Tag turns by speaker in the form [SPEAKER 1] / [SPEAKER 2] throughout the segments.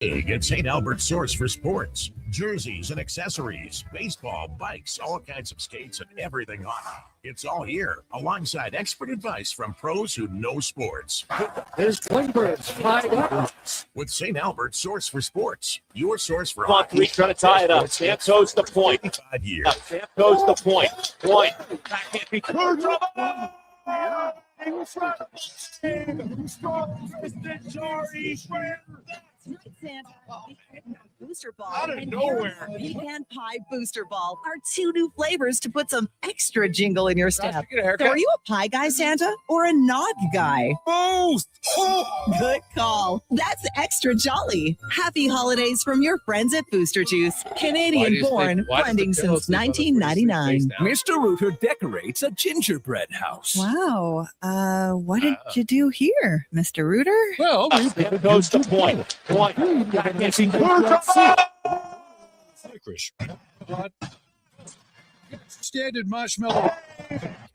[SPEAKER 1] Get St. Albert's source for sports, jerseys and accessories, baseball, bikes, all kinds of skates and everything hockey. It's all here, alongside expert advice from pros who know sports.
[SPEAKER 2] There's Klingberg.
[SPEAKER 1] With St. Albert's source for sports, your source for
[SPEAKER 3] Come on,
[SPEAKER 1] hockey.
[SPEAKER 3] trying to tie it up. Stamkos the point.
[SPEAKER 1] 5 years.
[SPEAKER 3] Stamkos the point. Point. Backhand becomes trouble. Tristan Jarry.
[SPEAKER 4] Booster Ball
[SPEAKER 3] Out of
[SPEAKER 4] and
[SPEAKER 3] nowhere.
[SPEAKER 4] Pecan Pie Booster Ball are 2 new flavors to put some extra jingle in your step.
[SPEAKER 3] Josh, you get a haircut?
[SPEAKER 4] So are you a pie guy, Santa, or a nod guy?
[SPEAKER 3] Both.
[SPEAKER 4] Good call. That's extra jolly. Happy holidays from your friends at Booster Juice. Canadian born, blending since 1999.
[SPEAKER 5] Mr. Rooter decorates a gingerbread house.
[SPEAKER 4] Wow. What did you do here, Mr. Rooter?
[SPEAKER 5] Well,
[SPEAKER 3] Stamkos the point. Point. Backhand becomes
[SPEAKER 2] Licorice. Standard marshmallow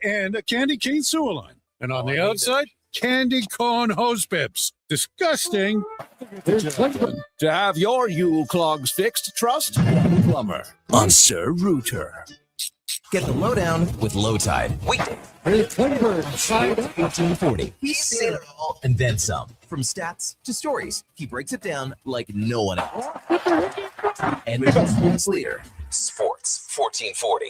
[SPEAKER 2] and a candy cane sewer line. And on the outside, candy corn hose pips. Disgusting.
[SPEAKER 5] to have your Yule clogs fixed, trust Plumber on Sir Rooter.
[SPEAKER 6] Get the lowdown with Low Tide. Weekday. 1440. He's seen it all and then some. From stats to stories, he breaks it down like no one else. And the sports leader, Sports 1440.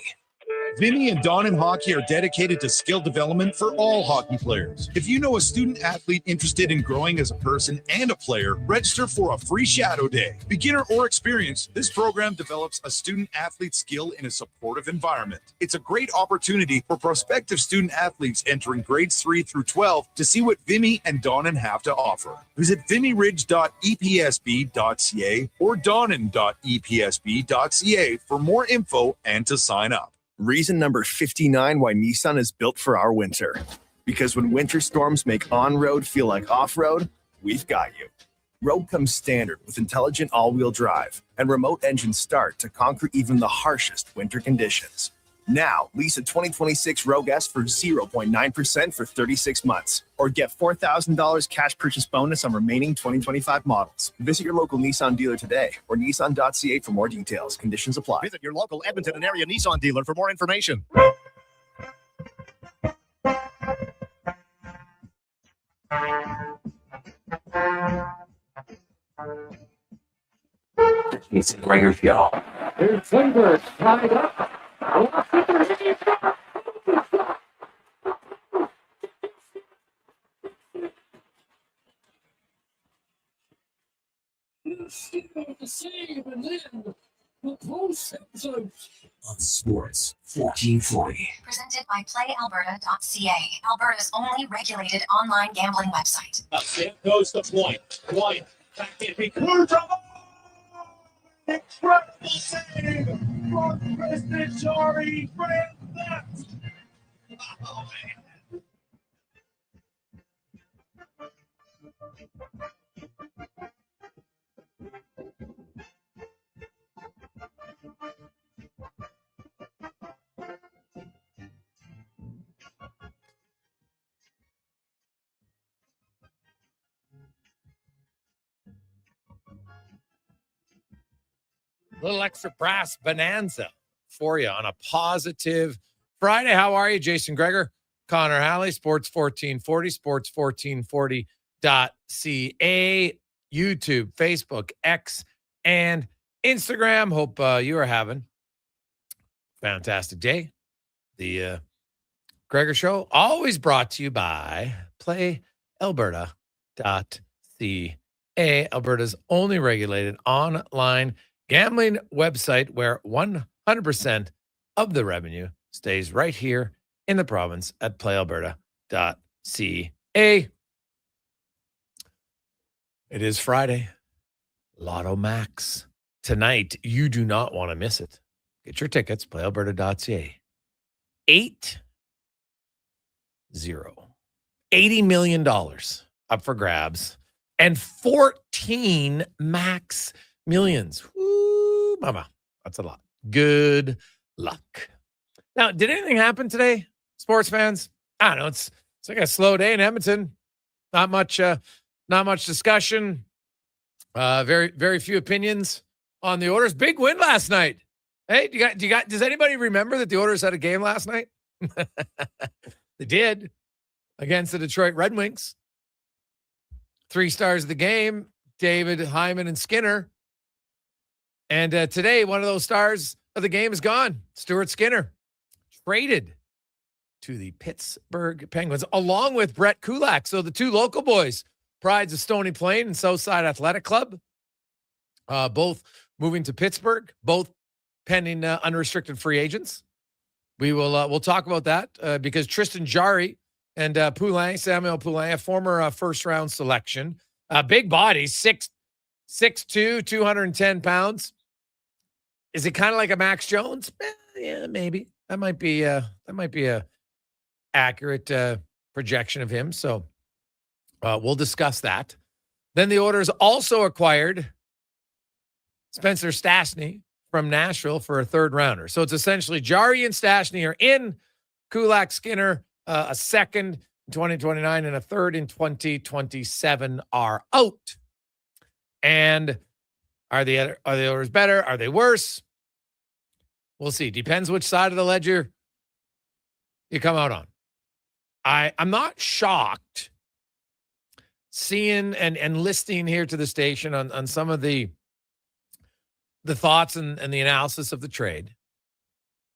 [SPEAKER 7] Vinny and Don in Hockey are dedicated to skill development for all hockey players. If you know a student athlete interested in growing as a person and a player, register for a free shadow day. Beginner or experienced, this program develops a student athlete skill in a supportive environment. It's a great opportunity for prospective student athletes entering grades 3 through 12 to see what Vimy and Donnan have to offer. Visit vimmyridge.epsb.ca or donnan.epsb.ca for more info and to sign up.
[SPEAKER 8] Reason number 59 why Nissan is built for our winter. Because when winter storms make on-road feel like off-road, we've got you. Rogue comes standard with intelligent all-wheel drive and remote engine start to conquer even the harshest winter conditions. Now, lease a 2026 Rogue S for 0.9% for 36 months. Or get $4,000 cash purchase bonus on remaining 2025 models. Visit your local Nissan dealer today or nissan.ca for more details. Conditions apply.
[SPEAKER 9] Visit your local Edmonton and area Nissan dealer for more information.
[SPEAKER 6] Jason Gregor Show.
[SPEAKER 3] There's Klingberg. Tied up.
[SPEAKER 6] On Sports 1440.
[SPEAKER 10] Presented by PlayAlberta.ca, Alberta's only regulated online gambling website.
[SPEAKER 3] Stamkos the point. Point. Backhand becomes trouble. Incredible save from Tristan Jarry. Grand theft. Oh, man.
[SPEAKER 11] Little extra brass bonanza for you on a positive Friday. How are you? Jason Gregor, Connor Halley, Sports 1440, sports1440.ca, YouTube, Facebook, X, and Instagram. Hope you are having a fantastic day. The Gregor Show, always brought to you by PlayAlberta.ca, Alberta's only regulated online gambling website where 100% of the revenue stays right here in the province at playalberta.ca. It is Friday. Lotto Max. Tonight, you do not want to miss it. Get your tickets, playalberta.ca. 80 million dollars up for grabs and 14 max millions. Woo, mama. That's a lot. Good luck. Now, did anything happen today, sports fans? I don't know. It's like a slow day in Edmonton. Not much discussion. Very, very few opinions on the Oilers. Big win last night. Hey, does anybody remember that the Oilers had a game last night? They did against the Detroit Red Wings. 3 stars of the game, David, Hyman, and Skinner. And today, one of those stars of the game is gone. Stuart Skinner traded to the Pittsburgh Penguins, along with Brett Kulak. So the 2 local boys, Prides of Stony Plain and Southside Athletic Club, both moving to Pittsburgh, both pending unrestricted free agents. We'll talk about that because Tristan Jarry and Samuel Poulin, a former first-round selection, big body, 6'2", 210 pounds. Is it kind of like a Max Jones? Yeah, maybe. That might be a accurate projection of him. So we'll discuss that. Then the Oilers also acquired Spencer Stastny from Nashville for a 3rd rounder. So it's essentially Jarry and Stastny are in, Kulak, Skinner, a 2nd in 2029 and a 3rd in 2027 are out. And are the Oilers better? Are they worse? We'll see. Depends which side of the ledger you come out on. I'm not shocked seeing and listening here to the station on some of the thoughts and the analysis of the trade.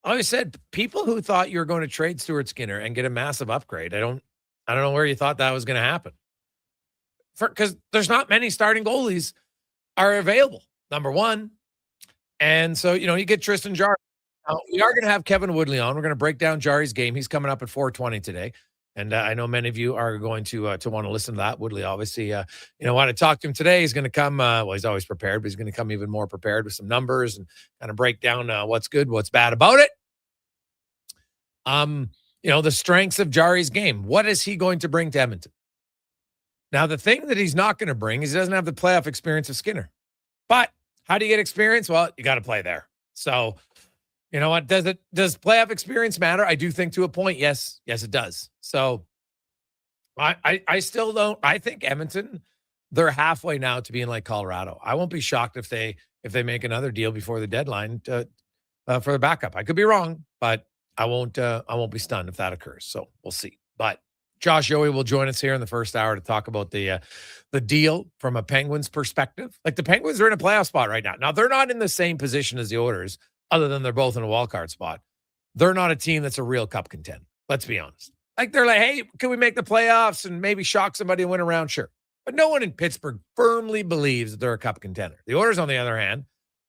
[SPEAKER 11] I always said, people who thought you were going to trade Stuart Skinner and get a massive upgrade, I don't know where you thought that was going to happen. Because there's not many starting goalies are available, number one. And so, you get Tristan Jarry. Now, we are going to have Kevin Woodley on. We're going to break down Jarry's game. He's coming up at 4:20 today. And I know many of you are going to want to listen to that. Woodley, obviously, want to talk to him today. He's going to come, he's always prepared, but he's going to come even more prepared with some numbers and kind of break down what's good, what's bad about it. The strengths of Jarry's game. What is he going to bring to Edmonton? Now, the thing that he's not going to bring is he doesn't have the playoff experience of Skinner. But how do you get experience? Well, you got to play there. So, you know what? Does playoff experience matter? I do think to a point, yes. Yes, it does. So I still don't. I think Edmonton, they're halfway now to being like Colorado. I won't be shocked if they make another deal before the deadline for the backup. I could be wrong, but I won't be stunned if that occurs. So we'll see. But Josh Yohe will join us here in the first hour to talk about the deal from a Penguins perspective. Like, the Penguins are in a playoff spot right now. Now, they're not in the same position as the Oilers, other than they're both in a wild card spot. They're not a team that's a real cup contender. Let's be honest. Like, they're like, hey, can we make the playoffs and maybe shock somebody and win a round? Sure. But no one in Pittsburgh firmly believes that they're a cup contender. The Oilers, on the other hand,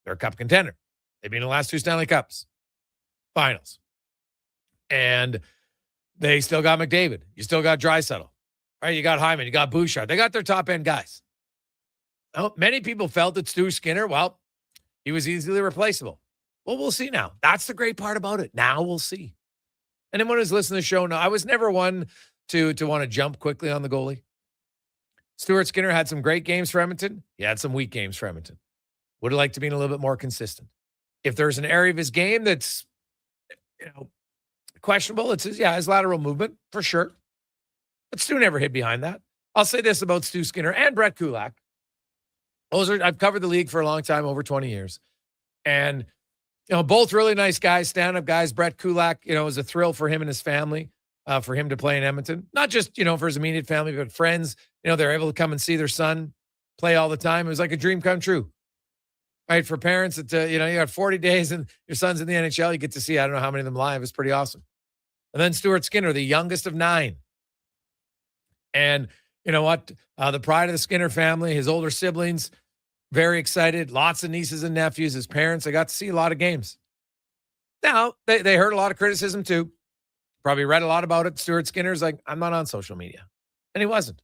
[SPEAKER 11] they're a cup contender. They've been in the last 2 Stanley Cups finals. And they still got McDavid. You still got Draisaitl. Right? You got Hyman. You got Bouchard. They got their top-end guys. Now, many people felt that Stu Skinner, well, he was easily replaceable. Well, we'll see now. That's the great part about it. Now we'll see. And anyone who's listening to the show, no, I was never one to want to jump quickly on the goalie. Stuart Skinner had some great games for Edmonton. He had some weak games for Edmonton. Would have liked to be a little bit more consistent. If there's an area of his game that's, questionable, it's his lateral movement, for sure. But Stu never hid behind that. I'll say this about Stu Skinner and Brett Kulak. I've covered the league for a long time, over 20 years. And, both really nice guys, stand-up guys. Brett Kulak, it was a thrill for him and his family, for him to play in Edmonton. Not just, for his immediate family, but friends. They're able to come and see their son play all the time. It was like a dream come true. Right? For parents, that, you got 40 days and your son's in the NHL. You get to see, I don't know how many of them live. It's pretty awesome. And then Stuart Skinner, the youngest of 9. And you know what? The pride of the Skinner family, his older siblings, very excited. Lots of nieces and nephews, his parents. I got to see a lot of games. Now, they heard a lot of criticism too. Probably read a lot about it. Stuart Skinner's like, I'm not on social media. And he wasn't.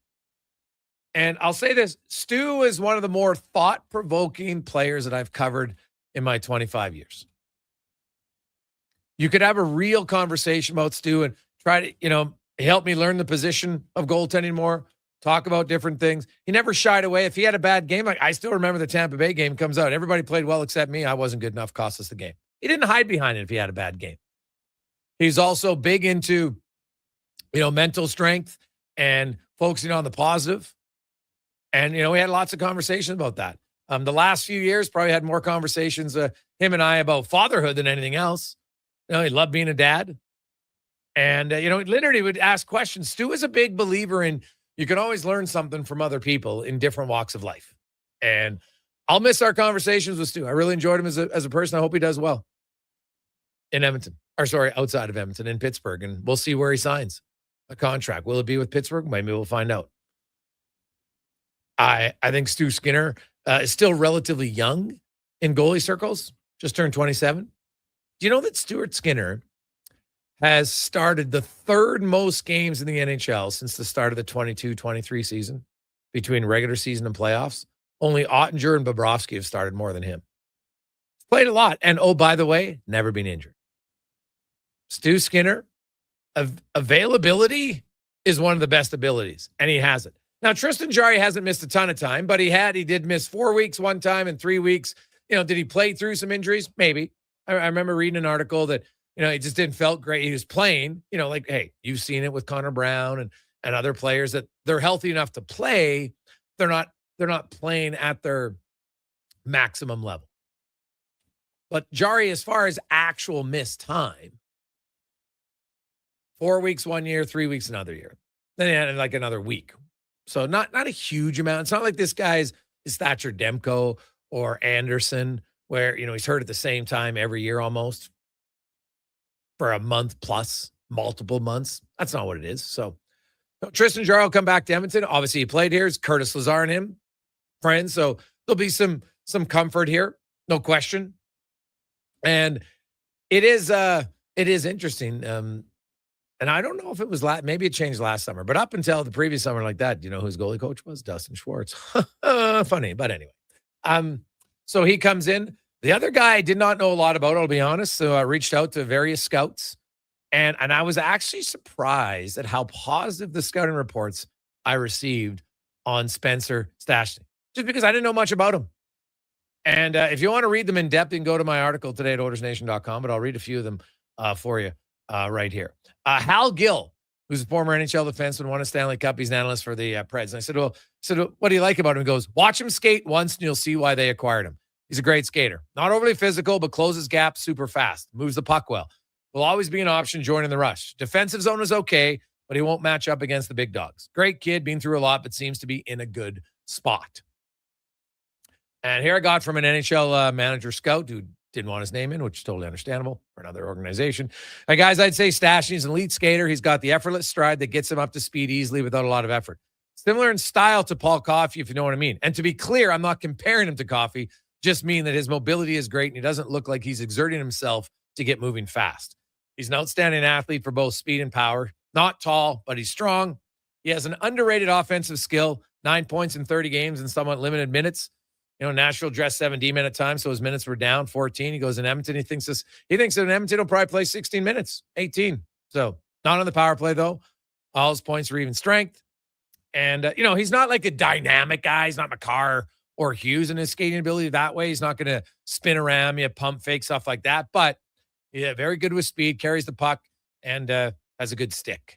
[SPEAKER 11] And I'll say this, Stu is one of the more thought-provoking players that I've covered in my 25 years. You could have a real conversation about Stu and try to, help me learn the position of goaltending more, talk about different things. He never shied away. If he had a bad game, like I still remember the Tampa Bay game comes out. Everybody played well except me. I wasn't good enough, cost us the game. He didn't hide behind it if he had a bad game. He's also big into, mental strength and focusing on the positive. And, we had lots of conversations about that. The last few years probably had more conversations, him and I, about fatherhood than anything else. He loved being a dad. And, literally would ask questions. Stu is a big believer in you can always learn something from other people in different walks of life. And I'll miss our conversations with Stu. I really enjoyed him as a person. I hope he does well in Edmonton. Outside of Edmonton, in Pittsburgh. And we'll see where he signs a contract. Will it be with Pittsburgh? Maybe we'll find out. I think Stu Skinner is still relatively young in goalie circles, just turned 27. Do you know that Stuart Skinner has started the third most games in the NHL since the start of the 22-23 season between regular season and playoffs? Only Ottinger and Bobrovsky have started more than him. Played a lot. And, oh, by the way, never been injured. Stu Skinner, availability is one of the best abilities, and he has it. Now, Tristan Jarry hasn't missed a ton of time, but he did miss 4 weeks one time and 3 weeks. Did he play through some injuries? Maybe. I remember reading an article that, he just didn't felt great. He was playing, hey, you've seen it with Connor Brown and other players that they're healthy enough to play. They're not playing at their maximum level. But Jarry, as far as actual missed time, 4 weeks 1 year, 3 weeks another year. Then he had like another week. So not a huge amount. It's not like this guy's is Thatcher Demko or Anderson, where, he's hurt at the same time every year almost for a month plus, multiple months. That's not what it is. So Tristan Jarry will come back to Edmonton. Obviously, he played here. It's Curtis Lazar and him, friends. So there'll be some comfort here, no question. And it is interesting. And I don't know if it was maybe it changed last summer, but up until the previous summer like that, you know who his goalie coach was? Dustin Schwartz. Funny, but anyway. So he comes in. The other guy I did not know a lot about, I'll be honest. So I reached out to various scouts, and I was actually surprised at how positive the scouting reports I received on Spencer Stastny, just because I didn't know much about him. And if you want to read them in depth, you can go to my article today at OilersNation.com, but I'll read a few of them for you right here. Hal Gill, who's a former NHL defenseman, won a Stanley Cup. He's an analyst for the Preds. And I said, well, what do you like about him? He goes, watch him skate once and you'll see why they acquired him. He's a great skater. Not overly physical, but closes gaps super fast. Moves the puck well. Will always be an option joining the rush. Defensive zone is okay, but he won't match up against the big dogs. Great kid, been through a lot, but seems to be in a good spot. And here I got from an NHL manager scout who didn't want his name in, which is totally understandable for another organization. Guys, I'd say Stastny's an elite skater. He's got the effortless stride that gets him up to speed easily without a lot of effort. Similar in style to Paul Coffey, if you know what I mean. And to be clear, I'm not comparing him to Coffey, just mean that his mobility is great and he doesn't look like he's exerting himself to get moving fast. He's an outstanding athlete for both speed and power. Not tall, but he's strong. He has an underrated offensive skill, 9 points in 30 games in somewhat limited minutes. Nashville dressed 7 D-men at times, so his minutes were down 14. He goes in Edmonton. He thinks that in Edmonton he'll probably play 16 minutes, 18. So not on the power play, though. All his points are even strength. And, he's not like a dynamic guy. He's not Makar or Hughes in his skating ability that way. He's not going to spin around, pump fake, stuff like that. But, yeah, very good with speed, carries the puck, and has a good stick.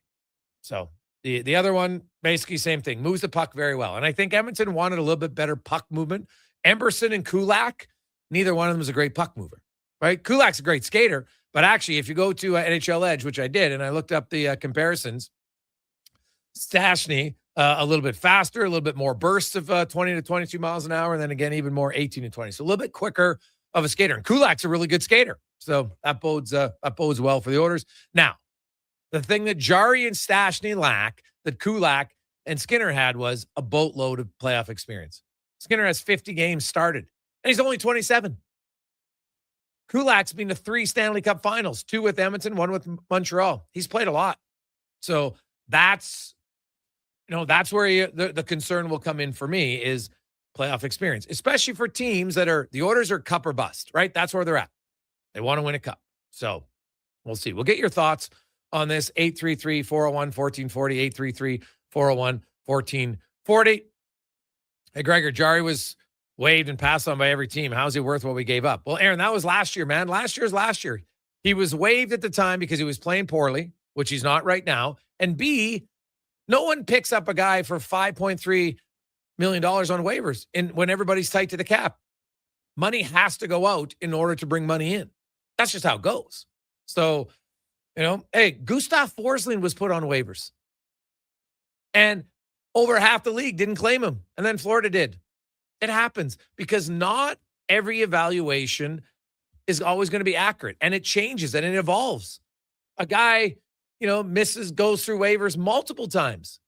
[SPEAKER 11] So the other one, basically same thing, moves the puck very well. And I think Edmonton wanted a little bit better puck movement. Emberson and Kulak, neither one of them is a great puck mover, right? Kulak's a great skater, but actually, if you go to NHL Edge, which I did, and I looked up the comparisons, Stastny, a little bit faster, a little bit more bursts of 20 to 22 miles an hour, and then again, even more 18 to 20. So a little bit quicker of a skater. And Kulak's a really good skater. So that bodes well for the Oilers. Now, the thing that Jarry and Stastny lack that Kulak and Skinner had was a boatload of playoff experience. Skinner has 50 games started, and he's only 27. Kulak's been to 3 Stanley Cup finals, 2 with Edmonton, 1 with Montreal. He's played a lot. So that's where the concern will come in for me is playoff experience, especially for teams the Oilers are cup or bust, right? That's where they're at. They want to win a cup. So we'll see. We'll get your thoughts on this. 833-401-1440, 833-401-1440. Hey, Gregor, Jarry was waived and passed on by every team. How's he worth what we gave up? Well, Aaron, that was last year, man. Last year. He was waived at the time because he was playing poorly, which he's not right now. And B, no one picks up a guy for $5.3 million on waivers when everybody's tight to the cap. Money has to go out in order to bring money in. That's just how it goes. So, hey, Gustav Forsling was put on waivers. And over half the league didn't claim him. And then Florida did. It happens because not every evaluation is always going to be accurate. And it changes and it evolves. A guy, goes through waivers multiple times.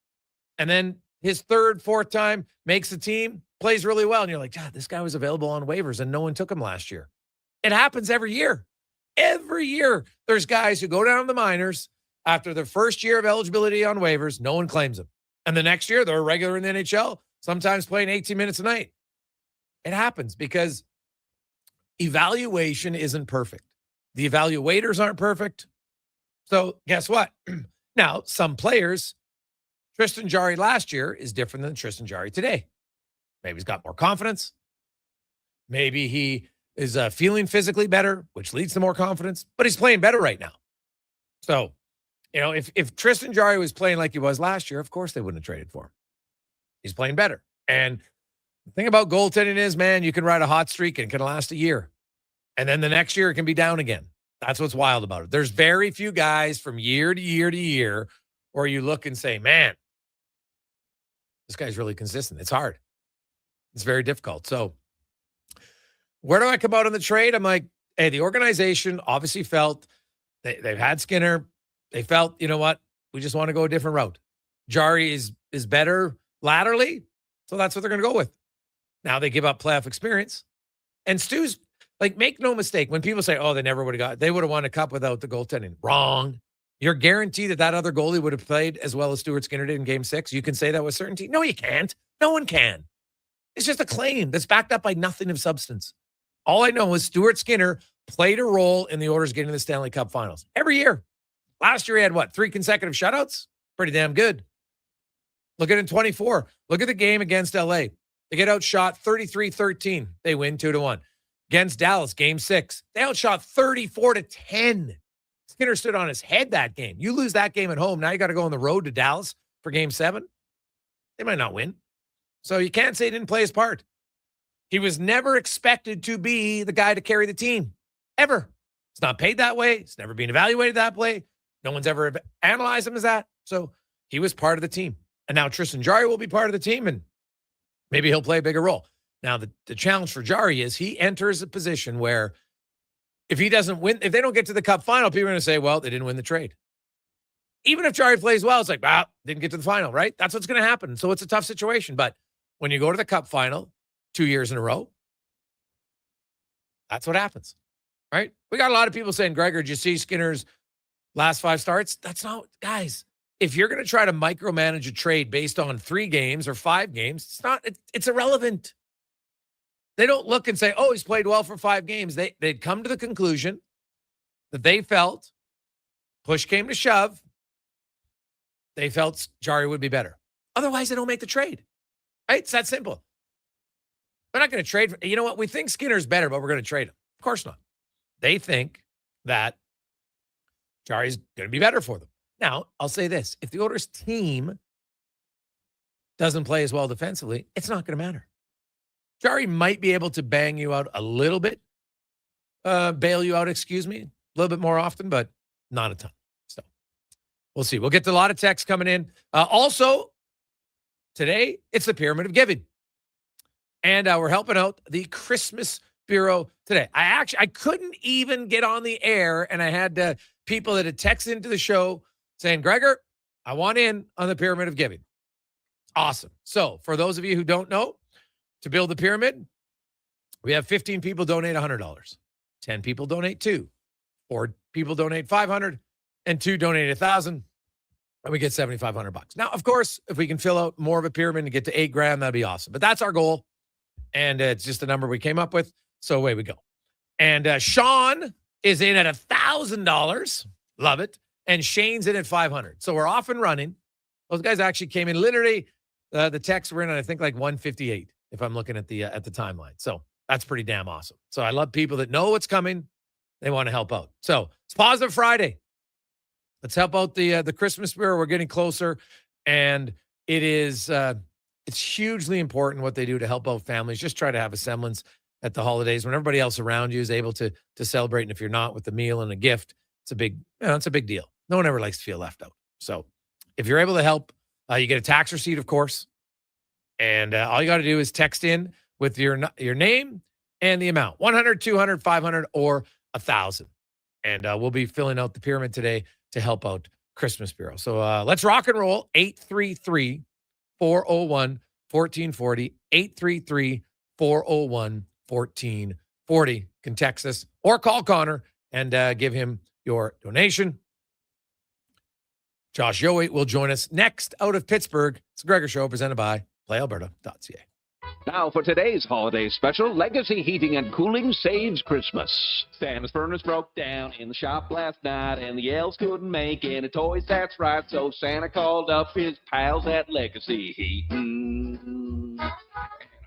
[SPEAKER 11] And then his third, fourth time makes the team, plays really well. And you're like, God, this guy was available on waivers and no one took him last year. It happens every year. Every year, there's guys who go down to the minors after their first year of eligibility on waivers. No one claims them. And the next year, they're a regular in the NHL, sometimes playing 18 minutes a night. It happens because evaluation isn't perfect. The evaluators aren't perfect. So guess what? Now, some players, Tristan Jarry last year is different than Tristan Jarry today. Maybe he's got more confidence. Maybe he is feeling physically better, which leads to more confidence, but he's playing better right now. So, if Tristan Jarry was playing like he was last year, of course they wouldn't have traded for him. He's playing better. And the thing about goaltending is, man, you can ride a hot streak and it can last a year. And then the next year it can be down again. That's what's wild about it. There's very few guys from year to year to year where you look and say, man, this guy's really consistent. It's hard. It's very difficult. So where do I come out on the trade? I'm like, hey, the organization obviously felt they've had Skinner. They felt, you know what? We just want to go a different route. Jarry is better laterally, so that's what they're going to go with. Now they give up playoff experience. And Stu's, make no mistake, when people say, oh, they would have won a cup without the goaltending. Wrong. You're guaranteed that other goalie would have played as well as Stuart Skinner did in Game 6. You can say that with certainty. No, you can't. No one can. It's just a claim that's backed up by nothing of substance. All I know is Stuart Skinner played a role in the Oilers getting to the Stanley Cup Finals every year. Last year he had 3 consecutive shutouts? Pretty damn good. Look at it in 24. Look at the game against LA. They get outshot 33-13. They win 2-1. Against Dallas, Game 6. They outshot 34-10. Skinner stood on his head that game. You lose that game at home. Now you got to go on the road to Dallas for Game 7. They might not win. So you can't say he didn't play his part. He was never expected to be the guy to carry the team. Ever. It's not paid that way. It's never been evaluated that way. No one's ever analyzed him as that. So he was part of the team. And now Tristan Jarry will be part of the team, and maybe he'll play a bigger role. Now, the challenge for Jarry is he enters a position where if he doesn't win, if they don't get to the Cup final, people are going to say, well, they didn't win the trade. Even if Jarry plays well, it's like, didn't get to the final, right? That's what's going to happen. So it's a tough situation. But when you go to the Cup final 2 years in a row, that's what happens, right? We got a lot of people saying, Gregor, did you see Skinner's last 5 starts? That's not, guys. If you're going to try to micromanage a trade based on 3 games or 5 games, it's irrelevant. They don't look and say, oh, he's played well for 5 games. They'd come to the conclusion that they felt, push came to shove, they felt Jarry would be better. Otherwise, they don't make the trade. Right? It's that simple. They're not going to trade. You know what? We think Skinner's better, but we're going to trade him. Of course not. They think that Jarry's going to be better for them. Now, I'll say this. If the Oilers team doesn't play as well defensively, it's not going to matter. Jarry might be able to bang you out a little bit, bail you out, a little bit more often, but not a ton. So we'll see. We'll get to a lot of texts coming in. Also, today, it's the Pyramid of Giving. And we're helping out the Christmas Bureau today. I couldn't even get on the air, and I had people that had texted into the show saying, Gregor, I want in on the Pyramid of Giving. Awesome. So for those of you who don't know, to build the pyramid, we have 15 people donate $100. 10 people donate $2. 4 people donate $500. And 2 donate $1,000. And we get $7,500. Now, of course, if we can fill out more of a pyramid and get to $8 grand, that'd be awesome. But that's our goal. And it's just a number we came up with. So away we go. And Sean is in at $1,000. Love it. And Shane's in at $500. So we're off and running. Those guys actually came in literally. The texts were in at, I think, like 158, if I'm looking at the timeline. So that's pretty damn awesome. So I love people that know what's coming. They want to help out. So it's Positive Friday. Let's help out the Christmas Bureau. We're getting closer. And it is It's hugely important what they do to help out families. Just try to have a semblance at the holidays when everybody else around you is able to celebrate. And if you're not, with a meal and a gift, it's a big deal. No one ever likes to feel left out. So if you're able to help, you get a tax receipt, of course. And all you got to do is text in with your name and the amount, 100, 200, 500, or 1,000. And we'll be filling out the pyramid today to help out Christmas Bureau. So let's rock and roll. 833-401-1440, 833-401-1440. Can text us or call Connor and give him your donation. Josh Yohe will join us next out of Pittsburgh. It's the Gregor Show presented by PlayAlberta.ca.
[SPEAKER 12] Now for today's holiday special, Legacy Heating and Cooling saves Christmas. Santa's furnace broke down in the shop last night, and the elves couldn't make any toys, that's right. So Santa called up his pals at Legacy Heating.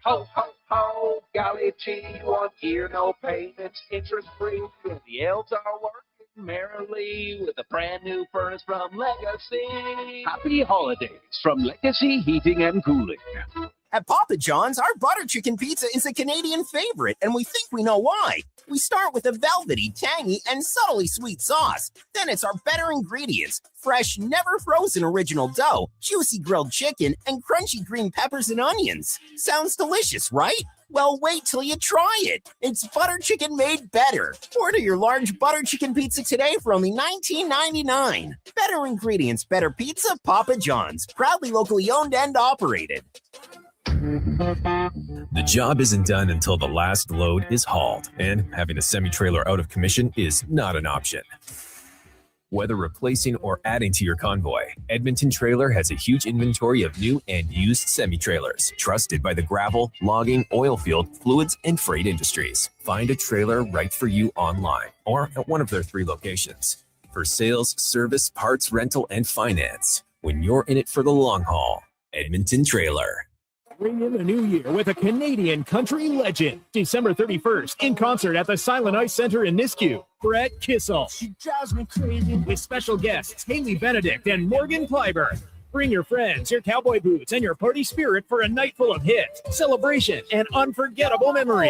[SPEAKER 12] Ho, ho, ho, golly gee, 1 year, no payments, interest-free, and the elves are working merrily with a brand new furnace from Legacy. Happy holidays from Legacy Heating and Cooling.
[SPEAKER 13] At Papa John's, our butter chicken pizza is a Canadian favorite, and we think we know why. We start with a velvety, tangy, and subtly sweet sauce. Then it's our better ingredients: fresh, never frozen original dough, juicy grilled chicken, and crunchy green peppers and onions. Sounds delicious, right? Well, wait till you try it. It's butter chicken made better. Order your large butter chicken pizza today for only $19.99. Better ingredients, better pizza, Papa John's. Proudly locally owned and operated.
[SPEAKER 14] The job isn't done until the last load is hauled, and having a semi-trailer out of commission is not an option. Whether replacing or adding to your convoy, Edmonton Trailer has a huge inventory of new and used semi-trailers, trusted by the gravel, logging, oil field, fluids, and freight industries. Find a trailer right for you online or at one of their 3 locations. For sales, service, parts, rental, and finance, when you're in it for the long haul, Edmonton Trailer.
[SPEAKER 15] Bring in the new year with a Canadian country legend. December 31st, in concert at the Silent Ice Center in Nisku. Brett Kissel. She drives me crazy. With special guests Haley Benedict and Morgan Clyburn. Bring your friends, your cowboy boots, and your party spirit for a night full of hits, celebration, and unforgettable memories.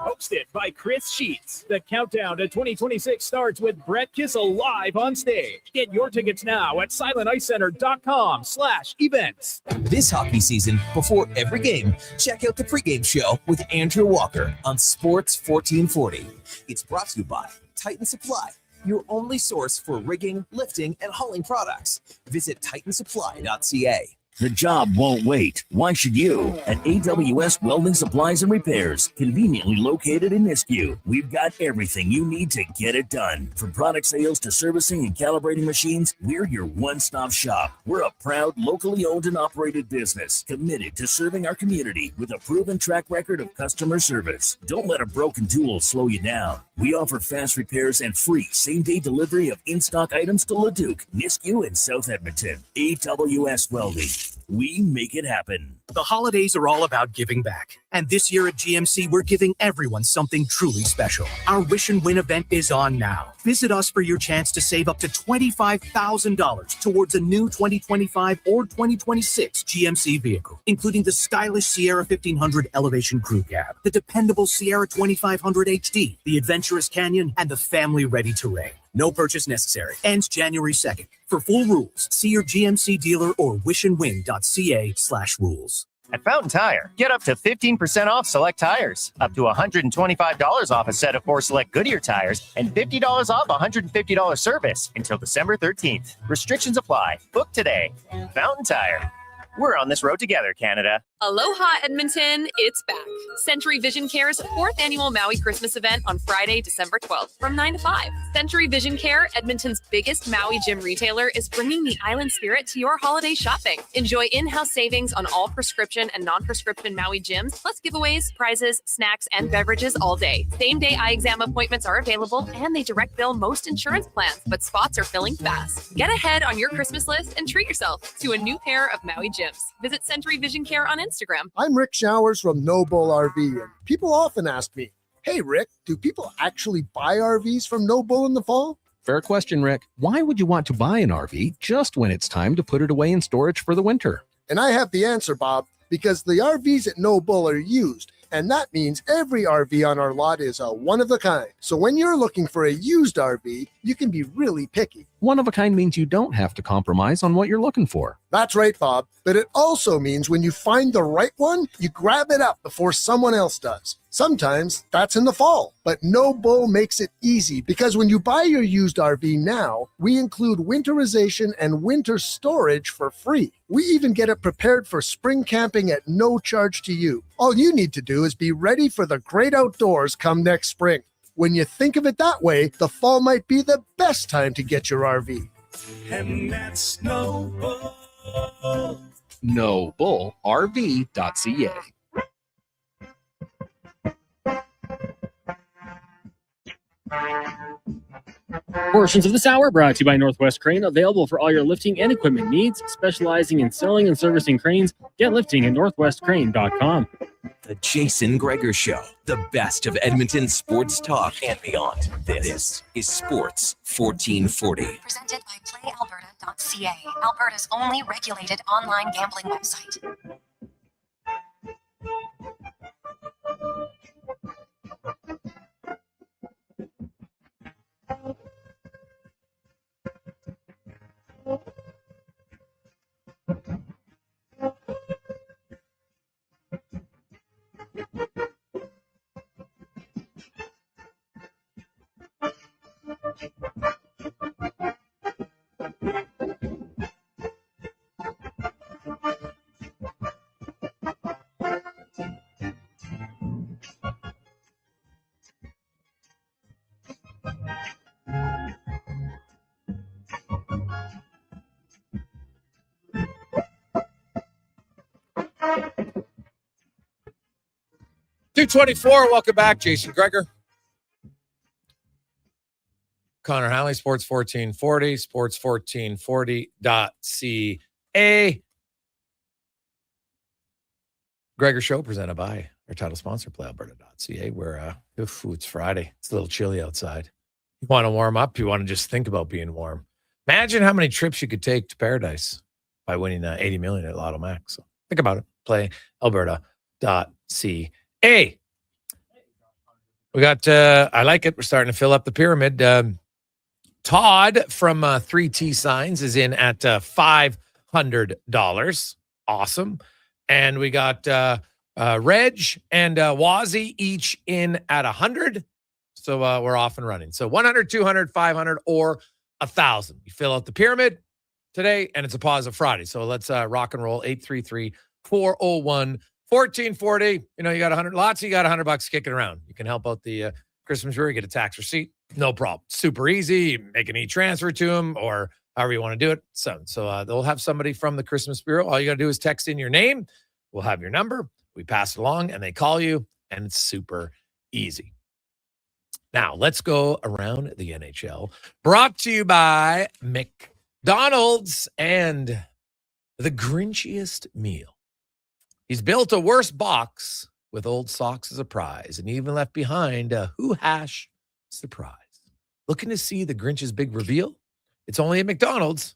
[SPEAKER 15] Hosted by Chris Sheets. The countdown to 2026 starts with Brett Kissel live on stage. Get your tickets now at silenticecenter.com/events.
[SPEAKER 6] This hockey season, before every game, check out the pregame show with Andrew Walker on Sports 1440. It's brought to you by Titan Supply, your only source for rigging, lifting, and hauling products. Visit titansupply.ca.
[SPEAKER 16] The job won't wait. Why should you? At AWS Welding Supplies and Repairs, conveniently located in Nisku, we've got everything you need to get it done. From product sales to servicing and calibrating machines, we're your one-stop shop. We're a proud, locally owned and operated business, committed to serving our community with a proven track record of customer service. Don't let a broken tool slow you down. We offer fast repairs and free same-day delivery of in-stock items to Leduc, Nisku, and South Edmonton. AWS Welding. We make it happen.
[SPEAKER 17] The holidays are all about giving back. And this year at GMC, we're giving everyone something truly special. Our Wish and Win event is on now. Visit us for your chance to save up to $25,000 towards a new 2025 or 2026 GMC vehicle, including the stylish Sierra 1500 Elevation Crew Cab, the dependable Sierra 2500 HD, the adventurous Canyon, and the family-ready Terrain. No purchase necessary. Ends January 2nd. For full rules, see your GMC dealer or wishandwin.ca/rules.
[SPEAKER 18] At Fountain Tire, get up to 15% off select tires, up to $125 off a set of 4 select Goodyear tires, and $50 off $150 service until December 13th. Restrictions apply. Book today. Fountain Tire. We're on this road together, Canada.
[SPEAKER 19] Aloha, Edmonton. It's back. Century Vision Care's 4th annual Maui Christmas event on Friday, December 12th from 9 to 5. Century Vision Care, Edmonton's biggest Maui gym retailer, is bringing the island spirit to your holiday shopping. Enjoy in-house savings on all prescription and non-prescription Maui gyms, plus giveaways, prizes, snacks, and beverages all day. Same-day eye exam appointments are available, and they direct bill most insurance plans, but spots are filling fast. Get ahead on your Christmas list and treat yourself to a new pair of Maui gyms. Visit Century Vision Care on Instagram.
[SPEAKER 20] I'm Rick Showers from No Bull RV, and people often ask me, hey, Rick, do people actually buy RVs from No Bull in the fall?
[SPEAKER 21] Fair question, Rick. Why would you want to buy an RV just when it's time to put it away in storage for the winter?
[SPEAKER 20] And I have the answer, Bob, because the RVs at No Bull are used. And that means every RV on our lot is a one-of-a-kind. So when you're looking for a used RV, you can be really picky.
[SPEAKER 21] One-of-a-kind means you don't have to compromise on what you're looking for.
[SPEAKER 20] That's right, Bob. But it also means when you find the right one, you grab it up before someone else does. Sometimes that's in the fall. But No Bull makes it easy because when you buy your used RV now, we include winterization and winter storage for free. We even get it prepared for spring camping at no charge to you. All you need to do is be ready for the great outdoors come next spring. When you think of it that way, the fall might be the best time to get your RV.
[SPEAKER 5] And that's No Bull.
[SPEAKER 21] NoBullRV.ca.
[SPEAKER 22] Portions of this hour brought to you by Northwest Crane, available for all your lifting and equipment needs, specializing in selling and servicing cranes. Get lifting at northwestcrane.com.
[SPEAKER 6] The Jason Gregor Show, the best of Edmonton sports talk and beyond. This is Sports 1440.
[SPEAKER 10] Presented by PlayAlberta.ca, Alberta's only regulated online gambling website.
[SPEAKER 11] .224, welcome back. Jason Gregor. Connor Halley, Sports 1440, sports1440.ca. Gregor Show presented by our title sponsor, PlayAlberta.ca, where it's Friday. It's a little chilly outside. You want to warm up? You want to just think about being warm. Imagine how many trips you could take to paradise by winning $80 million at Lotto Max. So think about it. PlayAlberta.ca. Hey, we got, I like it. We're starting to fill up the pyramid. Todd from 3T Signs is in at $500. Awesome. And we got Reg and Wazzy each in at 100. So we're off and running. So 100, 200, 500, or 1,000. You fill out the pyramid today, and it's a positive Friday. So let's rock and roll. 833-401-1440. You know, you got 100 lots, you got $100 kicking around. You can help out the Christmas Bureau, get a tax receipt. No problem. Super easy. Make an e-transfer to them or however you want to do it. So they'll have somebody from the Christmas Bureau. All you got to do is text in your name. We'll have your number. We pass it along and they call you, and it's super easy. Now, let's go around the NHL. Brought to you by McDonald's and the Grinchiest meal. He's built a worse box with old socks as a prize and even left behind a Who Hash surprise. Looking to see the Grinch's big reveal? It's only at McDonald's,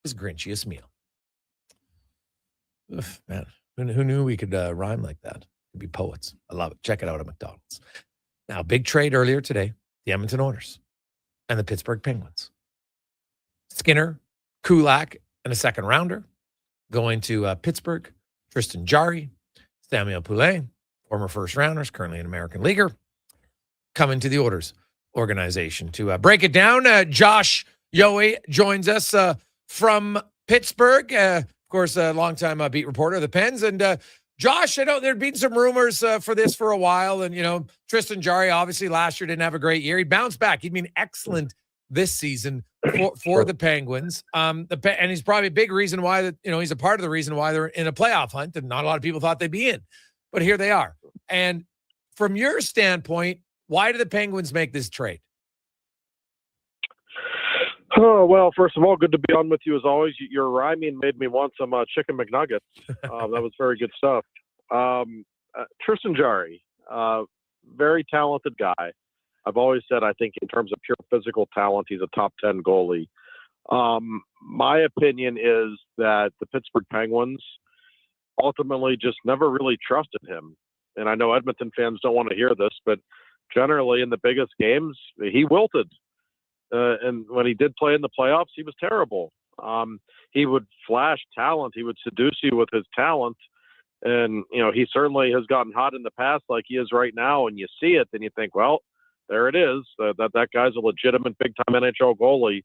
[SPEAKER 11] his Grinchiest meal. Oof, man, who knew we could rhyme like that? We'd be poets. I love it. Check it out at McDonald's. Now, big trade earlier today, the Edmonton Oilers and the Pittsburgh Penguins. Skinner, Kulak, and a second rounder going to Pittsburgh. Tristan Jarry, Samuel Poulet, former first rounders, currently an American leaguer, coming to the Oilers organization. To break it down, Josh Yohe joins us from Pittsburgh. Of course, a longtime beat reporter of the Pens. And Josh, I know there'd been some rumors for this for a while. And, you know, Tristan Jarry, obviously last year didn't have a great year. He bounced back. He'd been excellent this season for the Penguins. And he's probably a big reason why that, you know, he's a part of the reason why they're in a playoff hunt and not a lot of people thought they'd be in, but here they are. And from your standpoint, why did the Penguins make this trade?
[SPEAKER 23] Oh, well, first of all, good to be on with you as always. Your rhyming made me want some chicken McNuggets. That was very good stuff. Tristan Jarry, very talented guy. I've always said I think in terms of pure physical talent, he's a top 10 goalie. My opinion is that the Pittsburgh Penguins ultimately just never really trusted him. And I know Edmonton fans don't want to hear this, but generally in the biggest games, he wilted. And when he did play in the playoffs, he was terrible. He would flash talent. He would seduce you with his talent. And, he certainly has gotten hot in the past like he is right now. And you see it, and you think, well, there it is. That guy's a legitimate big-time NHL goalie.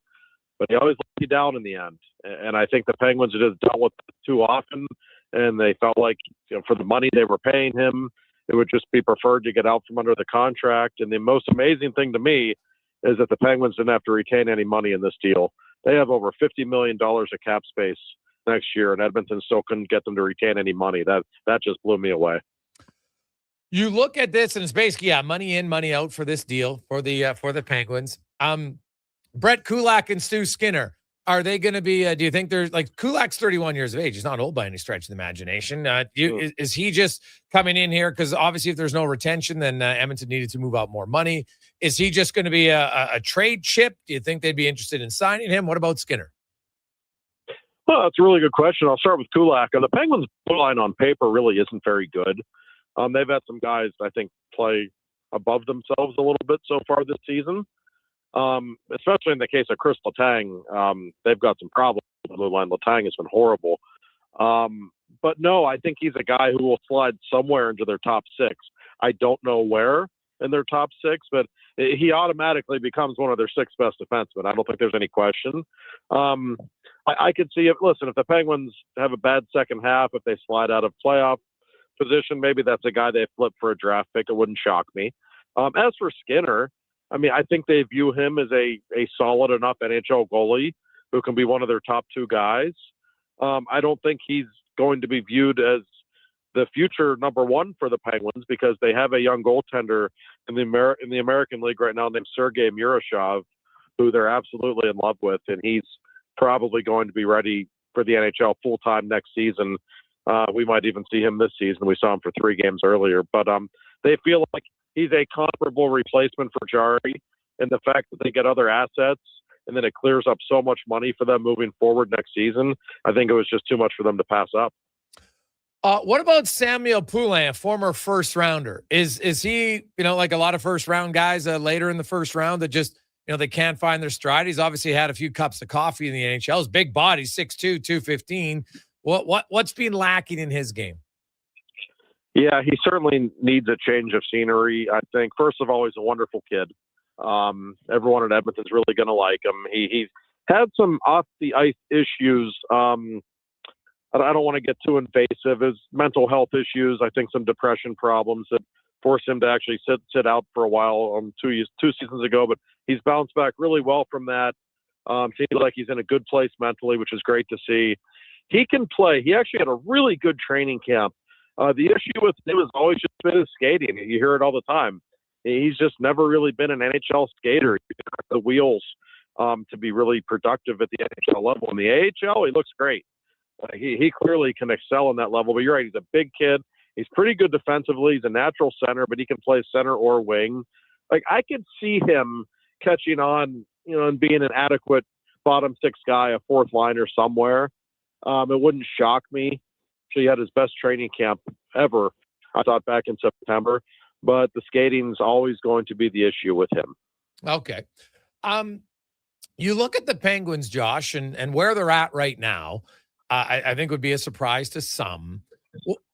[SPEAKER 23] But he always let you down in the end. And I think the Penguins have just dealt with it too often. And they felt like, for the money they were paying him, it would just be preferred to get out from under the contract. And the most amazing thing to me is that the Penguins didn't have to retain any money in this deal. They have over $50 million of cap space next year, and Edmonton still couldn't get them to retain any money. That just blew me away.
[SPEAKER 11] You look at this, and it's basically money in, money out for this deal for the Penguins. Brett Kulak and Stu Skinner, are they going to be? Do you think there's Kulak's 31 years of age? He's not old by any stretch of the imagination. Is he just coming in here because obviously if there's no retention, then Edmonton needed to move out more money? Is he just going to be a trade chip? Do you think they'd be interested in signing him? What about Skinner?
[SPEAKER 23] Well, that's a really good question. I'll start with Kulak. The Penguins' blue line on paper really isn't very good. They've had some guys, I think, play above themselves a little bit so far this season. Especially in the case of Chris Letang, they've got some problems with the blue line. Letang has been horrible. But no, I think he's a guy who will slide somewhere into their top six. I don't know where in their top six, but he automatically becomes one of their six best defensemen. I don't think there's any question. I could see if the Penguins have a bad second half, if they slide out of playoff position, maybe that's a guy they flip for a draft pick. It wouldn't shock me. As for Skinner, I think they view him as a solid enough NHL goalie who can be one of their top two guys. I don't think he's going to be viewed as the future number one for the Penguins because they have a young goaltender in the American League right now named Sergei Murashov, who they're absolutely in love with, and he's probably going to be ready for the NHL full-time next season. We might even see him this season. We saw him for 3 games earlier. But they feel like he's a comparable replacement for Jarry, and the fact that they get other assets and then it clears up so much money for them moving forward next season, I think it was just too much for them to pass up.
[SPEAKER 11] What about Samuel Poulin, a former first rounder? Is he, like a lot of first round guys later in the first round that just, they can't find their stride? He's obviously had a few cups of coffee in the NHL. His big body, 6'2", 215. What's been lacking in his game?
[SPEAKER 23] Yeah, he certainly needs a change of scenery. I think, first of all, he's a wonderful kid. Everyone at Edmonton's really going to like him. He's had some off-the-ice issues. I don't want to get too invasive. His mental health issues, I think some depression problems that forced him to actually sit out for a while 2 seasons ago. But he's bounced back really well from that. Seems like he's in a good place mentally, which is great to see. He can play. He actually had a really good training camp. The issue with him has always just been his skating. You hear it all the time. He's just never really been an NHL skater. He's got the wheels to be really productive at the NHL level. In the AHL, he looks great. He clearly can excel in that level. But you're right, he's a big kid. He's pretty good defensively. He's a natural center, but he can play center or wing. I could see him catching on, and being an adequate bottom six guy, a fourth liner somewhere. It wouldn't shock me. He had his best training camp ever, I thought, back in September. But the skating's always going to be the issue with him.
[SPEAKER 11] Okay. You look at the Penguins, Josh, and where they're at right now, I think would be a surprise to some.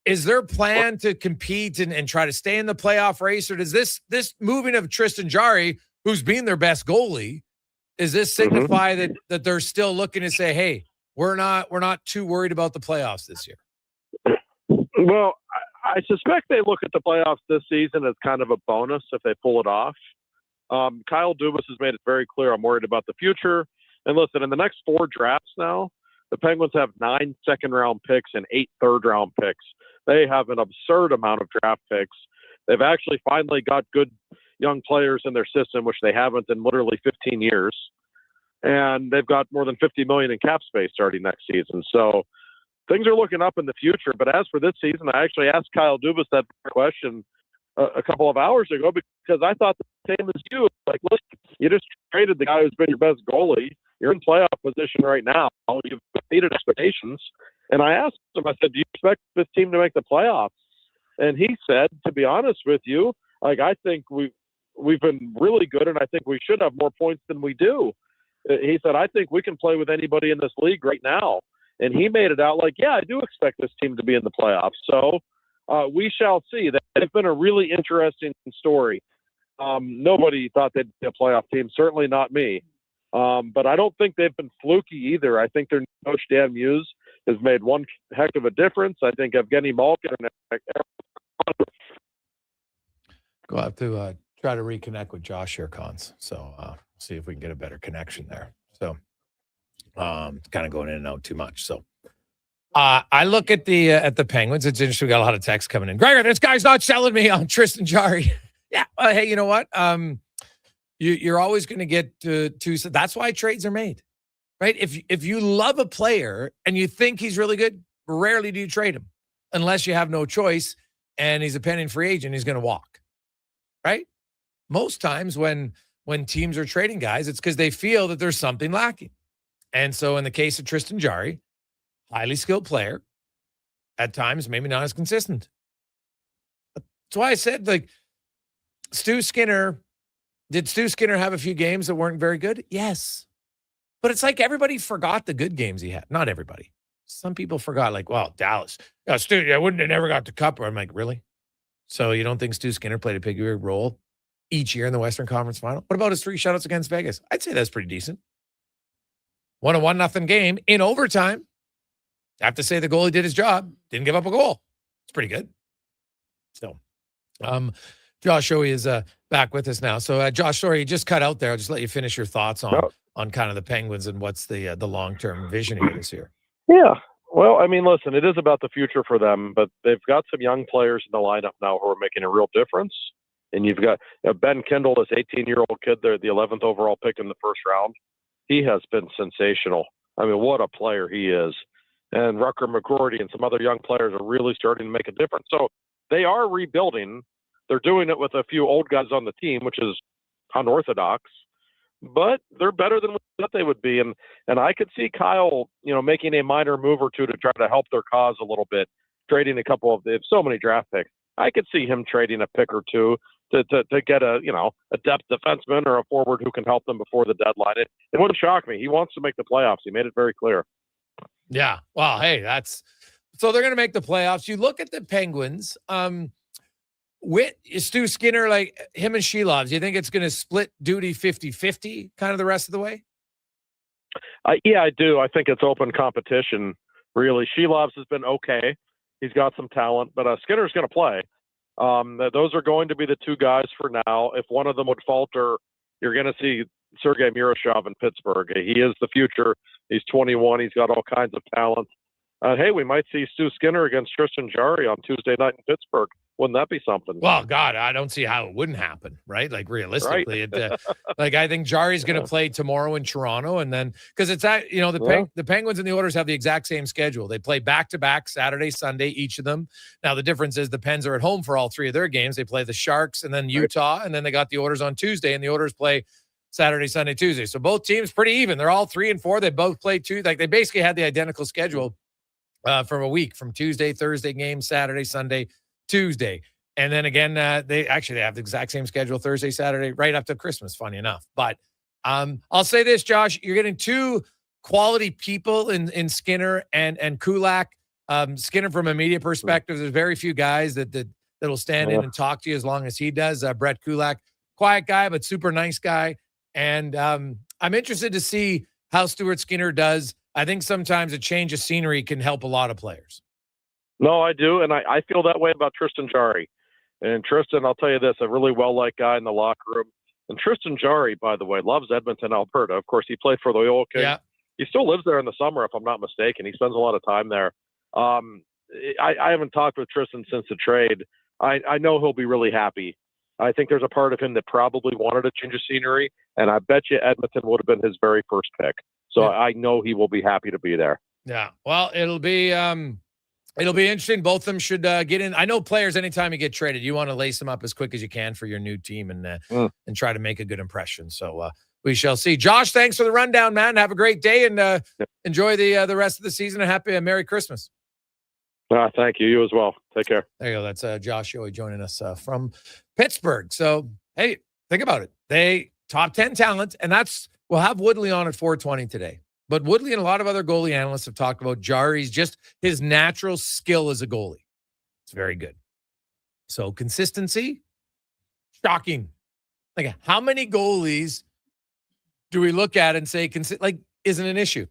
[SPEAKER 11] Is there a plan to compete and try to stay in the playoff race, or does this moving of Tristan Jarry, who's been their best goalie, does this signify that they're still looking to say, hey, we're not too worried about the playoffs this year?
[SPEAKER 23] Well, I suspect they look at the playoffs this season as kind of a bonus if they pull it off. Kyle Dubas has made it very clear, I'm worried about the future. And listen, in the next 4 drafts now, the Penguins have 9 second-round picks and 8 third-round picks. They have an absurd amount of draft picks. They've actually finally got good young players in their system, which they haven't in literally 15 years. And they've got more than $50 million in cap space starting next season. So things are looking up in the future. But as for this season, I actually asked Kyle Dubas that question a couple of hours ago because I thought the same as you. Like, look, you just traded the guy who's been your best goalie. You're in playoff position right now. You've exceeded expectations. And I asked him, I said, do you expect this team to make the playoffs? And he said, to be honest with you, like, I think we've been really good, and I think we should have more points than we do. He said, I think we can play with anybody in this league right now. And he made it out like, yeah, I do expect this team to be in the playoffs. So we shall see. It's been a really interesting story. Nobody thought they'd be a playoff team, certainly not me. But I don't think they've been fluky either. I think their coach, Dan Muse, has made one heck of a difference. I think Evgeny Malkin and
[SPEAKER 11] Go have to try to reconnect with Josh here, Cons. So see if we can get a better connection there. So kind of going in and out too much. So I look at the Penguins. It's interesting. We got a lot of texts coming in. Gregor, this guy's not selling me on Tristan Jarry. Yeah. Hey, you know what? You're always going to get two. That's why trades are made, right? If you love a player and you think he's really good, rarely do you trade him unless you have no choice and he's a pending free agent. He's going to walk, right? Most times when teams are trading guys, it's because they feel that there's something lacking. And so in the case of Tristan Jarry, highly skilled player, at times maybe not as consistent. That's why I said, like, Stu Skinner. Did Stu Skinner have a few games that weren't very good? Yes. But it's like everybody forgot the good games he had. Not everybody. Some people forgot, like, well, Dallas. Stu, I wouldn't have never got the cup. I'm like, really? So you don't think Stu Skinner played a big role each year in the Western Conference Final? What about his 3 shutouts against Vegas? I'd say that's pretty decent. Won a 1-0 game in overtime. I have to say the goalie did his job. Didn't give up a goal. It's pretty good. So, Josh Yohe is back with us now. So, Josh, sorry, you just cut out there. I'll just let you finish your thoughts on kind of the Penguins and what's the long-term vision here this year.
[SPEAKER 23] Yeah. Well, I mean, listen, it is about the future for them, but they've got some young players in the lineup now who are making a real difference. And you've got Ben Kindle, this 18-year-old kid there, the 11th overall pick in the first round. He has been sensational. I mean, what a player he is. And Rucker McGroarty and some other young players are really starting to make a difference. So they are rebuilding. They're doing it with a few old guys on the team, which is unorthodox, but they're better than we thought they would be. And I could see Kyle, making a minor move or two to try to help their cause a little bit, trading a couple of, they have so many draft picks. I could see him trading a pick or two to get a depth defenseman or a forward who can help them before the deadline. It wouldn't shock me. He wants to make the playoffs. He made it very clear.
[SPEAKER 11] Yeah. Well, hey, so they're going to make the playoffs. You look at the Penguins, with Stu Skinner, like him and Shelov, do you think it's going to split duty 50-50 kind of the rest of the way?
[SPEAKER 23] Yeah, I do. I think it's open competition, really. Shelov's has been okay. He's got some talent, but Skinner's going to play. Those are going to be the two guys for now. If one of them would falter, you're going to see Sergei Murashov in Pittsburgh. He is the future. He's 21. He's got all kinds of talent. Hey, we might see Stu Skinner against Tristan Jarry on Tuesday night in Pittsburgh. Wouldn't that be something?
[SPEAKER 11] Well, God, I don't see how it wouldn't happen, right? Like realistically, right. Like I think Jarry's going to play tomorrow in Toronto, and then because it's at the Penguins and the Oilers have the exact same schedule. They play back-to-back Saturday, Sunday, each of them. Now the difference is the Pens are at home for all 3 of their games. They play the Sharks and then Utah, and then they got the Oilers on Tuesday, and the Oilers play Saturday, Sunday, Tuesday. So both teams pretty even. They're all 3 and 4. They both play 2. Like they basically had the identical schedule from a week, from Tuesday, Thursday game, Saturday, Sunday, Tuesday. And then again, they have the exact same schedule, Thursday, Saturday, right up to Christmas, funny enough. But I'll say this, Josh, you're getting 2 quality people in Skinner and Kulak. Skinner, from a media perspective, there's very few guys that'll stand in and talk to you as long as he does. Brett Kulak, quiet guy, but super nice guy. And I'm interested to see how Stuart Skinner does. I think sometimes a change of scenery can help a lot of players.
[SPEAKER 23] No, I do. And I feel that way about Tristan Jarry. And Tristan, I'll tell you this, a really well-liked guy in the locker room. And Tristan Jarry, by the way, loves Edmonton, Alberta. Of course, he played for the Oil Kings. Yeah. He still lives there in the summer, if I'm not mistaken. He spends a lot of time there. I haven't talked with Tristan since the trade. I know he'll be really happy. I think there's a part of him that probably wanted a change of scenery, and I bet you Edmonton would have been his very first pick. So I know he will be happy to be there.
[SPEAKER 11] Yeah. Well, it'll be It'll be interesting. Both of them should get in. I know players, anytime you get traded, you want to lace them up as quick as you can for your new team and try to make a good impression. So we shall see. Josh, thanks for the rundown, man. Have a great day and enjoy the rest of the season. And Merry Christmas.
[SPEAKER 23] Thank you. You as well. Take care.
[SPEAKER 11] There you go. That's Josh Yohe joining us from Pittsburgh. So, hey, think about it. They top 10 talent, and we'll have Woodley on at 420 today. But Woodley and a lot of other goalie analysts have talked about Jarry's, just his natural skill as a goalie. It's very good. So consistency, shocking. Like, how many goalies do we look at and say, isn't an issue?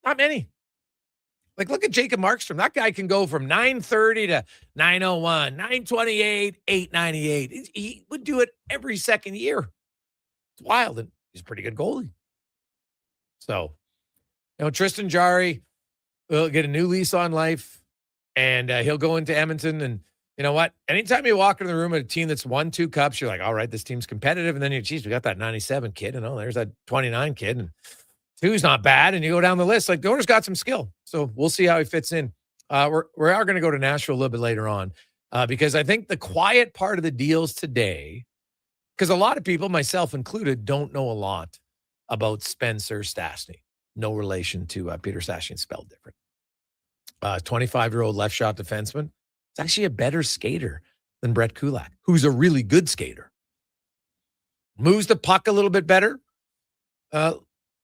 [SPEAKER 11] Not many. Like, look at Jacob Markstrom. That guy can go from 930 to 901, 928, 898. He would do it every second year. It's wild, and he's a pretty good goalie. So, Tristan Jarry will get a new lease on life, and he'll go into Edmonton. And you know what? Anytime you walk into the room at a team that's won 2 cups, you're like, all right, this team's competitive. And then we got that 97 kid, and there's that 29 kid, and 2's not bad. And you go down the list, like the owner's got some skill. So we'll see how he fits in. We are going to go to Nashville a little bit later on because I think the quiet part of the deals today, because a lot of people, myself included, don't know a lot about Spencer Stastny. No relation to Peter Stastny, spelled different. 25-year-old left shot defenseman. It's actually a better skater than Brett Kulak, who's a really good skater. Moves the puck a little bit better.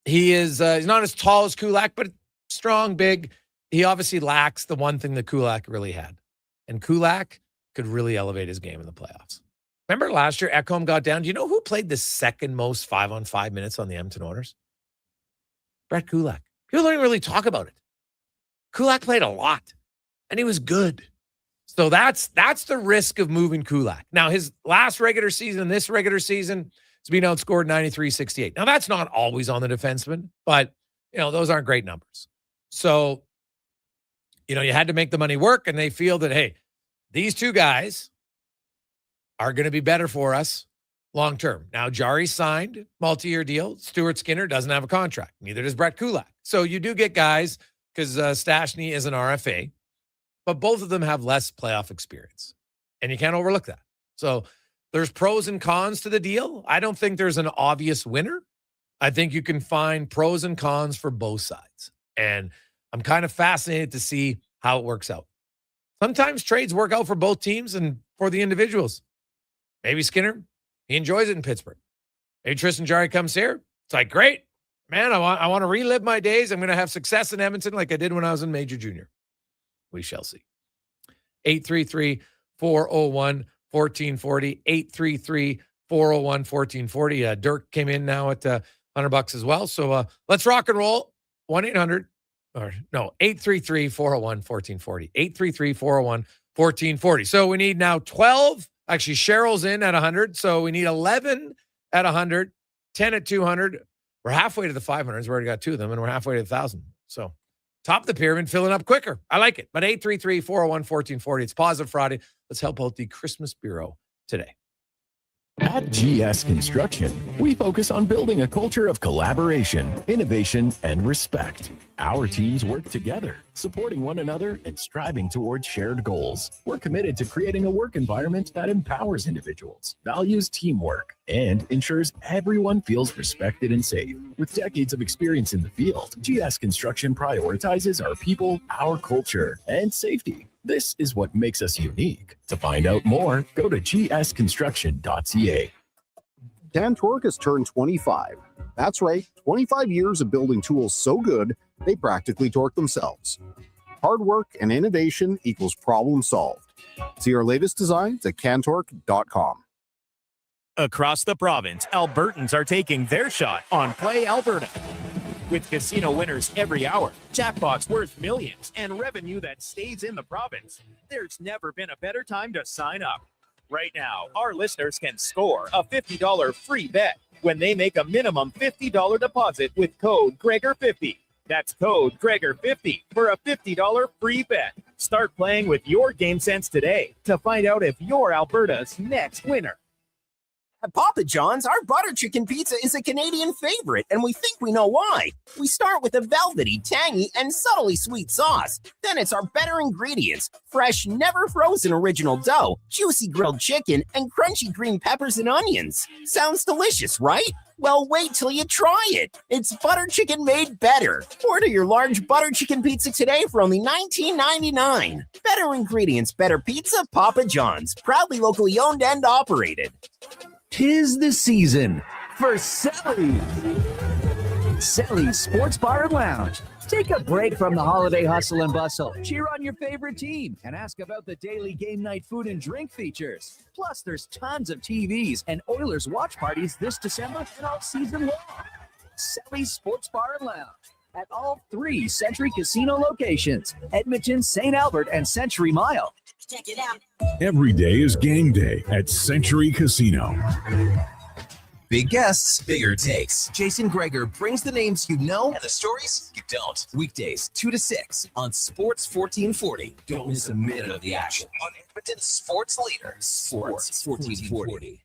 [SPEAKER 11] He's not as tall as Kulak, but strong, big. He obviously lacks the one thing that Kulak really had. And Kulak could really elevate his game in the playoffs. Remember last year, Ekholm got down. Do you know who played the second most 5-on-5 minutes on the Edmonton Oilers? Brett Kulak. People don't even really talk about it. Kulak played a lot, and he was good. So that's the risk of moving Kulak. Now, his last regular season and this regular season has been outscored 93-68. Now, that's not always on the defenseman, but, those aren't great numbers. So, you had to make the money work, and they feel that, hey, these 2 guys are going to be better for us long term. Now, Jarry signed multi-year deal. Stuart Skinner doesn't have a contract. Neither does Brett Kulak. So you do get guys because Stastny is an RFA, but both of them have less playoff experience, and you can't overlook that. So there's pros and cons to the deal. I don't think there's an obvious winner. I think you can find pros and cons for both sides, and I'm kind of fascinated to see how it works out. Sometimes trades work out for both teams and for the individuals. Maybe Skinner, he enjoys it in Pittsburgh. Maybe Tristan Jarry comes here. It's like, great, man, I want to relive my days. I'm going to have success in Edmonton like I did when I was in Major Junior. We shall see. 833-401-1440. 833-401-1440. Dirk came in now at $100 as well. So let's rock and roll. 833-401-1440. 833-401-1440. So we need now 12. Actually, Cheryl's in at 100. So we need 11 at 100, 10 at 200. We're halfway to the 500s. We already got 2 of them, and we're halfway to 1,000. So top of the pyramid, filling up quicker. I like it. But 833-401-1440. It's Positive Friday. Let's help out the Christmas Bureau today.
[SPEAKER 1] At GS Construction, we focus on building a culture of collaboration, innovation, and respect. Our teams work together, supporting one another and striving towards shared goals. We're committed to creating a work environment that empowers individuals, values teamwork, and ensures everyone feels respected and safe. With decades of experience in the field, GS Construction prioritizes our people, our culture, and safety. This is what makes us unique. To find out more, go to gsconstruction.ca.
[SPEAKER 2] Cantork has turned 25. That's right, 25 years of building tools so good, they practically torque themselves. Hard work and innovation equals problem solved. See our latest designs at cantork.com.
[SPEAKER 15] Across the province, Albertans are taking their shot on Play Alberta. With casino winners every hour, jackpots worth millions, and revenue that stays in the province, there's never been a better time to sign up. Right now, our listeners can score a $50 free bet when they make a minimum $50 deposit with code Gregor50. That's code Gregor50 for a $50 free bet. Start playing with your game sense today to find out if you're Alberta's next winner.
[SPEAKER 13] At Papa John's, our butter chicken pizza is a Canadian favorite, and we think we know why. We start with a velvety, tangy, and subtly sweet sauce. Then it's our better ingredients: fresh, never frozen original dough, juicy grilled chicken, and crunchy green peppers and onions. Sounds delicious, right? Well, wait till you try it. It's butter chicken made better. Order your large butter chicken pizza today for only $19.99. Better ingredients, better pizza, Papa John's. Proudly locally owned and operated.
[SPEAKER 16] 'Tis the season for Selly. Selly's Sports Bar and Lounge. Take a break from the holiday hustle and bustle. Cheer on your favorite team and ask about the daily game night food and drink features. Plus, there's tons of TVs and Oilers watch parties this December and all season long. Selly's Sports Bar and Lounge at all 3 Century Casino locations: Edmonton, St. Albert, and Century Mile.
[SPEAKER 10] Check it out.
[SPEAKER 4] Every day is game day at Century Casino.
[SPEAKER 6] Big guests, bigger takes. Jason Gregor brings the names you know and the stories you don't. Weekdays, 2 to 6 on Sports 1440. Don't miss a minute of the action on Edmonton's sports leader, Sports 1440.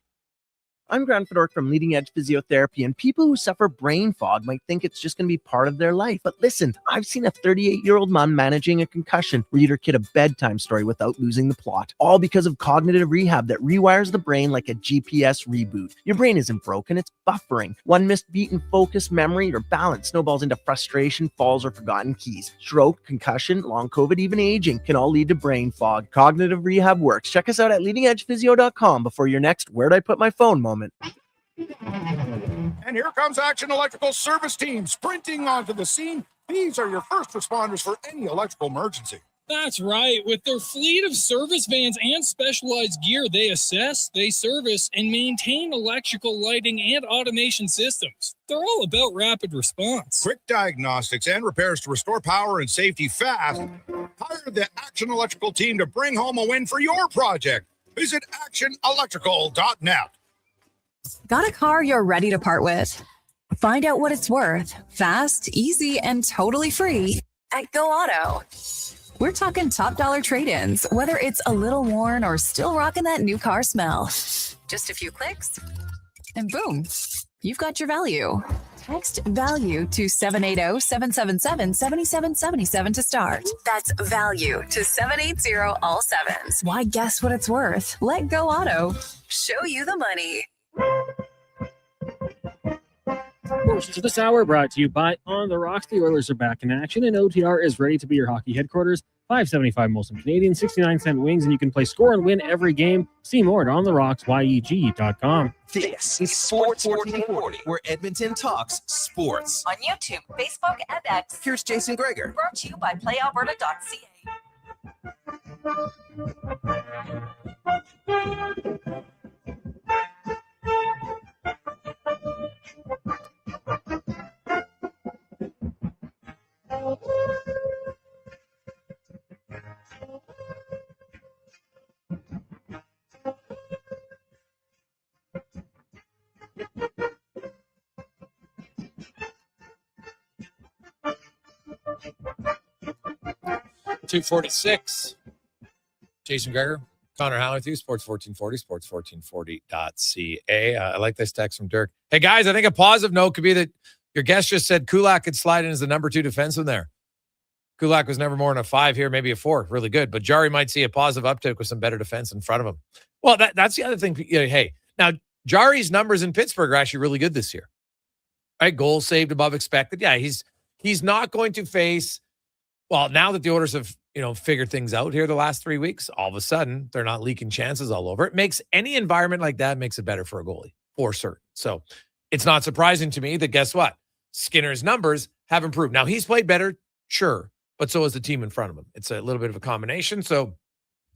[SPEAKER 7] I'm Grant Fedork from Leading Edge Physiotherapy, and people who suffer brain fog might think it's just going to be part of their life. But listen, I've seen a 38-year-old mom managing a concussion read her kid a bedtime story without losing the plot, all because of cognitive rehab that rewires the brain like a GPS reboot. Your brain isn't broken, it's buffering. One missed beat in focus, memory, or balance snowballs into frustration, falls, or forgotten keys. Stroke, concussion, long COVID, even aging can all lead to brain fog. Cognitive rehab works. Check us out at leadingedgephysio.com before your next "where'd I put my phone" moment.
[SPEAKER 8] And here comes Action Electrical Service Team sprinting onto the scene. These are your first responders for any electrical emergency.
[SPEAKER 24] That's right. With their fleet of service vans and specialized gear, they assess, they service, and maintain electrical lighting and automation systems. They're all about rapid response.
[SPEAKER 8] Quick diagnostics and repairs to restore power and safety fast. Hire the Action Electrical team to bring home a win for your project. Visit actionelectrical.net.
[SPEAKER 25] Got a car you're ready to part with? Find out what it's worth, fast, easy, and totally free at Go Auto. We're talking top dollar trade-ins, whether it's a little worn or still rocking that new car smell. Just a few clicks, and boom, you've got your value. Text value to 780-777-7777 to start. That's value to 780 all sevens. Why, guess what it's worth? Let Go Auto show you the money.
[SPEAKER 22] Portions of this hour brought to you by On the Rocks. The Oilers are back in action, and OTR is ready to be your hockey headquarters. $5.75 Molson Canadian, 69-cent wings, and you can play, score, and win every game. See more at OnTheRocksYEG.com.
[SPEAKER 6] This is Sports 1440, where Edmonton talks sports.
[SPEAKER 25] On YouTube, Facebook, and X.
[SPEAKER 6] Here's Jason Gregor.
[SPEAKER 25] Brought to you by PlayAlberta.ca.
[SPEAKER 11] .246. Jason Gregor, Connor Halley with you, Sports 1440, sports1440.ca. I like this text from Dirk. Hey, guys, I think a positive note could be that your guest just said Kulak could slide in as the number 2 defenseman there. Kulak was never more than a 5 here, maybe a 4. Really good. But Jarry might see a positive uptick with some better defense in front of him. Well, that's the other thing. Hey, now, Jarry's numbers in Pittsburgh are actually really good this year. Right? Goals saved above expected. Yeah, he's not going to face, well, now that the Oilers have, figured things out here the last 3 weeks, all of a sudden, they're not leaking chances all over. It makes any environment like that makes it better for a goalie, for certain. So it's not surprising to me that, guess what? Skinner's numbers have improved. Now, he's played better, sure, but so has the team in front of him. It's a little bit of a combination. So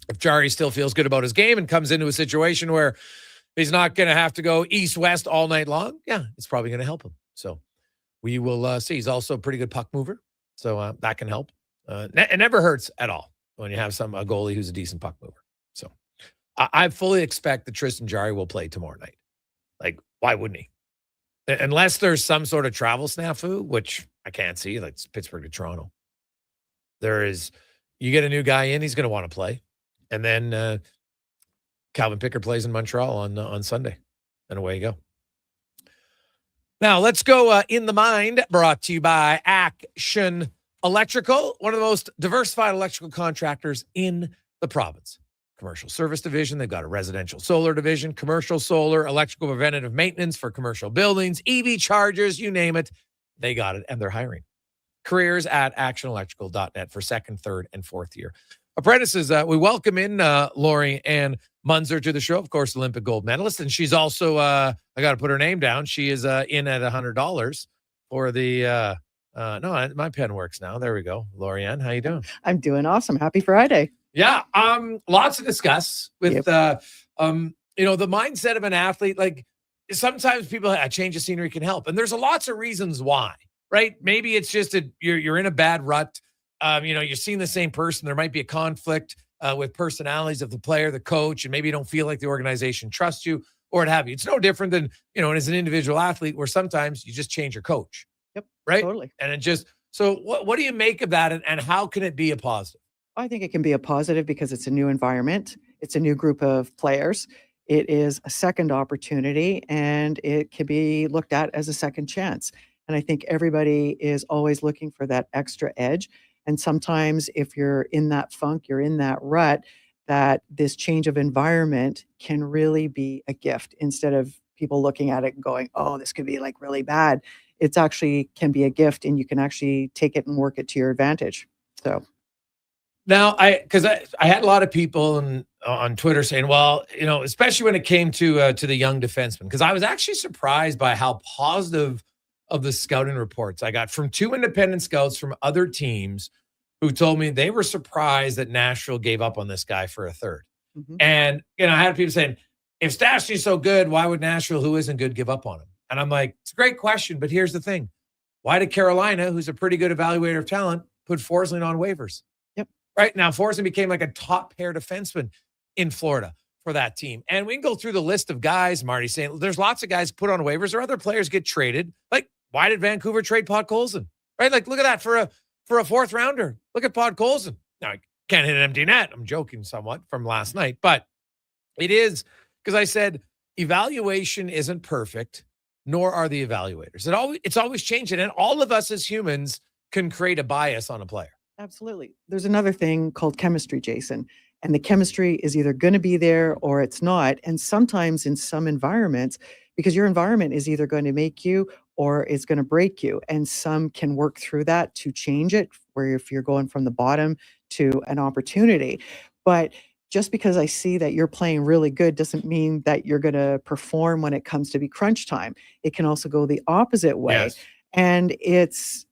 [SPEAKER 11] if Jarry still feels good about his game and comes into a situation where he's not going to have to go east-west all night long, yeah, it's probably going to help him. So we will see. He's also a pretty good puck mover, so that can help. It never hurts at all when you have a goalie who's a decent puck mover. So I fully expect that Tristan Jarry will play tomorrow night. Like, why wouldn't he? Unless there's some sort of travel snafu, which I can't see, like it's Pittsburgh to Toronto. You get a new guy in, he's going to want to play. And then Calvin Pickard plays in Montreal on Sunday. And away you go. Now, let's go In the Mind, brought to you by Action Electrical, one of the most diversified electrical contractors in the province. Commercial service division. They've got a residential solar division, commercial solar, electrical preventative maintenance for commercial buildings, EV chargers, you name it. They got it, and they're hiring. Careers at actionelectrical.net for second, third, and fourth year. Apprentices, we welcome in Lori Ann Munzer to the show, of course, Olympic gold medalist. And she's also, I got to put her name down. She is in at $100 for the, no, my pen works now. There we go. Lori Ann, how you doing?
[SPEAKER 3] I'm doing awesome. Happy Friday.
[SPEAKER 11] Yeah. Lots to discuss with, you know, the mindset of an athlete. Like sometimes people, a change of scenery can help. And there's lots of reasons why, right? Maybe it's just that you're in a bad rut. You know, you're seeing the same person. There might be a conflict with personalities of the player, the coach, and maybe you don't feel like the organization trusts you or what have you. It's no different than, you know, as an individual athlete where sometimes you just change your coach.
[SPEAKER 3] Yep.
[SPEAKER 11] Right.
[SPEAKER 3] Totally.
[SPEAKER 11] And it just, so what do you make of that and how can it be a positive?
[SPEAKER 3] I think it can be a positive because it's a new environment. It's a new group of players. It is a second opportunity and it can be looked at as a second chance. And I think everybody is always looking for that extra edge. And sometimes if you're in that funk, you're in that rut, that this change of environment can really be a gift instead of people looking at it and going, oh, this could be like really bad. It's actually can be a gift and you can actually take it and work it to your advantage. So.
[SPEAKER 11] Now, I had a lot of people on Twitter saying, well, you know, especially when it came to the young defenseman, because I was actually surprised by how positive of the scouting reports I got from 2 independent scouts from other teams who told me they were surprised that Nashville gave up on this guy for a third.
[SPEAKER 3] Mm-hmm.
[SPEAKER 11] And, you know, I had people saying, if Stastny's so good, why would Nashville, who isn't good, give up on him? And I'm like, it's a great question, but here's the thing. Why did Carolina, who's a pretty good evaluator of talent, put Forsling on waivers?
[SPEAKER 3] Yep.
[SPEAKER 11] Right now, Forsling became like a top pair defenseman in Florida for that team. And we can go through the list of guys, Marty, saying there's lots of guys put on waivers or other players get traded. Like, why did Vancouver trade Podkolzin? Right? Like, look at that for a fourth rounder. Look at Podkolzin. Now, I can't hit an empty net. I'm joking somewhat from last night, but it is because I said evaluation isn't perfect, nor are the evaluators. It's always changing, and all of us as humans can create a bias on a player.
[SPEAKER 3] Absolutely. There's another thing called chemistry, Jason, and the chemistry is either going to be there or it's not. And sometimes in some environments, because your environment is either going to make you or it's going to break you. And some can work through that to change it, where if you're going from the bottom to an opportunity. But just because I see that you're playing really good doesn't mean that you're going to perform when it comes to be crunch time. It can also go the opposite way.
[SPEAKER 11] Yes.
[SPEAKER 3] And it's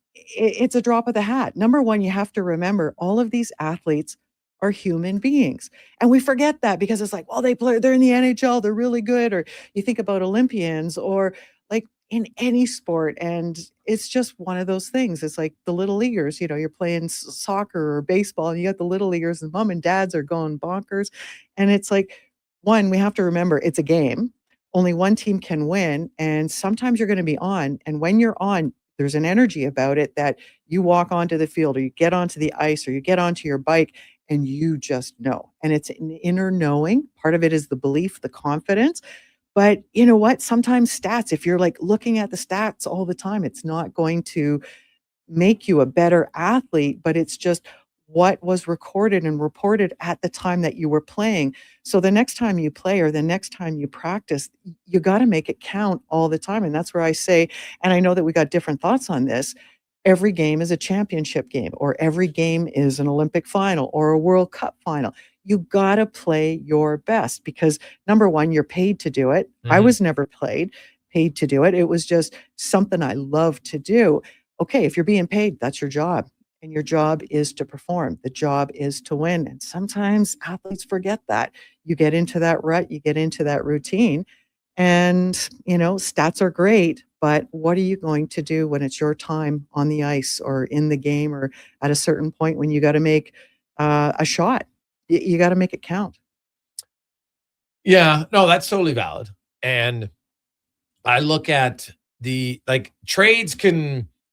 [SPEAKER 3] a drop of the hat. Number one, you have to remember all of these athletes are human beings. And we forget that because it's like, well, they're in the NHL, they're really good. Or you think about Olympians or like in any sport. And it's just one of those things. It's like the little leaguers, you know, you're playing soccer or baseball and you got the little leaguers and mom and dads are going bonkers. And it's like, one, we have to remember it's a game. Only one team can win. And sometimes you're going to be on. And when you're on, there's an energy about it that you walk onto the field or you get onto the ice or you get onto your bike and you just know. And it's an inner knowing. Part of it is the belief, the confidence. But you know what? Sometimes stats, if you're like looking at the stats all the time, it's not going to make you a better athlete, but it's just what was recorded and reported at the time that you were playing. So the next time you play or the next time you practice, you got to make it count all the time. And that's where I say, and I know that we got different thoughts on this, every game is a championship game, or every game is an Olympic final or a World Cup final. You got to play your best because number one, you're paid to do it. I was never paid to do it. It was just something I love to do. Okay, if you're being paid, that's your job. And your job is to perform. The job is to win. And sometimes athletes forget that. You get into that rut, you get into that routine. And, you know, stats are great, but what are you going to do when it's your time on the ice or in the game or at a certain point when you got to make a shot? You got to make it count.
[SPEAKER 11] Yeah, no, that's totally valid. And I look at trades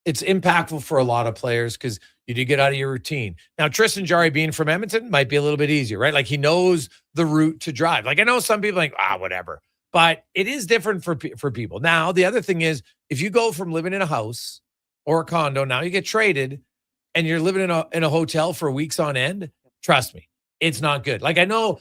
[SPEAKER 11] it's impactful for a lot of players because you do get out of your routine. Now, Tristan Jarry being from Edmonton might be a little bit easier, right? Like he knows the route to drive. Like I know some people whatever. But it is different for people. Now, the other thing is, if you go from living in a house or a condo, now you get traded and you're living in a hotel for weeks on end, trust me, it's not good. Like, I know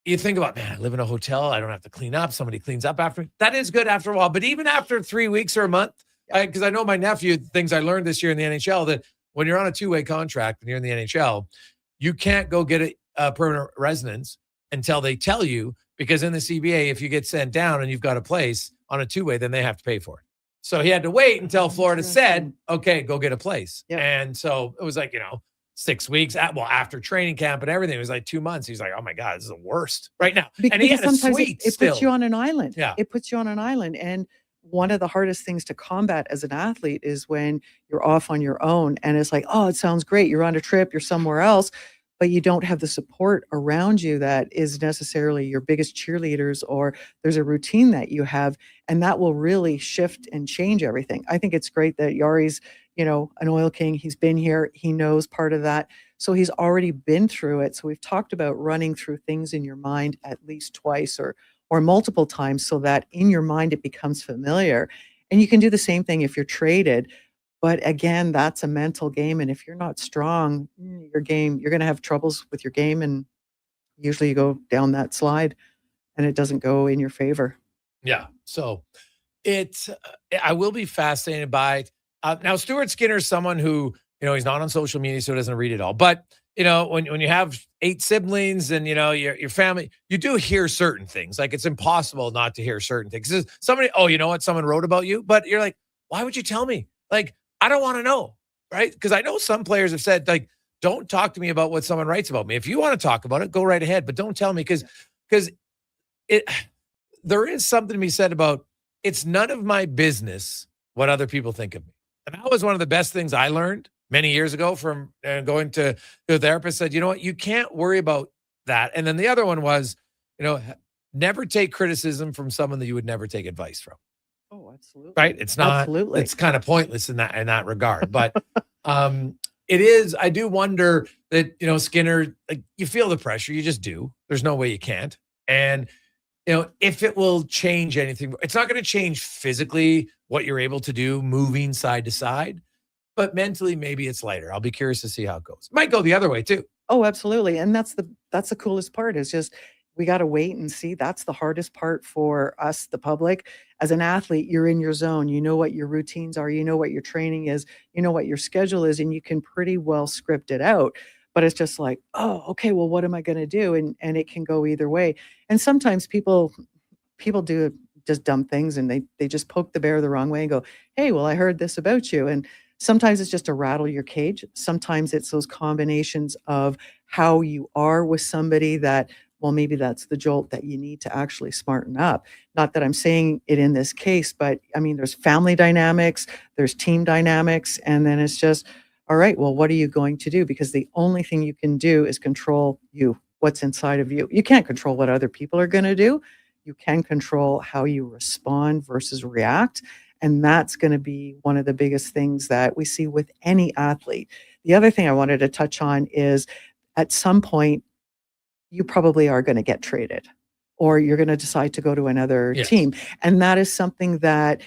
[SPEAKER 11] you think about, man, I live in a hotel. I don't have to clean up. Somebody cleans up after me. That is good after a while. But even after 3 weeks or a month, because I know my nephew, things I learned this year in the NHL, that when you're on a two-way contract and you're in the NHL, you can't go get a permanent residence until they tell you, because in the CBA, if you get sent down and you've got a place on a two-way, then they have to pay for it. So he had to wait until Florida said, okay, go get a place. Yeah. And so it was like, 6 weeks, after training camp and everything, it was like 2 months. He's like, oh my God, this is the worst right now. And he had a suite
[SPEAKER 3] it
[SPEAKER 11] still.
[SPEAKER 3] puts you on an island.
[SPEAKER 11] Yeah.
[SPEAKER 3] It puts you on an island. And one of the hardest things to combat as an athlete is when you're off on your own and it's like, oh, it sounds great. You're on a trip, you're somewhere else, but you don't have the support around you that is necessarily your biggest cheerleaders, or there's a routine that you have, and that will really shift and change everything. I think it's great that Jarry's, an oil king. He's been here. He knows part of that. So he's already been through it. So we've talked about running through things in your mind at least twice or multiple times, so that in your mind it becomes familiar. And you can do the same thing if you're traded. But again, that's a mental game. And if you're not strong, you're going to have troubles with your game. And usually you go down that slide and it doesn't go in your favor.
[SPEAKER 11] Yeah. So I will be fascinated by it. Now, Stuart Skinner's someone who, he's not on social media, so he doesn't read it all. But, when you have 8 siblings and, your family, you do hear certain things. Like, it's impossible not to hear certain things. Somebody, someone wrote about you, but you're like, why would you tell me? Like, I don't want to know, right? Because I know some players have said, like, don't talk to me about what someone writes about me. If you want to talk about it, go right ahead, but don't tell me, because there is something to be said about, it's none of my business what other people think of me. And that was one of the best things I learned many years ago from going to a therapist. Said, you know what, you can't worry about that. And then the other one was, never take criticism from someone that you would never take advice from.
[SPEAKER 3] Oh, absolutely.
[SPEAKER 11] Right. It's not,
[SPEAKER 3] absolutely.
[SPEAKER 11] It's kind of pointless in that regard, but it is. I do wonder that, Skinner, like, you feel the pressure. You just do. There's no way you can't. And, if it will change anything, it's not going to change physically what you're able to do moving side to side, but mentally, maybe it's lighter. I'll be curious to see how it goes. It might go the other way too.
[SPEAKER 3] Oh, absolutely. And that's the coolest part, is just, we got to wait and see. That's the hardest part for us, the public. As an athlete, you're in your zone. You know what your routines are. You know what your training is. You know what your schedule is, and you can pretty well script it out. But it's just like, oh, okay, well, what am I going to do? And it can go either way. And sometimes people do just dumb things, and they just poke the bear the wrong way and go, hey, well, I heard this about you. And sometimes it's just to rattle your cage. Sometimes it's those combinations of how you are with somebody that, well, maybe that's the jolt that you need to actually smarten up. Not that I'm saying it in this case, but I mean, there's family dynamics, there's team dynamics, and then it's just, all right, well, what are you going to do? Because the only thing you can do is control you, what's inside of you. You can't control what other people are going to do. You can control how you respond versus react. And that's going to be one of the biggest things that we see with any athlete. The other thing I wanted to touch on is, at some point, you probably are going to get traded, or you're going to decide to go to another team. And that is something that,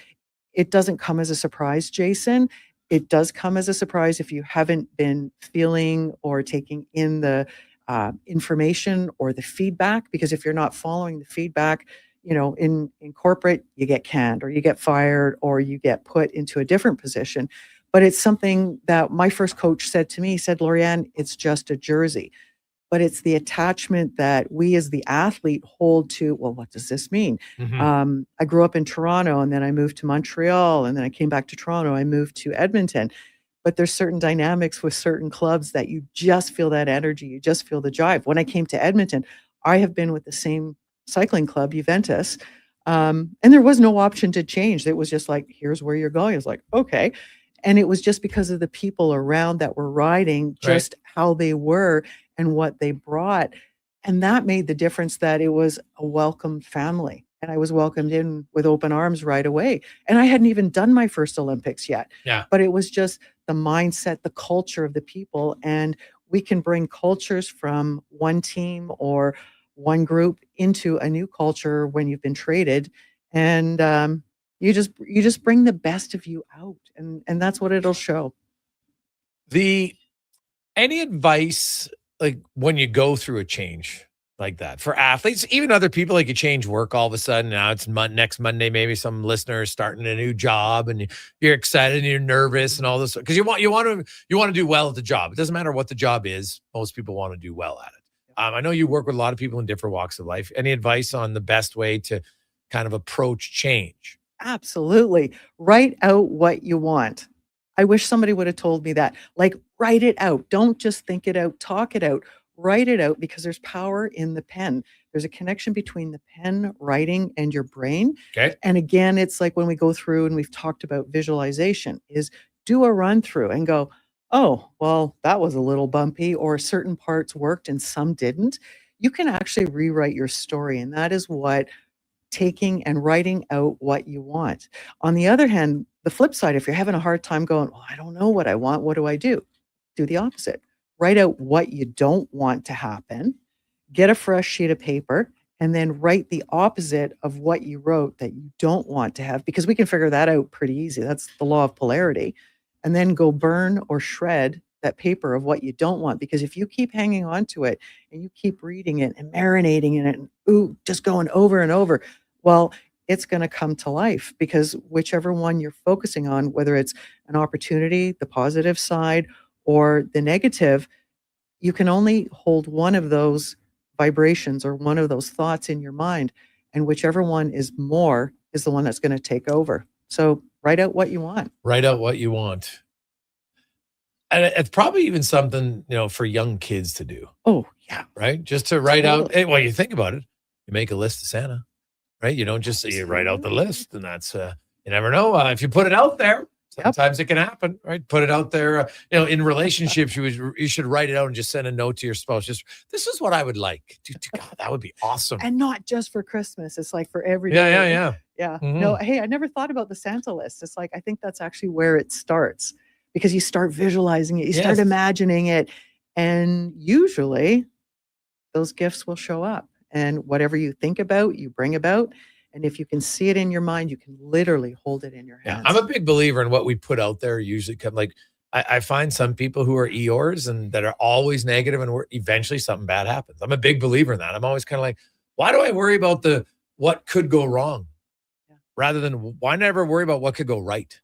[SPEAKER 3] it doesn't come as a surprise, Jason. It does come as a surprise if you haven't been feeling or taking in the information or the feedback, because if you're not following the feedback, in corporate, you get canned, or you get fired, or you get put into a different position. But it's something that my first coach said to me. He said, Lorianne, it's just a jersey. But it's the attachment that we as the athlete hold to, well, what does this mean?
[SPEAKER 11] Mm-hmm.
[SPEAKER 3] I grew up in Toronto, and then I moved to Montreal, and then I came back to Toronto. I moved to Edmonton. But there's certain dynamics with certain clubs that you just feel that energy. You just feel the jive. When I came to Edmonton, I have been with the same cycling club, Juventus, and there was no option to change. It was just like, here's where you're going. It's like, okay. And it was just because of the people around that were riding, just how they were and what they brought. And that made the difference, that it was a welcome family. And I was welcomed in with open arms right away. And I hadn't even done my first Olympics yet.
[SPEAKER 11] Yeah.
[SPEAKER 3] But it was just the mindset, the culture of the people. And we can bring cultures from one team or one group into a new culture when you've been traded, and you just bring the best of you out, and that's what it'll show.
[SPEAKER 11] Any advice, like when you go through a change like that for athletes, even other people, like you change work all of a sudden, now it's next Monday, maybe some listener is starting a new job and you're excited and you're nervous and all this, because you want to do well at the job. It doesn't matter what the job is. Most people want to do well at it. I know you work with a lot of people in different walks of life. Any advice on the best way to kind of approach change?
[SPEAKER 3] Absolutely. Write out what you want. I wish somebody would have told me that. Like, write it out. Don't just think it out, talk it out. Write it out, because there's power in the pen. There's a connection between the pen, writing, and your brain.
[SPEAKER 11] Okay.
[SPEAKER 3] And again, it's like when we go through and we've talked about visualization, is do a run through and go, oh, well, that was a little bumpy, or certain parts worked and some didn't. You can actually rewrite your story. And that is what taking and writing out what you want. On the other hand, the flip side, if you're having a hard time going, well, I don't know what I want, what do I do? Do the opposite. Write out what you don't want to happen, get a fresh sheet of paper, and then write the opposite of what you wrote that you don't want to have, because we can figure that out pretty easy. That's the law of polarity. And then go burn or shred that paper of what you don't want, because if you keep hanging on to it and you keep reading it and marinating in it and just going over and over, well, it's going to come to life, because whichever one you're focusing on, whether it's an opportunity, the positive side, or the negative, you can only hold one of those vibrations or one of those thoughts in your mind, and whichever one is more is the one that's going to take over. So write out what you want.
[SPEAKER 11] Write out what you want. And it's probably even something, for young kids to do.
[SPEAKER 3] Oh, yeah.
[SPEAKER 11] Right? Just to write out, well, you think about it, you make a list of Santa, right? You don't just say you write out the list, and that's, you never know. If you put it out there, sometimes it can happen, right? Put it out there. In relationships, you should write it out and just send a note to your spouse. Just, this is what I would like. God, that would be awesome.
[SPEAKER 3] And not just for Christmas. It's like for every
[SPEAKER 11] Yeah.
[SPEAKER 3] day.
[SPEAKER 11] Yeah.
[SPEAKER 3] No, hey, I never thought about the Santa list. It's like, I think that's actually where it starts, because you start visualizing it, you start imagining it, and usually those gifts will show up. And whatever you think about, you bring about. And if you can see it in your mind, you can literally hold it in your hands.
[SPEAKER 11] I'm a big believer in what we put out there usually come. Like, I find some people who are Eeyores and that are always negative, and eventually something bad happens. I'm a big believer in that. I'm always kind of like, why do I worry about what could go wrong rather than why never worry about what could go right?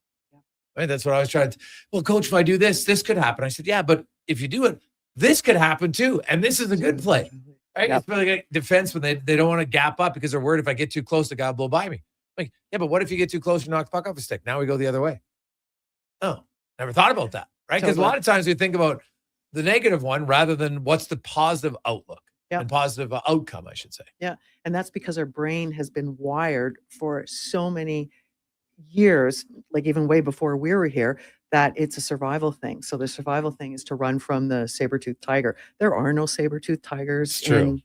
[SPEAKER 11] Right? That's what I was trying to. Well, coach, if I do this could happen. I said, yeah, but if you do it, this could happen too. And this is a good play. Right? It's really like defense when they don't want to gap up because they're worried if I get too close, the guy will blow by me. Like, yeah, but what if you get too close and knock the puck off a stick? Now we go the other way. Oh, never thought about that, right? Because a lot of times we think about the negative one rather than what's the positive outlook and positive outcome, I should say.
[SPEAKER 3] Yeah, and that's because our brain has been wired for so many years, like even way before we were here, that it's a survival thing. So the survival thing is to run from the saber-toothed tiger. There are no saber-toothed tigers in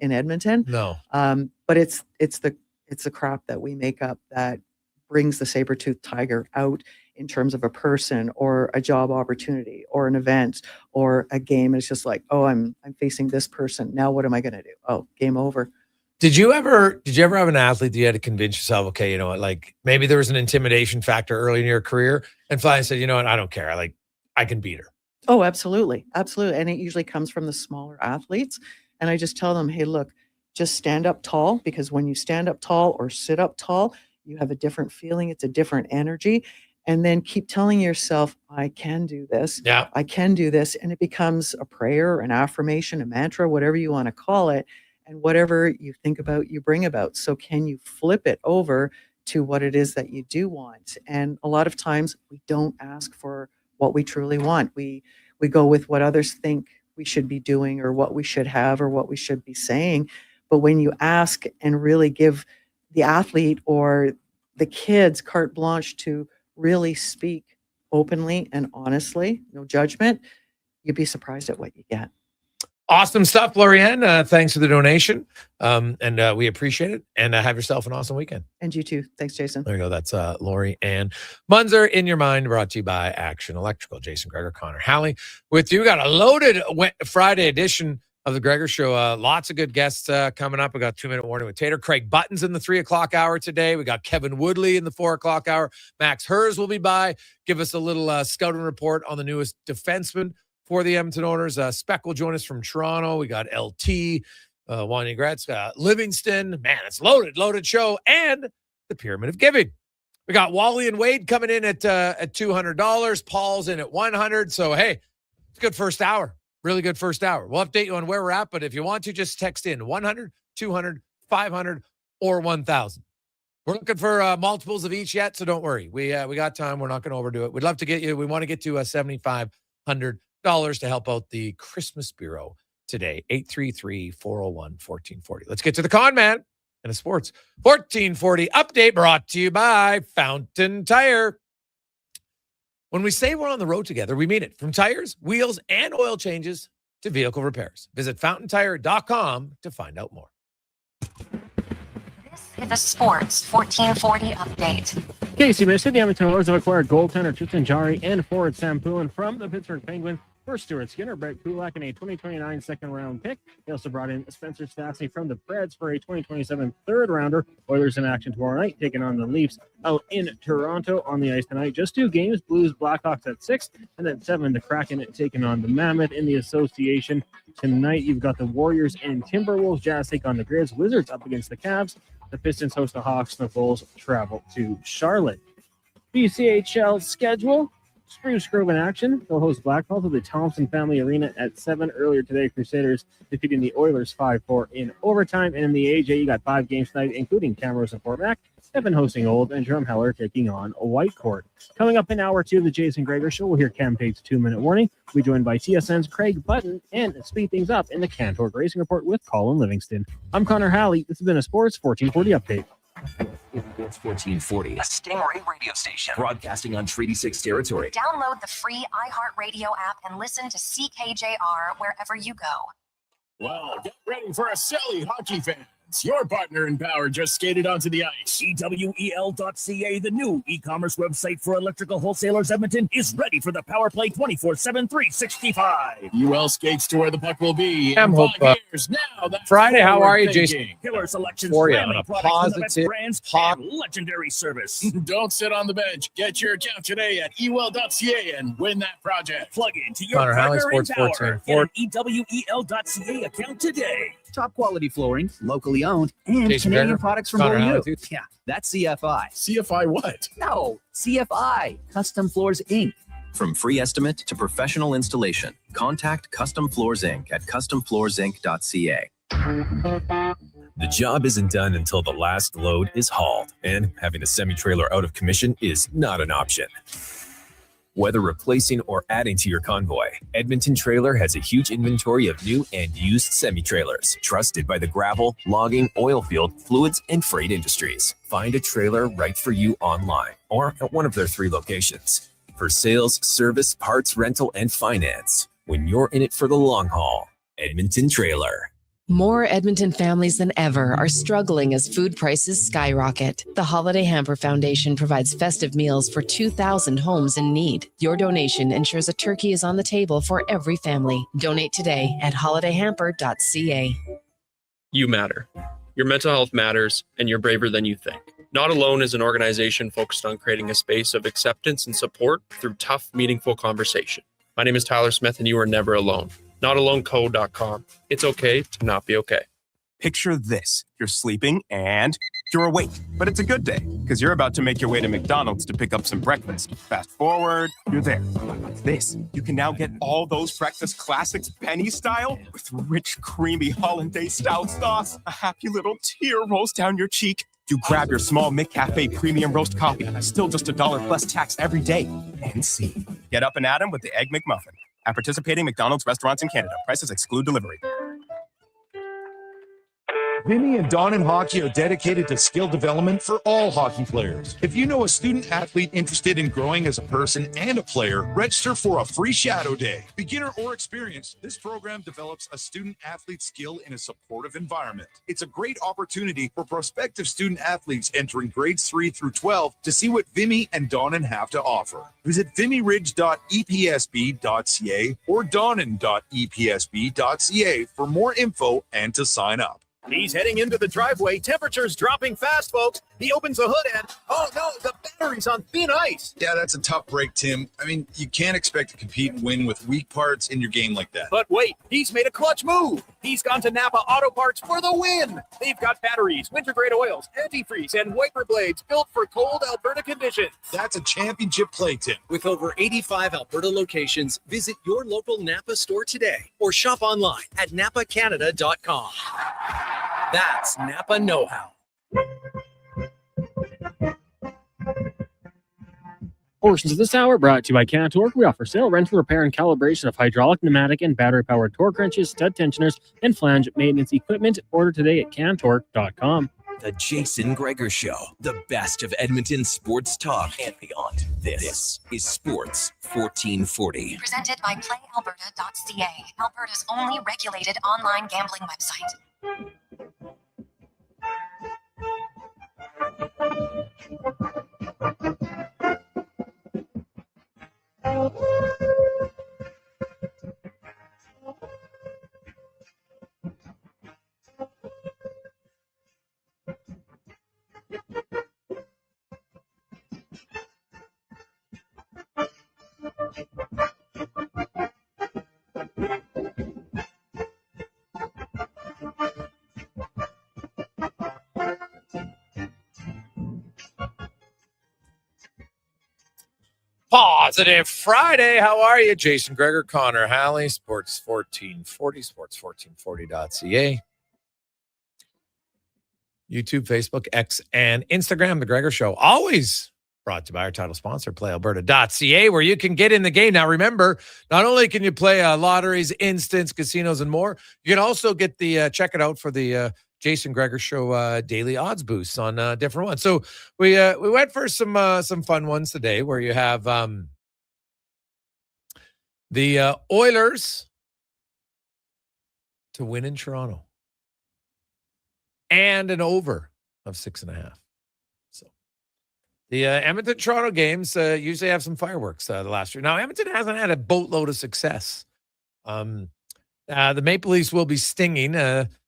[SPEAKER 3] Edmonton.
[SPEAKER 11] No.
[SPEAKER 3] But it's the crap that we make up that brings the saber-toothed tiger out in terms of a person or a job opportunity or an event or a game. It's just like, oh, I'm facing this person. Now what am I going to do? Oh, game over.
[SPEAKER 11] Did you ever have an athlete that you had to convince yourself, okay, like maybe there was an intimidation factor early in your career and finally said, you know what, I don't care. I can beat her.
[SPEAKER 3] Oh, absolutely. Absolutely. And it usually comes from the smaller athletes. And I just tell them, hey, look, just stand up tall, because when you stand up tall or sit up tall, you have a different feeling. It's a different energy. And then keep telling yourself, I can do this.
[SPEAKER 11] Yeah.
[SPEAKER 3] I can do this. And it becomes a prayer, an affirmation, a mantra, whatever you want to call it. And whatever you think about, you bring about. So can you flip it over to what it is that you do want? And a lot of times we don't ask for what we truly want. We go with what others think we should be doing or what we should have or what we should be saying. But when you ask and really give the athlete or the kids carte blanche to really speak openly and honestly, no judgment, you'd be surprised at what you get.
[SPEAKER 11] Awesome stuff, Lorianne. Thanks for the donation. And we appreciate it. And have yourself an awesome weekend.
[SPEAKER 3] And you too. Thanks, Jason.
[SPEAKER 11] There you go. That's Lorianne Munzer in your mind, brought to you by Action Electrical. Jason Gregor, Connor Halley with you. Got a loaded Friday edition of the Gregor Show. Lots of good guests coming up. We got 2-minute warning with Tater. Craig Button's in the 3 o'clock hour today. We got Kevin Woodley in the 4 o'clock hour. Max Hulse will be by. Give us a little scouting report on the newest defenseman for the Edmonton Oilers. Speck will join us from Toronto. We got LT, Wanya Gretzky, Livingston. Man, it's loaded show. And the Pyramid of Giving. We got Wally and Wade coming in at $200. Paul's in at $100. So, hey, it's a good first hour. Really good first hour. We'll update you on where we're at, but if you want to, just text in 100, 200, 500, or 1,000. We're looking for multiples of each yet, so don't worry. We got time. We're not going to overdo it. We'd love to get you. We want to get to $7,500 to help out the Christmas Bureau today. 833-401-1440. Let's get to the con man and a sports 1440 update brought to you by Fountain Tire. When we say we're on the road together, we mean it. From tires, wheels, and oil changes to vehicle repairs. Visit fountaintire.com to find out more.
[SPEAKER 10] This is the Sports 1440 update.
[SPEAKER 22] Casey Mister, the Edmonton Oilers have acquired goaltender Tristan Jarry and forward Sam Poulin from the Pittsburgh Penguins for Stuart Skinner, Brett Kulak, and a 2029 second-round pick. They also brought in Spencer Stastny from the Preds for a 2027 third-rounder. Oilers in action tomorrow night, taking on the Leafs out in Toronto. On the ice tonight, just 2 games, Blues, Blackhawks at 6, and then 7, the Kraken taking on the Mammoth. In the association tonight, you've got the Warriors and Timberwolves. Jazz take on the Grizz. Wizards up against the Cavs. The Pistons host the Hawks, and the Bulls travel to Charlotte. BCHL schedule. Spruce Grove in action. They'll host Blackhawks at the Thompson Family Arena at 7 earlier today. Crusaders defeating the Oilers 5-4 in overtime. And in the AJ, you got 5 games tonight, including Camrose and Fort Mac. Evan hosting Old and Jerome Heller taking on Whitecourt. Coming up in hour 2 of the Jason Gregor Show, we'll hear Cam Tate's 2-minute warning. We'll be joined by TSN's Craig Button and speed things up in the Cantor Racing Report with Colin Livingston. I'm Connor Halley. This has been a Sports 1440 update.
[SPEAKER 6] Sports 1440, a Stingray radio station broadcasting on Treaty 6 territory.
[SPEAKER 10] Download the free iHeartRadio app and listen to CKJR wherever you go.
[SPEAKER 4] Well, get ready for a silly hockey fans. Your partner in power just skated onto the ice.
[SPEAKER 16] EWEL.ca, the new e-commerce website for electrical wholesalers Edmonton, is ready for the power play 24/7, 365.
[SPEAKER 4] UL skates to where the puck will be.
[SPEAKER 11] I'm hope,
[SPEAKER 4] Now that's
[SPEAKER 11] Friday, how are you,
[SPEAKER 4] thinking.
[SPEAKER 11] Jason?
[SPEAKER 16] Killer selections,
[SPEAKER 11] For you
[SPEAKER 16] family
[SPEAKER 11] on a
[SPEAKER 16] products from the best
[SPEAKER 11] positive,
[SPEAKER 16] brands, and legendary service.
[SPEAKER 4] Don't sit on the bench. Get your account today at EWEL.ca and win that project.
[SPEAKER 16] Plug into your
[SPEAKER 11] Connor Halley,
[SPEAKER 16] partner in
[SPEAKER 11] Sports
[SPEAKER 16] power.
[SPEAKER 11] 1440.
[SPEAKER 16] Get an EWEL.ca account today.
[SPEAKER 9] Top quality flooring, locally owned, and
[SPEAKER 11] Jason
[SPEAKER 9] Canadian
[SPEAKER 11] Gregor,
[SPEAKER 9] products from
[SPEAKER 11] Connor
[SPEAKER 9] Beaulieu.
[SPEAKER 11] Halley, too.
[SPEAKER 9] Yeah, that's CFI.
[SPEAKER 4] CFI what?
[SPEAKER 9] No, CFI, Custom Floors Inc.
[SPEAKER 12] From free estimate to professional installation, contact Custom Floors Inc. at customfloorsinc.ca.
[SPEAKER 14] The job isn't done until the last load is hauled, and having a semi-trailer out of commission is not an option. Whether replacing or adding to your convoy, Edmonton Trailer has a huge inventory of new and used semi-trailers, trusted by the gravel, logging, oil field, fluids, and freight industries. Find a trailer right for you online or at one of their 3 locations. For sales, service, parts, rental, and finance, when you're in it for the long haul, Edmonton Trailer.
[SPEAKER 17] More Edmonton families than ever are struggling as food prices skyrocket. The Holiday Hamper Foundation provides festive meals for 2,000 homes in need. Your donation ensures a turkey is on the table for every family. Donate today at holidayhamper.ca.
[SPEAKER 18] You matter. Your mental health matters, and you're braver than you think. Not Alone is an organization focused on creating a space of acceptance and support through tough, meaningful conversation. My name is Tyler Smith, and you are never alone. NotAloneCo.com. It's okay to not be okay.
[SPEAKER 26] Picture this. You're sleeping and you're awake. But it's a good day because you're about to make your way to McDonald's to pick up some breakfast. Fast forward, you're there. What's this? You can now get all those breakfast classics penny style with rich, creamy hollandaise-style sauce. A happy little tear rolls down your cheek. You grab your small McCafe premium roast coffee. Still just $1 plus tax every day. And see. Get up and at 'em with the Egg McMuffin. At participating McDonald's restaurants in Canada. Prices exclude delivery.
[SPEAKER 1] Vinny and Don in Hockey are dedicated to skill development for all hockey players. If you know a student athlete interested in growing as a person and a player, register for a free shadow day. Beginner or experienced, this program develops a student athlete skill in a supportive environment. It's a great opportunity for prospective student athletes entering grades 3 through 12 to see what Vimy and Donnan have to offer. Visit vimyridge.epsb.ca or donnan.epsb.ca for more info and to sign up.
[SPEAKER 5] He's heading into the driveway. Temperature's dropping fast, folks. He opens the hood and, oh no, the battery's on thin ice.
[SPEAKER 8] Yeah, that's a tough break, Tim. I mean, you can't expect to compete and win with weak parts in your game like that.
[SPEAKER 5] But wait, he's made a clutch move. He's gone to Napa Auto Parts for the win. They've got batteries, winter-grade oils, antifreeze, and wiper blades built for cold Alberta conditions.
[SPEAKER 8] That's a championship play, Tim.
[SPEAKER 19] With over 85 Alberta locations, visit your local Napa store today or shop online at napacanada.com. That's Napa know-how.
[SPEAKER 22] Portions of this hour brought to you by Cantork. We offer sale, rental, repair, and calibration of hydraulic, pneumatic, and battery-powered torque wrenches, stud tensioners, and flange maintenance equipment. Order today at cantork.com.
[SPEAKER 6] The Jason Gregor Show, the best of Edmonton sports talk and beyond. This is Sports 1440.
[SPEAKER 10] Presented by PlayAlberta.ca, Alberta's only regulated online gambling website.
[SPEAKER 11] Positive Friday. How are you? Jason Gregor, Connor Halley, Sports 1440, sports1440.ca. YouTube, Facebook, X, and Instagram, The Gregor Show. Always brought to you by our title sponsor, PlayAlberta.ca, where you can get in the game. Now, remember, not only can you play lotteries, instants, casinos, and more, you can also get the check it out for the Jason Gregor Show daily odds boosts on different ones. So we went for some fun ones today, where you have the Oilers to win in Toronto and an over of 6.5. So the Edmonton Toronto games usually have some fireworks the last year. Now Edmonton hasn't had a boatload of success. The Maple Leafs will be stinging.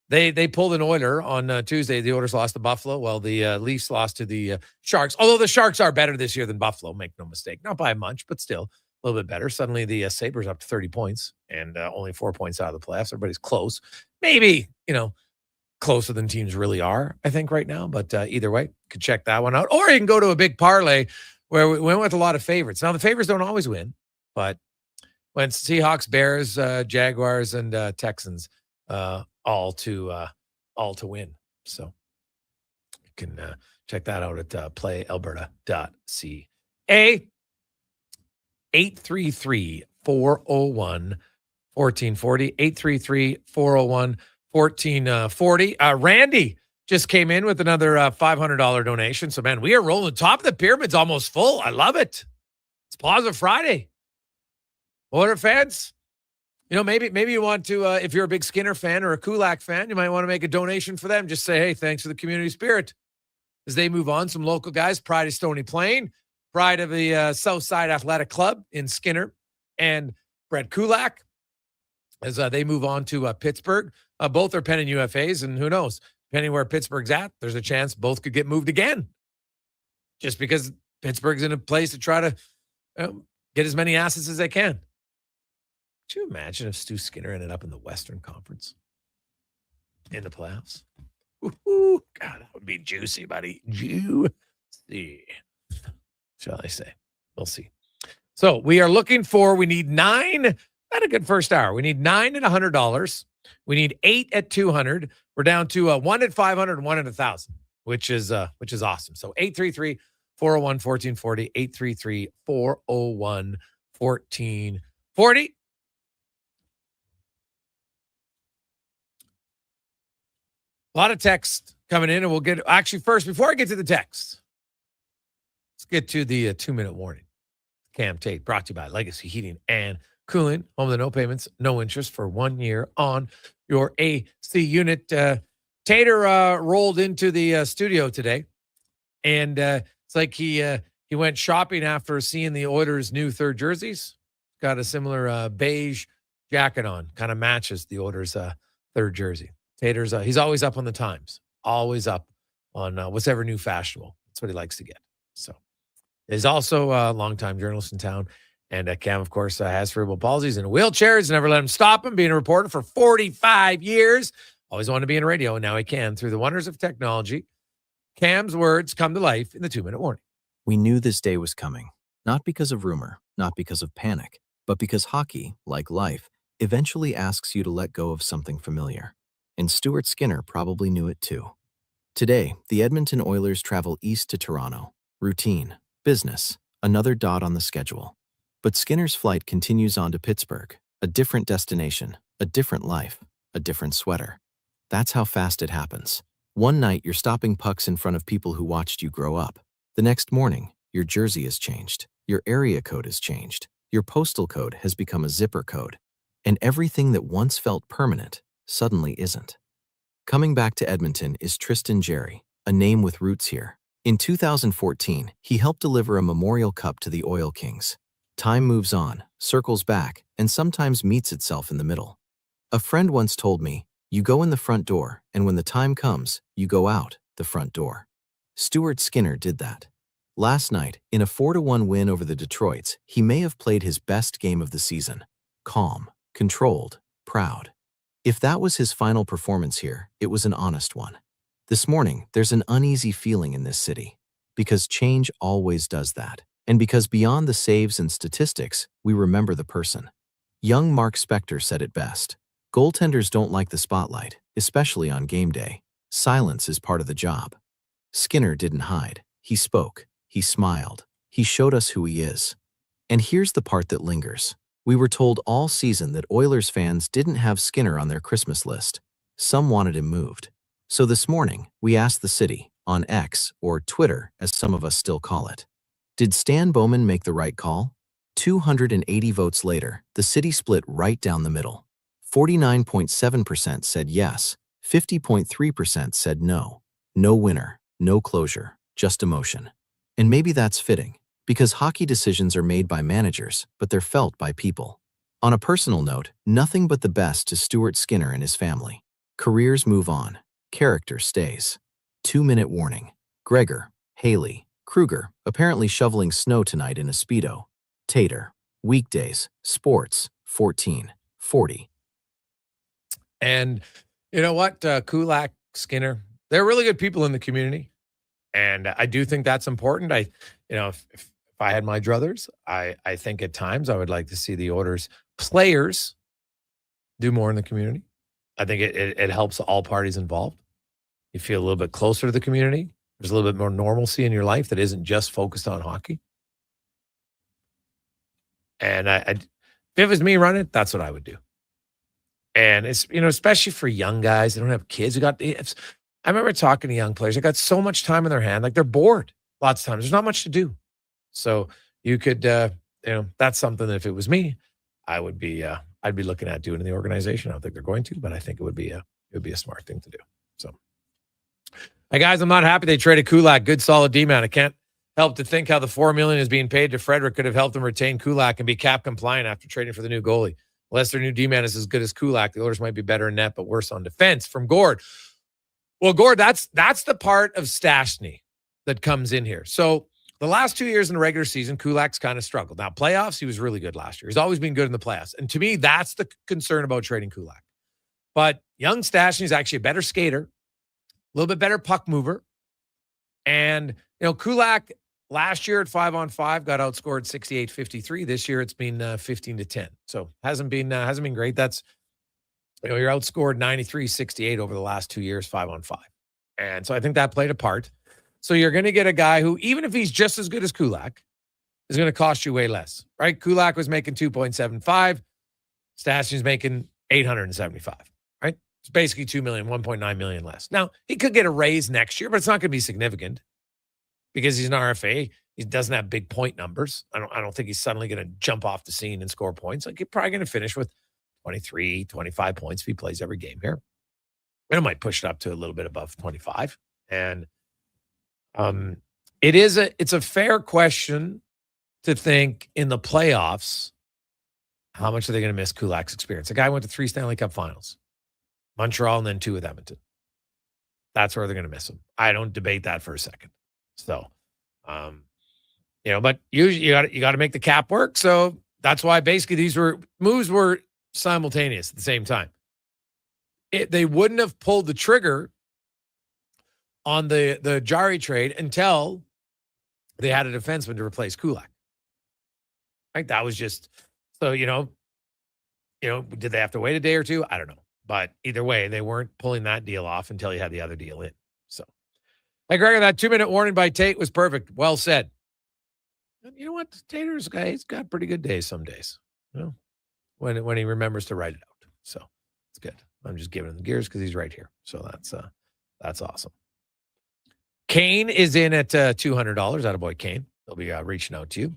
[SPEAKER 11] They pulled an Oiler on Tuesday. The Oilers lost to Buffalo. Well, the Leafs lost to the Sharks. Although the Sharks are better this year than Buffalo, make no mistake. Not by much, but still a little bit better. Suddenly the Sabres up to 30 points and only 4 points out of the playoffs. Everybody's close. Maybe, closer than teams really are, I think, right now. But either way, you could check that one out. Or you can go to a big parlay where we went with a lot of favorites. Now, the favorites don't always win, but when Seahawks, Bears, Jaguars, and Texans all to win. So you can check that out at playalberta.ca. 833-401-1440. 833-401-1440. Randy just came in with another $500 donation. So, man, we are rolling. Top of the pyramid's almost full. I love it. It's Positive Friday. Oiler fans, maybe you want to, if you're a big Skinner fan or a Kulak fan, you might want to make a donation for them. Just say, hey, thanks for the community spirit. As they move on, some local guys, Pride of Stony Plain, Pride of the Southside Athletic Club in Skinner, and Brett Kulak, as they move on to Pittsburgh. Both are pending UFAs, and who knows, depending where Pittsburgh's at, there's a chance both could get moved again. Just because Pittsburgh's in a place to try to get as many assets as they can. Could you imagine if Stu Skinner ended up in the Western Conference in the playoffs? Ooh, God, that would be juicy, buddy. Juicy, shall I say. We'll see. So we need 9. Not a good first hour. We need 9 at $100. We need 8 at 200. We're down to 1 at 500 and 1 at 1,000, which is awesome. So 833-401-1440, 833-401-1440. A lot of text coming in, and we'll get, actually, first, before I get to the text, let's get to the 2-minute warning. Cam Tate, brought to you by Legacy Heating and Cooling. Home of the no payments, no interest for 1 year on your AC unit. Tater rolled into the studio today, and it's like he went shopping after seeing the Oilers' new third jerseys. Got a similar beige jacket on, kind of matches the Oilers' third jersey. Tater's he's always up on the times, always up on what's ever new fashionable. That's what he likes to get. So he's also a longtime journalist in town. And Cam, of course, has cerebral palsy. He's in a wheelchair. He's never let him stop him being a reporter for 45 years. Always wanted to be in radio, and now he can through the wonders of technology. Cam's words come to life in the 2-minute warning.
[SPEAKER 12] We knew this day was coming, not because of rumor, not because of panic, but because hockey, like life, eventually asks you to let go of something familiar. And Stuart Skinner probably knew it too. Today, the Edmonton Oilers travel east to Toronto. Routine, business, another dot on the schedule. But Skinner's flight continues on to Pittsburgh, a different destination, a different life, a different sweater. That's how fast it happens. One night, you're stopping pucks in front of people who watched you grow up. The next morning, your jersey has changed. Your area code has changed. Your postal code has become a zipper code. And everything that once felt permanent suddenly isn't. Coming back to Edmonton is Tristan Jarry, a name with roots here. In 2014, he helped deliver a Memorial Cup to the Oil Kings. Time moves on, circles back, and sometimes meets itself in the middle. A friend once told me, you go in the front door, and when the time comes, you go out the front door. Stuart Skinner did that. Last night, in a 4-1 win over the Detroits, he may have played his best game of the season. Calm, controlled, proud. If that was his final performance here, it was an honest one. This morning, there's an uneasy feeling in this city. Because change always does that. And because beyond the saves and statistics, we remember the person. Young Mark Spector said it best. Goaltenders don't like the spotlight, especially on game day. Silence is part of the job. Skinner didn't hide. He spoke. He smiled. He showed us who he is. And here's the part that lingers. We were told all season that Oilers fans didn't have Skinner on their Christmas list. Some wanted him moved. So this morning, we asked the city, on X, or Twitter, as some of us still call it, did Stan Bowman make the right call? 280 votes later, the city split right down the middle. 49.7% said yes, 50.3% said no. No winner, no closure, just emotion. And maybe that's fitting, because hockey decisions are made by managers, but they're felt by people. On a personal note, nothing but the best to Stuart Skinner and his family. Careers move on. Character stays. 2-minute warning. Gregor, Halley, Kruger, apparently shoveling snow tonight in a Speedo. Tater, weekdays, sports, 1440.
[SPEAKER 11] And you know what? Kulak, Skinner, they're really good people in the community. And I do think that's important. If I had my druthers, I think at times I would like to see the Oilers players do more in the community. I think it helps all parties involved. You feel a little bit closer to the community. There's a little bit more normalcy in your life that isn't just focused on hockey. And if it was me running, that's what I would do. And it's, especially for young guys, they don't have kids. I remember talking to young players. They got so much time in their hand, like they're bored lots of times. There's not much to do. So you could, that's something that if it was me, I'd be looking at doing in the organization. I don't think they're going to, but I think it would be a smart thing to do. So, hey guys, I'm not happy they traded Kulak. Good, solid D-man. I can't help to think how the $4 million is being paid to Frederick could have helped them retain Kulak and be cap compliant after trading for the new goalie. Unless their new D-man is as good as Kulak, the Oilers might be better in net, but worse on defense. From Gord. Well, Gord, that's the part of Stastny that comes in here. So the last 2 years in the regular season, Kulak's kind of struggled. Now, playoffs, he was really good last year. He's always been good in the playoffs. And to me, that's the concern about trading Kulak. But young Stastny's actually a better skater, a little bit better puck mover. And, Kulak last year at 5-on-5 got outscored 68-53. This year it's been 15-10. So hasn't been great. That's, you're outscored 93-68 over the last 2 years, 5-on-5. And so I think that played a part. So you're going to get a guy who, even if he's just as good as Kulak, is going to cost you way less, right? Kulak was making 2.75. Stastny's making 875, right? It's basically $2 million, $1.9 million less. Now, he could get a raise next year, but it's not going to be significant because he's an RFA. He doesn't have big point numbers. I don't think he's suddenly going to jump off the scene and score points. Like, he's probably going to finish with 23, 25 points if he plays every game here. And it might push it up to a little bit above 25. And it's a fair question to think in the playoffs, how much are they going to miss Kulak's experience? The guy went to 3 Stanley Cup finals, Montreal, and then 2 with Edmonton. That's where they're going to miss him. I don't debate that for a second. So, but usually you got to make the cap work. So that's why basically these moves were simultaneous at the same time. They wouldn't have pulled the trigger on the Jarry trade until they had a defenseman to replace Kulak. Right? That was just so, did they have to wait a day or two? I don't know. But either way, they weren't pulling that deal off until you had the other deal in. So, hey, Gregor, that 2-minute warning by Tate was perfect. Well said. And you know what? Tater's guy, he's got pretty good days some days. When he remembers to write it out. So it's good. I'm just giving him the gears because he's right here. So that's awesome. Kane is in at $200. Attaboy, Kane. He'll be reaching out to you.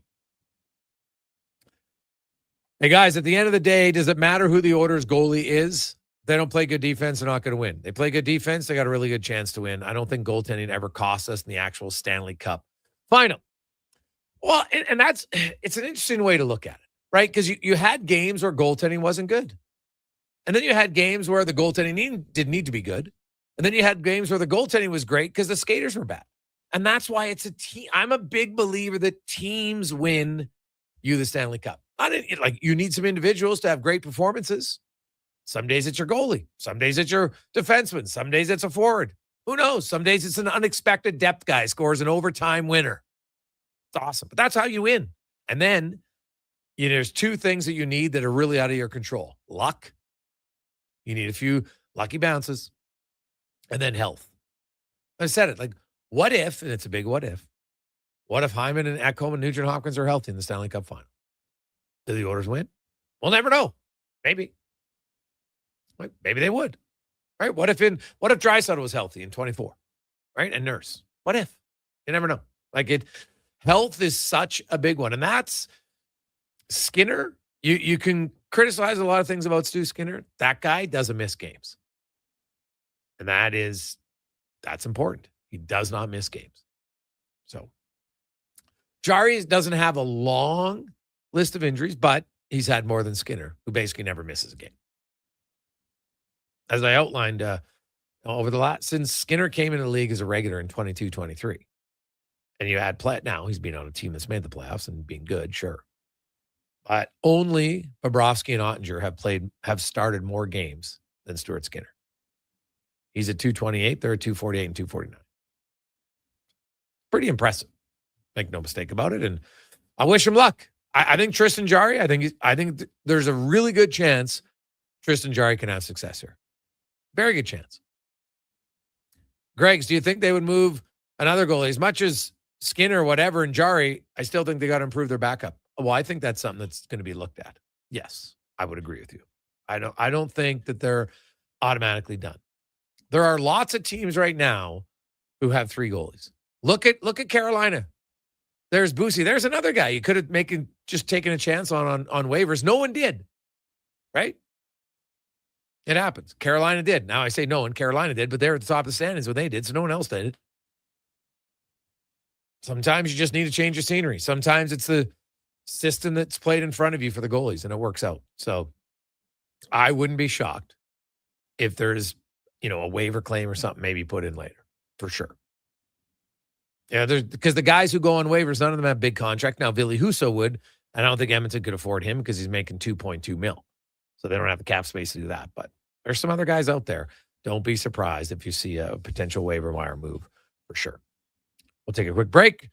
[SPEAKER 11] Hey, guys, at the end of the day, does it matter who the Oilers goalie is? If they don't play good defense, they're not going to win. They play good defense, they got a really good chance to win. I don't think goaltending ever cost us in the actual Stanley Cup final. Well, and it's an interesting way to look at it, right? Because you had games where goaltending wasn't good. And then you had games where the goaltending didn't need to be good. And then you had games where the goaltending was great because the skaters were bad. And that's why it's a team. I'm a big believer that teams win you the Stanley Cup. You need some individuals to have great performances. Some days it's your goalie. Some days it's your defenseman. Some days it's a forward. Who knows? Some days it's an unexpected depth guy scores an overtime winner. It's awesome. But that's how you win. And then there's 2 things that you need that are really out of your control. Luck. You need a few lucky bounces. And then health. I said it. What if, and it's a big what if Hyman and Ekholm and Nugent Hopkins are healthy in the Stanley Cup final? Do the Oilers win? We'll never know. Maybe. Maybe they would. Right? What if Draisaitl was healthy in 24? Right? And Nurse. What if? You never know. Health is such a big one. And that's Skinner. You can criticize a lot of things about Stu Skinner. That guy doesn't miss games. And that's important. He does not miss games. So Jarry doesn't have a long list of injuries, but he's had more than Skinner, who basically never misses a game. As I outlined since Skinner came into the league as a regular in 22-23, and you had now he's been on a team that's made the playoffs and been good, sure. But only Bobrovsky and Ottinger have started more games than Stuart Skinner. He's at 228, they're at 248 and 249. Pretty impressive. Make no mistake about it. And I wish him luck. I think Tristan Jarry, I think there's a really good chance Tristan Jarry can have success here. Very good chance. Greggs, do you think they would move another goalie? As much as Skinner, whatever, and Jarry, I still think they got to improve their backup. Well, I think that's something that's going to be looked at. Yes, I would agree with you. I don't think that they're automatically done. There are lots of teams right now who have 3 goalies. Look at Carolina. There's Boosie. There's another guy you could have just taken a chance on waivers. No one did. Right? It happens. Carolina did. Now I say no one. Carolina did, but they're at the top of the standings when they did, so no one else did it. Sometimes you just need to change your scenery. Sometimes it's the system that's played in front of you for the goalies, and it works out. So I wouldn't be shocked if there's, a waiver claim or something maybe put in later, for sure. Yeah, because the guys who go on waivers, none of them have big contract. Now, Ville Husso would, and I don't think Edmonton could afford him because he's making $2.2 million. So they don't have the cap space to do that. But there's some other guys out there. Don't be surprised if you see a potential waiver wire move, for sure. We'll take a quick break.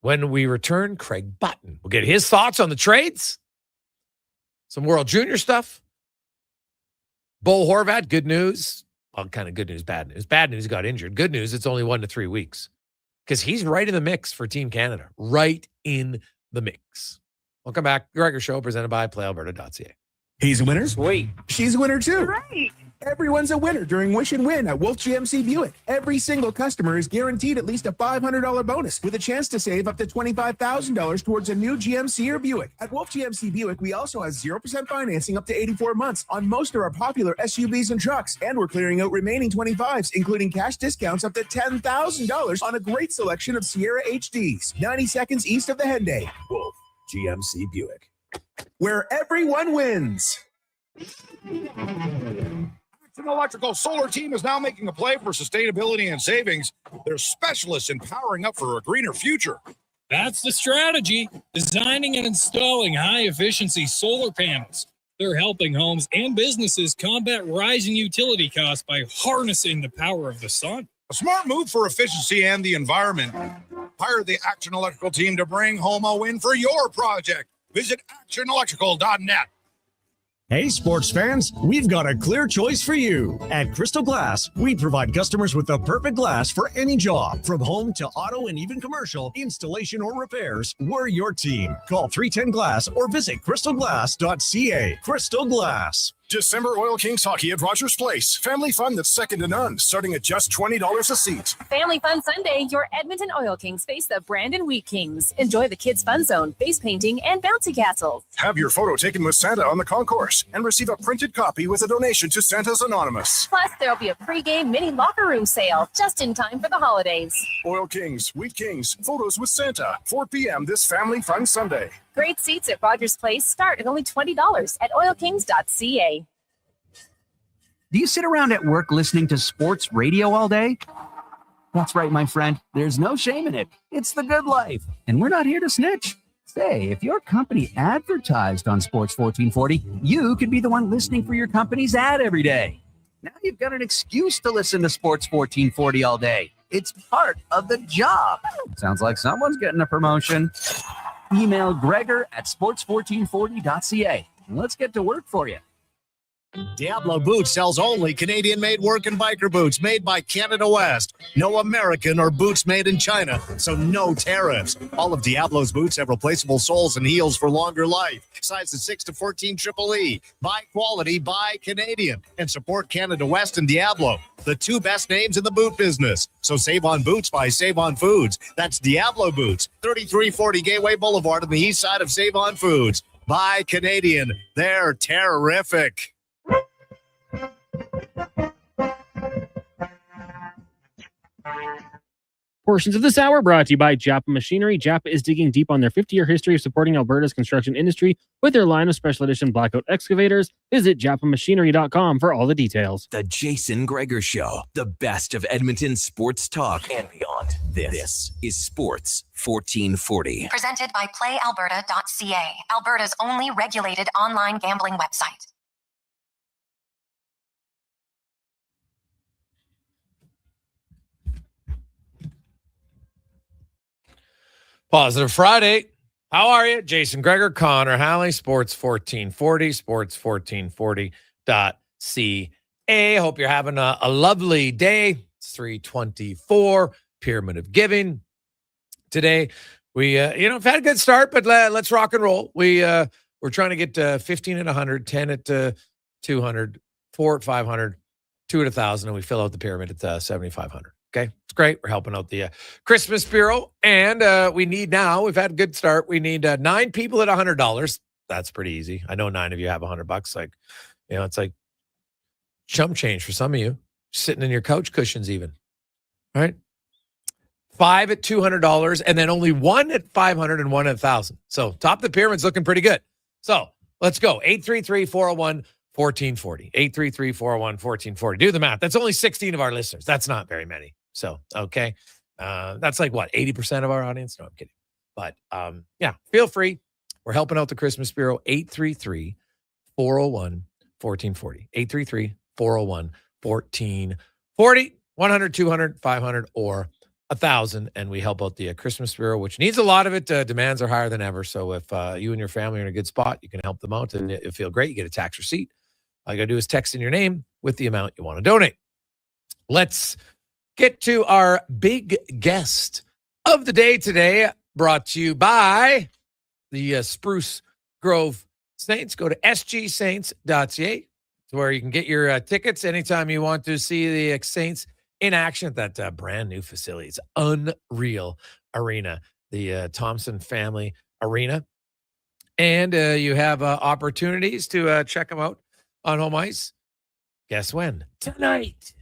[SPEAKER 11] When we return, Craig Button will get his thoughts on the trades, some World Junior stuff. Bo Horvat, good news. Well, kind of good news, bad news. Bad news, he got injured. Good news, it's only 1 to 3 weeks. Because he's right in the mix for Team Canada. Right in the mix. Welcome back. Gregor Show, presented by PlayAlberta.ca.
[SPEAKER 2] He's a winner. Sweet. She's a winner too.
[SPEAKER 13] Right.
[SPEAKER 2] Everyone's a winner during Wish and Win at Wolf GMC Buick. Every single customer is guaranteed at least a $500 bonus with a chance to save up to $25,000 towards a new GMC or Buick. At Wolf GMC Buick, we also have 0% financing up to 84 months on most of our popular SUVs and trucks. And we're clearing out remaining 25s, including cash discounts up to $10,000 on a great selection of Sierra HDs. 90 seconds east of the Henday. Wolf GMC Buick, where everyone wins.
[SPEAKER 8] Action Electrical Solar Team is now making a play for sustainability and savings. They're specialists in powering up for a greener future.
[SPEAKER 24] That's the strategy. Designing and installing high-efficiency solar panels. They're helping homes and businesses combat rising utility costs by harnessing the power of the sun.
[SPEAKER 8] A smart move for efficiency and the environment. Hire the Action Electrical Team to bring home a win for your project. Visit actionelectrical.net.
[SPEAKER 13] Hey, sports fans, we've got a clear choice for you. At Crystal Glass, we provide customers with the perfect glass for any job. From home to auto and even commercial, installation or repairs, we're your team. Call 310 Glass or visit crystalglass.ca. Crystal Glass.
[SPEAKER 4] December Oil Kings hockey at Rogers Place. Family fun that's second to none, starting at just $20 a seat.
[SPEAKER 25] Family Fun Sunday, your Edmonton Oil Kings face the Brandon Wheat Kings. Enjoy the Kids Fun Zone, face painting, and bouncy castles.
[SPEAKER 4] Have your photo taken with Santa on the concourse and receive a printed copy with a donation to Santa's Anonymous.
[SPEAKER 25] Plus, there'll be a pregame mini locker room sale just in time for the holidays.
[SPEAKER 4] Oil Kings, Wheat Kings, photos with Santa, 4 p.m. this Family Fun Sunday.
[SPEAKER 25] Great seats at Rogers Place start at only $20 at oilkings.ca.
[SPEAKER 9] Do you sit around at work listening to sports radio all day? That's right, my friend. There's no shame in it. It's the good life. And we're not here to snitch. Say, if your company advertised on Sports 1440, you could be the one listening for your company's ad every day. Now you've got an excuse to listen to Sports 1440 all day. It's part of the job. Sounds like someone's getting a promotion. Email Gregor at sports1440.ca. Let's get to work for you.
[SPEAKER 15] Diablo Boots sells only Canadian-made work and biker boots made by Canada West. No American or boots made in China, so no tariffs. All of Diablo's boots have replaceable soles and heels for longer life. Sizes 6 to 14 EEE. Buy quality, buy Canadian. And support Canada West and Diablo, the two best names in the boot business. So save on boots by Save On Foods. That's Diablo Boots, 3340 Gateway Boulevard on the east side of Save On Foods. Buy Canadian. They're terrific.
[SPEAKER 22] Portions of this hour brought to you by Japa Machinery. Japa is digging deep on their 50-year history of supporting Alberta's construction industry with their line of special edition blackout excavators. Visit japamachinery.com for all the details.
[SPEAKER 6] The Jason Gregor Show, the best of Edmonton sports talk and beyond. This is Sports 1440.
[SPEAKER 10] Presented by PlayAlberta.ca, Alberta's only regulated online gambling website.
[SPEAKER 11] Positive Friday. How are you? Jason Gregor, Connor Halley, Sports 1440, sports1440.ca. Hope you're having a lovely day. It's 324, Pyramid of Giving. Today, we, have had a good start, but let's rock and roll. We're trying to get 15 at 100, 10 at 200, 4 at 500, 2 at 1,000, and we fill out the pyramid at 7,500. Okay, it's great. We're helping out the Christmas Bureau, and we've had a good start. We need 9 people at $100. That's pretty easy. I know 9 of you have $100. It's like chump change for some of you, sitting in your couch cushions even. All right, 5 at $200, and then only 1 at 500 and 1 at 1,000. So top of the pyramid's looking pretty good. So let's go. 833-401-1440. 833-401-1440. Do the math. That's only 16 of our listeners. That's not very many. So, okay. That's like what, 80% of our audience? No, I'm kidding. But feel free. We're helping out the Christmas Bureau. 833-401-1440. 833-401-1440. 100, 200, 500, or 1,000. And we help out the Christmas Bureau, which needs a lot of it. Demands are higher than ever. So if you and your family are in a good spot, you can help them out and it'll feel great. You get a tax receipt. All you got to do is text in your name with the amount you want to donate. Let's get to our big guest of the day today, brought to you by the Spruce Grove Saints. Go to sgsaints.ca where you can get your tickets anytime you want to see the Saints in action at that brand new facility. It's unreal arena, the Thompson Family Arena. And you have opportunities to check them out on home ice. Guess when? Tonight.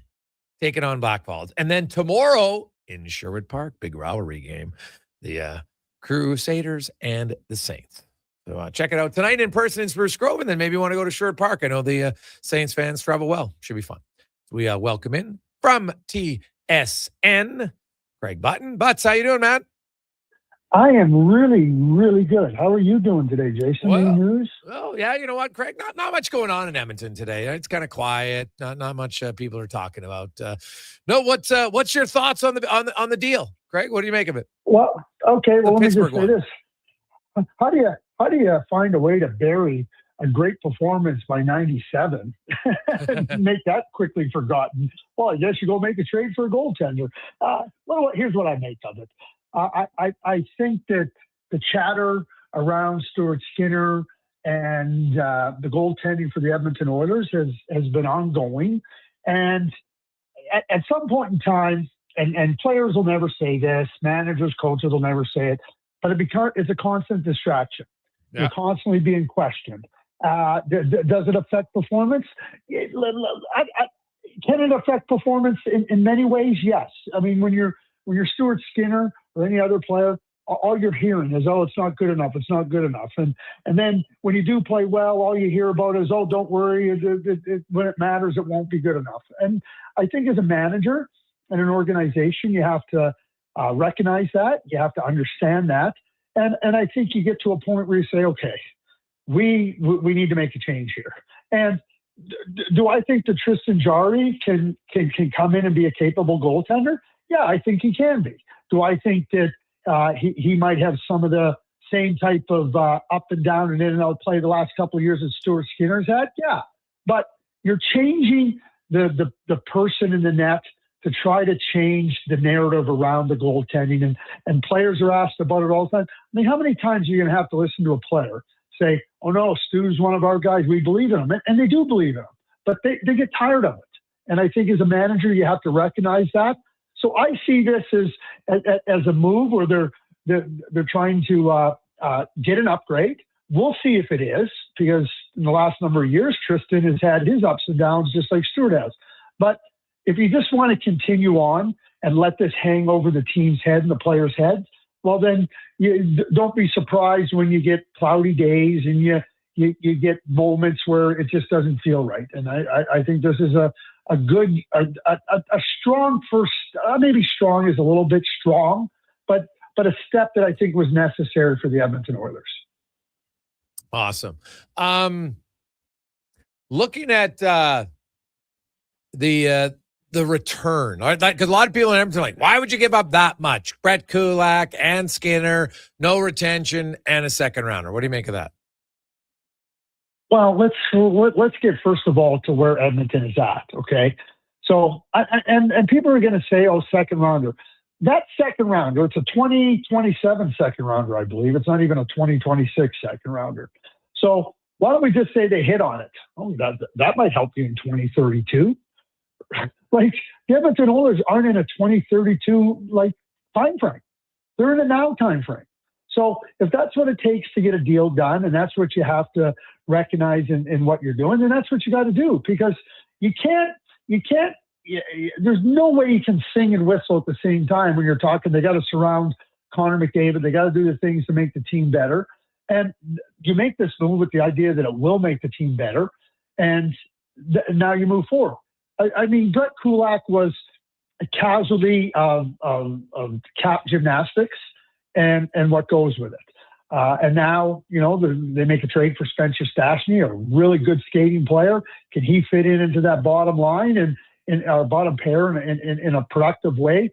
[SPEAKER 11] Taking on Blackfalds. And then tomorrow in Sherwood Park, big rivalry game, the Crusaders and the Saints. So check it out tonight in person in Spruce Grove, and then maybe you want to go to Sherwood Park. I know the Saints fans travel well. Should be fun. We welcome in from TSN, Craig Button. Butts, how you doing, man?
[SPEAKER 3] I am really, really good. How are you doing today, Jason? Any news?
[SPEAKER 11] Well, yeah, you know what, Craig? Not much going on in Edmonton today. It's kind of quiet. Not much people are talking about. What's your thoughts on the deal, Craig? What do you make of it?
[SPEAKER 3] Well, okay. Well, let me just say
[SPEAKER 11] one.
[SPEAKER 3] this: How do you find a way to bury a great performance by '97 and make that quickly forgotten? Well, I guess you go make a trade for a goaltender. Well, here's what I make of it. I think that the chatter around Stuart Skinner and the goaltending for the Edmonton Oilers has been ongoing. And at some point in time, and players will never say this, managers, coaches will never say it, but it's a constant distraction. Yeah. You're constantly being questioned. Does it affect performance? Can it affect performance in many ways? Yes. I mean, when you're Stuart Skinner or any other player, all you're hearing is, oh, it's not good enough. It's not good enough. And then when you do play well, all you hear about is, oh, don't worry. When it matters, it won't be good enough. And I think as a manager and an organization, you have to recognize that. You have to understand that. And I think you get to a point where you say, okay, we need to make a change here. And do I think that Tristan Jarry can come in and be a capable goaltender? Yeah, I think he can be. Do I think that he might have some of the same type of up and down and in and out play the last couple of years that Stuart Skinner's had? Yeah. But you're changing the person in the net to try to change the narrative around the goaltending. And players are asked about it all the time. I mean, how many times are you going to have to listen to a player say, oh, no, Stu's one of our guys. We believe in him. And they do believe in him. But they get tired of it. And I think as a manager, you have to recognize that. So I see this as a move where they're trying to get an upgrade. We'll see if it is, because in the last number of years, Tristan has had his ups and downs just like Stuart has. But if you just want to continue on and let this hang over the team's head and the players' heads, well, then don't be surprised when you get cloudy days and you get moments where it just doesn't feel right. And I think this is a strong first, maybe strong is a little bit strong, but a step that I think was necessary for the Edmonton Oilers.
[SPEAKER 11] Awesome. Looking at the return, because a lot of people in Edmonton are like, why would you give up that much? Brett Kulak and Skinner, no retention, and a second rounder. What do you make of that?
[SPEAKER 3] Well, let's get first of all to where Edmonton is at. Okay, so and people are going to say, oh, second rounder. That second rounder, it's a 2027 second rounder, I believe. It's not even a 2026 second rounder. So why don't we just say they hit on it? Oh, that might help you in 2032. Like, the Edmonton Oilers aren't in a 2032 time frame. They're in a now time frame. So if that's what it takes to get a deal done, and that's what you have to recognize in what you're doing, then that's what you got to do, because you can't. There's no way you can sing and whistle at the same time when you're talking. They got to surround Connor McDavid. They got to do the things to make the team better. And you make this move with the idea that it will make the team better. And now you move forward. I mean, Brett Kulak was a casualty of cap gymnastics and what goes with it. And now, they make a trade for Spencer Stastny, a really good skating player. Can he fit into that bottom line and in our bottom pair in a productive way?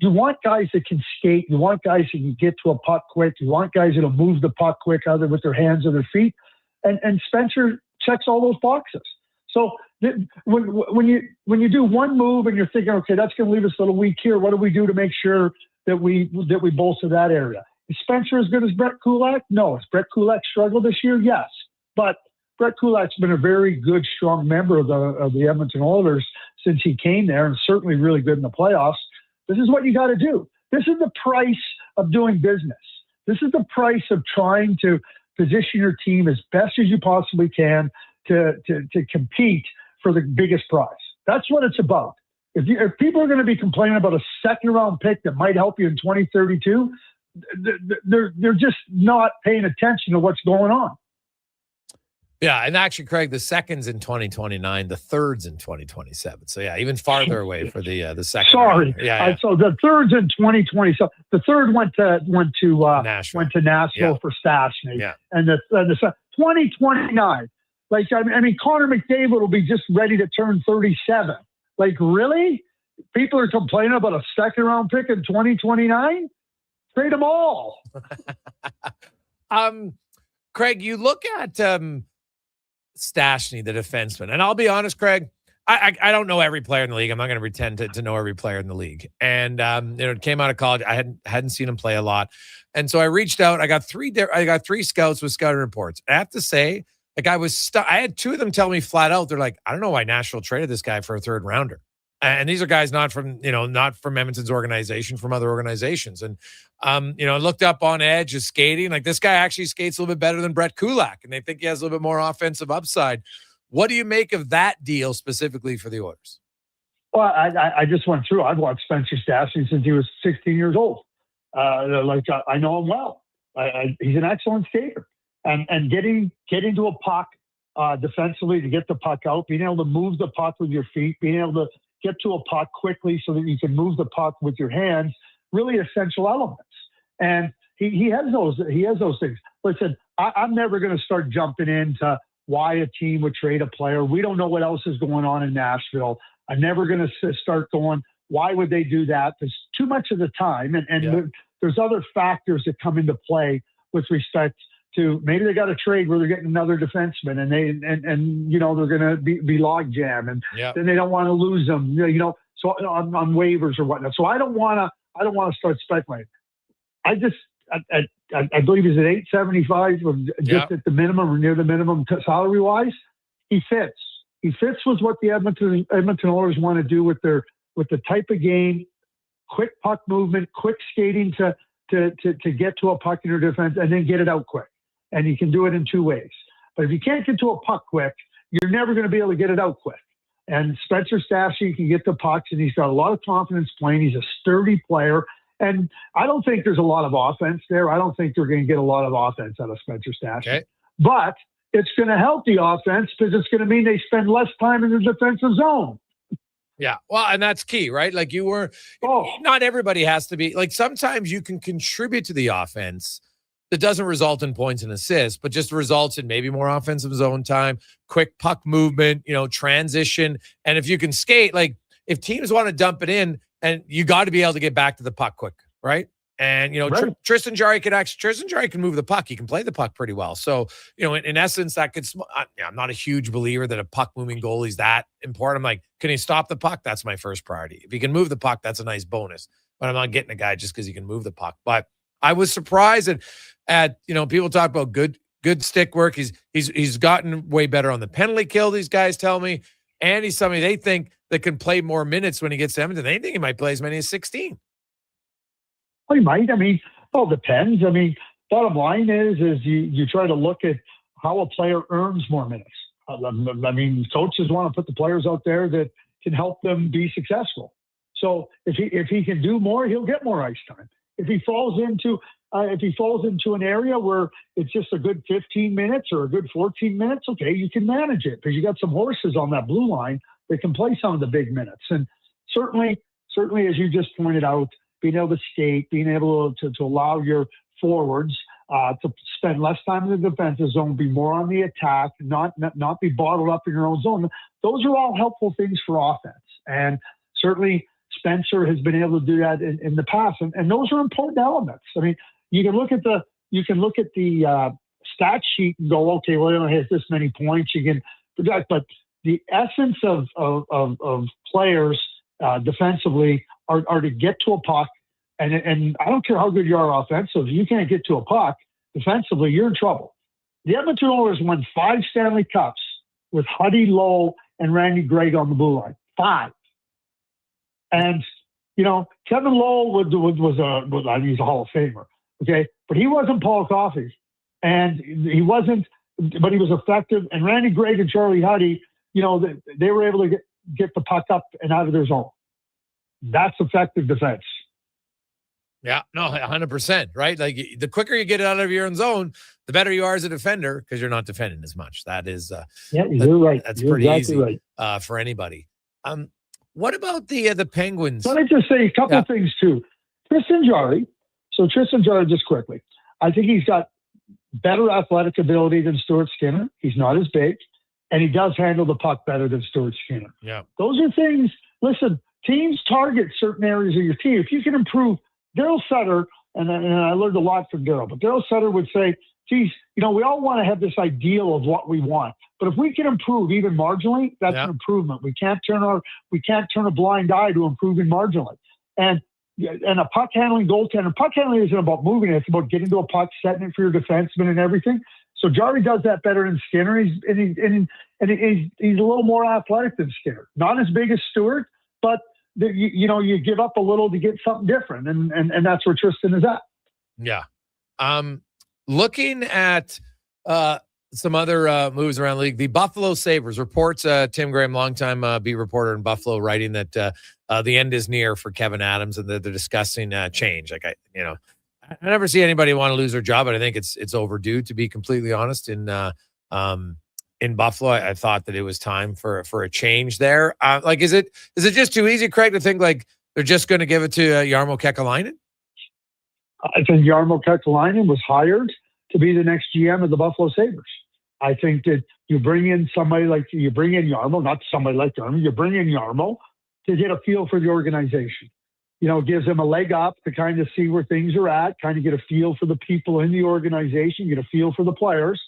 [SPEAKER 3] You want guys that can skate. You want guys that can get to a puck quick. You want guys that'll move the puck quick, either with their hands or their feet. And Spencer checks all those boxes. So when you do one move and you're thinking, okay, that's going to leave us a little weak here, what do we do to make sure that we bolster that area? Is Spencer as good as Brett Kulak? No. Has Brett Kulak struggled this year? Yes. But Brett Kulak's been a very good, strong member of the Edmonton Oilers since he came there, and certainly really good in the playoffs. This is what you got to do. This is the price of doing business. This is the price of trying to position your team as best as you possibly can to compete for the biggest prize. That's what it's about. If people are going to be complaining about a second-round pick that might help you in 2032, they're just not paying attention to what's going on.
[SPEAKER 11] Yeah, and actually, Craig, the second's in 2029, the third's in 2027. So yeah, even farther away for the second.
[SPEAKER 3] Sorry,
[SPEAKER 11] round. Yeah.
[SPEAKER 3] So the third's in 2020. So the third went to Nashville for Stastny.
[SPEAKER 11] Yeah,
[SPEAKER 3] and the 2029. Like I mean, Connor McDavid will be just ready to turn 37. Like really, people are complaining about a second round pick in 2029. Trade them all.
[SPEAKER 11] Craig, you look at Stastny, the defenseman, and I'll be honest, Craig, I don't know every player in the league. I'm not going to pretend to know every player in the league. And it came out of college. I hadn't seen him play a lot, and so I reached out. I got three scouts with scouting reports. I have to say, like I had two of them tell me flat out, they're like, I don't know why Nashville traded this guy for a third rounder. And these are guys not from Edmonton's organization, from other organizations. And, looked up on Edge, his skating. Like this guy actually skates a little bit better than Brett Kulak, and they think he has a little bit more offensive upside. What do you make of that deal specifically for the Oilers?
[SPEAKER 3] Well, I just went through. I've watched Spencer Stastny since he was 16 years old. I know him well. He's an excellent skater. And getting to a puck defensively to get the puck out, being able to move the puck with your feet, being able to get to a puck quickly so that you can move the puck with your hands, really essential elements. And he has those things. Listen, I'm never going to start jumping into why a team would trade a player. We don't know what else is going on in Nashville. I'm never going to start going, why would they do that? There's too much of the time. And there's other factors that come into play with respect to maybe they got a trade where they're getting another defenseman and they're going to be logjam and then they don't want to lose them, so on waivers or whatnot. So I don't want to start speculating. I believe he's at $875, just at the minimum or near the minimum salary wise. He fits. He fits with what the Edmonton Oilers want to do with the type of game, quick puck movement, quick skating to get to a puck in your defense and then get it out quick. And you can do it in two ways. But if you can't get to a puck quick, you're never going to be able to get it out quick. And Spencer Stastny can get the pucks, and he's got a lot of confidence playing. He's a sturdy player. And I don't think there's a lot of offense there. I don't think they're going to get a lot of offense out of Spencer Stastny. Okay. But it's going to help the offense because it's going to mean they spend less time in the defensive zone.
[SPEAKER 11] Yeah. Well, and that's key, right? Like not everybody has to be, like sometimes you can contribute to the offense that doesn't result in points and assists, but just results in maybe more offensive zone time, quick puck movement, transition. And if you can skate, like if teams want to dump it in, and you got to be able to get back to the puck quick, right? And, right. Tristan Jarry can move the puck. He can play the puck pretty well. So, in essence, that could, I'm not a huge believer that a puck moving goalie is that important. I'm like, can he stop the puck? That's my first priority. If he can move the puck, that's a nice bonus. But I'm not getting a guy just because he can move the puck. But I was surprised at people talk about good stick work. He's gotten way better on the penalty kill, these guys tell me. And he's somebody they think that can play more minutes when he gets to Edmonton. They think he might play as many as 16.
[SPEAKER 3] Well, he might. I mean, well, it depends. I mean, bottom line is you try to look at how a player earns more minutes. I mean, coaches want to put the players out there that can help them be successful. So if he can do more, he'll get more ice time. If he falls into an area where it's just a good 15 minutes or a good 14 minutes, okay, you can manage it because you got some horses on that blue line that can play some of the big minutes. And certainly, as you just pointed out, being able to skate, being able to allow your forwards to spend less time in the defensive zone, be more on the attack, not be bottled up in your own zone. Those are all helpful things for offense. And certainly Spencer has been able to do that in the past. And those are important elements. I mean, you can look at the stat sheet and go, okay, well, it has this many points. You can project, but the essence of players defensively are to get to a puck. And I don't care how good you are offensive. If you can't get to a puck defensively, you're in trouble. The Edmonton Oilers won 5 Stanley Cups with Huddy, Lowe, and Randy Gregg on the blue line. 5. And, Kevin Lowe he's a Hall of Famer, okay? But he wasn't Paul Coffey. And he wasn't, but he was effective. And Randy Gregg and Charlie Huddy, they were able to get the puck up and out of their zone. That's effective defense.
[SPEAKER 11] Yeah, no, 100%, right? Like the quicker you get it out of your own zone, the better you are as a defender because you're not defending as much. That is,
[SPEAKER 3] you're right.
[SPEAKER 11] That's
[SPEAKER 3] You're
[SPEAKER 11] pretty
[SPEAKER 3] exactly
[SPEAKER 11] easy
[SPEAKER 3] right.
[SPEAKER 11] For anybody. What about the Penguins?
[SPEAKER 3] Let me just say a couple of things too. Tristan Jarry. So Tristan Jarry, just quickly, I think he's got better athletic ability than Stuart Skinner. He's not as big, and he does handle the puck better than Stuart Skinner.
[SPEAKER 11] Yeah,
[SPEAKER 3] those are things. Listen, teams target certain areas of your team. If you can improve. Daryl Sutter, and I learned a lot from Daryl, but Daryl Sutter would say, geez, we all want to have this ideal of what we want. But if we can improve even marginally, that's an improvement. We can't turn a blind eye to improving marginally. And a puck handling goaltender, puck handling isn't about moving it, it's about getting to a puck, setting it for your defenseman and everything. So Jarry does that better than Skinner. He's a little more athletic than Skinner. Not as big as Stewart, but you give up a little to get something different, and that's where Tristan is at.
[SPEAKER 11] Yeah. Looking at some other moves around the league, the Buffalo Sabres reports Tim Graham, longtime beat reporter in Buffalo, writing that the end is near for Kevin Adams and that they're discussing change. Like I never see anybody want to lose their job, but I think it's overdue, to be completely honest. In Buffalo, I thought that it was time for a change there. Is it just too easy, Craig, to think like they're just going to give it to Jarmo Kekalainen?
[SPEAKER 3] I think Jarmo Kekalainen was hired to be the next GM of the Buffalo Sabres. I think that you bring in Jarmo, not somebody like Jarmo. You bring in Jarmo to get a feel for the organization. It gives him a leg up to kind of see where things are at, kind of get a feel for the people in the organization, get a feel for the players,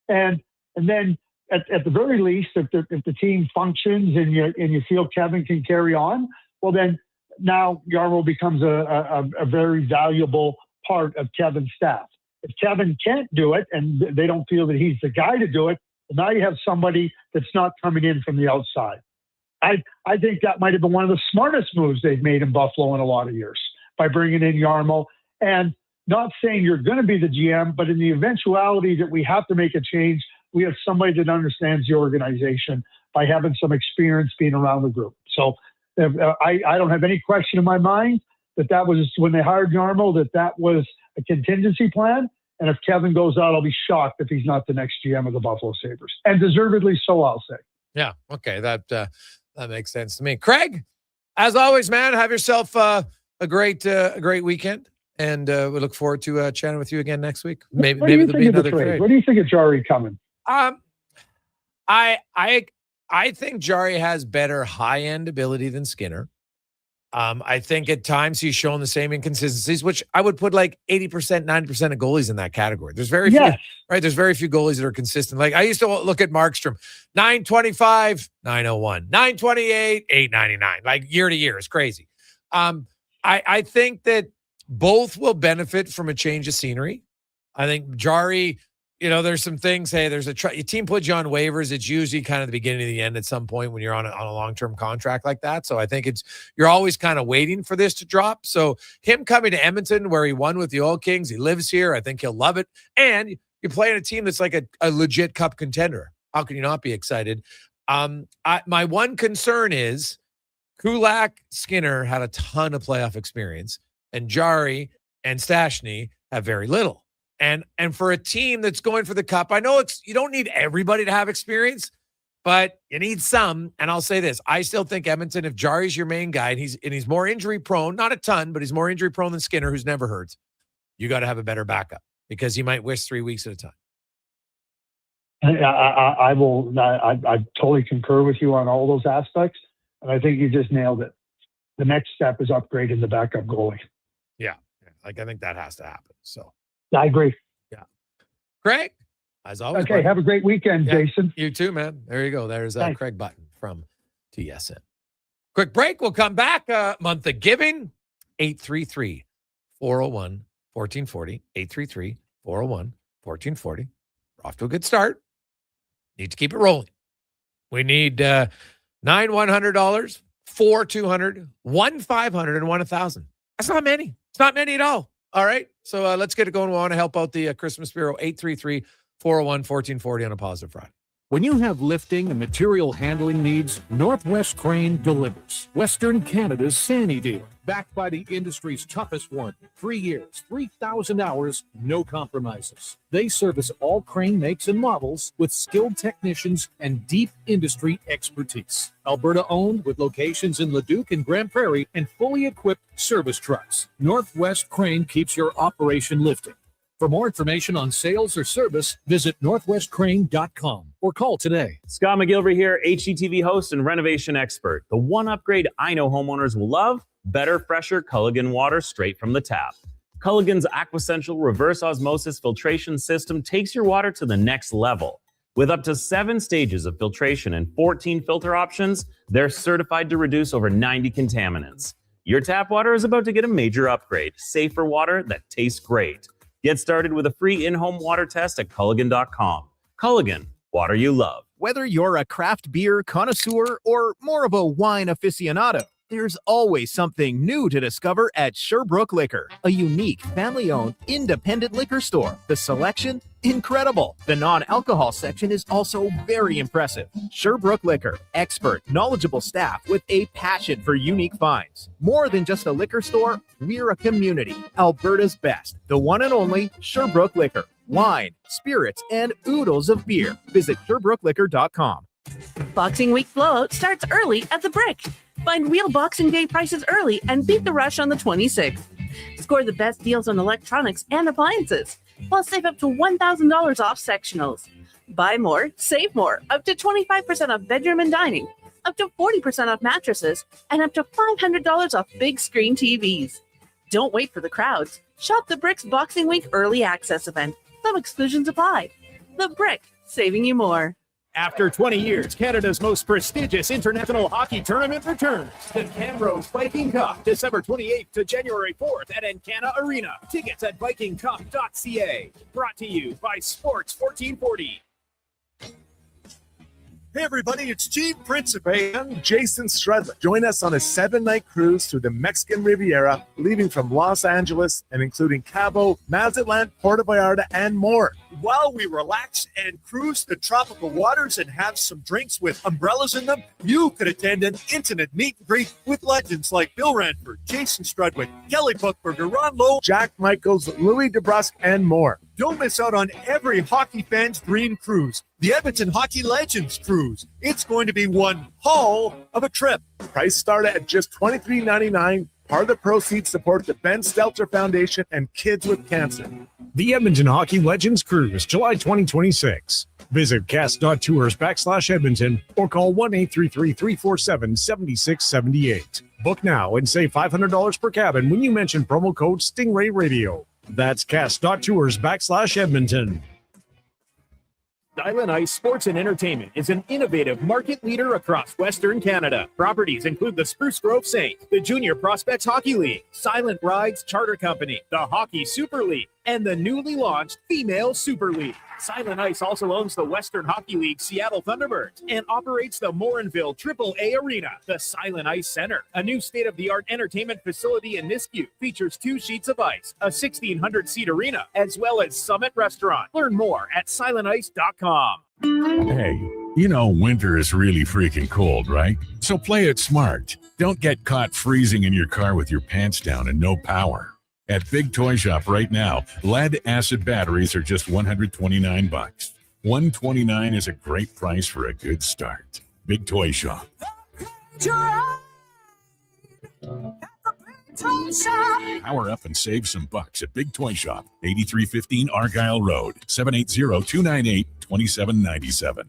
[SPEAKER 3] and then. At the very least, if the team functions and you feel Kevin can carry on, well then now Jarmo becomes a very valuable part of Kevin's staff. If Kevin can't do it and they don't feel that he's the guy to do it, well, now you have somebody that's not coming in from the outside. I think that might have been one of the smartest moves they've made in Buffalo in a lot of years by bringing in Jarmo. And not saying you're going to be the GM, but in the eventuality that we have to make a change, we have somebody that understands the organization by having some experience being around the group. So I don't have any question in my mind that was when they hired Jarmo, that was a contingency plan. And if Kevin goes out, I'll be shocked if he's not the next GM of the Buffalo Sabres, and deservedly so, I'll say.
[SPEAKER 11] Yeah. Okay. That makes sense to me. Craig, as always, man, have yourself a great weekend. And we look forward to chatting with you again next week. Maybe there'll be another trade.
[SPEAKER 3] What do you think of Jarry coming?
[SPEAKER 11] I think Jarry has better high-end ability than Skinner. I think at times he's shown the same inconsistencies, which I would put like 80%, 90% of goalies in that category. There's very few, right? There's very few goalies that are consistent. Like I used to look at Markstrom, 925, 901, 928, 899, like year to year. It's crazy. I think that both will benefit from a change of scenery. I think Jarry, there's some things. Hey, there's your team puts you on waivers. It's usually kind of the beginning of the end at some point when you're on a long-term contract like that. So I think you're always kind of waiting for this to drop. So him coming to Edmonton, where he won with the Oil Kings, he lives here. I think he'll love it. And you're playing a team that's like a legit cup contender. How can you not be excited? My one concern is Kulak, Skinner had a ton of playoff experience, and Jarry and Stastny have very little. And for a team that's going for the cup, I know you don't need everybody to have experience, but you need some. And I'll say this: I still think Edmonton, if Jarry's your main guy, and he's more injury prone, not a ton, but he's more injury prone than Skinner, who's never hurt. You got to have a better backup because he might wish 3 weeks at a time.
[SPEAKER 3] I totally concur with you on all those aspects, and I think you just nailed it. The next step is upgrading the backup goalie.
[SPEAKER 11] Yeah, I think that has to happen. So.
[SPEAKER 3] I agree.
[SPEAKER 11] Yeah. Craig, as always.
[SPEAKER 3] Okay, have a great weekend, Jason.
[SPEAKER 11] You too, man. There you go. There's Craig Button from TSN. Quick break. We'll come back. Month of giving. 833-401-1440. 833-401-1440. We're off to a good start. Need to keep it rolling. We need $9 $100, 4 $200, 1 $500, and 1 $1,000. That's not many. It's not many at all. All right. So let's get it going. We want to help out the Christmas Bureau. 833-401-1440 on a positive Friday.
[SPEAKER 7] When you have lifting and material handling needs, Northwest Crane delivers. Western Canada's Sandy dealer, backed by the industry's toughest one. 3 years, 3,000 hours, no compromises. They service all crane makes and models with skilled technicians and deep industry expertise. Alberta owned with locations in Leduc and Grand Prairie and fully equipped service trucks. Northwest Crane keeps your operation lifting. For more information on sales or service, visit northwestcrane.com or call today.
[SPEAKER 14] Scott McGilvery here, HGTV host and renovation expert. The one upgrade I know homeowners will love: better, fresher Culligan water straight from the tap. Culligan's Aquasential reverse osmosis filtration system takes your water to the next level. With up to 7 stages of filtration and 14 filter options, they're certified to reduce over 90 contaminants. Your tap water is about to get a major upgrade. Safer water that tastes great. Get started with a free in-home water test at Culligan.com. Culligan, water you love.
[SPEAKER 5] Whether you're a craft beer connoisseur or more of a wine aficionado, there's always something new to discover at Sherbrooke Liquor, a unique, family-owned, independent liquor store. The selection? Incredible. The non-alcohol section is also very impressive. Sherbrooke Liquor, expert, knowledgeable staff with a passion for unique finds. More than just a liquor store, we're a community. Alberta's best, the one and only Sherbrooke Liquor. Wine, spirits, and oodles of beer. Visit SherbrookeLiquor.com.
[SPEAKER 16] Boxing Week blowout starts early at the Brick. Find real Boxing Day prices early and beat the rush on the 26th. Score the best deals on electronics and appliances. Plus, save up to $1,000 off sectionals. Buy more, save more. Up to 25% off bedroom and dining. Up to 40% off mattresses. And up to $500 off big screen TVs. Don't wait for the crowds. Shop the Brick's Boxing Week early access event. Some exclusions apply. The Brick, saving you more.
[SPEAKER 5] After 20 years, Canada's most prestigious international hockey tournament returns. The Camrose Viking Cup, December 28th to January 4th at Encana Arena. Tickets at vikingcup.ca. Brought to you by Sports 1440.
[SPEAKER 20] Hey everybody, it's Chief Principe and Jason Stradler. Join us on a 7-night cruise through the Mexican Riviera, leaving from Los Angeles and including Cabo, Mazatlan, Puerto Vallarta, and more. While we relax and cruise the tropical waters and have some drinks with umbrellas in them, you could attend an intimate meet and greet with legends like Bill Ranford, Jason Strudwick, Kelly Buchberger, Ron Lowe, Jack Michaels, Louis DeBrusque, and more. Don't miss out on every hockey fan's dream cruise, the Edmonton Hockey Legends Cruise. It's going to be one hell of a trip. Price start at just $23.99. Part of the proceeds support the Ben Stelter Foundation and Kids with Cancer.
[SPEAKER 13] The Edmonton Hockey Legends Cruise, July 2026. Visit cast.tours/Edmonton or call 1-833-347-7678. Book now and save $500 per cabin when you mention promo code Stingray Radio. That's cast.tours/Edmonton.
[SPEAKER 5] Silent Ice Sports and Entertainment is an innovative market leader across Western Canada. Properties include the Spruce Grove Saints, the Junior Prospects Hockey League, Silent Rides Charter Company, the Hockey Super League, and the newly launched Female Super League. Silent Ice also owns the Western Hockey League Seattle Thunderbirds and operates the Morinville AAA Arena. The Silent Ice Center, a new state-of-the-art entertainment facility in Nisku, features 2 sheets of ice, a 1,600-seat arena, as well as Summit Restaurant. Learn more at silentice.com.
[SPEAKER 21] Hey, you know winter is really freaking cold, right? So play it smart. Don't get caught freezing in your car with your pants down and no power. At Big Toy Shop right now, lead-acid batteries are just $129. $129 is a great price for a good start. Big Toy Shop. Power up and save some bucks at Big Toy Shop, 8315 Argyle Road, 780-298-2797.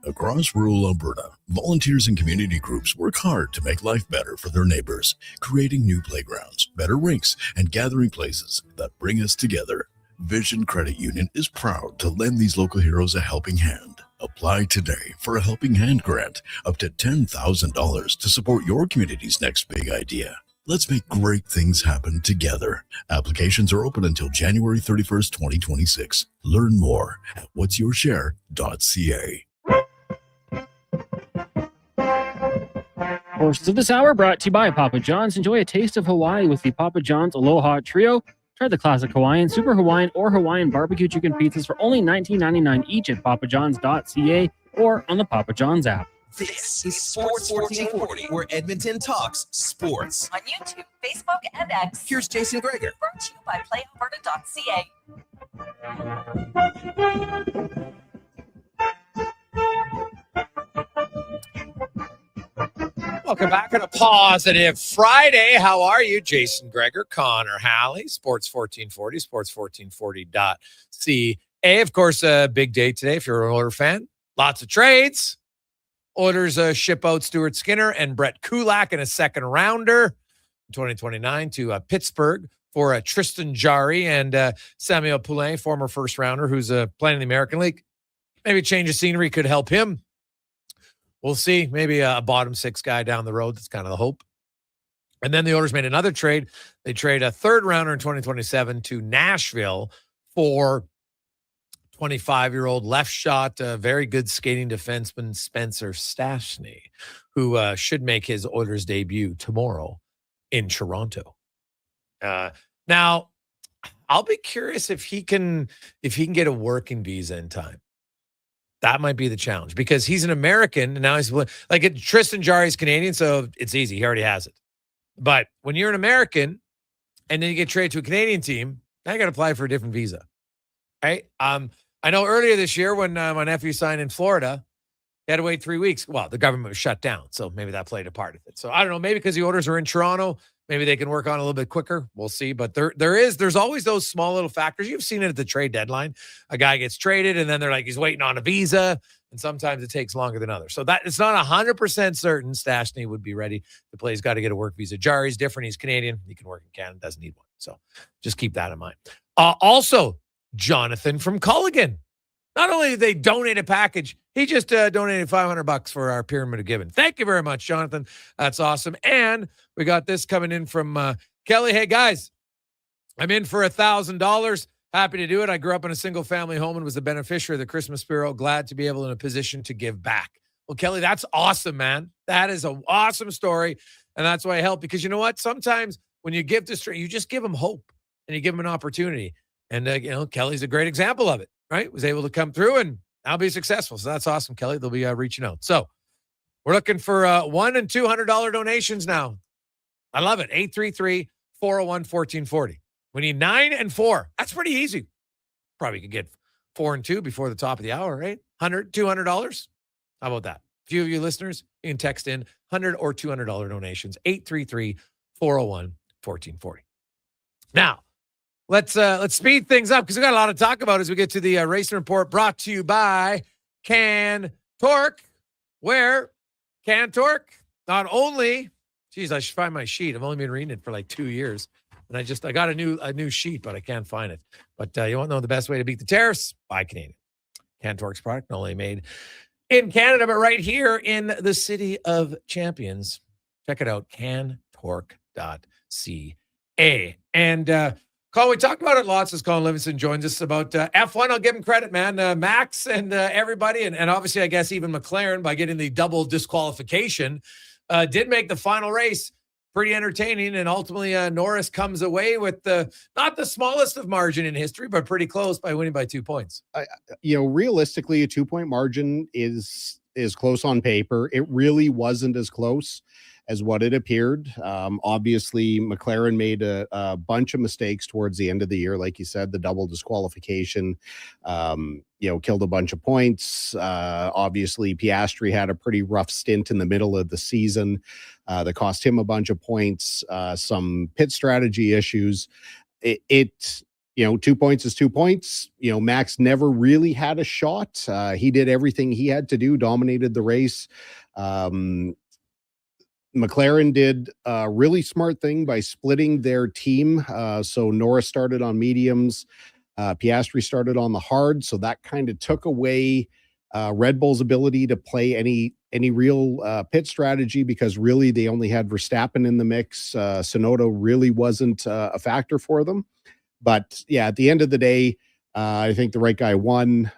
[SPEAKER 23] Across rural Alberta, volunteers and community groups work hard to make life better for their neighbors, creating new playgrounds, better rinks, and gathering places that bring us together. Vision Credit Union is proud to lend these local heroes a helping hand. Apply today for a Helping Hand grant up to $10,000 to support your community's next big idea. Let's make great things happen together. Applications are open until January 31st, 2026. Learn more at whatsyourshare.ca.
[SPEAKER 22] Portions of this hour brought to you by Papa John's. Enjoy a taste of Hawaii with the Papa John's Aloha Trio. Try the classic Hawaiian, Super Hawaiian, or Hawaiian barbecue chicken pizzas for only $19.99 each at papajohns.ca or on the Papa John's app.
[SPEAKER 6] This is Sports 1440, where Edmonton talks sports.
[SPEAKER 25] On YouTube, Facebook, and X.
[SPEAKER 6] Here's Jason Gregor.
[SPEAKER 25] Brought to you by playalberta.ca.
[SPEAKER 11] Welcome back on a positive Friday. How are you? Jason Gregor, Connor Halley, Sports 1440, sports1440.ca. Of course, a big day today if you're an Oilers fan. Lots of trades. Oilers ship out Stuart Skinner and Brett Kulak in a second rounder in 2029 to Pittsburgh for Tristan Jarry and Samuel Poulin, former first rounder who's playing in the American League. Maybe a change of scenery could help him. We'll see. Maybe a bottom six guy down the road. That's kind of the hope. And then the Oilers made another trade. They trade a third rounder in 2027 to Nashville for 25-year-old left shot, very good skating defenseman Spencer Stastny, who should make his Oilers debut tomorrow in Toronto. Now, I'll be curious if he can get a working visa in time. That might be the challenge because he's an American and now he's like Tristan Jarry's Canadian, so it's easy. He already has it. But when you're an American and then you get traded to a Canadian team, now you got to apply for a different visa, right? I know earlier this year when my nephew signed in Florida, he had to wait 3 weeks. Well, the government was shut down, so maybe that played a part of it. So I don't know. Maybe because the Oilers are in Toronto, maybe they can work on it a little bit quicker. We'll see. But there's always those small little factors. You've seen it at the trade deadline. A guy gets traded, and then they're like he's waiting on a visa, and sometimes it takes longer than others. So that it's not 100% certain Stastny would be ready to play. He's got to get a work visa. Jarry's different. He's Canadian. He can work in Canada. Doesn't need one. So just keep that in mind. Also, Jonathan from Culligan. Not only did they donate a package, he just donated $500 for our Pyramid of Giving. Thank you very much, Jonathan. That's awesome. And we got this coming in from Kelly. Hey, guys, I'm in for $1,000. Happy to do it. I grew up in a single-family home and was the beneficiary of the Christmas Bureau. Glad to be able in a position to give back. Well, Kelly, that's awesome, man. That is an awesome story, and that's why I help. Because you know what? Sometimes when you give to strangers, you just give them hope, and you give them an opportunity. And, Kelly's a great example of it. Right? Was able to come through and now be successful. So that's awesome, Kelly. They'll be reaching out. So we're looking for $100 and $200 donations now. I love it. 833-401-1440. We need 9 and 4. That's pretty easy. Probably could get 4 and 2 before the top of the hour, right? $100, $200. How about that? A few of you listeners, you can text in $100 or $200 donations. 833-401-1440. Now, let's speed things up because we got a lot to talk about as we get to the Racing Report brought to you by Can Torque, where Can Torque not only, geez, I should find my sheet. I've only been reading it for like 2 years. And I got a new sheet, but I can't find it. But you want to know the best way to beat the tariffs? Buy Canadian. Can Torque's product, not only made in Canada, but right here in the City of Champions. Check it out, cantorque.ca. And Colin, we talked about it lots as Colin Livingston joins us about F1. I'll give him credit, man. Max and everybody, and obviously, I guess even McLaren, by getting the double disqualification, did make the final race pretty entertaining. And ultimately, Norris comes away with not the smallest of margin in history, but pretty close by winning by 2 points.
[SPEAKER 1] Realistically, a 2-point margin is close on paper. It really wasn't as close as what it appeared. Obviously, McLaren made a bunch of mistakes towards the end of the year. Like you said, the double disqualification, killed a bunch of points. Obviously, Piastri had a pretty rough stint in the middle of the season that cost him a bunch of points, some pit strategy issues. 2 points is 2 points. Max never really had a shot. He did everything he had to do, dominated the race. McLaren did a really smart thing by splitting their team. So Norris started on mediums. Piastri started on the hard. So that kind of took away Red Bull's ability to play any real pit strategy, because really they only had Verstappen in the mix. Tsunoda really wasn't a factor for them. But yeah, at the end of the day, I think the right guy won.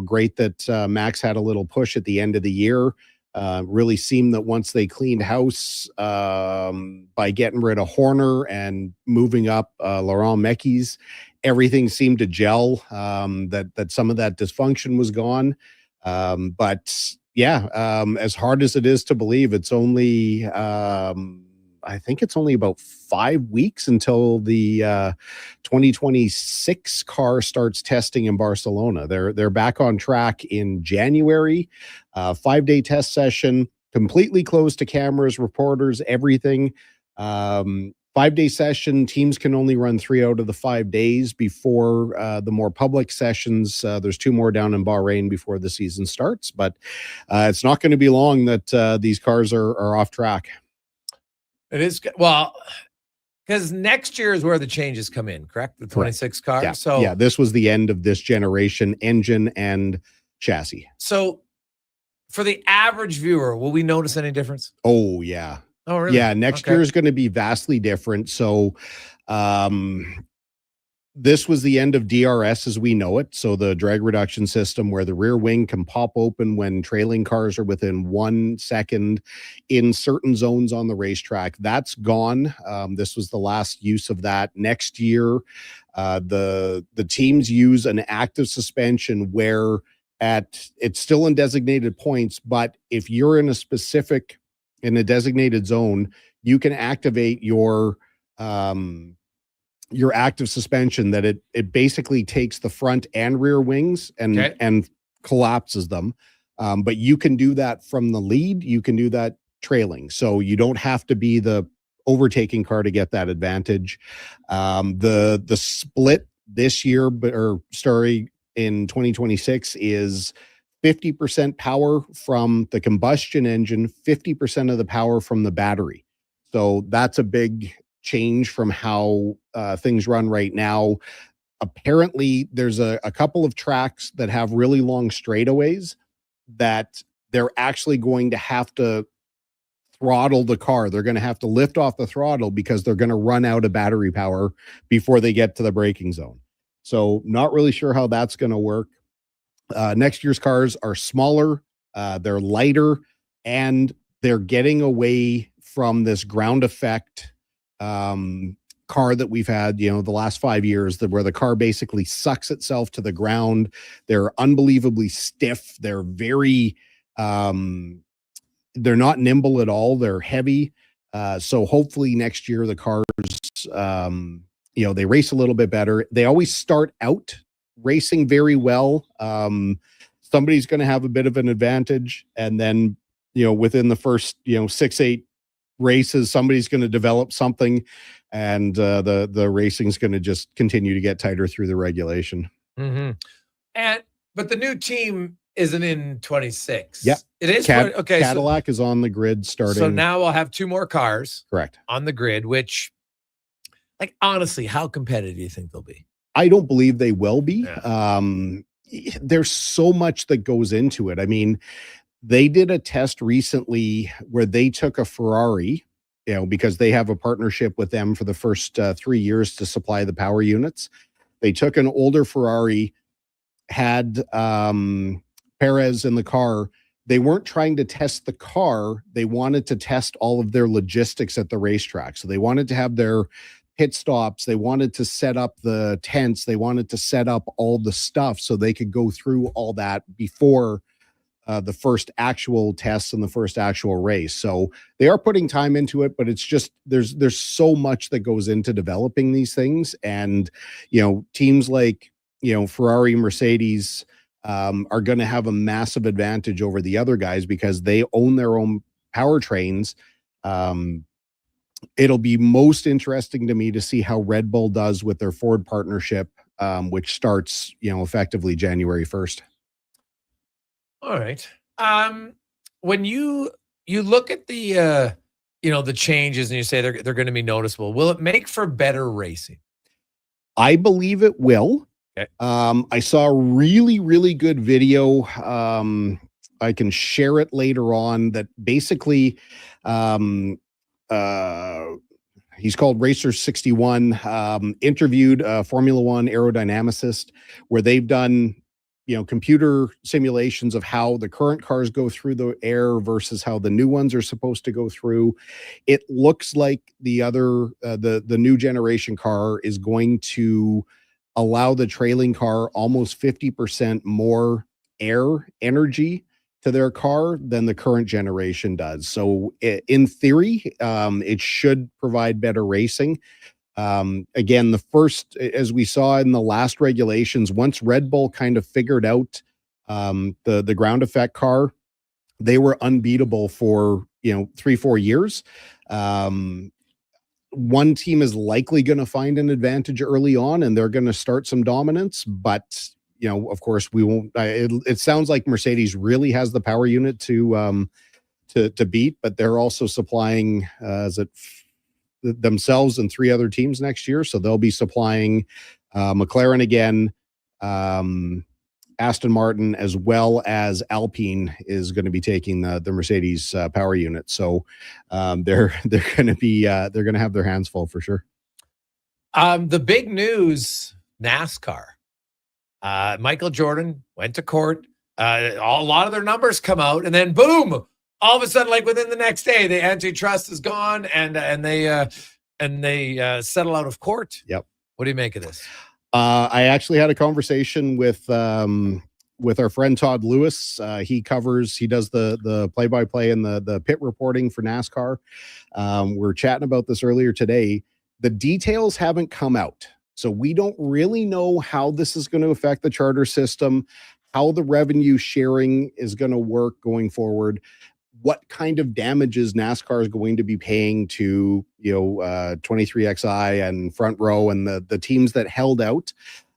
[SPEAKER 1] Great that Max had a little push at the end of the year. Really seemed that once they cleaned house by getting rid of Horner and moving up Laurent Mekies, everything seemed to gel. That some of that dysfunction was gone. But yeah, as hard as it is to believe, it's only I think it's only about 5 weeks until the 2026 car starts testing in Barcelona. They're back on track in January. 5-day test session, completely closed to cameras, reporters, everything. 5-day session. Teams can only run 3 out of the 5 days before the more public sessions. There's 2 more down in Bahrain before the season starts, but it's not going to be long that these cars are off track.
[SPEAKER 11] It is, well, because next year is where the changes come in, correct? The 26 car.
[SPEAKER 1] Yeah.
[SPEAKER 11] So
[SPEAKER 1] yeah, this was the end of this generation engine and chassis.
[SPEAKER 11] So for the average viewer, will we notice any difference?
[SPEAKER 1] Oh, yeah.
[SPEAKER 11] Oh, really?
[SPEAKER 1] Yeah, next year is going to be vastly different. So this was the end of DRS as we know it. So the drag reduction system where the rear wing can pop open when trailing cars are within 1 second in certain zones on the racetrack. That's gone. This was the last use of that. Next year, the teams use an active suspension where it's still in designated points, but if you're in a designated zone, you can activate your active suspension that it basically takes the front and rear wings and collapses them. But you can do that from the lead. You can do that trailing. So you don't have to be the overtaking car to get that advantage. The split this year, in 2026 is 50% power from the combustion engine, 50% of the power from the battery. So that's a big change from how things run right now. Apparently, there's a couple of tracks that have really long straightaways that they're actually going to have to throttle the car. They're going to have to lift off the throttle because they're going to run out of battery power before they get to the braking zone. So not really sure how that's going to work. Next year's cars are smaller, they're lighter, and they're getting away from this ground effect car that we've had, the last 5 years, where the car basically sucks itself to the ground. They're unbelievably stiff. They're very, they're not nimble at all. They're heavy. So hopefully next year the cars, they race a little bit better. They always start out racing very well. Somebody's going to have a bit of an advantage, and then within the first 6-8 races, somebody's going to develop something, and the racing's going to just continue to get tighter through the regulation.
[SPEAKER 11] Mm-hmm. But the new team isn't in 26.
[SPEAKER 1] Yeah,
[SPEAKER 11] it is.
[SPEAKER 1] Cadillac is on the grid starting.
[SPEAKER 11] So now we'll have 2 more cars.
[SPEAKER 1] Correct.
[SPEAKER 11] On the grid, which, honestly, how competitive do you think they'll be?
[SPEAKER 1] I don't believe they will be.
[SPEAKER 11] Yeah.
[SPEAKER 1] There's so much that goes into it. I mean, they did a test recently where they took a Ferrari, because they have a partnership with them for the first 3 years to supply the power units. They took an older Ferrari, had Perez in the car. They weren't trying to test the car. They wanted to test all of their logistics at the racetrack. So they wanted to have their pit stops. They wanted to set up the tents. They wanted to set up all the stuff so they could go through all that before the first actual tests and the first actual race. So they are putting time into it, but it's just there's so much that goes into developing these things. And teams like Ferrari, Mercedes are going to have a massive advantage over the other guys because they own their own powertrains. It'll be most interesting to me to see how Red Bull does with their Ford partnership, which starts effectively January 1st.
[SPEAKER 11] All right. When you look at the the changes and you say they're going to be noticeable, will it make for better racing?
[SPEAKER 1] I believe it will.
[SPEAKER 11] Okay.
[SPEAKER 1] I saw a really, really good video. I can share it later on that basically, he's called Racer 61, interviewed a Formula One aerodynamicist where they've done, computer simulations of how the current cars go through the air versus how the new ones are supposed to go through. It looks like the new generation car is going to allow the trailing car almost 50% more air energy to their car than the current generation does. So in theory, it should provide better racing. Again, as we saw in the last regulations, once Red Bull kind of figured out the ground effect car, they were unbeatable for 3-4 years. One team is likely going to find an advantage early on, and they're going to start some dominance. But of course, we won't. It sounds like Mercedes really has the power unit to beat, but they're also supplying themselves and 3 other teams next year. So they'll be supplying McLaren again, Aston Martin, as well as Alpine is going to be taking the Mercedes power unit. So they're going to have their hands full for sure.
[SPEAKER 11] The big news, NASCAR. Michael Jordan went to court. A lot of their numbers come out, and then boom, all of a sudden, like within the next day, the antitrust is gone, and they settle out of court.
[SPEAKER 1] Yep.
[SPEAKER 11] What do you make of this?
[SPEAKER 1] I actually had a conversation with our friend Todd Lewis. He does the play-by-play and the pit reporting for NASCAR. We're chatting about this earlier today. The details haven't come out, so we don't really know how this is going to affect the charter system, how the revenue sharing is going to work going forward, what kind of damages NASCAR is going to be paying to 23XI and Front Row and the teams that held out.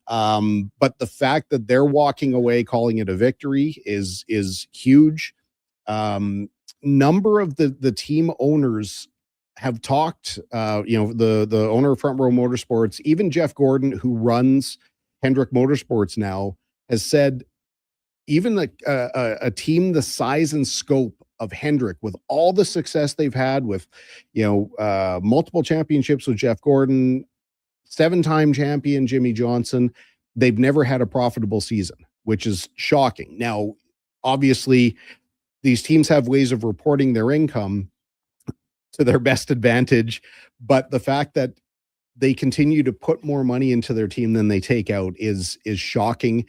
[SPEAKER 1] But the fact that they're walking away calling it a victory is huge. Number of the team owners have talked, the owner of Front Row Motorsports, even Jeff Gordon, who runs Hendrick Motorsports now, has said even a team the size and scope of Hendrick, with all the success they've had with, multiple championships with Jeff Gordon, 7-time champion Jimmy Johnson, they've never had a profitable season, which is shocking. Now, obviously, these teams have ways of reporting their income to their best advantage, but the fact that they continue to put more money into their team than they take out is shocking.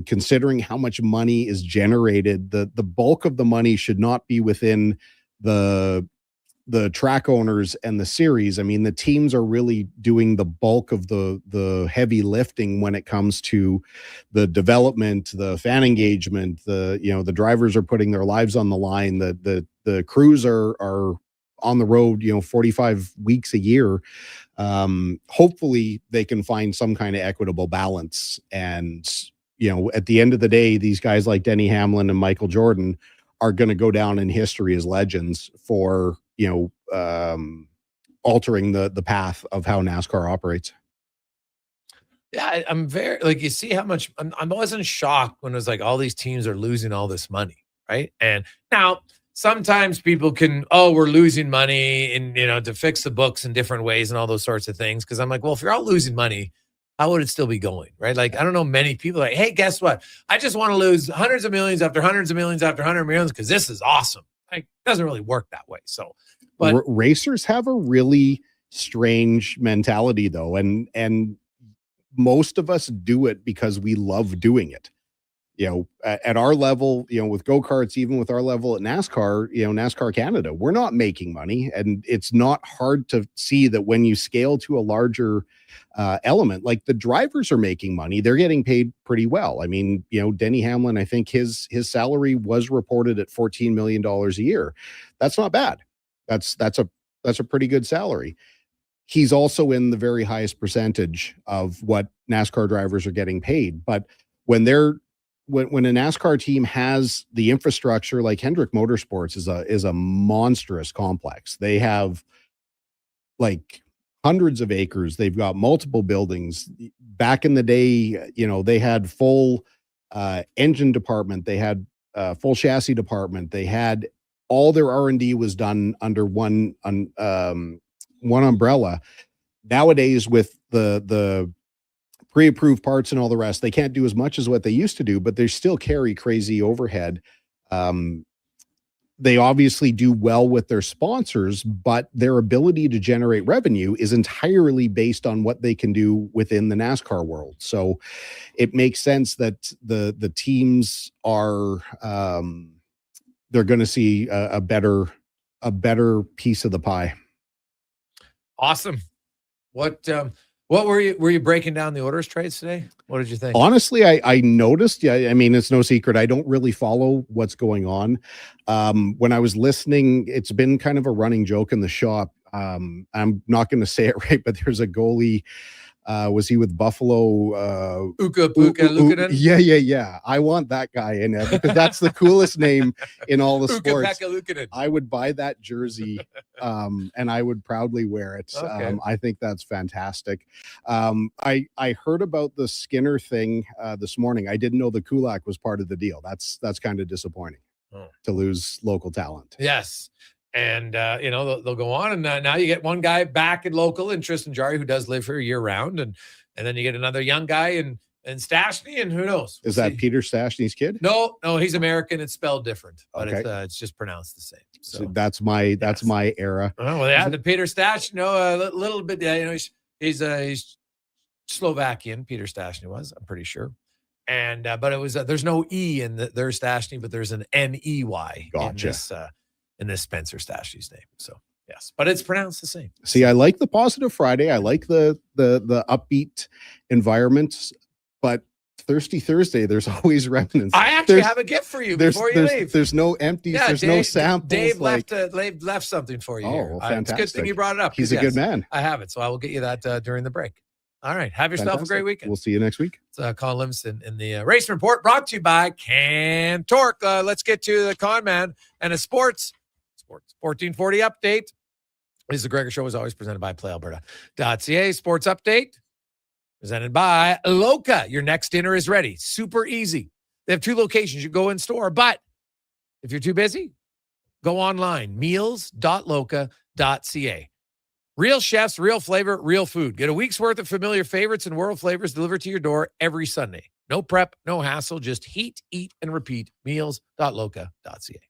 [SPEAKER 1] Considering how much money is generated, the bulk of the money should not be within the track owners and the series. I mean, the teams are really doing the bulk of the heavy lifting when it comes to the development, the fan engagement, the drivers are putting their lives on the line. The crews are on the road, 45 weeks a year. Hopefully they can find some kind of equitable balance. And at the end of the day, these guys like Denny Hamlin and Michael Jordan are going to go down in history as legends for, altering the path of how NASCAR operates.
[SPEAKER 11] Yeah, I'm very, you see how much, I wasn't shocked when it was like all these teams are losing all this money, right? And now sometimes people we're losing money and, to fix the books in different ways and all those sorts of things. Cause I'm like, well, if you're all losing money, how would it still be going, right? I don't know many people hey, guess what? I just want to lose hundreds of millions after hundreds of millions after hundreds of millions because this is awesome. It doesn't really work that way. So, but
[SPEAKER 1] racers have a really strange mentality, though, and most of us do it because we love doing it. At our level, with go-karts, even with our level at NASCAR, NASCAR Canada, we're not making money. And it's not hard to see that when you scale to a larger element, like the drivers are making money, they're getting paid pretty well. I mean, Denny Hamlin, I think his salary was reported at $14 million a year. That's not bad. That's a pretty good salary. He's also in the very highest percentage of what NASCAR drivers are getting paid. But when a NASCAR team has the infrastructure, like Hendrick Motorsports is a monstrous complex. They have hundreds of acres. They've got multiple buildings. Back in the day, they had full engine department. They had full chassis department. They had all their R&D was done under one umbrella. Nowadays, with the pre-approved parts and all the rest, they can't do as much as what they used to do, but they still carry crazy overhead. They obviously do well with their sponsors, but their ability to generate revenue is entirely based on what they can do within the NASCAR world. So it makes sense that the teams are they're going to see a better piece of the pie.
[SPEAKER 11] Awesome. What were you breaking down the Oilers trades today? What did you think?
[SPEAKER 1] Honestly, I noticed. Yeah, I mean, it's no secret. I don't really follow what's going on. When I was listening, it's been kind of a running joke in the shop. I'm not going to say it right, but there's a goalie. Was he with Buffalo?
[SPEAKER 11] Lukanen?
[SPEAKER 1] Yeah. I want that guy in there because that's the coolest name in all the sports. I would buy that jersey and I would proudly wear it.
[SPEAKER 11] Okay.
[SPEAKER 1] I think that's fantastic. I heard about the Skinner thing this morning. I didn't know the Kulak was part of the deal. That's kind of disappointing to lose local talent.
[SPEAKER 11] Yes. And, they'll go on. And now you get one guy back in local in Tristan Jarry, who does live here year round. And then you get another young guy in Stastny, and who knows?
[SPEAKER 1] Is that Peter Stastny's kid?
[SPEAKER 11] No, he's American. It's spelled different, but
[SPEAKER 1] Okay.
[SPEAKER 11] it's just pronounced the same.
[SPEAKER 1] So that's my era.
[SPEAKER 11] Oh, well, yeah, the Peter Stastny, a little bit, he's Slovakian, Peter Stastny was, I'm pretty sure. And, but it was, there's no E in their Stastny, but there's an N-E-Y
[SPEAKER 1] Gotcha.
[SPEAKER 11] in this Spencer Stastny's name. So yes, but it's pronounced the same.
[SPEAKER 1] See, I like the Positive Friday. I like the upbeat environment, but Thirsty Thursday, there's always remnants.
[SPEAKER 11] I actually have a gift for you before you leave.
[SPEAKER 1] There's no empties. There's no samples.
[SPEAKER 11] Dave left something for you here.
[SPEAKER 1] Oh, fantastic.
[SPEAKER 11] It's a good thing you brought it up.
[SPEAKER 1] He's a good man.
[SPEAKER 11] I have it, so I will get you that during the break. All right. Have yourself a great weekend.
[SPEAKER 1] We'll see you next week.
[SPEAKER 11] It's Colin Livingston in the Race Report, brought to you by Cantork. Let's get to the con man and a Sports 1440 update. This is the Gregor Show, is always presented by PlayAlberta.ca. Sports update presented by Loca. Your next dinner is ready. Super easy. They have 2 locations. You go in store, but if you're too busy, go online. meals.loca.ca. Real chefs, real flavor, real food. Get a week's worth of familiar favorites and world flavors delivered to your door every Sunday. No prep, no hassle, just heat, eat, and repeat. Meals.loca.ca.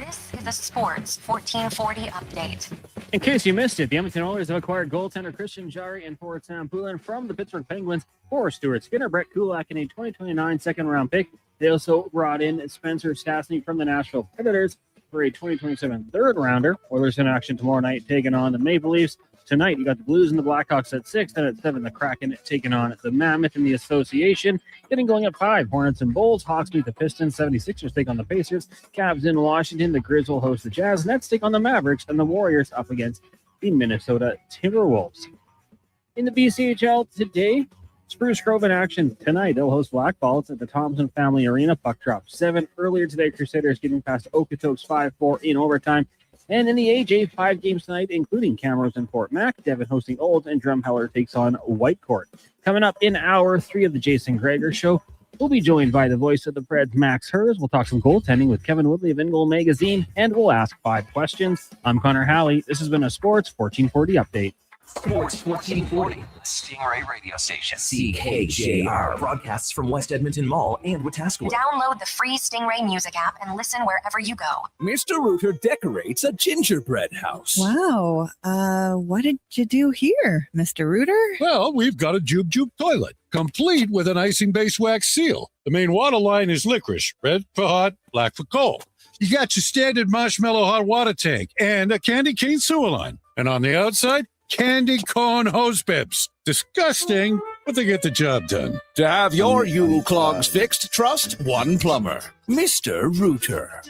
[SPEAKER 10] This is the Sports 1440 update.
[SPEAKER 22] In case you missed it, the Edmonton Oilers have acquired goaltender Tristan Jarry and forward Sam Poulin from the Pittsburgh Penguins for Stuart Skinner, Brett Kulak, and a 2029 second-round pick. They also brought in Spencer Stastny from the Nashville Predators for a 2027 third-rounder. Oilers in action tomorrow night, taking on the Maple Leafs. Tonight, you got the Blues and the Blackhawks at 6. Then at 7, the Kraken taking on the Mammoth in the Association. Getting going at 5, Hornets and Bulls. Hawks meet the Pistons. 76ers take on the Pacers. Cavs in Washington. The Grizz will host the Jazz. Nets take on the Mavericks. And the Warriors up against the Minnesota Timberwolves. In the BCHL today, Spruce Grove in action tonight. They'll host Blackball. It's at the Thompson Family Arena. Puck drops 7. Earlier today, Crusaders getting past Okotoks 5-4 in overtime. And in the AJ, 5 games tonight, including Camrose and Fort Mac. Devon hosting Olds, and Drumheller takes on Whitecourt. Coming up in hour 3 of the Jason Gregor Show, we'll be joined by the voice of the Preds, Max Hulse. We'll talk some goaltending with Kevin Woodley of In Goal Magazine, and we'll ask 5 questions. I'm Connor Halley. This has been a Sports 1440 update.
[SPEAKER 6] Sports 1440, Stingray Radio Station. CKJR broadcasts from West Edmonton Mall and Wetaskiwin.
[SPEAKER 10] Download the free Stingray music app and listen wherever you go.
[SPEAKER 2] Mr. Rooter decorates a gingerbread house.
[SPEAKER 12] Wow. What did you do here, Mr. Rooter?
[SPEAKER 17] Well, we've got a Jube Jube toilet, complete with an icing base wax seal. The main water line is licorice, red for hot, black for cold. You got your standard marshmallow hot water tank and a candy cane sewer line. And on the outside, candy cone hose bibs. Disgusting, but they get the job done.
[SPEAKER 2] To have your Yule clogs fixed, trust one plumber, Mr. Rooter.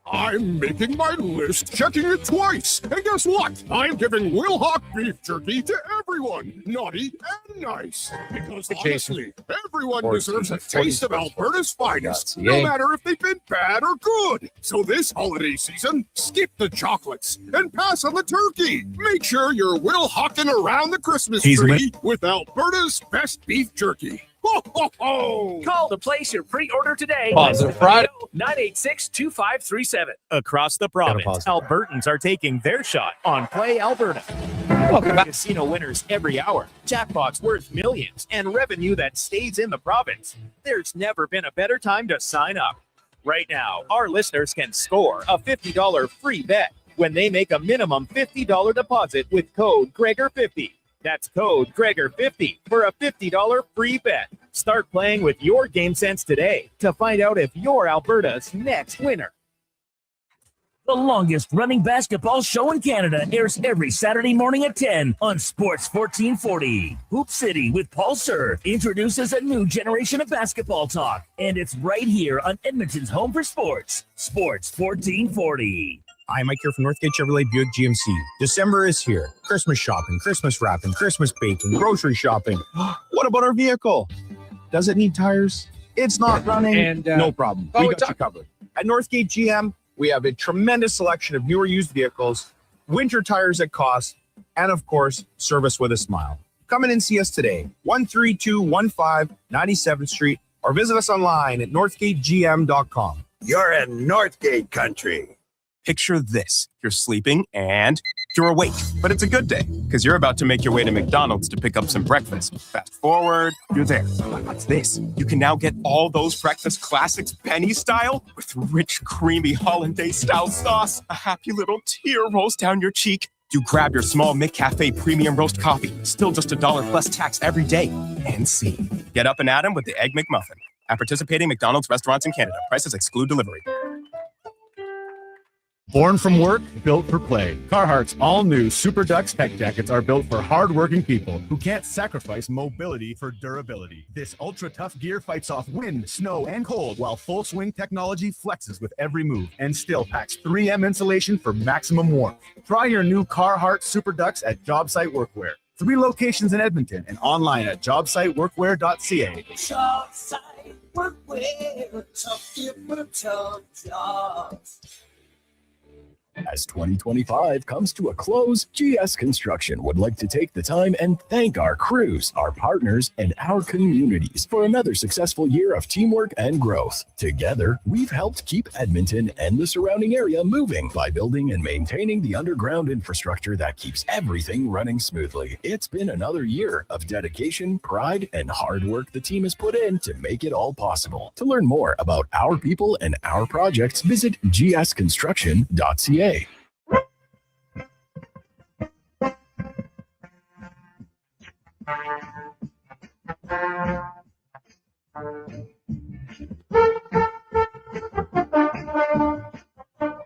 [SPEAKER 20] I'm making my list, checking it twice. And guess what? I'm giving Will Hawk beef jerky to every
[SPEAKER 4] everyone, naughty and nice. Because
[SPEAKER 11] Jason.
[SPEAKER 4] honestly, everyone
[SPEAKER 11] 14,
[SPEAKER 4] deserves a taste of
[SPEAKER 11] 14,
[SPEAKER 4] Alberta's finest,
[SPEAKER 11] Yay.
[SPEAKER 4] no matter if they've been bad or good. So this holiday season, skip the chocolates and pass on the turkey. Make sure you're Will Hawking around the Christmas tree with Alberta's best beef jerky. Ho, ho, ho!
[SPEAKER 8] Call to place your pre-order today.
[SPEAKER 11] Pause it, Friday.
[SPEAKER 8] 986-2537.
[SPEAKER 5] Across the province,
[SPEAKER 11] pause it.
[SPEAKER 5] Albertans are taking their shot on Play Alberta. Welcome back. Casino winners every hour, jackpots worth millions, and revenue that stays in the province. There's never been a better time to sign up. Right now, our listeners can score a $50 free bet when they make a minimum $50 deposit with code Gregor50. That's code Gregor50 for a $50 free bet. Start playing with your game sense today to find out if you're Alberta's next winner.
[SPEAKER 8] The longest running basketball show in Canada airs every Saturday morning at 10 on Sports 1440. Hoop City with Paul Sir introduces a new generation of basketball talk, and it's right here on Edmonton's home for sports, Sports 1440.
[SPEAKER 18] Hi, Mike here from Northgate Chevrolet Buick GMC. December is here. Christmas shopping, Christmas wrapping, Christmas baking, grocery shopping. What about our vehicle? Does it need tires? It's not running.
[SPEAKER 11] And,
[SPEAKER 18] no problem. We got you covered. At Northgate GM, we have a tremendous selection of newer used vehicles, winter tires at cost, and of course, service with a smile. Come in and see us today, 13215 97th Street, or visit us online at northgategm.com.
[SPEAKER 19] You're in Northgate country.
[SPEAKER 18] Picture this. You're sleeping and you're awake, but it's a good day because you're about to make your way to McDonald's to pick up some breakfast. Fast forward, you're there. But what's this? You can now get all those breakfast classics penny style with rich, creamy hollandaise style sauce, a happy little tear rolls down your cheek. You grab your small McCafe premium roast coffee, still just $1 plus tax every day. And see. Get up and at 'em with the Egg McMuffin. At participating McDonald's restaurants in Canada. Prices exclude delivery.
[SPEAKER 24] Born from work, built for play. Carhartt's all-new Super Ducks tech jackets are built for hard-working people who can't sacrifice mobility for durability. This ultra-tough gear fights off wind, snow, and cold, while full-swing technology flexes with every move and still packs 3M insulation for maximum warmth. Try your new Carhartt Super Ducks at JobSite Workwear. 3 locations in Edmonton and online at jobsiteworkwear.ca.
[SPEAKER 26] JobSite Workwear, tough gear, tough jobs.
[SPEAKER 27] As 2025 comes to a close, GS Construction would like to take the time and thank our crews, our partners, and our communities for another successful year of teamwork and growth. Together, we've helped keep Edmonton and the surrounding area moving by building and maintaining the underground infrastructure that keeps everything running smoothly. It's been another year of dedication, pride, and hard work the team has put in to make it all possible. To learn more about our people and our projects, visit gsconstruction.ca.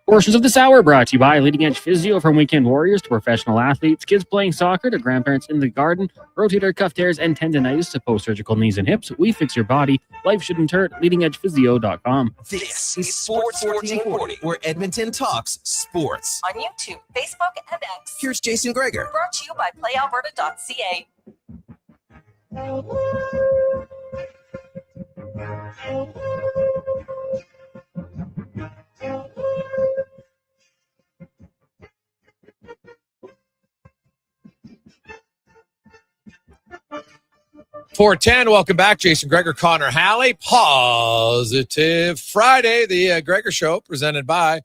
[SPEAKER 22] Portions of this hour brought to you by Leading Edge Physio, from weekend warriors to professional athletes, kids playing soccer to grandparents in the garden, rotator cuff tears and tendonitis to post-surgical knees and hips. We fix your body. Life shouldn't hurt. LeadingEdgePhysio.com.
[SPEAKER 6] This is Sports 1440, where Edmonton talks sports.
[SPEAKER 25] On YouTube, Facebook, and X.
[SPEAKER 6] Here's Jason Gregor.
[SPEAKER 25] Brought to you by PlayAlberta.ca.
[SPEAKER 11] .410, welcome back. Jason Gregor, Connor Halley. Positive Friday, the Gregor Show, presented by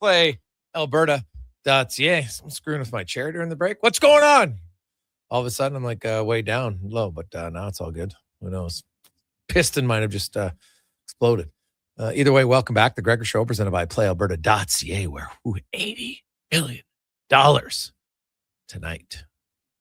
[SPEAKER 11] PlayAlberta.ca. I'm screwing with my chair during the break. What's going on? All of a sudden, I'm like way down low, but now it's all good. Who knows? Piston might have just exploded. Either way, welcome back. The Gregor Show, presented by PlayAlberta.ca, where $80 million tonight.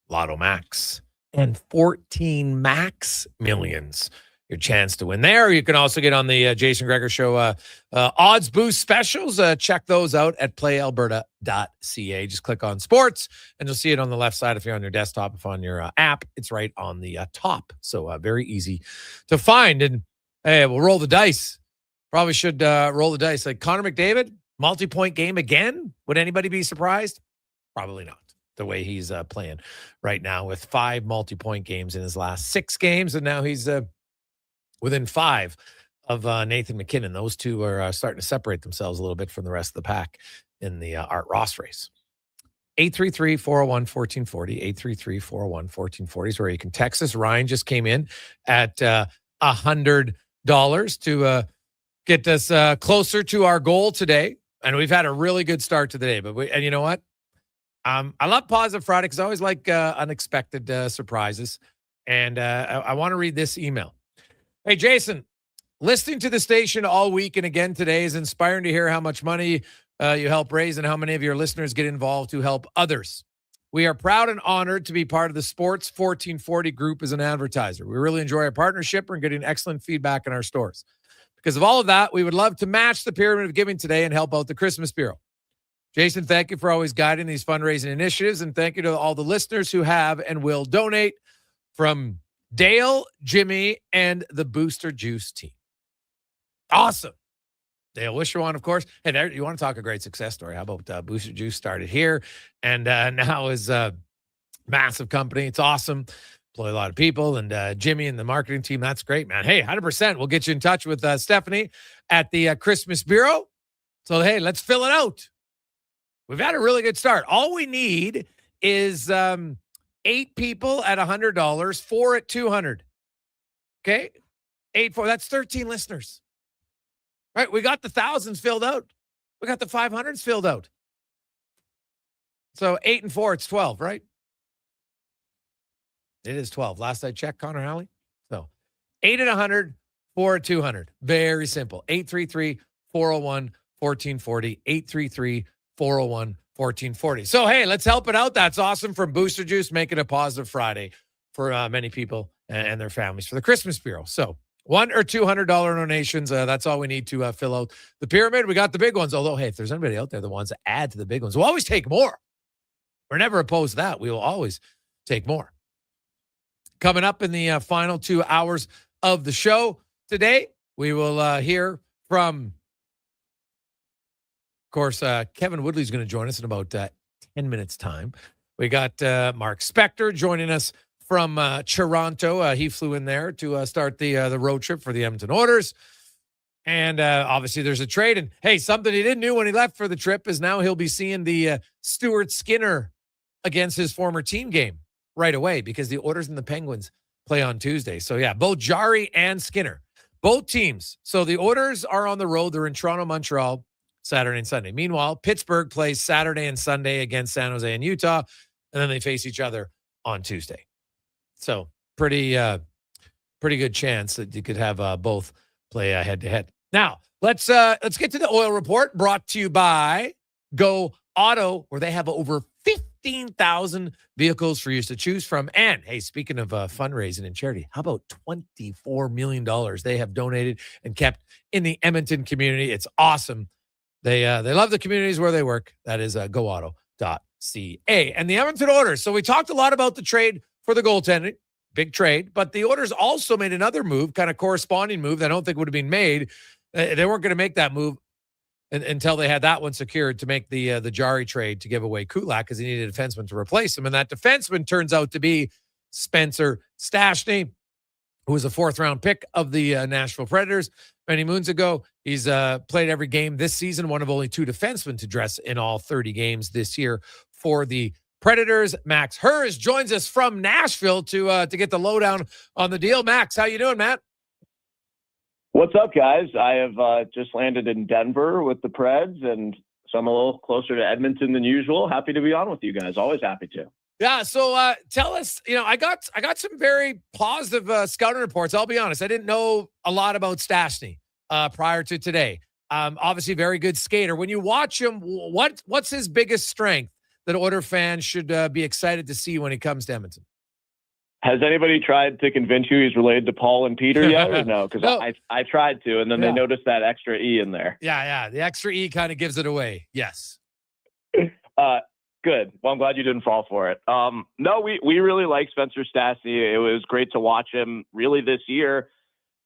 [SPEAKER 11] Lotto Max. And 14 Max Millions. Your chance to win there. You can also get on the Jason Gregor Show odds boost specials. Check those out at playalberta.ca. Just click on sports and you'll see it on the left side if you're on your desktop. If on your app, it's right on the top. So very easy to find. And hey, we'll roll the dice. Probably should roll the dice. Like Connor McDavid, multi-point game again. Would anybody be surprised? Probably not. the way he's playing right now, with 5 multi-point games in his last 6 games, and now he's within 5 of Nathan McKinnon. Those two are starting to separate themselves a little bit from the rest of the pack in the Art Ross race. 833-401-1440, 833-401-1440 is where you can text us. Ryan just came in at $100 to get us closer to our goal today. And we've had a really good start to the day. And you know what? I love Positive Friday because I always like unexpected surprises. And I want to read this email. Hey, Jason, listening to the station all week and again today is inspiring to hear how much money you help raise and how many of your listeners get involved to help others. We are proud and honored to be part of the Sports 1440 group as an advertiser. We really enjoy our partnership and getting excellent feedback in our stores. Because of all of that, we would love to match the pyramid of giving today and help out the Christmas Bureau. Jason, thank you for always guiding these fundraising initiatives, and thank you to all the listeners who have and will donate, from Dale, Jimmy, and the Booster Juice team. Awesome. Dale Wisherwan, of course. Hey, there, you want to talk a great success story. How about Booster Juice started here and now is a massive company. It's awesome. Employ a lot of people, and Jimmy and the marketing team. That's great, man. Hey, 100%. We'll get you in touch with Stephanie at the Christmas Bureau. So, hey, let's fill it out. We've had a really good start. All we need is 8 people at $100, 4 at $200. Okay? 8, 4. That's 13 listeners. Right? We got the thousands filled out. We got the 500s filled out. So 8 and 4, it's 12, right? It is 12. Last I checked, Connor Halley. So 8 at 100, 4 at 200. Very simple. 833-401-1440. 833-401-1440. So, hey, let's help it out. That's awesome. From Booster Juice, make it a positive Friday for many people and their families for the Christmas Bureau. So $100 or $200 donations. That's all we need to fill out the pyramid. We got the big ones. Although, hey, if there's anybody out there that wants to add to the big ones, we'll always take more. We're never opposed to that. We will always take more. Coming up in the final 2 hours of the show today, we will hear from, of course, Kevin Woodley is going to join us in about 10 minutes' time. We got Mark Spector joining us from Toronto. He flew in there to start the road trip for the Edmonton Oilers. And obviously there's a trade. And, hey, something he didn't know when he left for the trip is now he'll be seeing the Stuart Skinner against his former team game right away, because the Oilers and the Penguins play on Tuesday. So, yeah, both Jarry and Skinner, both teams. So the Oilers are on the road. They're in Toronto, Montreal, Saturday and Sunday. Meanwhile, Pittsburgh plays Saturday and Sunday against San Jose and Utah, and then they face each other on Tuesday. So pretty good chance that you could have both play head-to-head. Now, let's get to the oil report, brought to you by Go Auto, where they have over 15,000 vehicles for you to choose from. And, hey, speaking of fundraising and charity, how about $24 million they have donated and kept in the Edmonton community? It's awesome. They love the communities where they work. That is goauto.ca. And the Edmonton Oilers. So we talked a lot about the trade for the goaltending, big trade, but the Oilers also made another move, kind of corresponding move that I don't think would have been made. They weren't going to make that move until they had that one secured to make the Jarry trade to give away Kulak, because he needed a defenseman to replace him. And that defenseman turns out to be Spencer Stastny, who was a 4th-round pick of the Nashville Predators many moons ago. He's played every game this season, one of only 2 defensemen to dress in all 30 games this year for the Predators. Max Hulse joins us from Nashville to get the lowdown on the deal. Max, how you doing, Matt?
[SPEAKER 3] What's up, guys? I have just landed in Denver with the Preds, and so I'm a little closer to Edmonton than usual. Happy to be on with you guys. Always happy to.
[SPEAKER 11] Yeah, so tell us, I got some very positive scouting reports. I'll be honest, I didn't know a lot about Stastny prior to today. Obviously, very good skater. When you watch him, what's his biggest strength that Oiler fans should be excited to see when he comes to Edmonton?
[SPEAKER 3] Has anybody tried to convince you he's related to Paul and Peter yet, or no? Because
[SPEAKER 11] No.
[SPEAKER 3] I tried to, and then they noticed that extra E in there.
[SPEAKER 11] Yeah, the extra E kind of gives it away. Yes.
[SPEAKER 3] Good. Well, I'm glad you didn't fall for it. No, we really like Spencer Stastny. It was great to watch him really this year.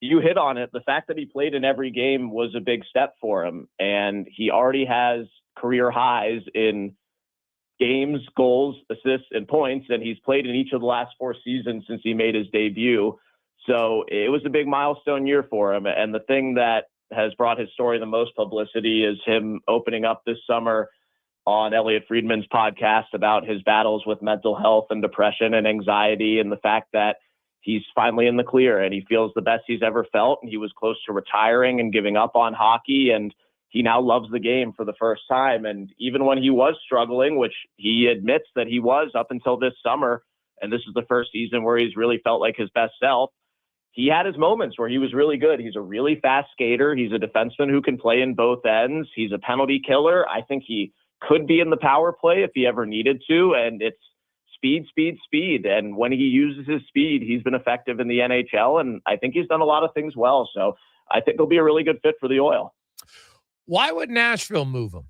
[SPEAKER 3] You hit on it. The fact that he played in every game was a big step for him, and he already has career highs in games, goals, assists, and points, and he's played in each of the last 4 seasons since he made his debut. So it was a big milestone year for him. And the thing that has brought his story the most publicity is him opening up this summer on Elliot Friedman's podcast about his battles with mental health and depression and anxiety, and the fact that he's finally in the clear and he feels the best he's ever felt. And he was close to retiring and giving up on hockey, and he now loves the game for the first time. And even when he was struggling, which he admits that he was up until this summer, and this is the first season where he's really felt like his best self, he had his moments where he was really good. He's a really fast skater. He's a defenseman who can play in both ends. He's a penalty killer. I think he could be in the power play if he ever needed to. And it's speed, speed, speed. And when he uses his speed, he's been effective in the NHL. And I think he's done a lot of things well. So I think he'll be a really good fit for the Oil.
[SPEAKER 11] Why would Nashville move him?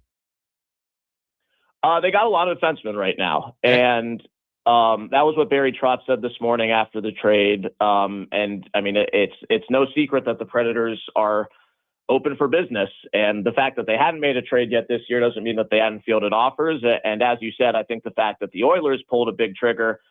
[SPEAKER 3] They got a lot of defensemen right now. And that was what Barry Trotz said this morning after the trade. And I mean, it's no secret that the Predators are open for business. And the fact that they hadn't made a trade yet this year doesn't mean that they hadn't fielded offers. And as you said, I think the fact that the Oilers pulled a big trigger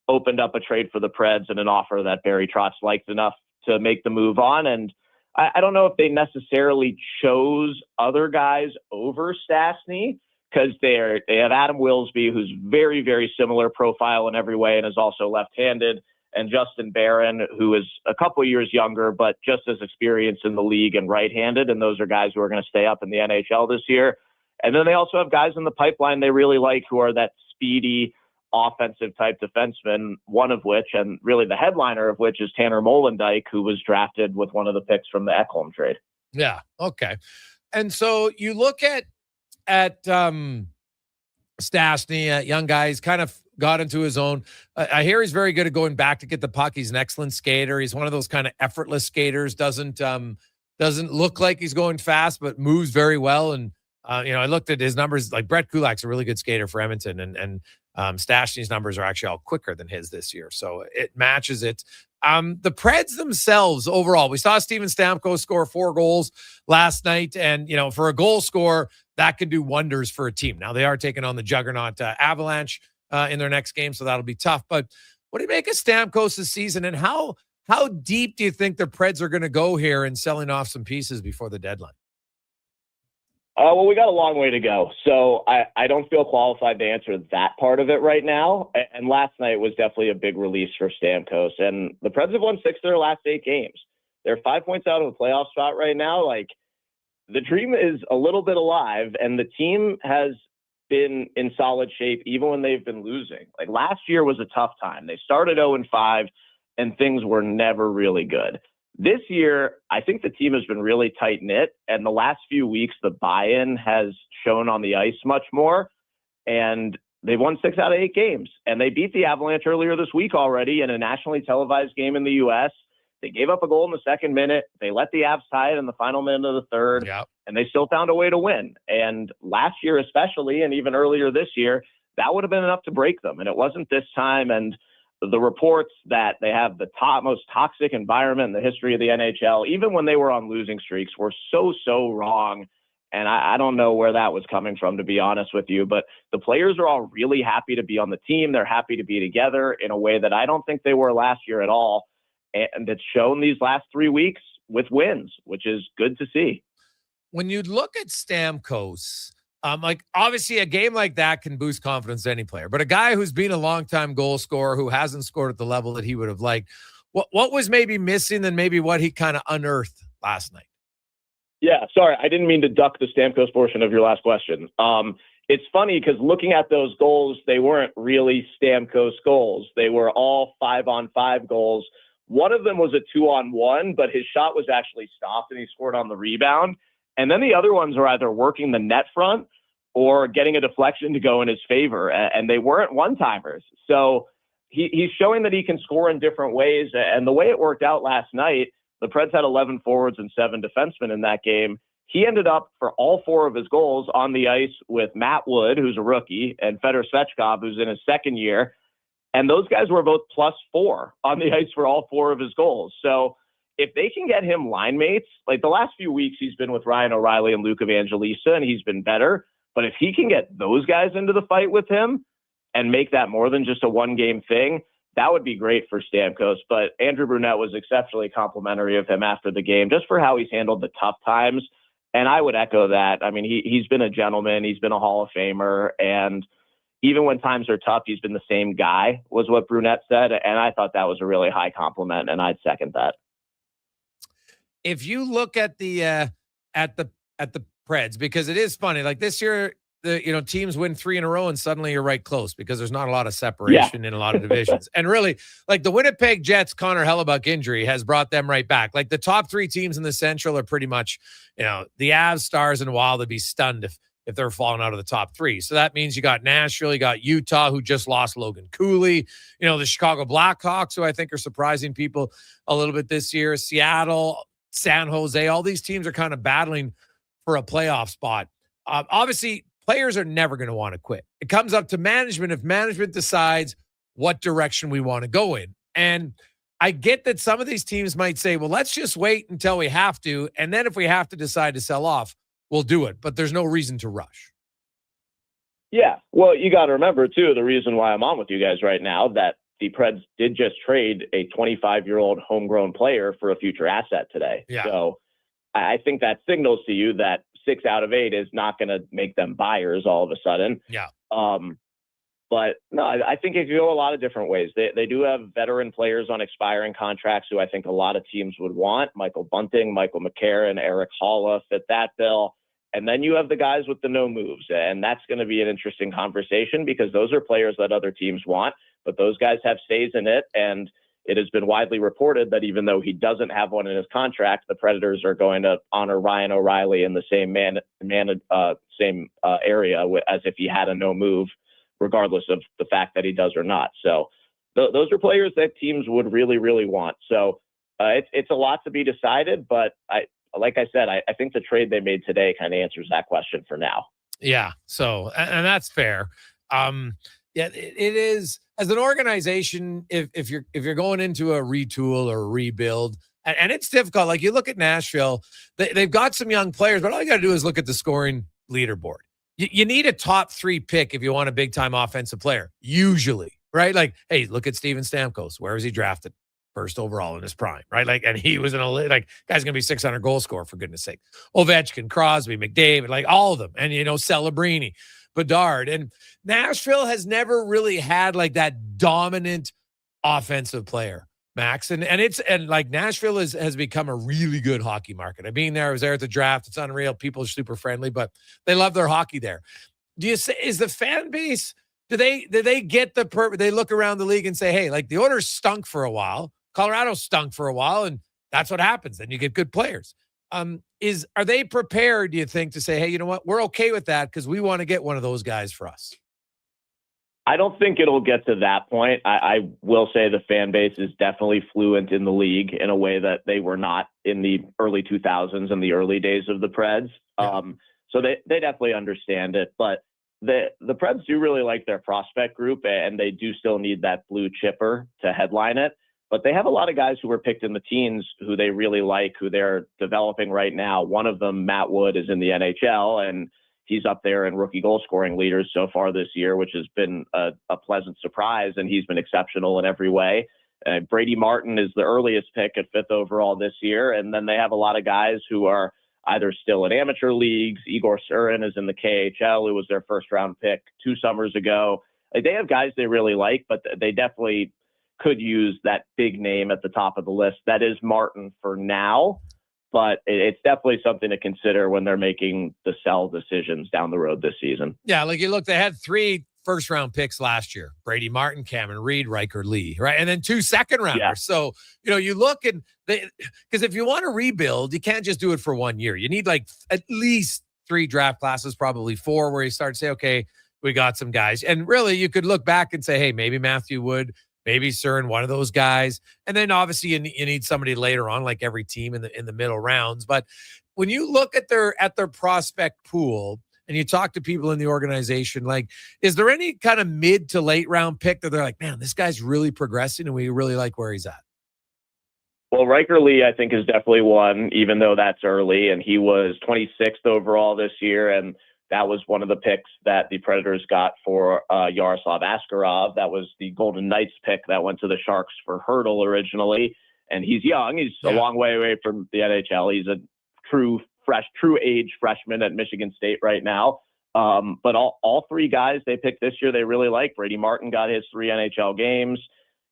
[SPEAKER 3] opened up a trade for the Preds and an offer that Barry Trotz liked enough to make the move on. And I don't know if they necessarily chose other guys over Stastny, because they have Adam Wilsby, who's very, very similar profile in every way and is also left-handed, and Justin Barron, who is a couple years younger, but just as experienced in the league and right-handed. And those are guys who are going to stay up in the NHL this year. And then they also have guys in the pipeline they really like who are that speedy offensive type defenseman, one of which, and really the headliner of which, is Tanner Molendyk, who was drafted with one of the picks from the Ekholm trade.
[SPEAKER 11] Yeah. Okay. And so you look at Stastny, young guy, he's kind of got into his own. I hear he's very good at going back to get the puck. He's an excellent skater. He's one of those kind of effortless skaters. Doesn't look like he's going fast, but moves very well. And I looked at his numbers. Like Brett Kulak's a really good skater for Edmonton, and Stastny's numbers are actually all quicker than his this year, so it matches it. The Preds themselves overall, we saw Steven Stamkos score 4 goals last night, and for a goal scorer, that could do wonders for a team. Now they are taking on the juggernaut Avalanche in their next game, so that'll be tough. But what do you make of Stamkos' season, and how deep do you think the Preds are going to go here in selling off some pieces before the deadline?
[SPEAKER 3] Well, we got a long way to go, so I don't feel qualified to answer that part of it right now. And last night was definitely a big release for Stamkos. And the Preds have won 6 of their last 8 games. They're 5 points out of a playoff spot right now. Like, the dream is a little bit alive, and the team has been in solid shape even when they've been losing. Like, last year was a tough time. They started 0-5, and things were never really good. This year, I think the team has been really tight-knit, and the last few weeks, the buy-in has shown on the ice much more, and they've won 6 out of 8 games. And they beat the Avalanche earlier this week already in a nationally televised game in the U.S. They gave up a goal in the second minute. They let the Avs tie it in the final minute of the third, and they still found a way to win. And last year especially, and even earlier this year, that would have been enough to break them, and it wasn't this time. And the reports that they have the most toxic environment in the history of the NHL, even when they were on losing streaks, were so wrong. And I don't know where that was coming from, to be honest with you. But the players are all really happy to be on the team. They're happy to be together in a way that I don't think they were last year at all. And it's shown these last 3 weeks with wins, which is good to see.
[SPEAKER 11] When you look at Stamkos, obviously a game like that can boost confidence to any player, but a guy who's been a longtime goal scorer who hasn't scored at the level that he would have liked, what was maybe missing than maybe what he kind of unearthed last night?
[SPEAKER 3] Yeah, sorry, I didn't mean to duck the Stamkos portion of your last question. It's funny because looking at those goals, they weren't really Stamkos goals. They were all 5-on-5 goals. One of them was a 2-on-1, but his shot was actually stopped and he scored on the rebound. And then the other ones are either working the net front or getting a deflection to go in his favor, and they weren't one-timers. So he's showing that he can score in different ways, and the way it worked out last night, the Preds had 11 forwards and 7 defensemen in that game. He ended up, for all 4 of his goals, on the ice with Matt Wood, who's a rookie, and Fedor Svechkov, who's in his second year, and those guys were both +4 on the ice for all 4 of his goals. So if they can get him line mates, like the last few weeks he's been with Ryan O'Reilly and Luke Evangelista, and he's been better. But if he can get those guys into the fight with him and make that more than just a one-game thing, that would be great for Stamkos. But Andrew Brunette was exceptionally complimentary of him after the game, just for how he's handled the tough times. And I would echo that. I mean, he's been a gentleman. He's been a Hall of Famer. And even when times are tough, he's been the same guy, was what Brunette said. And I thought that was a really high compliment, and I'd second that.
[SPEAKER 11] If you look at the Preds, because it is funny, like this year, teams win 3 in a row and suddenly you're right close because there's not a lot of separation in a lot of divisions. And really, like the Winnipeg Jets, Connor Halley injury has brought them right back. Like the top 3 teams in the Central are pretty much, the Avs, Stars, and Wild would be stunned if they're falling out of the top 3. So that means you got Nashville, you got Utah, who just lost Logan Cooley, the Chicago Blackhawks, who I think are surprising people a little bit this year, Seattle, San Jose, all these teams are kind of battling for a playoff spot. Obviously, players are never going to want to quit. It comes up to management if management decides what direction we want to go in. And I get that some of these teams might say, well, let's just wait until we have to. And then if we have to decide to sell off, we'll do it. But there's no reason to rush.
[SPEAKER 3] Yeah. Well, you got to remember, too, the reason why I'm on with you guys right now, that the Preds did just trade a 25-year-old homegrown player for a future asset today.
[SPEAKER 11] Yeah.
[SPEAKER 3] So I think that signals to you that 6 out of 8 is not going to make them buyers all of a sudden.
[SPEAKER 11] Yeah.
[SPEAKER 3] But no, I think it could go a lot of different ways. They do have veteran players on expiring contracts who I think a lot of teams would want. Michael Bunting, Michael McCarron, Eric Halla fit that bill. And then you have the guys with the no moves. And that's going to be an interesting conversation because those are players that other teams want, but those guys have stays in it. And it has been widely reported that even though he doesn't have one in his contract, the Predators are going to honor Ryan O'Reilly in the same area as if he had a no move, regardless of the fact that he does or not. So those are players that teams would really, really want. So it's a lot to be decided, but like I said, I think the trade they made today kind of answers that question for now.
[SPEAKER 11] Yeah. So, and that's fair. Yeah, it is. As an organization, if you're going into a retool or a rebuild, and it's difficult. Like you look at Nashville, they've got some young players, but all you got to do is look at the scoring leaderboard. You need a top 3 pick if you want a big time offensive player, usually, right? Like, hey, look at Steven Stamkos. Where was he drafted? First overall in his prime, right? Like, and he was guy's gonna be 600 goal scorer for goodness sake. Ovechkin, Crosby, McDavid, like all of them, and Celebrini, Bedard, and Nashville has never really had like that dominant offensive player, Max, and like Nashville has become a really good hockey market. I was there at the draft. It's unreal. People are super friendly, but they love their hockey there. Do you say is the fan base? Do they get the they look around the league and say, hey, like the Oilers stunk for a while. Colorado stunk for a while, and that's what happens. Then you get good players. Are they prepared, do you think, to say, hey, you know what? We're okay with that because we want to get one of those guys for us?
[SPEAKER 3] I don't think it'll get to that point. I will say the fan base is definitely fluent in the league in a way that they were not in the early 2000s and the early days of the Preds. Yeah. So they definitely understand it. But the Preds do really like their prospect group, and they do still need that blue chipper to headline it. But they have a lot of guys who were picked in the teens who they really like, who they're developing right now. One of them, Matt Wood, is in the NHL, and he's up there in rookie goal scoring leaders so far this year, which has been a pleasant surprise, and he's been exceptional in every way. Brady Martin is the earliest pick at 5th overall this year, and then they have a lot of guys who are either still in amateur leagues. Igor Surin is in the KHL, who was their first-round pick 2 summers ago. They have guys they really like, but they definitely could use that big name at the top of the list. That is Martin for now, but it's definitely something to consider when they're making the sell decisions down the road this season.
[SPEAKER 11] Yeah, like you look, they had 3 first-round picks last year: Brady Martin, Cameron Reed, Riker Lee, right? And then 2 second-rounders. Yeah. So, you look and because if you want to rebuild, you can't just do it for 1 year. You need like at least 3 draft classes, probably 4, where you start to say, okay, we got some guys. And really, you could look back and say, hey, maybe Matthew Wood, maybe Surin, one of those guys. And then obviously you need somebody later on, like every team in the middle rounds. But when you look at their prospect pool and you talk to people in the organization, like, is there any kind of mid to late round pick that they're like, man, this guy's really progressing and we really like where he's at?
[SPEAKER 3] Well, Riker Lee, I think, is definitely one, even though that's early. And he was 26th overall this year. And That was one of the picks that the Predators got for Yaroslav Askarov. That was the Golden Knights pick that went to the Sharks for Hurdle originally. And he's young. He's a long way away from the NHL. He's a true age freshman at Michigan State right now. But all three guys they picked this year, they really like. Brady Martin got his 3 NHL games.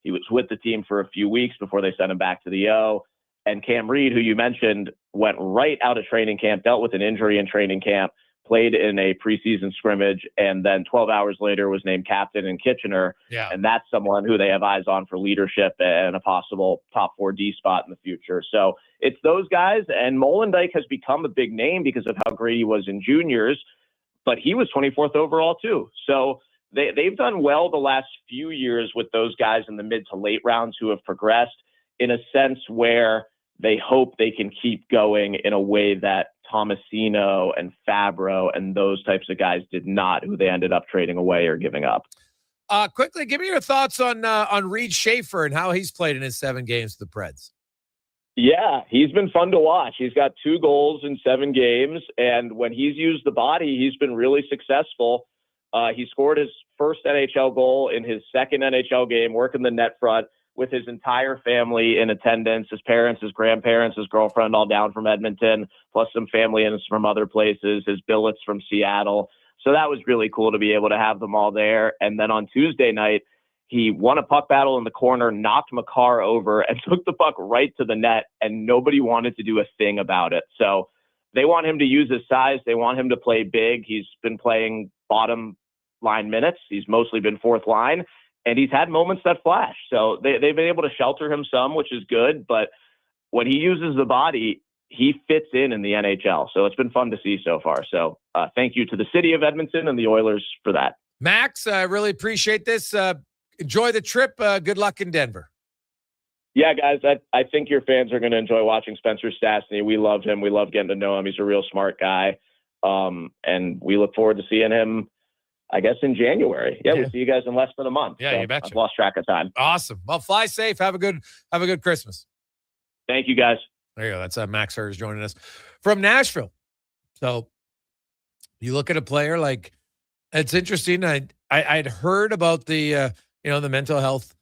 [SPEAKER 3] He was with the team for a few weeks before they sent him back to the O. And Cam Reed, who you mentioned, went right out of training camp, dealt with an injury in training camp, played in a preseason scrimmage, and then 12 hours later was named captain in Kitchener.
[SPEAKER 11] Yeah.
[SPEAKER 3] And that's someone who they have eyes on for leadership and a possible top 4 D spot in the future. So it's those guys. And Molendyk has become a big name because of how great he was in juniors, but he was 24th overall too. So they've done well the last few years with those guys in the mid to late rounds who have progressed in a sense where they hope they can keep going in a way that Tomasino and Fabro and those types of guys did not, who they ended up trading away or giving up.
[SPEAKER 11] Quickly, give me your thoughts on Reed Schaefer and how he's played in his 7 games with the Preds.
[SPEAKER 3] Yeah, he's been fun to watch. He's got 2 goals in 7 games, and when he's used the body, he's been really successful. He scored his first NHL goal in his 2nd NHL game, working the net front with his entire family in attendance, his parents, his grandparents, his girlfriend, all down from Edmonton, plus some family and from other places, his billets from Seattle. So that was really cool to be able to have them all there. And then on Tuesday night, he won a puck battle in the corner, knocked Makar over, and took the puck right to the net, and nobody wanted to do a thing about it. So they want him to use his size. They want him to play big. He's been playing bottom line minutes. He's mostly been 4th line. And he's had moments that flash. So they've been able to shelter him some, which is good. But when he uses the body, he fits in the NHL. So it's been fun to see so far. So thank you to the city of Edmonton and the Oilers for that.
[SPEAKER 11] Max, I really appreciate this. Enjoy the trip. Good luck in Denver.
[SPEAKER 3] Yeah, guys, I think your fans are going to enjoy watching Spencer Stastny. We loved him. We love getting to know him. He's a real smart guy. And we look forward to seeing him, I guess, in January. Yeah, we'll see you guys in less than a month.
[SPEAKER 11] Yeah,
[SPEAKER 3] so
[SPEAKER 11] you betcha.
[SPEAKER 3] I've lost track of time.
[SPEAKER 11] Awesome. Well, fly safe. Have a good Christmas.
[SPEAKER 3] Thank you, guys.
[SPEAKER 11] There you go. That's Max Hulse joining us from Nashville. So you look at a player like, it's interesting. I'd heard about the the mental health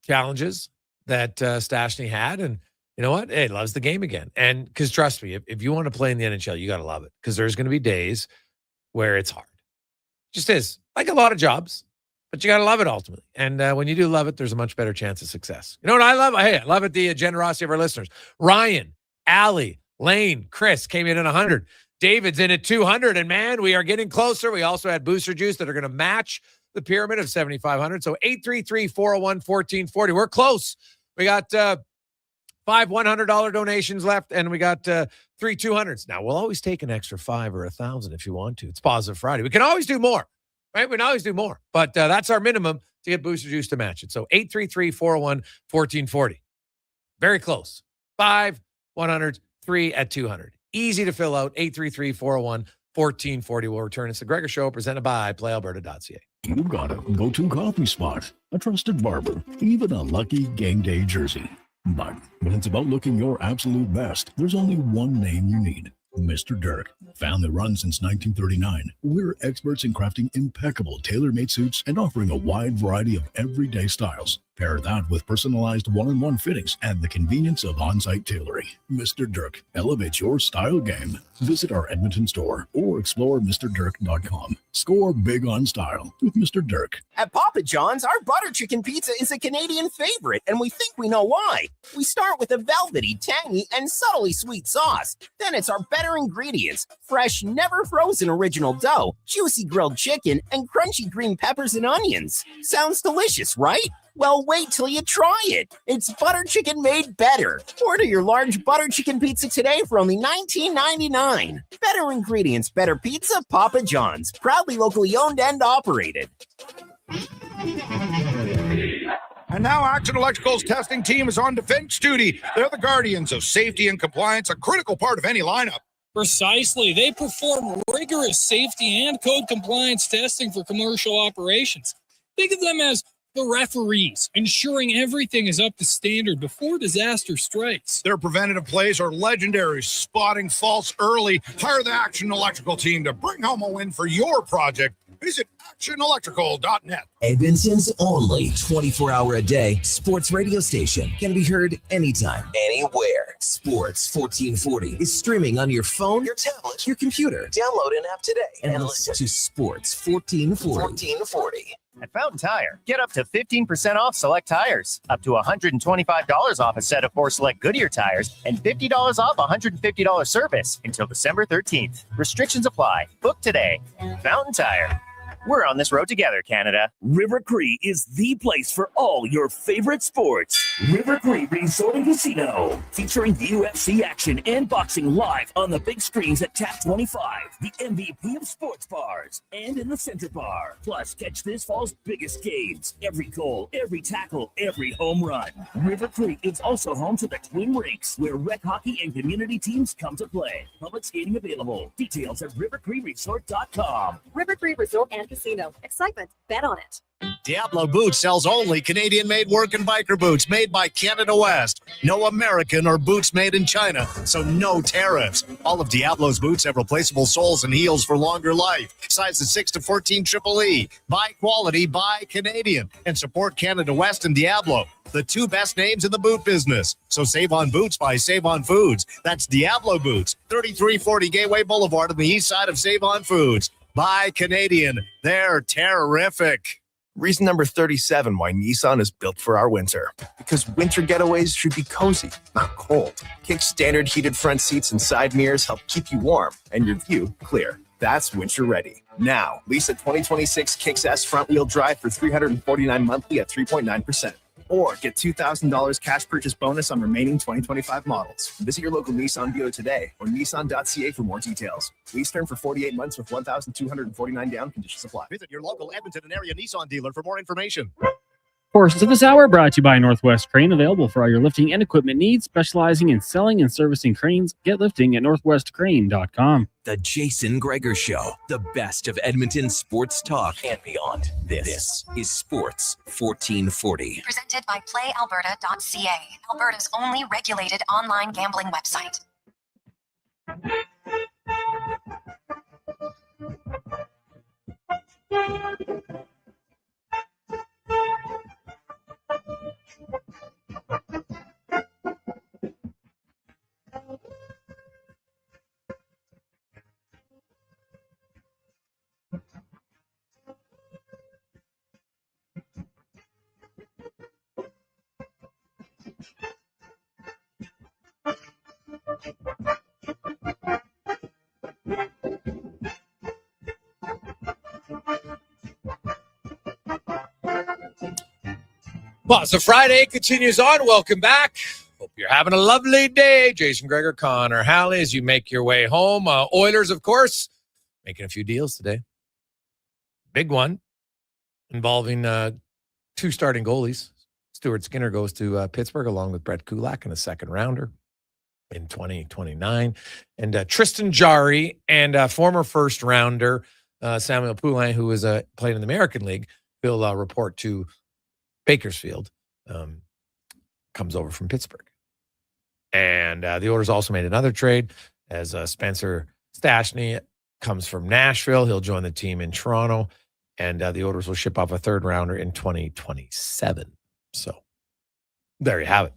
[SPEAKER 11] challenges that Stastny had, and you know what? Hey, he loves the game again. And because trust me, if you want to play in the NHL, you got to love it, because there's going to be days where it's hard. Just is, like a lot of jobs, but you got to love it ultimately. And when you do love it, there's a much better chance of success. You know what I love? Hey, I love it, the generosity of our listeners. Ryan, Allie, Lane, Chris came in at 100. David's in at 200. And man, we are getting closer. We also had booster juice that are going to match the pyramid of 7,500. So 833-401-1440. We're close. We got 5 $100 donations left, and we got 3 $200s. Now, we'll always take an extra 5 or 1,000 if you want to. It's Positive Friday. We can always do more, right? We can always do more, but that's our minimum to get Booster Juice to match it. So 833-401-1440. Very close. 5 100, 3 at 200. Easy to fill out. 833-401-1440. We'll return. It's the Gregor Show, presented by PlayAlberta.ca.
[SPEAKER 23] You got a go-to coffee spot, a trusted barber, even a lucky game day jersey. But when it's about looking your absolute best, there's only one name you need: Mr. Dirk. Family run since 1939, we're experts in crafting impeccable tailor-made suits and offering a wide variety of everyday styles. Pair that with personalized one-on-one fittings and the convenience of on-site tailoring. Mr. Dirk elevates your style game. Visit our Edmonton store or explore MrDirk.com. Score big on style with Mr. Dirk.
[SPEAKER 6] At Papa John's, our butter chicken pizza is a Canadian favorite, and we think we know why. We start with a velvety, tangy, and subtly sweet sauce. Then it's our better ingredients: fresh, never frozen original dough, juicy grilled chicken, and crunchy green peppers and onions. Sounds delicious, right? Well, wait till you try it. It's butter chicken made better. Order your large butter chicken pizza today for only $19.99. Better ingredients, better pizza, Papa John's. Proudly locally owned and operated.
[SPEAKER 4] And now Action Electrical's testing team is on defense duty. They're the guardians of safety and compliance, a critical part of any lineup.
[SPEAKER 7] Precisely. They perform rigorous safety and code compliance testing for commercial operations. Think of them as the referees, ensuring everything is up to standard before disaster strikes.
[SPEAKER 4] Their preventative plays are legendary, spotting faults early. Hire the Action Electrical team to bring home a win for your project. Visit actionelectrical.net.
[SPEAKER 6] Edmonton's only 24-hour-a-day sports radio station can be heard anytime, anywhere. Sports 1440 is streaming on your phone, your tablet, your computer. Download an app today and listen to Sports 1440.
[SPEAKER 1] At Fountain Tire, get up to 15% off select tires, up to $125 off a set of 4 select Goodyear tires, and $50 off $150 service until December 13th. Restrictions apply. Book today. Fountain Tire. We're on this road together, Canada.
[SPEAKER 8] River Cree is the place for all your favorite sports. River Cree Resort and Casino, featuring UFC action and boxing live on the big screens at Tap 25, the MVP of sports bars, and in the Center Bar. Plus, catch this fall's biggest games. Every goal, every tackle, every home run. River Cree is also home to the Twin Rinks, where rec hockey and community teams come to play. Public skating available. Details at rivercreeresort.com.
[SPEAKER 9] River Cree Resort and Casino. Excitement. Bet on it.
[SPEAKER 2] Diablo Boots sells only Canadian-made work and biker boots made by Canada West. No American or boots made in China, so no tariffs. All of Diablo's boots have replaceable soles and heels for longer life. Sizes 6 to 14 Triple E. Buy quality, buy Canadian. And support Canada West and Diablo, the two best names in the boot business. So save on boots by Save On Foods. That's Diablo Boots, 3340 Gateway Boulevard on the east side of Save On Foods. Buy Canadian. They're terrific.
[SPEAKER 13] Reason number 37 why Nissan is built for our winter. Because winter getaways should be cozy, not cold. Kick's standard heated front seats and side mirrors help keep you warm and your view clear. That's winter ready. Now, lease a 2026 Kicks S front-wheel drive for $349 monthly at 3.9%. Or get $2,000 cash purchase bonus on remaining 2025 models. Visit your local Nissan dealer today or nissan.ca for more details. Lease term for 48 months with $1,249 down. Conditions apply.
[SPEAKER 2] Visit your local Edmonton and area Nissan dealer for more information.
[SPEAKER 22] Portions of this hour brought to you by Northwest Crane, available for all your lifting and equipment needs, specializing in selling and servicing cranes. Get lifting at northwestcrane.com.
[SPEAKER 6] The Jason Gregor Show, the best of Edmonton sports talk and beyond. This is Sports 1440.
[SPEAKER 10] Presented by PlayAlberta.ca, Alberta's only regulated online gambling website.
[SPEAKER 11] Well, so Friday continues on. Welcome back. Hope you're having a lovely day. Jason Gregor, Connor Halley, as you make your way home. Oilers, of course, making a few deals today. Big one involving two starting goalies. Stuart Skinner goes to Pittsburgh along with Brett Kulak in a second rounder in 2029. And Tristan Jarry and former first rounder Samuel Poulin, who was playing in the American League, will report to Bakersfield, comes over from Pittsburgh. And the Oilers also made another trade as Spencer Stastny comes from Nashville. He'll join the team in Toronto, and the Oilers will ship off a third rounder in 2027. So there you have it.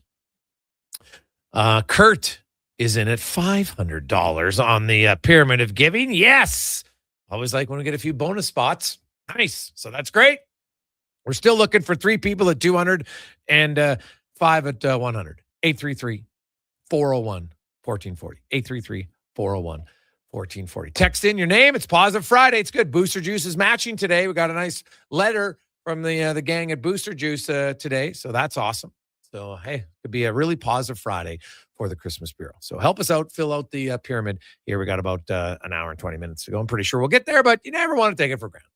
[SPEAKER 11] Kurt is in at $500 on the pyramid of giving. Yes. Always like when we get a few bonus spots. Nice. So that's great. We're still looking for 3 people at 200 and 5 at 100. 833-401-1440. 833-401-1440. Text in your name. It's Positive Friday. It's good. Booster Juice is matching today. We got a nice letter from the gang at Booster Juice today. So that's awesome. So, hey, it could be a really positive Friday for the Christmas Bureau. So help us out. Fill out the pyramid. Here we got about an hour and 20 minutes to go. I'm pretty sure we'll get there, but you never want to take it for granted.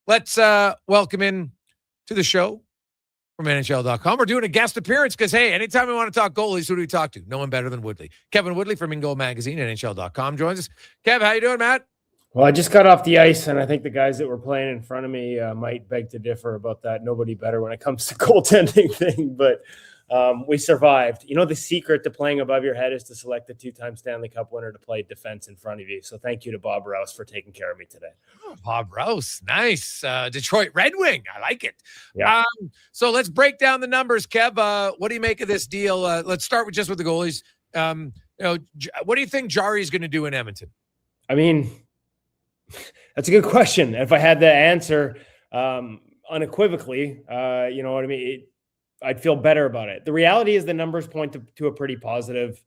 [SPEAKER 11] Let's welcome in to the show from NHL.com. We're doing a guest appearance because, hey, anytime we want to talk goalies, who do we talk to? No one better than Woodley. Kevin Woodley from Ingo Magazine, NHL.com joins us. Kev, how you doing, Matt?
[SPEAKER 12] Well, I just got off the ice, and I think the guys that were playing in front of me might beg to differ about that. Nobody better when it comes to goaltending thing, but we survived. You know, the secret to playing above your head is to select the 2-time Stanley Cup winner to play defense in front of you. So thank you to Bob Rouse for taking care of me today.
[SPEAKER 11] Oh, Bob Rouse, nice. Detroit Red Wing, I like it.
[SPEAKER 12] Yeah.
[SPEAKER 11] So let's break down the numbers, Kev. What do you make of this deal? Let's start with the goalies. What do you think Jarry is going to do in Edmonton?
[SPEAKER 12] I mean, that's a good question. If I had the answer unequivocally, you know what I mean? I'd feel better about it. The reality is the numbers point to a pretty positive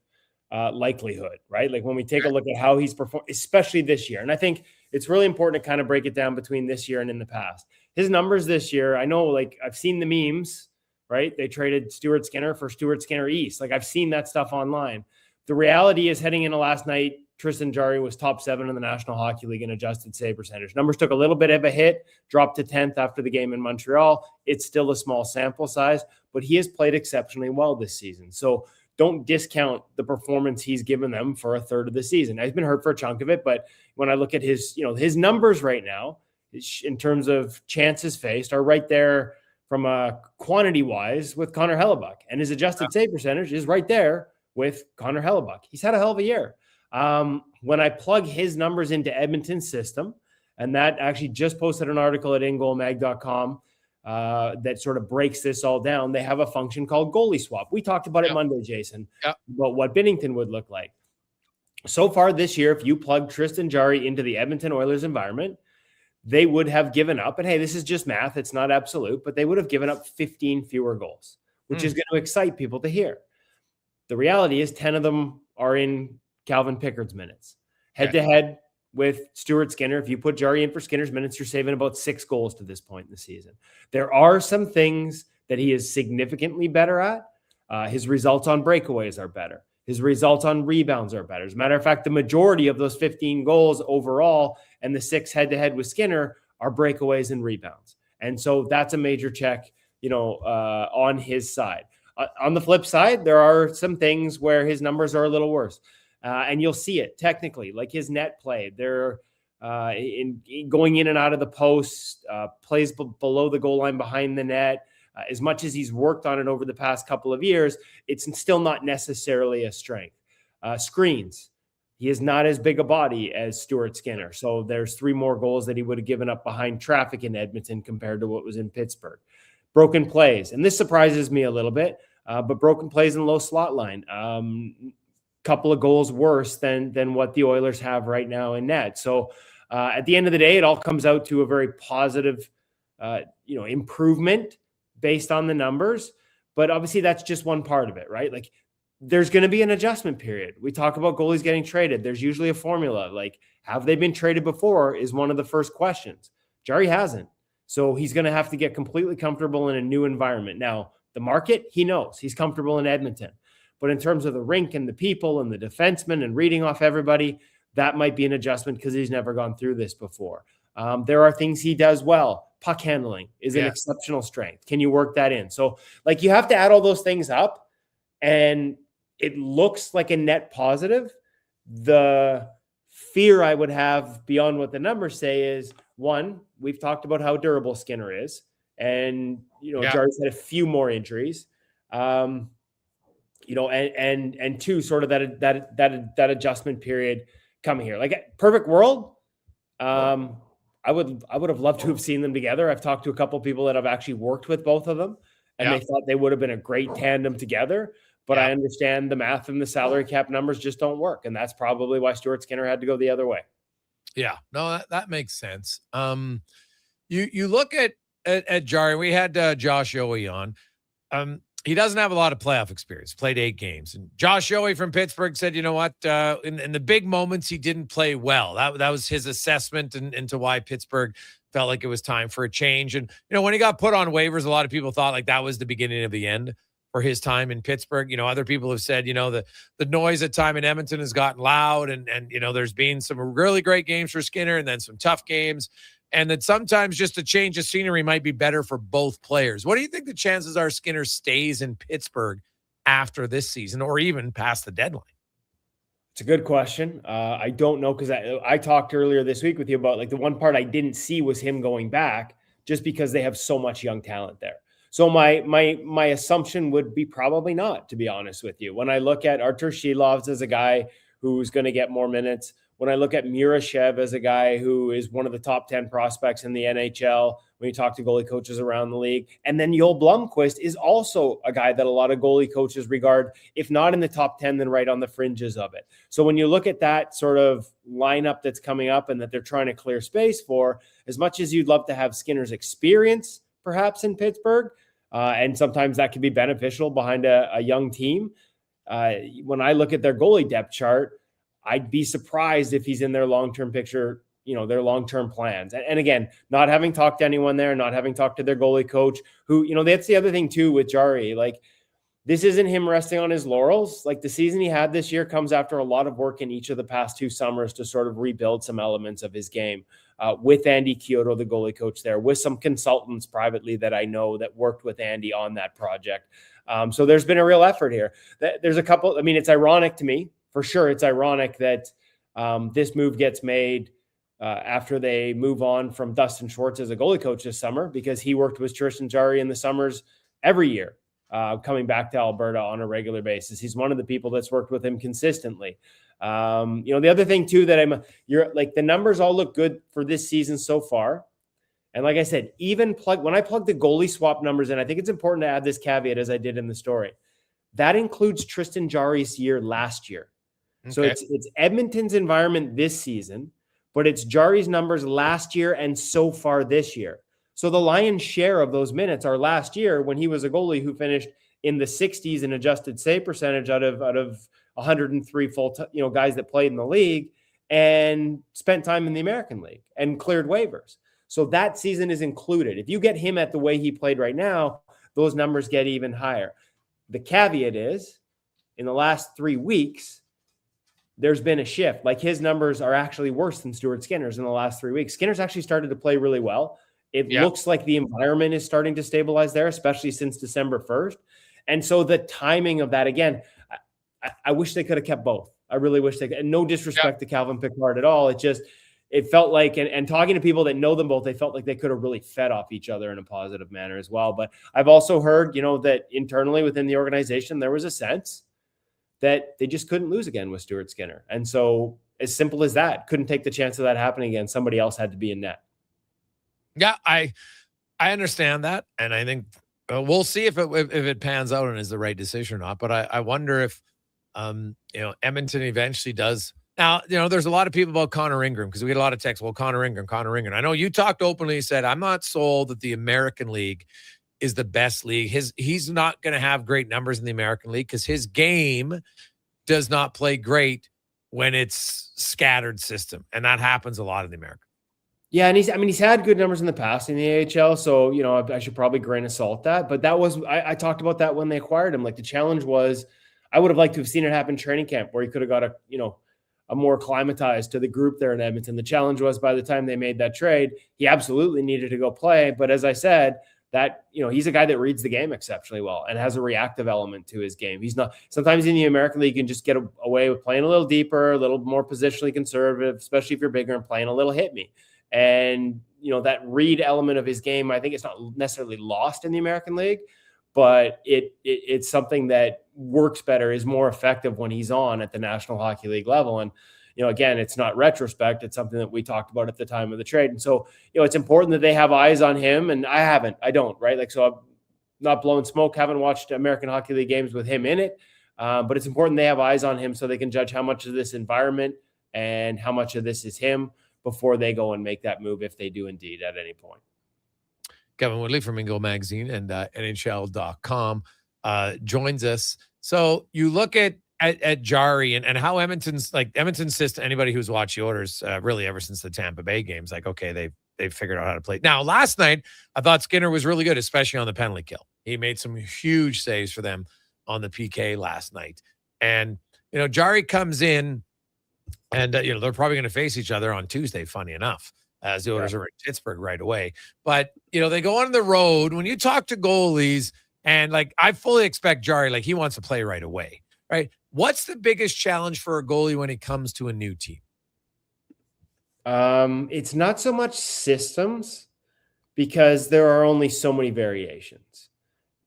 [SPEAKER 12] likelihood, right? Like when we take a look at how he's performed, especially this year. And I think it's really important to kind of break it down between this year and in the past. His numbers this year, I know, like I've seen the memes, right? They traded Stuart Skinner for Stuart Skinner East. Like I've seen that stuff online. The reality is heading into last night, Tristan Jarry was top 7 in the National Hockey League in adjusted save percentage. Numbers took a little bit of a hit, dropped to 10th after the game in Montreal. It's still a small sample size, but he has played exceptionally well this season. So don't discount the performance he's given them for a third of the season. He's been hurt for a chunk of it, but when I look at his numbers right now, in terms of chances faced, are right there from a quantity wise with Connor Hellebuyck, and his adjusted save percentage is right there with Connor Hellebuyck. He's had a hell of a year. When I plug his numbers into Edmonton's system, and that actually just posted an article at ingoalmag.com that sort of breaks this all down. They have a function called goalie swap. We talked about it Monday, Jason, about what Binnington would look like. So far this year, if you plug Tristan Jarry into the Edmonton Oilers environment, they would have given up, and hey, this is just math, it's not absolute, but they would have given up 15 fewer goals, which is going to excite people to hear. The reality is 10 of them are in Calvin Pickard's minutes. Head-to-head with Stuart Skinner, if you put Jarry in for Skinner's minutes, you're saving about 6 goals to this point in the season. There are some things that he is significantly better at. His results on breakaways are better. His results on rebounds are better. As a matter of fact, the majority of those 15 goals overall and the 6 head-to-head with Skinner are breakaways and rebounds. And so that's a major check, on his side. On the flip side, there are some things where his numbers are a little worse. And you'll see it technically, like his net play. They're in going in and out of the post, plays below the goal line behind the net. As much as he's worked on it over the past couple of years, it's still not necessarily a strength. Screens. He is not as big a body as Stuart Skinner. So there's 3 more goals that he would have given up behind traffic in Edmonton compared to what was in Pittsburgh. Broken plays. And this surprises me a little bit, but broken plays in low slot line. Couple of goals worse than what the Oilers have right now in net. So at the end of the day, it all comes out to a very positive, improvement based on the numbers. But obviously that's just one part of it, right? Like there's going to be an adjustment period. We talk about goalies getting traded. There's usually a formula. Like, have they been traded before is one of the first questions. Jarry hasn't. So he's going to have to get completely comfortable in a new environment. Now, the market, he knows. He's comfortable in Edmonton. But in terms of the rink and the people and the defensemen and reading off everybody, that might be an adjustment because he's never gone through this before. There are things he does well. Puck handling is an exceptional strength. Can you work that in? So, like, you have to add all those things up, and it looks like a net positive. The fear I would have beyond what the numbers say is, one, we've talked about how durable Skinner is, and, Jarry's had a few more injuries. And 2, sort of that adjustment period coming here. Like perfect world, I would have loved to have seen them together. I've talked to a couple of people that have actually worked with both of them, and they thought they would have been a great tandem together. But I understand the math and the salary cap numbers just don't work, and that's probably why Stuart Skinner had to go the other way.
[SPEAKER 11] Yeah, no, that makes sense. You look at Jarry. We had Josh Yohe on. He doesn't have a lot of playoff experience, played 8 games. And Josh Yohe from Pittsburgh said, you know what, in the big moments, he didn't play well. That was his assessment into why Pittsburgh felt like it was time for a change. And, when he got put on waivers, a lot of people thought like that was the beginning of the end for his time in Pittsburgh. Other people have said, the noise at time in Edmonton has gotten loud and there's been some really great games for Skinner and then some tough games. And that sometimes just a change of scenery might be better for both players. What do you think the chances are Skinner stays in Pittsburgh after this season or even past the deadline?
[SPEAKER 12] It's a good question. I don't know, because I talked earlier this week with you about, like, the one part I didn't see was him going back, just because they have so much young talent there. So my assumption would be probably not, to be honest with you. When I look at Artur Shilovs as a guy who's going to get more minutes, when I look at Murashev as a guy who is one of the top 10 prospects in the NHL, when you talk to goalie coaches around the league, and then Joel Blomqvist is also a guy that a lot of goalie coaches regard, if not in the top 10, then right on the fringes of it. So when you look at that sort of lineup that's coming up and that they're trying to clear space for, as much as you'd love to have Skinner's experience perhaps in Pittsburgh, and sometimes that can be beneficial behind a young team, when I look at their goalie depth chart, I'd be surprised if he's in their long-term picture, their long-term plans. And again, not having talked to anyone there, not having talked to their goalie coach, who, that's the other thing too with Jarry. Like, this isn't him resting on his laurels. Like, the season he had this year comes after a lot of work in each of the past 2 summers to sort of rebuild some elements of his game, with Andy Kyoto, the goalie coach there, with some consultants privately that I know that worked with Andy on that project. So there's been a real effort here. There's a couple, it's ironic to me, for sure. It's ironic that this move gets made after they move on from Dustin Schwartz as a goalie coach this summer, because he worked with Tristan Jarry in the summers every year, coming back to Alberta on a regular basis. He's one of the people that's worked with him consistently. The other thing too, that the numbers all look good for this season so far. And like I said, even when I plug the goalie swap numbers in, I think it's important to add this caveat, as I did in the story. That includes Tristan Jarry's year last year. Okay. So it's Edmonton's environment this season, but it's Jarry's numbers last year and so far this year. So the lion's share of those minutes are last year, when he was a goalie who finished in the 60s in adjusted save percentage out of 103 full guys that played in the league, and spent time in the American League and cleared waivers. So that season is included. If you get him at the way he played right now, those numbers get even higher. The caveat is, in the last 3 weeks, there's been a shift. Like, his numbers are actually worse than Stuart Skinner's in the last 3 weeks. Skinner's actually started to play really well. It looks like the environment is starting to stabilize there, especially since December 1st. And so the timing of that, again, I wish they could have kept both. I really wish they could. And no disrespect to Calvin Pickard at all. It felt like, and talking to people that know them both, they felt like they could have really fed off each other in a positive manner as well. But I've also heard, that internally within the organization, there was a sense that they just couldn't lose again with Stuart Skinner. And so, as simple as that, couldn't take the chance of that happening again. Somebody else had to be in net.
[SPEAKER 11] Yeah, I understand that. And I think we'll see if it pans out and is the right decision or not. But I wonder if, Edmonton eventually does. Now, there's a lot of people about Connor Ingram, because we get a lot of texts. Well, Connor Ingram. I know you talked openly. You said, I'm not sold that the American League is the best league. He's not going to have great numbers in the American League because his game does not play great when it's scattered system. And that happens a lot in the American.
[SPEAKER 12] Yeah, and he's had good numbers in the past in the AHL, so I should probably grain of salt that. But that was I talked about that when they acquired him. Like, the challenge was, I would have liked to have seen it happen in training camp, where he could have got a more acclimatized to the group there in Edmonton. The challenge was, by the time they made that trade, he absolutely needed to go play. But as I said, that he's a guy that reads the game exceptionally well and has a reactive element to his game. He's not, sometimes in the American League, you can just get away with playing a little deeper, a little more positionally conservative, especially if you're bigger, and playing a little hit me. And, that read element of his game, I think it's not necessarily lost in the American League, but it's something that works better, is more effective when he's on at the National Hockey League level. And, again, it's not retrospect. It's something that we talked about at the time of the trade. And so, it's important that they have eyes on him. And I don't, right? Like, so I'm not blowing smoke, haven't watched American Hockey League games with him in it. But it's important they have eyes on him so they can judge how much of this environment and how much of this is him before they go and make that move, if they do indeed at any point.
[SPEAKER 11] Kevin Woodley from Ingo Magazine and NHL.com joins us. So you look at Jarry and how Edmonton's system, anybody who's watched the Oilers really ever since the Tampa Bay games, like, okay, they've figured out how to play. Now, last night, I thought Skinner was really good, especially on the penalty kill. He made some huge saves for them on the PK last night. And, Jarry comes in, and, they're probably going to face each other on Tuesday, funny enough, as the Oilers are in Pittsburgh right away. But, they go on the road. When you talk to goalies, and, like, I fully expect Jarry, like, he wants to play right away. right? What's the biggest challenge for a goalie when it comes to a new team?
[SPEAKER 12] It's not so much systems because there are only so many variations.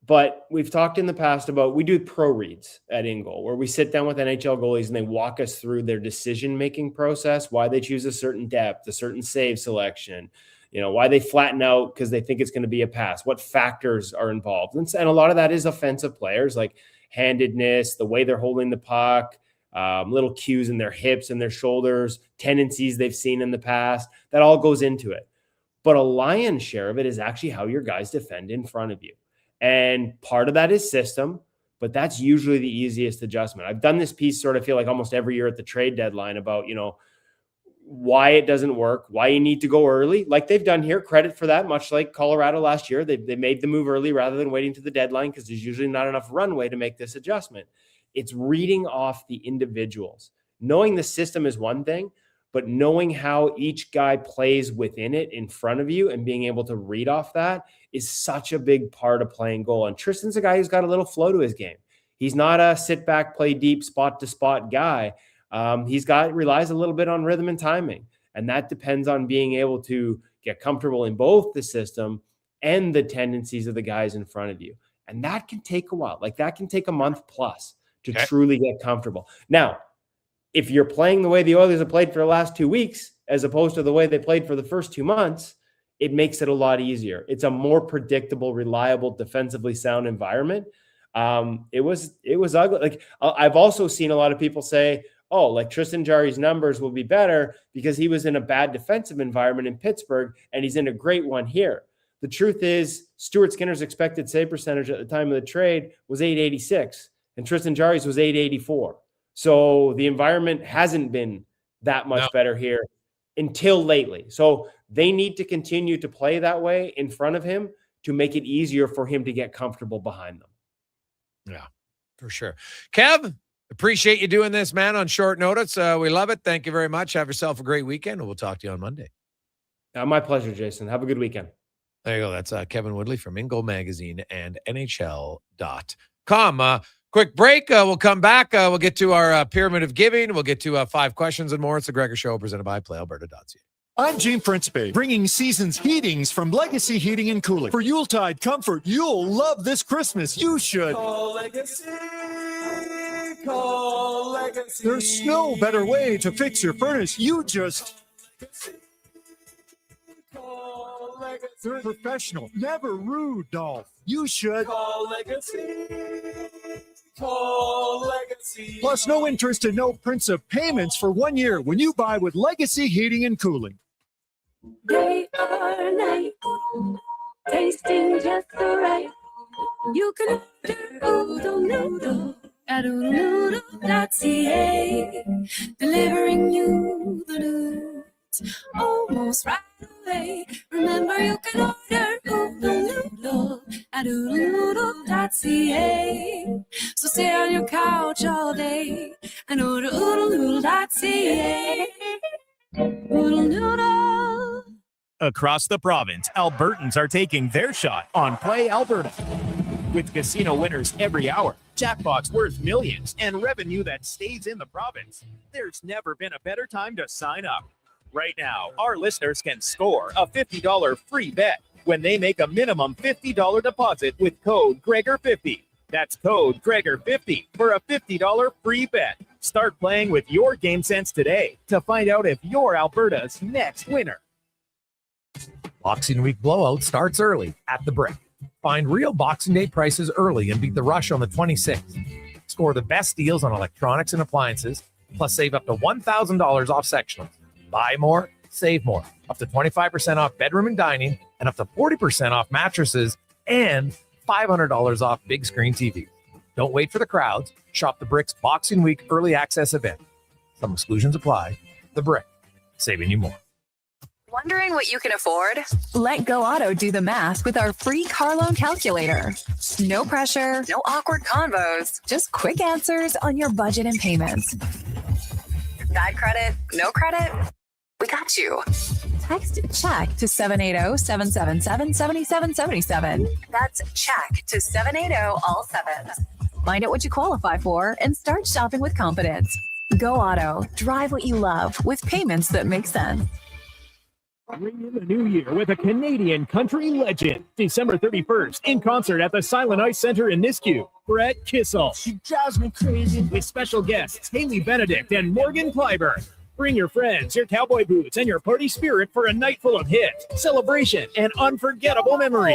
[SPEAKER 12] But we've talked in the past about, we do pro reads at InGoal where we sit down with NHL goalies and they walk us through their decision-making process, why they choose a certain depth, a certain save selection, why they flatten out because they think it's going to be a pass, what factors are involved. And a lot of that is offensive players, like handedness, the way they're holding the puck, little cues in their hips and their shoulders, tendencies they've seen in the past. That all goes into it. But a lion's share of it is actually how your guys defend in front of you. And part of that is system, but that's usually the easiest adjustment. I've done this piece sort of feel like almost every year at the trade deadline about, why it doesn't work, why you need to go early, like they've done here. Credit for that, much like Colorado last year. They made the move early rather than waiting to the deadline because there's usually not enough runway to make this adjustment. It's reading off the individuals. Knowing the system is one thing, but knowing how each guy plays within it in front of you and being able to read off that is such a big part of playing goal. And Tristan's a guy who's got a little flow to his game. He's not a sit back, play deep, spot to spot guy. Relies a little bit on rhythm and timing. And that depends on being able to get comfortable in both the system and the tendencies of the guys in front of you. And that can take a while. Like that can take a month plus to truly get comfortable. Now, if you're playing the way the Oilers have played for the last 2 weeks, as opposed to the way they played for the first 2 months, it makes it a lot easier. It's a more predictable, reliable, defensively sound environment. It was ugly. Like I've also seen a lot of people say, oh, like Tristan Jarry's numbers will be better because he was in a bad defensive environment in Pittsburgh and he's in a great one here. The truth is Stuart Skinner's expected save percentage at the time of the trade was .886 and Tristan Jarry's was .884. So the environment hasn't been that much better here until lately. So they need to continue to play that way in front of him to make it easier for him to get comfortable behind them.
[SPEAKER 11] Yeah, for sure. Kev, appreciate you doing this, man, on short notice. We love it. Thank you very much. Have yourself a great weekend, and we'll talk to you on Monday.
[SPEAKER 12] My pleasure, Jason. Have a good weekend.
[SPEAKER 11] There you go. That's Kevin Woodley from InGoal Magazine and NHL.com. Quick break. We'll come back. We'll get to our Pyramid of Giving. We'll get to 5 questions and more. It's the Gregor Show presented by PlayAlberta.ca.
[SPEAKER 5] I'm Gene Principe, bringing Seasons Heatings from Legacy Heating and Cooling. For Yuletide comfort, you'll love this Christmas. You should. Call Legacy. Call Legacy. There's no better way to fix your furnace. You just... Call Legacy. They're professional, never rude, Dolph. You should. Call Legacy. Call Legacy. Plus, no interest and no principal payments for 1 year when you buy with Legacy Heating and Cooling.
[SPEAKER 14] Day or night, tasting just the right. You can order Oodle Noodle at oodlenoodle.ca, delivering you the news almost right away. Remember, you can order Oodle Noodle at oodlenoodle.ca. So stay on your couch all day and order oodlenoodle.ca. Oodle Noodle.
[SPEAKER 15] Across the province, Albertans are taking their shot on Play Alberta. With casino winners every hour, jackpots worth millions, and revenue that stays in the province, there's never been a better time to sign up. Right now, our listeners can score a $50 free bet when they make a minimum $50 deposit with code Gregor50. That's code Gregor50 for a $50 free bet. Start playing with your game sense today to find out if you're Alberta's next winner.
[SPEAKER 11] Boxing Week blowout starts early at the Brick. Find real Boxing Day prices early and beat the rush on the 26th. Score the best deals on electronics and appliances, plus save up to $1,000 off sectionals. Buy more, save more. Up to 25% off bedroom and dining, and up to 40% off mattresses, and $500 off big screen TVs. Don't wait for the crowds. Shop the Brick's Boxing Week early access event. Some exclusions apply. The Brick, saving you more.
[SPEAKER 25] Wondering what you can afford? Let Go Auto do the math with our free car loan calculator. No pressure, no awkward convos, just quick answers on your budget and payments. Bad credit? No credit? We got you. Text CHECK to 780-777-7777. That's CHECK to 780 all 7. Find out what you qualify for and start shopping with confidence. Go Auto. Drive what you love with payments that make sense.
[SPEAKER 15] Ring in the new year with a Canadian country legend. December 31st, in concert at the Silent Ice Center in Nisku. Brett Kissel. She drives me crazy. With special guests Haley Benedict and Morgan Clyburn. Bring your friends, your cowboy boots, and your party spirit for a night full of hits, celebration, and unforgettable memories.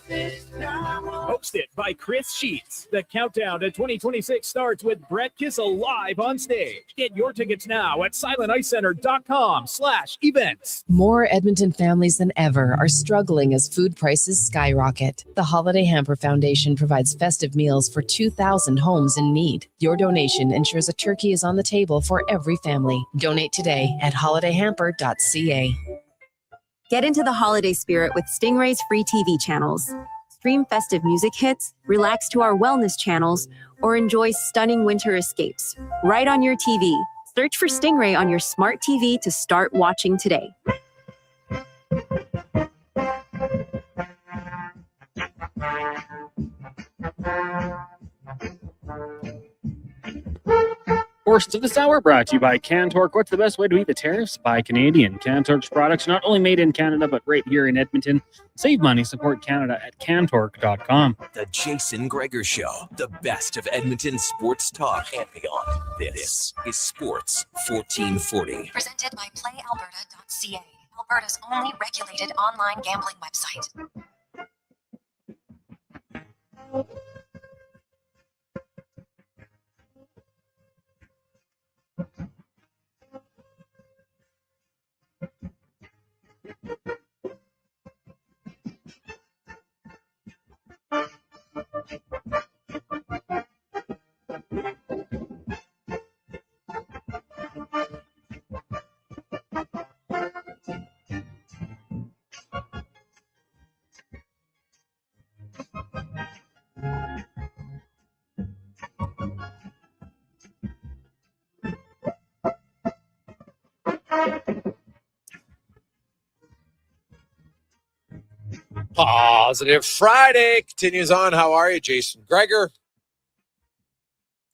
[SPEAKER 15] Hosted by Chris Sheets. The countdown to 2026 starts with Brett Kissel live on stage. Get your tickets now at silenticecenter.com/events.
[SPEAKER 16] More Edmonton families than ever are struggling as food prices skyrocket. The Holiday Hamper Foundation provides festive meals for 2,000 homes in need. Your donation ensures a turkey is on the table for every family. Donate today at holidayhamper.ca.
[SPEAKER 17] Get into the holiday spirit with Stingray's free TV channels. Stream festive music hits, relax to our wellness channels, or enjoy stunning winter escapes right on your TV. Search for Stingray on your smart TV to start watching today.
[SPEAKER 22] Portions of this hour brought to you by Cantork. What's the best way to beat the tariffs? Buy Canadian. Cantork's products not only made in Canada, but right here in Edmonton. Save money, support Canada at cantork.com.
[SPEAKER 6] The Jason Gregor Show, the best of Edmonton sports talk and beyond. This is Sports 1440.
[SPEAKER 10] Presented by PlayAlberta.ca, Alberta's only regulated online gambling website.
[SPEAKER 11] Positive Friday continues on. How are you, Jason Gregor?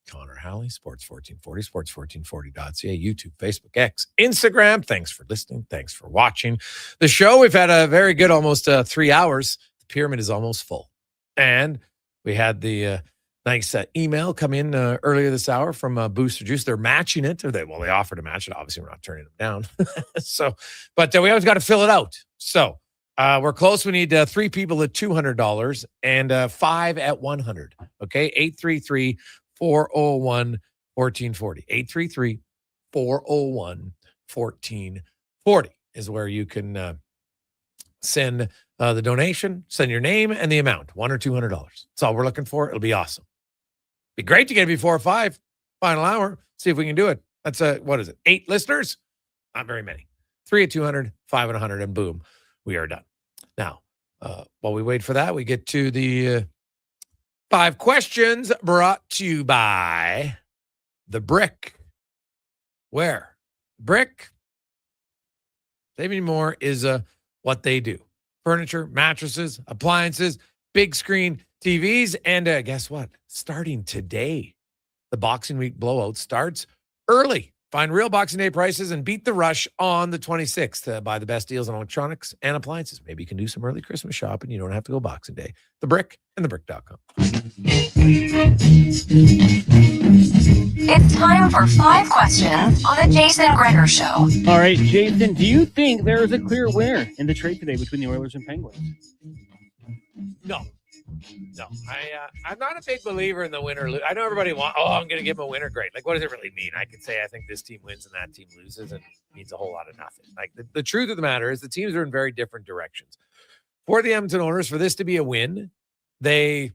[SPEAKER 11] Connor Halley, Sports 1440, sports1440.ca, YouTube, Facebook, X, Instagram. Thanks for listening. Thanks for watching the show. We've had a very good almost 3 hours. The pyramid is almost full. And we had the nice email come in earlier this hour from Booster Juice. They're matching it. They offered to match it. Obviously, we're not turning them down. But we always got to fill it out. So we're close. We need 3 people at $200 and 5 at $100. Okay, 833-401-1440. 833-401-1440 is where you can send the donation, send your name and the amount, $100 or $200. That's all we're looking for. It'll be awesome. Be great to get it before 5, final hour. See if we can do it. That's 8 listeners? Not very many. 3 at 200, 5 at 100, and boom, we are done. Now, while we wait for that, we get to the 5 questions brought to you by The Brick. Where? Brick, saving more is what they do. Furniture, mattresses, appliances, big screen TVs, and guess what? Starting today, the Boxing Week blowout starts early. Find real Boxing Day prices and beat the rush on the 26th to buy the best deals on electronics and appliances. Maybe you can do some early Christmas shopping. You don't have to go Boxing Day. The Brick and thebrick.com.
[SPEAKER 10] It's time for 5 questions on the Jason Gregor Show.
[SPEAKER 22] All right, Jason, do you think there is a clear winner in the trade today between the Oilers and Penguins?
[SPEAKER 11] No. I'm not a big believer in the winner. I know everybody wants, I'm going to give them a winner. Great. Like, what does it really mean? I could say I think this team wins and that team loses, and it means a whole lot of nothing. Like, the truth of the matter is the teams are in very different directions. For the Edmonton Oilers, for this to be a win, they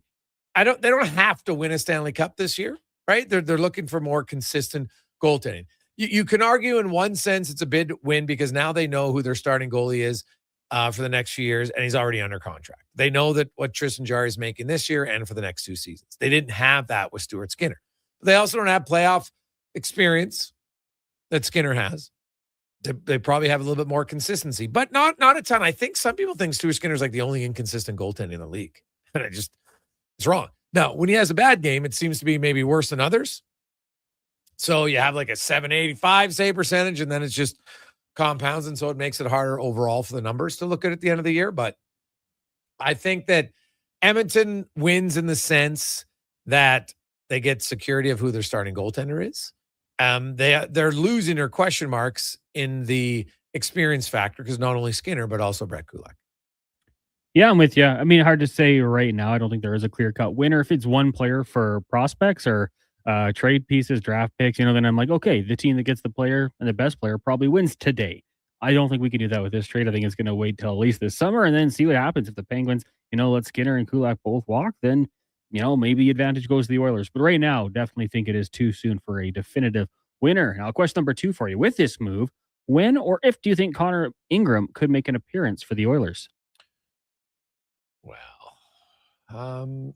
[SPEAKER 11] don't have to win a Stanley Cup this year, right? They're looking for more consistent goaltending. You can argue in one sense it's a big win because now they know who their starting goalie is for the next few years, and he's already under contract. They know that what Tristan Jarry is making this year and for the next 2 seasons. They didn't have that with Stuart Skinner. They also don't have playoff experience that Skinner has. They probably have a little bit more consistency, but not a ton. I think some people think Stuart Skinner is like the only inconsistent goaltender in the league. And it's wrong. Now, when he has a bad game, it seems to be maybe worse than others. So you have like a 785 save percentage, and then it's just compounds, and so it makes it harder overall for the numbers to look at the end of the year. But I think that Edmonton wins in the sense that they get security of who their starting goaltender is. They're losing their question marks in the experience factor because not only Skinner, but also Brett Kulak.
[SPEAKER 22] Yeah, I'm with you. I mean, hard to say right now. I don't think there is a clear-cut winner. If it's one player for prospects or trade pieces, draft picks, then I'm like, okay, the team that gets the player and the best player probably wins today. I don't think we can do that with this trade. I think it's going to wait till at least this summer and then see what happens. If the Penguins, let Skinner and Kulak both walk, then, maybe the advantage goes to the Oilers. But right now, definitely think it is too soon for a definitive winner. Now, question number 2 for you. With this move, when or if do you think Connor Ingram could make an appearance for the Oilers?
[SPEAKER 11] Well,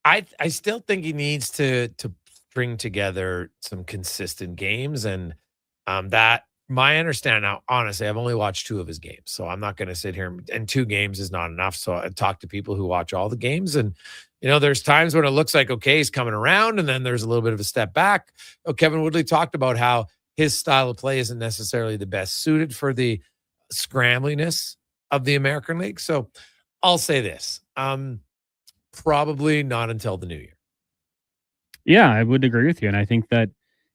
[SPEAKER 11] I still think he needs to string together some consistent games, and that my understanding now, honestly, I've only watched 2 of his games, so I'm not going to sit here and 2 games is not enough. So I talk to people who watch all the games, and there's times when it looks like okay, he's coming around, and then there's a little bit of a step back. Kevin Woodley talked about how his style of play isn't necessarily the best suited for the scrambliness of the American League. So I'll say this. Probably not until the new year.
[SPEAKER 22] Yeah, I would agree with you. And I think that,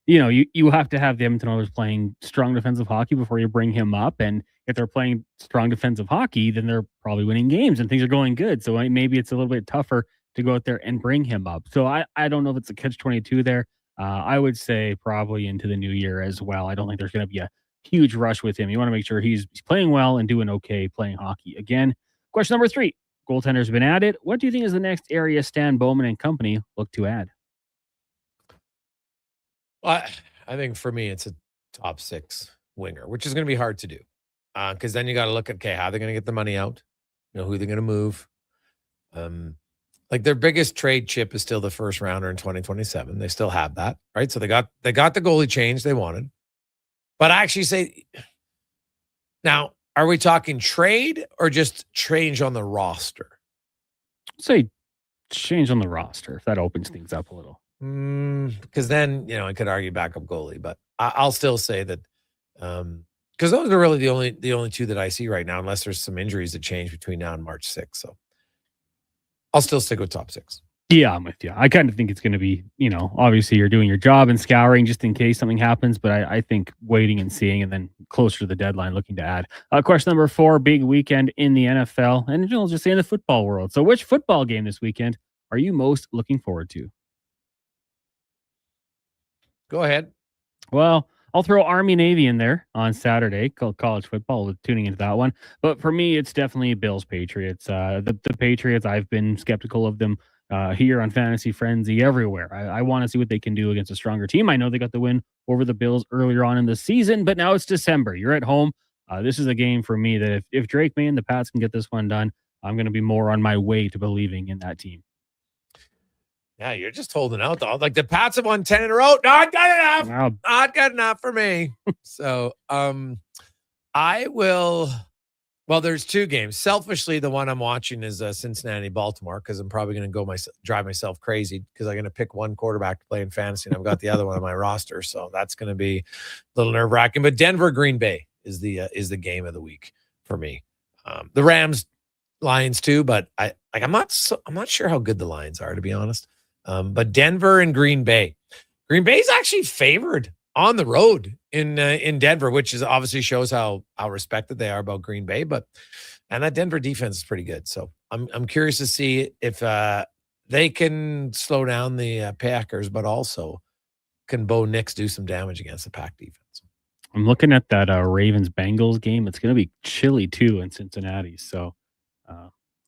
[SPEAKER 22] you have to have the Edmonton Oilers playing strong defensive hockey before you bring him up. And if they're playing strong defensive hockey, then they're probably winning games and things are going good. So maybe it's a little bit tougher to go out there and bring him up. So I don't know if it's a catch-22 there. I would say probably into the new year as well. I don't think there's going to be a huge rush with him. You want to make sure he's playing well and doing okay playing hockey. Again, question number 3. Goaltenders have been added. What do you think is the next area Stan Bowman and company look to add?
[SPEAKER 11] Well, I think for me, it's a top 6 winger, which is going to be hard to do. Because then you got to look at, okay, how they're going to get the money out, who they're going to move. Like their biggest trade chip is still the first rounder in 2027. They still have that, right? So they got the goalie change they wanted. But I actually say, now, are we talking trade or just change on the roster?
[SPEAKER 22] Say change on the roster if that opens things up a little.
[SPEAKER 11] Because then, I could argue backup goalie, but I'll still say that because those are really the only 2 that I see right now, unless there's some injuries that change between now and March 6th. So I'll still stick with top 6.
[SPEAKER 22] Yeah, I'm with you. I kind of think it's going to be, obviously you're doing your job and scouring just in case something happens, but I think waiting and seeing and then closer to the deadline looking to add. Question number 4, big weekend in the NFL and just say in the football world. So which football game this weekend are you most looking forward to?
[SPEAKER 11] Go ahead.
[SPEAKER 22] Well, I'll throw Army-Navy in there on Saturday, college football, tuning into that one. But for me, it's definitely Bills-Patriots. The Patriots, I've been skeptical of them here on Fantasy Frenzy everywhere. I want to see what they can do against a stronger team. I know they got the win over the Bills earlier on in the season, but now it's December. You're at home. This is a game for me that if Drake May and the Pats can get this one done, I'm going to be more on my way to believing in that team.
[SPEAKER 11] Yeah, you're just holding out, though. Like the Pats have won 10 in a row. Not good enough.
[SPEAKER 22] Wow.
[SPEAKER 11] Not good enough for me. So I will. Well, there's 2 games. Selfishly, the one I'm watching is Cincinnati-Baltimore because I'm probably going to drive myself crazy because I'm going to pick one quarterback to play in fantasy, and I've got the other one on my roster. So that's going to be a little nerve-wracking. But Denver-Green Bay is the game of the week for me. The Rams-Lions too, but I'm not sure how good the Lions are, to be honest. But Denver and Green Bay. Green Bay is actually favored on the road in Denver, which is obviously shows how respected they are about Green Bay. And that Denver defense is pretty good. So I'm curious to see if they can slow down the Packers, but also can Bo Nix do some damage against the Pack defense.
[SPEAKER 22] I'm looking at that Ravens-Bengals game. It's going to be chilly too in Cincinnati. So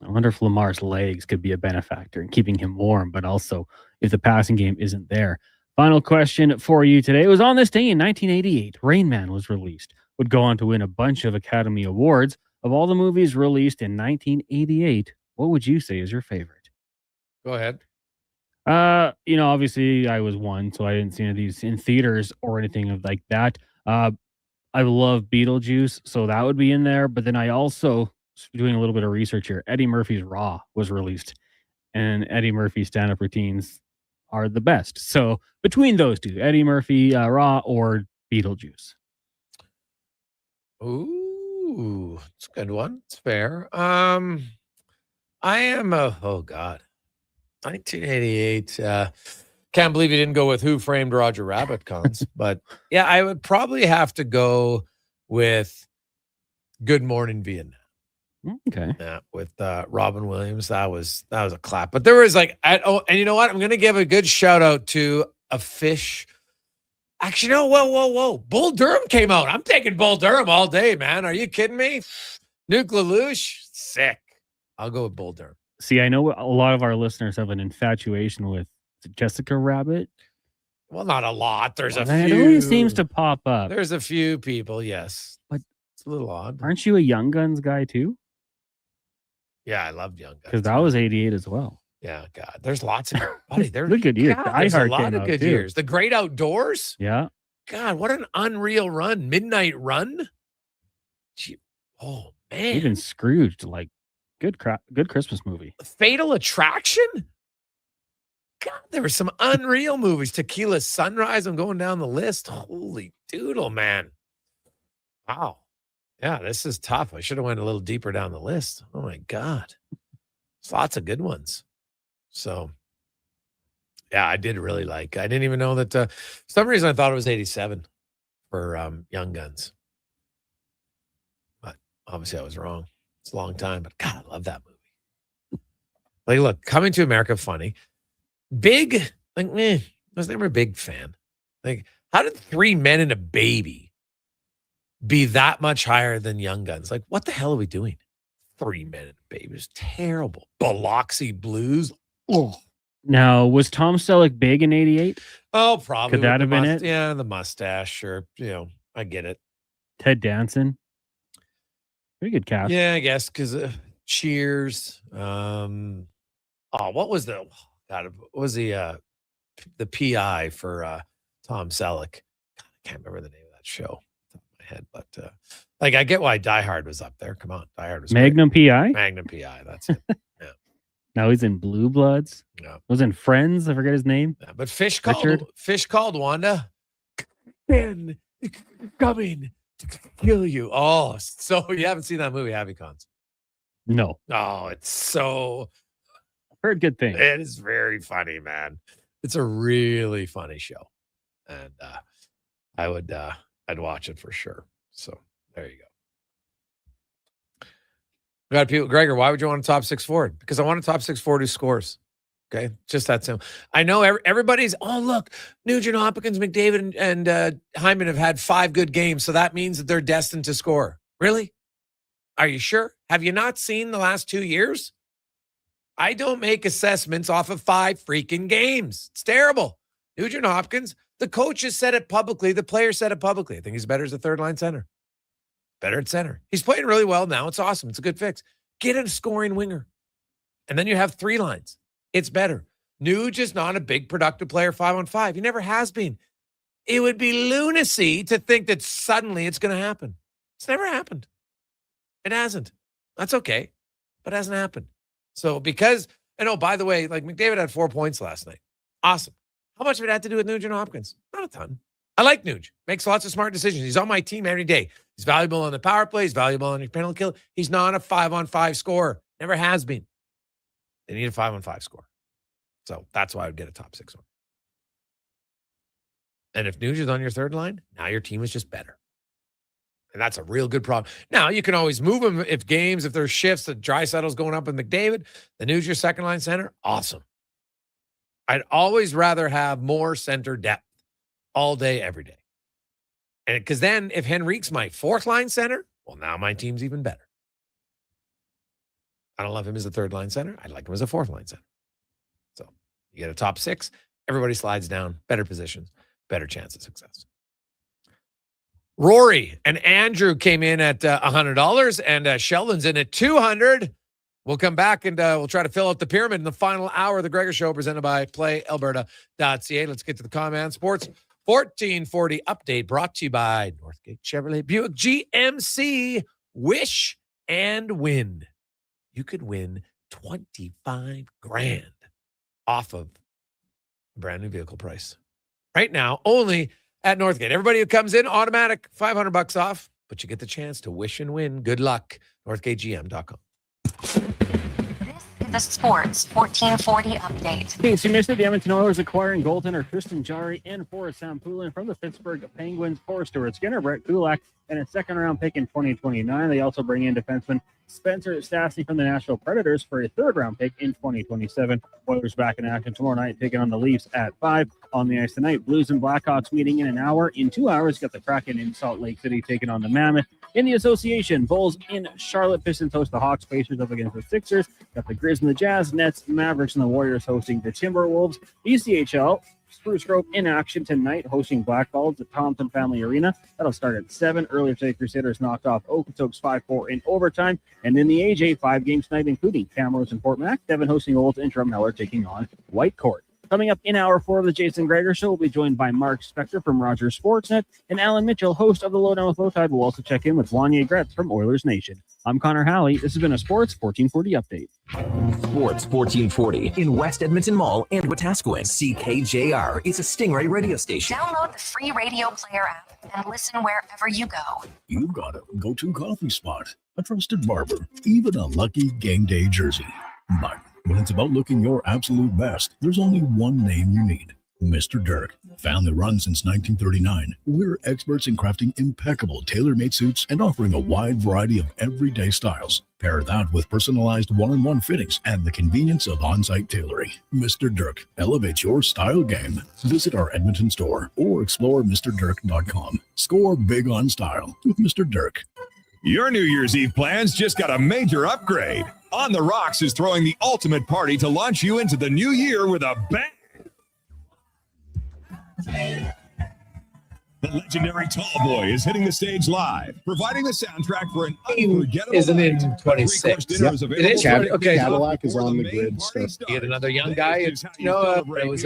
[SPEAKER 22] I wonder if Lamar's legs could be a benefactor in keeping him warm, but also if the passing game isn't there. Final question for you today. It was on this day in 1988. Rain Man was released. Would go on to win a bunch of Academy Awards. Of all the movies released in 1988, what would you say is your favorite?
[SPEAKER 11] Go ahead.
[SPEAKER 22] Obviously I was 1, so I didn't see any of these in theaters or anything like that. I love Beetlejuice, so that would be in there. But then I also, doing a little bit of research here, Eddie Murphy's Raw was released and Eddie Murphy stand-up routines are the best. So between those two, Eddie Murphy, Raw, or Beetlejuice.
[SPEAKER 11] Ooh, it's a good one. It's fair. I am oh God. 1988. Can't believe you didn't go with Who Framed Roger Rabbit, Cons. But yeah, I would probably have to go with Good Morning Vietnam.
[SPEAKER 22] Okay.
[SPEAKER 11] Yeah, with Robin Williams. That was a clap. But there was and you know what? I'm gonna give a good shout out to a fish. Actually, no, whoa. Bull Durham came out. I'm taking Bull Durham all day, man. Are you kidding me? Nuke Lelouch, sick. I'll go with Bull Durham.
[SPEAKER 22] See, I know a lot of our listeners have an infatuation with Jessica Rabbit.
[SPEAKER 11] Well, not a lot. There's a few.
[SPEAKER 22] It always seems to pop up.
[SPEAKER 11] There's a few people, yes.
[SPEAKER 22] But
[SPEAKER 11] it's a little odd.
[SPEAKER 22] Aren't you a Young Guns guy too?
[SPEAKER 11] Yeah, I loved Young Guns.
[SPEAKER 22] Because that was 88 as well.
[SPEAKER 11] Yeah, God. There's lots of buddy. There's
[SPEAKER 22] good years.
[SPEAKER 11] There's a
[SPEAKER 22] Die Hard
[SPEAKER 11] lot
[SPEAKER 22] came
[SPEAKER 11] of
[SPEAKER 22] out,
[SPEAKER 11] good
[SPEAKER 22] too.
[SPEAKER 11] years. The Great Outdoors.
[SPEAKER 22] Yeah.
[SPEAKER 11] God, what an unreal run. Midnight Run. Gee, oh man.
[SPEAKER 22] Even Scrooged, like good Christmas movie.
[SPEAKER 11] Fatal Attraction. God, there were some unreal movies. Tequila Sunrise. I'm going down the list. Holy doodle, man. Wow. Yeah, this is tough. I should have went a little deeper down the list. Oh my God. There's lots of good ones. So yeah, I did really like. I didn't even know that for some reason I thought it was 87 for Young Guns. But obviously I was wrong. It's a long time, but God, I love that movie. Like, look, Coming to America, funny. Big, like, I was never a big fan. Like, how did Three Men and a Baby be that much higher than Young Guns? Like, what the hell are we doing? 3 Men and a Baby is terrible. Biloxi Blues. Oh.
[SPEAKER 22] Now, was Tom Selleck big in 88?
[SPEAKER 11] Oh, probably.
[SPEAKER 22] Could that have been it?
[SPEAKER 11] Yeah, the mustache, or I get it.
[SPEAKER 22] Ted Danson. Pretty good cast.
[SPEAKER 11] Yeah, I guess because Cheers. What was the? God, what was the PI for Tom Selleck? God, I can't remember the name of that show off the top of my head, but like I get why Die Hard was up there. Come on, Die Hard was
[SPEAKER 22] Magnum
[SPEAKER 11] great.
[SPEAKER 22] PI.
[SPEAKER 11] Magnum PI. That's it. Yeah.
[SPEAKER 22] Now he's in Blue Bloods.
[SPEAKER 11] Yeah.
[SPEAKER 22] Was in Friends. I forget his name.
[SPEAKER 11] Yeah, but Fish called Wanda. Ben coming to kill you. Oh, so you haven't seen that movie, have you, Cons?
[SPEAKER 22] No.
[SPEAKER 11] Oh, it's so.
[SPEAKER 22] Heard good things.
[SPEAKER 11] It is very funny, man. It's a really funny show, and I'd watch it for sure. So there you go. We got people, Gregor. Why would you want a top six forward? Because I want a top six forward who scores. Okay, just that simple. I know everybody's. Oh, look, Nugent Hopkins, McDavid, and Hyman have had 5 good games, so that means that they're destined to score. Really? Are you sure? Have you not seen the last 2 years? I don't make assessments off of 5 freaking games. It's terrible. Nugent Hopkins, the coach has said it publicly. The player said it publicly. I think he's better as a third-line center. Better at center. He's playing really well now. It's awesome. It's a good fix. Get a scoring winger. And then you have 3 lines. It's better. Nuge is not a big productive player 5-on-5. He never has been. It would be lunacy to think that suddenly it's going to happen. It's never happened. It hasn't. That's okay. But it hasn't happened. So because, and oh, by the way, like McDavid had 4 points last night. Awesome. How much of it had to do with Nugent Hopkins? Not a ton. I like Nuge. Makes lots of smart decisions. He's on my team every day. He's valuable on the power play. He's valuable on your penalty kill. He's not a 5-on-5 scorer. Never has been. They need a 5-on-5 score. So that's why I would get a top 6 one. And if Nuge is on your third line, now your team is just better. And that's a real good problem. Now, you can always move him if there's shifts, that Draisaitl's going up with McDavid, the Nuge your second line center. Awesome. I'd always rather have more center depth all day, every day. And because then if Henrique's my fourth line center, well, now my team's even better. I don't love him as a third line center. I like him as a fourth line center. So you get a top 6. Everybody slides down, better positions, better chance of success. Rory and Andrew came in at $100, and Sheldon's in at $200. We'll come back and we'll try to fill out the pyramid in the final hour of the Gregor Show, presented by PlayAlberta.ca. Let's get to the Command Sports 1440 update, brought to you by Northgate Chevrolet Buick GMC. Wish and win. You could win $25,000 off of a brand new vehicle price. Right now, only at Northgate. Everybody who comes in, automatic $500 off, but you get the chance to wish and win. Good luck. NorthgateGM.com.
[SPEAKER 10] The Sports 1440 update.
[SPEAKER 22] Okay, so you missed it. The Edmonton Oilers acquiring goaltender Tristan Jarry and Forrest Sampulin from the Pittsburgh Penguins for Stuart Skinner, Brett Kulak, and a second-round pick in 2029. They also bring in defenseman Spencer Stastny from the Nashville Predators for a third-round pick in 2027. Oilers back in action tomorrow night, taking on the Leafs at 5 on the ice tonight. Blues and Blackhawks meeting in an hour. In 2 hours, got the Kraken in Salt Lake City taking on the Mammoth. In the association, Bulls in Charlotte. Pistons host the Hawks. Pacers up against the Sixers. Got the Grizz and the Jazz, Nets, Mavericks, and the Warriors hosting the Timberwolves. ECHL, Spruce Grove in action tonight, hosting Blackballs, the Thompson Family Arena. That'll start at 7. Earlier today, Crusaders knocked off Okotoks 5-4 in overtime. And in the AJ, 5 games tonight, including Camrose and Port Mac. Devon hosting Olds, and Drumheller taking on Whitecourt. Coming up in hour 4 of the Jason Gregor Show, we'll be joined by Mark Spector from Rogers Sportsnet, and Alan Mitchell, host of the Lowdown with Lowtide, will also check in with Wanye Gretz from Oilers Nation. I'm Connor Halley. This has been a Sports 1440 update.
[SPEAKER 6] Sports 1440 in West Edmonton Mall and Wetaskiwin. CKJR is a Stingray radio station.
[SPEAKER 10] Download the free radio player app and listen wherever you go.
[SPEAKER 23] You've got a go-to coffee spot, a trusted barber, even a lucky game day jersey. But when it's about looking your absolute best, there's only one name you need. Mr. Dirk. Family run since 1939, we're experts in crafting impeccable tailor-made suits and offering a wide variety of everyday styles. Pair that with personalized one-on-one fittings and the convenience of on-site tailoring. Mr. Dirk elevates your style game. Visit our Edmonton store or explore MrDirk.com. Score big on style with Mr. Dirk.
[SPEAKER 18] Your New Year's Eve plans just got a major upgrade. On the Rocks is throwing the ultimate party to launch you into the new year with a bang. The legendary Tall Boy is hitting the stage live, providing the soundtrack for an unforgettable
[SPEAKER 11] Isn't it 26?
[SPEAKER 18] Dinner is available.
[SPEAKER 11] It is. Okay,
[SPEAKER 19] Cadillac is on the grid. So.
[SPEAKER 11] You get another young guy. It was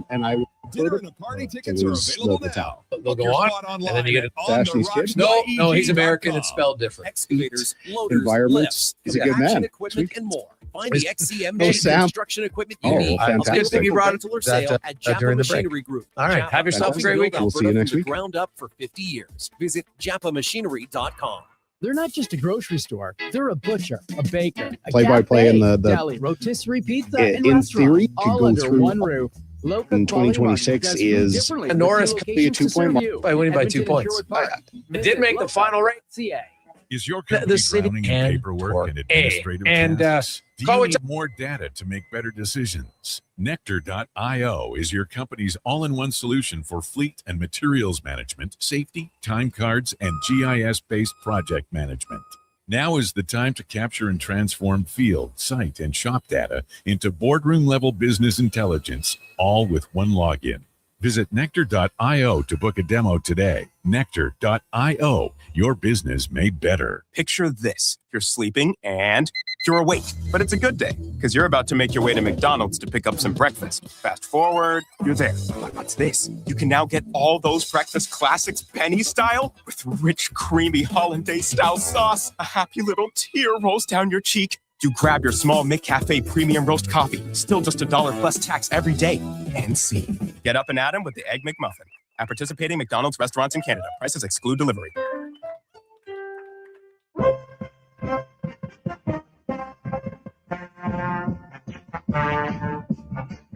[SPEAKER 19] And I
[SPEAKER 18] dinner and party tickets are available now.
[SPEAKER 11] They'll go on, and then you get
[SPEAKER 19] Ashley's kid.
[SPEAKER 11] No, he's American. It's spelled different.
[SPEAKER 6] Excavators, loaders,
[SPEAKER 19] Environments. He's a good man.
[SPEAKER 6] Equipment and more. Find the XCM construction equipment you
[SPEAKER 19] Oh,
[SPEAKER 6] need.
[SPEAKER 19] fantastic.
[SPEAKER 6] You brought it to sale at Japa
[SPEAKER 11] during the break.
[SPEAKER 6] Machinery Group.
[SPEAKER 11] All right, have yourself a great week.
[SPEAKER 19] We'll see you next week.
[SPEAKER 6] Ground up for 50 years. Visit japamachinery.com.
[SPEAKER 20] They're not just a grocery store. They're a butcher, a baker, a
[SPEAKER 19] Play-by-play in the
[SPEAKER 20] deli, rotisserie pizza, and
[SPEAKER 19] in
[SPEAKER 20] restaurant,
[SPEAKER 19] theory, could
[SPEAKER 20] all
[SPEAKER 19] go
[SPEAKER 20] under
[SPEAKER 19] through
[SPEAKER 20] one roof. Local
[SPEAKER 19] in
[SPEAKER 20] quality
[SPEAKER 19] 2026
[SPEAKER 20] marketing
[SPEAKER 19] is
[SPEAKER 20] does differently
[SPEAKER 11] and
[SPEAKER 20] with
[SPEAKER 11] Norris
[SPEAKER 20] two
[SPEAKER 11] could
[SPEAKER 19] be a
[SPEAKER 20] locations to
[SPEAKER 19] 2-point
[SPEAKER 20] serve
[SPEAKER 19] mark
[SPEAKER 20] you.
[SPEAKER 11] by winning by 2
[SPEAKER 20] Edmonton and
[SPEAKER 11] points.
[SPEAKER 20] Sherwood Park.
[SPEAKER 11] It did make the final rate.
[SPEAKER 20] CA.
[SPEAKER 18] Is your
[SPEAKER 11] The
[SPEAKER 18] company
[SPEAKER 11] city
[SPEAKER 18] drowning in
[SPEAKER 11] and
[SPEAKER 18] paperwork and
[SPEAKER 11] A.
[SPEAKER 18] administrative
[SPEAKER 11] And
[SPEAKER 18] tasks? Do
[SPEAKER 11] go
[SPEAKER 18] you
[SPEAKER 11] into-
[SPEAKER 18] need more data to make better decisions? Nectar.io is your company's all-in-one solution for fleet and materials management, safety, time cards, and GIS-based project management. Now is the time to capture and transform field, site, and shop data into boardroom-level business intelligence, all with one login. Visit Nectar.io to book a demo today. Nectar.io, your business made better.
[SPEAKER 21] Picture this. You're sleeping and you're awake, but it's a good day because you're about to make your way to McDonald's to pick up some breakfast. Fast forward, you're there. But what's this? You can now get all those breakfast classics penny style with rich, creamy hollandaise-style sauce. A happy little tear rolls down your cheek. You grab your small McCafe premium roast coffee, still just $1 plus tax every day, and see. Get up and at 'em with the Egg McMuffin. At participating McDonald's restaurants in Canada, prices exclude delivery.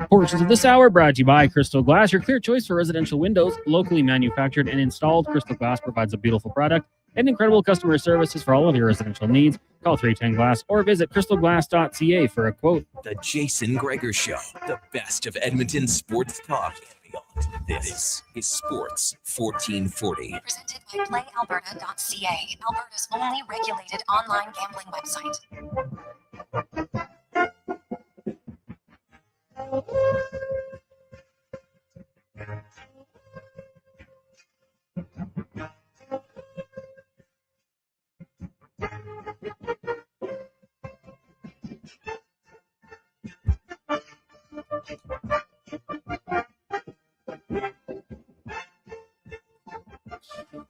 [SPEAKER 22] Portions of this hour brought to you by Crystal Glass, your clear choice for residential windows, locally manufactured and installed. Crystal Glass provides a beautiful product and incredible customer services for all of your residential needs. Call 310 Glass or visit crystalglass.ca for a quote.
[SPEAKER 6] The Jason Gregor Show, the best of Edmonton sports talk and beyond. This is Sports 1440.
[SPEAKER 10] Presented by PlayAlberta.ca, Alberta's only regulated online gambling website.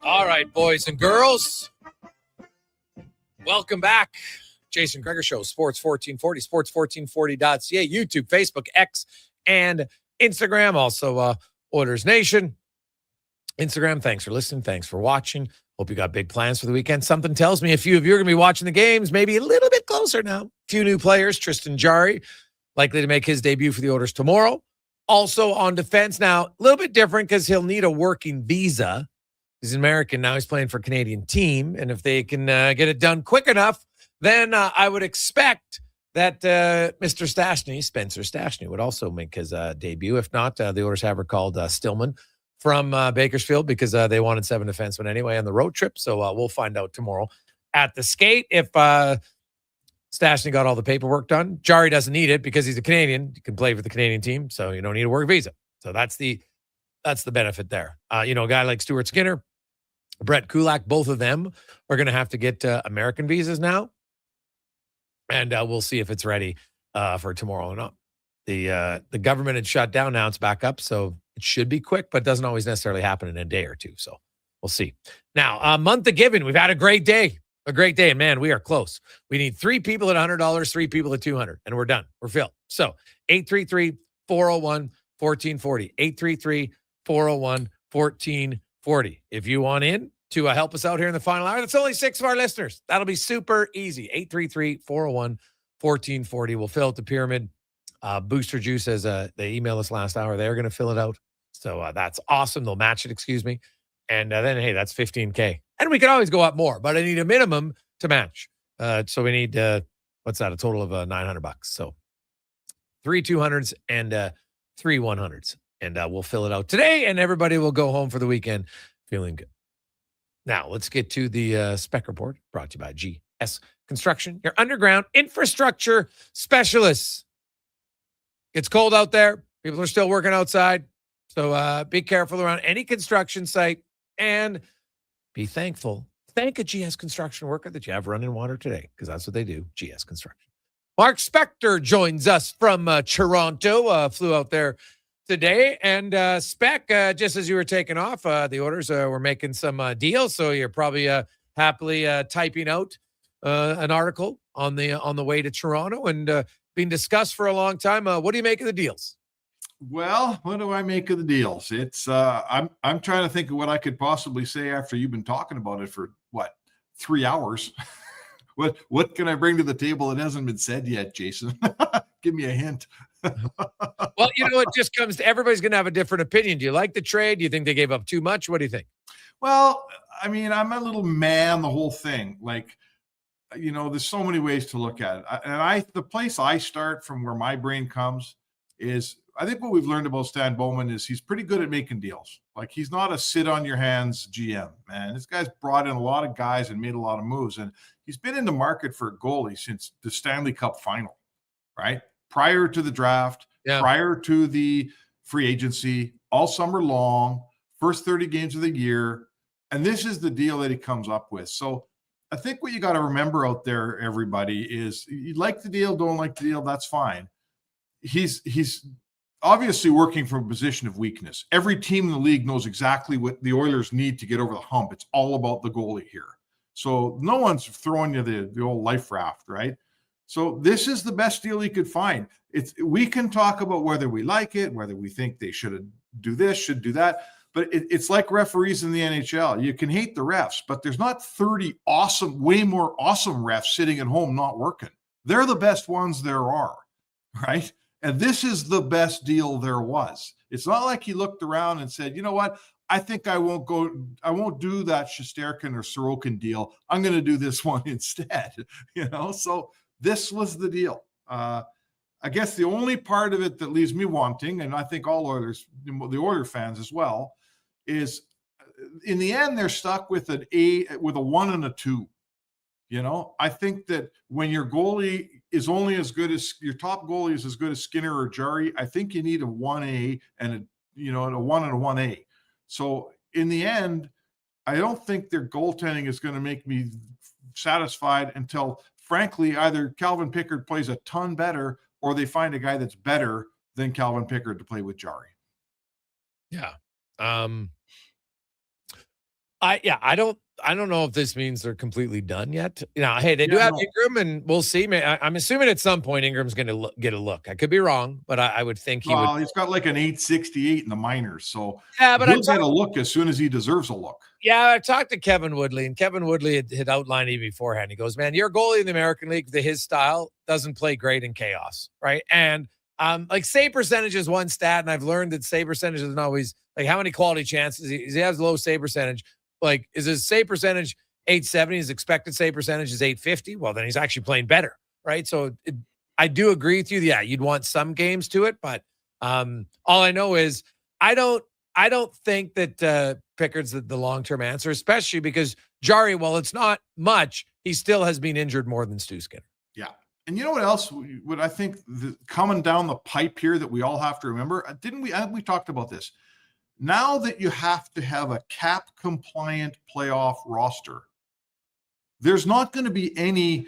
[SPEAKER 11] All right, boys and girls. Welcome back Jason Gregor Show, Sports 1440, sports1440.ca, YouTube, Facebook, X, and Instagram. Also, Oilers Nation. Instagram, thanks for listening. Thanks for watching. Hope you got big plans for the weekend. Something tells me a few of you are going to be watching the games, maybe a little bit closer now. A few new players. Tristan Jarry, likely to make his debut for the Oilers tomorrow. Also on defense now, a little bit different because he'll need a working visa. He's an American. Now he's playing for a Canadian team. And if they can get it done quick enough, then I would expect that Mr. Stastny, Spencer Stastny, would also make his debut. If not, the Oilers have recalled Stillman from Bakersfield because they wanted 7 defensemen anyway on the road trip. So we'll find out tomorrow at the skate if Stastny got all the paperwork done. Jarry doesn't need it because he's a Canadian. He can play for the Canadian team, so you don't need a work visa. So that's the benefit there. A guy like Stuart Skinner, Brett Kulak, both of them are going to have to get American visas now. And we'll see if it's ready for tomorrow or not. The government had shut down. Now it's back up. So it should be quick, but doesn't always necessarily happen in a day or two. So we'll see. Now, month of giving. We've had a great day. A great day. And man, we are close. We need 3 people at $100, 3 people at $200, and we're done. We're filled. So 833-401-1440. 833-401-1440. If you want in to help us out here in the final hour, that's only 6 of our listeners. That'll be super easy. 833-401-1440. We'll fill out the pyramid. Booster Juice says they emailed us last hour. They're going to fill it out. So that's awesome. They'll match it, excuse me. And then, hey, that's $15K. And we can always go up more, but I need a minimum to match. So we need, what's that? A total of $900. So 3 200s and 3 100s. And we'll fill it out today, and everybody will go home for the weekend feeling good. Now, let's get to the Spec Report, brought to you by GS Construction, your underground infrastructure specialists. It's cold out there. People are still working outside. So be careful around any construction site and be thankful. Thank a GS Construction worker that you have running water today, because that's what they do, GS Construction. Mark Spector joins us from Toronto, flew out there today. And Spec, just as you were taking off, the Oilers were making some deals. So you're probably happily typing out an article on the way to Toronto and being discussed for a long time. What do you make of the deals?
[SPEAKER 1] Well, what do I make of the deals? It's I'm trying to think of what I could possibly say after you've been talking about it for 3 hours. What can I bring to the table that hasn't been said yet, Jason? Give me a hint.
[SPEAKER 11] Well, it just comes to everybody's going to have a different opinion. Do you like the trade? Do you think they gave up too much? What do you think?
[SPEAKER 1] Well, I mean, I'm a little mad on the whole thing. There's so many ways to look at it. The place I start from where my brain comes is, I think what we've learned about Stan Bowman is he's pretty good at making deals. He's not a sit on your hands GM, man. This guy's brought in a lot of guys and made a lot of moves. And he's been in the market for a goalie since the Stanley Cup final, right? Prior to the draft, prior to the free agency, all summer long, first 30 games of the year. And this is the deal that he comes up with. So I think what you got to remember out there, everybody, is you like the deal, don't like the deal, that's fine. He's obviously working from a position of weakness. Every team in the league knows exactly what the Oilers need to get over the hump. It's all about the goalie here. So no one's throwing you the old life raft, right? So this is the best deal he could find. We can talk about whether we like it, whether we think they should do this, should do that. But it's like referees in the NHL. You can hate the refs, but there's not 30 way more awesome refs sitting at home not working. They're the best ones there are, right? And this is the best deal there was. It's not like he looked around and said, you know what? I think I won't do that Shesterkin or Sorokin deal. I'm going to do this one instead. So this was the deal. I guess the only part of it that leaves me wanting, and I think all Oilers, the Oiler fans as well, is in the end they're stuck with a 1 and a 2. I think that when your goalie is only as good as your top goalie is as good as Skinner or Jarry, I think you need a 1A and a 1 and a 1A. So in the end, I don't think their goaltending is going to make me satisfied until, frankly, either Calvin Pickard plays a ton better or they find a guy that's better than Calvin Pickard to play with Jarry.
[SPEAKER 11] Yeah. I don't know if this means they're completely done yet. Hey, they do have Ingram, and we'll see. I'm assuming at some point Ingram's going to get a look. I could be wrong, but I would think he would.
[SPEAKER 1] He's got like an 868 in the minors, so
[SPEAKER 11] but
[SPEAKER 1] he'll get a look as soon as he deserves a look.
[SPEAKER 11] Yeah, I talked to Kevin Woodley, and Kevin Woodley had outlined it beforehand. He goes, "Man, your goalie in the American League, his style doesn't play great in chaos, right?" And like save percentage is one stat, and I've learned that save percentage isn't always like how many quality chances he has. Low save percentage. Like, is his save percentage 870? His expected save percentage is 850. Well, then he's actually playing better, right? So I do agree with you. Yeah, you'd want some games to it, but all I know is I don't think that Pickard's the long-term answer, especially because Jarry, while it's not much, he still has been injured more than Stu Skinner.
[SPEAKER 1] Yeah. And you know what else? What I think coming down the pipe here that we all have to remember, didn't we? We talked about this. Now that you have to have a cap compliant playoff roster, there's not going to be any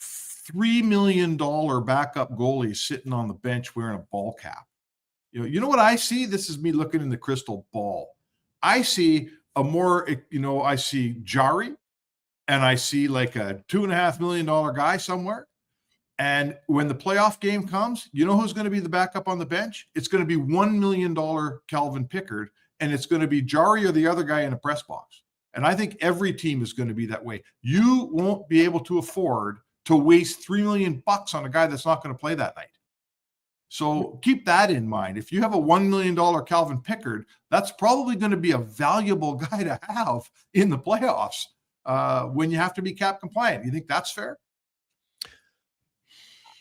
[SPEAKER 1] $3 million backup goalies sitting on the bench wearing a ball cap. You know what I see? This is me looking in the crystal ball. I see I see Jarry, and I see like a $2.5 million guy somewhere. And when the playoff game comes, you know who's going to be the backup on the bench? It's going to be $1 million Calvin Pickard, and it's going to be Jarry or the other guy in a press box. And I think every team is going to be that way. You won't be able to afford to waste $3 million on a guy that's not going to play that night. So keep that in mind. If you have a $1 million Calvin Pickard, that's probably going to be a valuable guy to have in the playoffs when you have to be cap compliant. You think that's fair?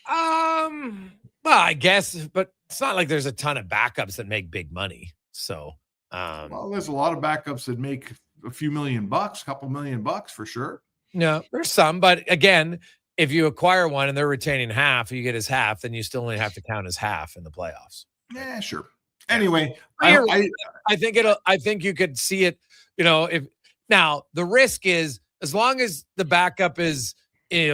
[SPEAKER 11] Well, I guess, but it's not like there's a ton of backups that make big money. So,
[SPEAKER 1] well, there's a lot of backups that make a few $1 million, couple $1 million for sure.
[SPEAKER 11] No, there's some, but again, if you acquire one and they're retaining half, you get his half, then you still only have to count as half in the playoffs.
[SPEAKER 1] Yeah, sure. Anyway,
[SPEAKER 11] I think you could see it, if now the risk is as long as the backup is,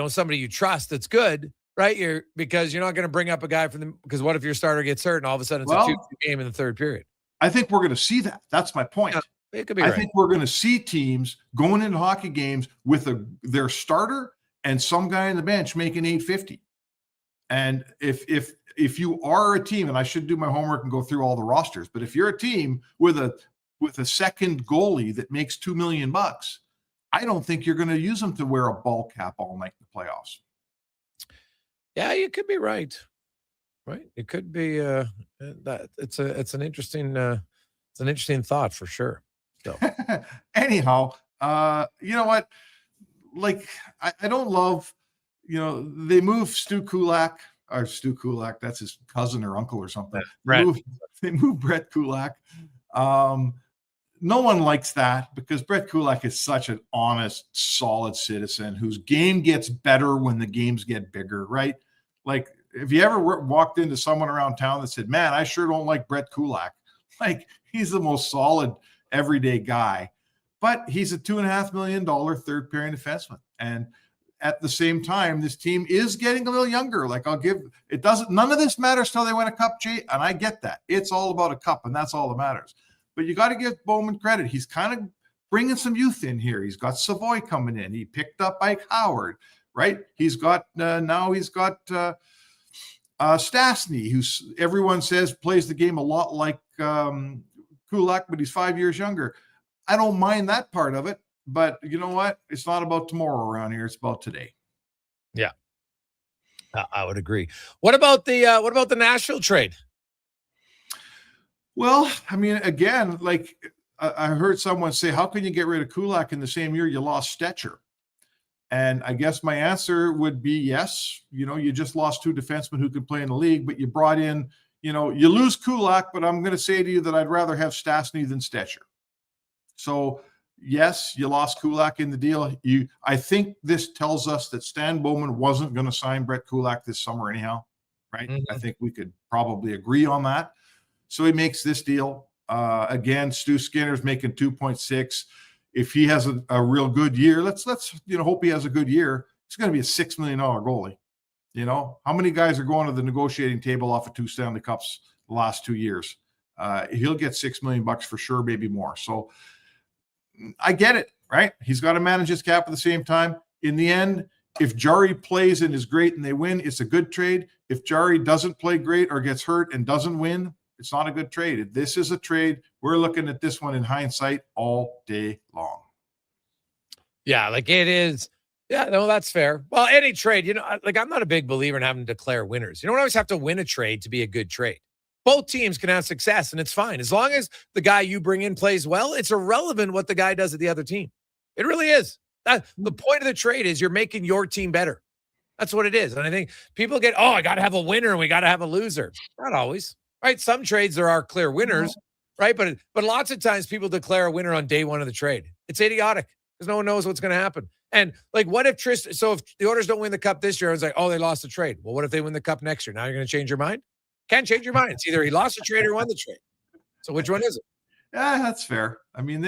[SPEAKER 11] somebody you trust, that's good. Right, because you're not going to bring up a guy because what if your starter gets hurt and all of a sudden it's a 2-2 game in the third period?
[SPEAKER 1] I think we're going to see that. That's my point.
[SPEAKER 11] Yeah, it could be.
[SPEAKER 1] I think we're going to see teams going into hockey games with their starter and some guy on the bench making $850. And if you are a team, and I should do my homework and go through all the rosters, but if you're a team with a second goalie that makes $2 million, I don't think you're going to use them to wear a ball cap all night in the playoffs.
[SPEAKER 11] Yeah, you could be right. Right, it could be that it's an interesting thought for sure. So
[SPEAKER 1] anyhow, you know what? Like I don't love, they move Stu Kulak, that's his cousin or uncle or something. They move Brett Kulak. No one likes that because Brett Kulak is such an honest, solid citizen whose game gets better when the games get bigger, right? Like, if you ever walked into someone around town that said, man, I sure don't like Brett Kulak. Like, he's the most solid, everyday guy. But he's a $2.5 million third pairing defenseman. And at the same time, this team is getting a little younger. Like, none of this matters till they win a cup, Jay. And I get that. It's all about a cup, and that's all that matters. But you got to give Bowman credit. He's kind of bringing some youth in here. He's got Savoy coming in. He picked up Ike Howard, right? He's got Stastny, who everyone says plays the game a lot like Kulak, but he's 5 years younger. I don't mind that part of it, but you know what? It's not about tomorrow around here. It's about today.
[SPEAKER 11] Yeah, I would agree. What about the Nashville trade?
[SPEAKER 1] Well, I mean, again, like I heard someone say, how can you get rid of Kulak in the same year you lost Stetcher? And I guess my answer would be yes. You just lost two defensemen who could play in the league, but you brought in, you lose Kulak, but I'm going to say to you that I'd rather have Stastny than Stetcher. So yes, you lost Kulak in the deal. I think this tells us that Stan Bowman wasn't going to sign Brett Kulak this summer anyhow, right? Mm-hmm. I think we could probably agree on that. So he makes this deal. Again, Stu Skinner's making 2.6. If he has a real good year, let's hope he has a good year. It's going to be a $6 million goalie. How many guys are going to the negotiating table off of 2 Stanley Cups the last 2 years? He'll get $6 million for sure, maybe more. So I get it, right? He's got to manage his cap at the same time. In the end, if Jarry plays and is great and they win, it's a good trade. If Jarry doesn't play great or gets hurt and doesn't win, it's not a good trade. If this is a trade, we're looking at this one in hindsight all day long.
[SPEAKER 11] Yeah, like it is. Yeah, no, that's fair. Well, any trade, you know, like I'm not a big believer in having to declare winners. You don't always have to win a trade to be a good trade. Both teams can have success, and it's fine. As long as the guy you bring in plays well, it's irrelevant what the guy does at the other team. It really is. The point of the trade is you're making your team better. That's what it is. And I think people get, oh, I got to have a winner and we got to have a loser. Not always, right? Some trades, there are clear winners, right? But lots of times people declare a winner on day one of the trade. It's idiotic because no one knows what's going to happen. And like, what if Tristan, so if the Oilers don't win the cup this year, I was like, oh, they lost the trade. Well, what if they win the cup next year? Now you're going to change your mind? Can't change your mind. It's either he lost the trade or won the trade. So which one is it?
[SPEAKER 1] Yeah, that's fair. I mean,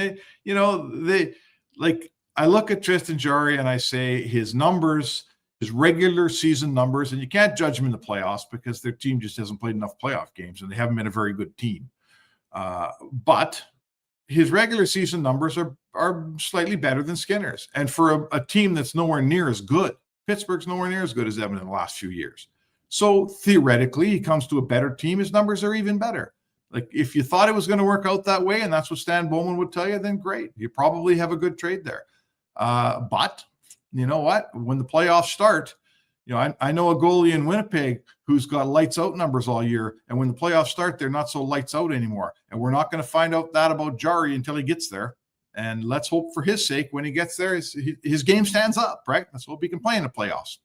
[SPEAKER 1] I look at Tristan Jarry and I say his numbers, his regular season numbers, and you can't judge him in the playoffs because their team just hasn't played enough playoff games and they haven't been a very good team. But his regular season numbers are slightly better than Skinner's. And for a team that's nowhere near as good, Pittsburgh's nowhere near as good as Edmonton in the last few years. So theoretically, he comes to a better team. His numbers are even better. Like if you thought it was going to work out that way, and that's what Stan Bowman would tell you, then great. You probably have a good trade there. But you know what? When the playoffs start, you know, I know a goalie in Winnipeg who's got lights out numbers all year. And when the playoffs start, they're not so lights out anymore. And we're not going to find out that about Jarry until he gets there. And let's hope for his sake when he gets there, his game stands up, right? Let's hope he can play in the playoffs.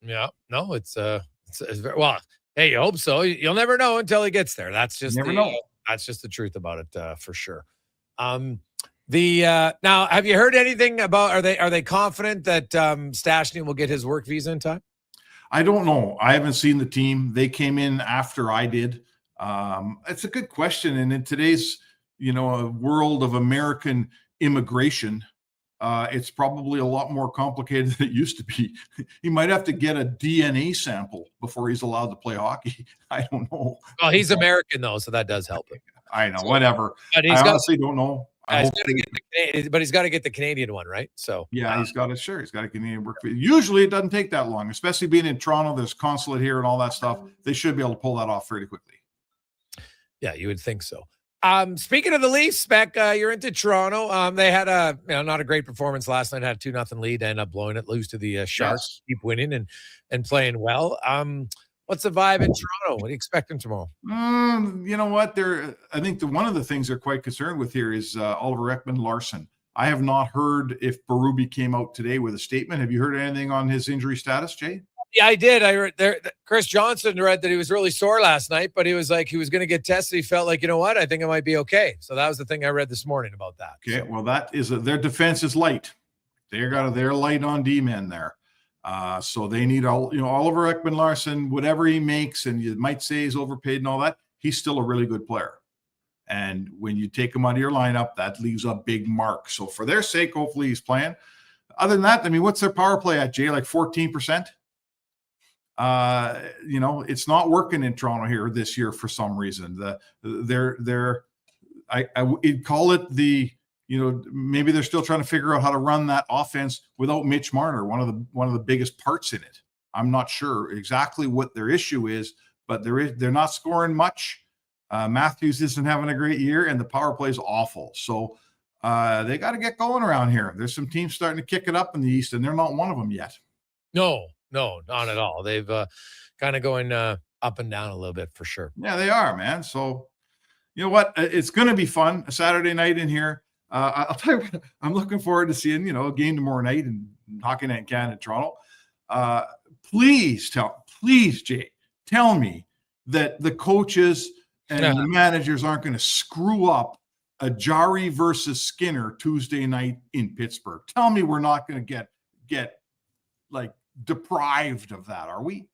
[SPEAKER 11] Yeah, no, it's very, well, hey, you hope so. You'll never know until he gets there. That's just that's just the truth about it, for sure. Now, have you heard anything about? Are they confident that Stastny will get his work visa in time?
[SPEAKER 1] I don't know. I haven't seen the team. They came in after I did. It's a good question, and in today's world of American immigration, it's probably a lot more complicated than it used to be. He might have to get a DNA sample before he's allowed to play hockey. I don't know.
[SPEAKER 11] Well, he's American though, so that does help him.
[SPEAKER 1] I know, whatever.
[SPEAKER 11] But
[SPEAKER 1] I honestly don't know.
[SPEAKER 11] He's got to get the Canadian one, right? So
[SPEAKER 1] yeah, he's got a Canadian work. Usually, it doesn't take that long, especially being in Toronto. There's consulate here and all that stuff. They should be able to pull that off fairly quickly.
[SPEAKER 11] Yeah, you would think so. Speaking of the Leafs, Spec, you're into Toronto. They had not a great performance last night. Had a 2-0 lead, ended up blowing it, lose to the Sharks. Yes. Keep winning and playing well. What's the vibe in Toronto? What do you expect them tomorrow?
[SPEAKER 1] You know what? I think one of the things they're quite concerned with here is Oliver Ekman-Larsson. I have not heard if Berube came out today with a statement. Have you heard anything on his injury status, Jay?
[SPEAKER 11] Yeah, I did. I read there. Chris Johnson read that he was really sore last night, but he was like, he was going to get tested. He felt like, you know what? I think it might be okay. So that was the thing I read this morning about that.
[SPEAKER 1] Okay. So. Well, that is their defense is light. They're light on D-men there. So they need Oliver Ekman-Larsson, whatever he makes, and you might say he's overpaid and all that. He's still a really good player. And when you take him out of your lineup, that leaves a big mark. So for their sake, hopefully he's playing. Other than that, I mean, what's their power play at, Jay? Like 14%? It's not working in Toronto here this year for some reason. I'd call it maybe they're still trying to figure out how to run that offense without Mitch Marner, one of the biggest parts in it. I'm not sure exactly what their issue is, but they're not scoring much. Matthews isn't having a great year, and the power play is awful. So they got to get going around here. There's some teams starting to kick it up in the East, and they're not one of them yet.
[SPEAKER 11] No, not at all. They've kind of going up and down a little bit for sure.
[SPEAKER 1] Yeah, they are, man. So you know what? It's going to be fun. A Saturday night in here. I'll tell you what, I'm looking forward to seeing, a game tomorrow night in Hockey Night in Canada, Toronto. Please, Jay, tell me that the coaches and the managers aren't going to screw up a Jarry versus Skinner Tuesday night in Pittsburgh. Tell me we're not going to get like deprived of that, are we?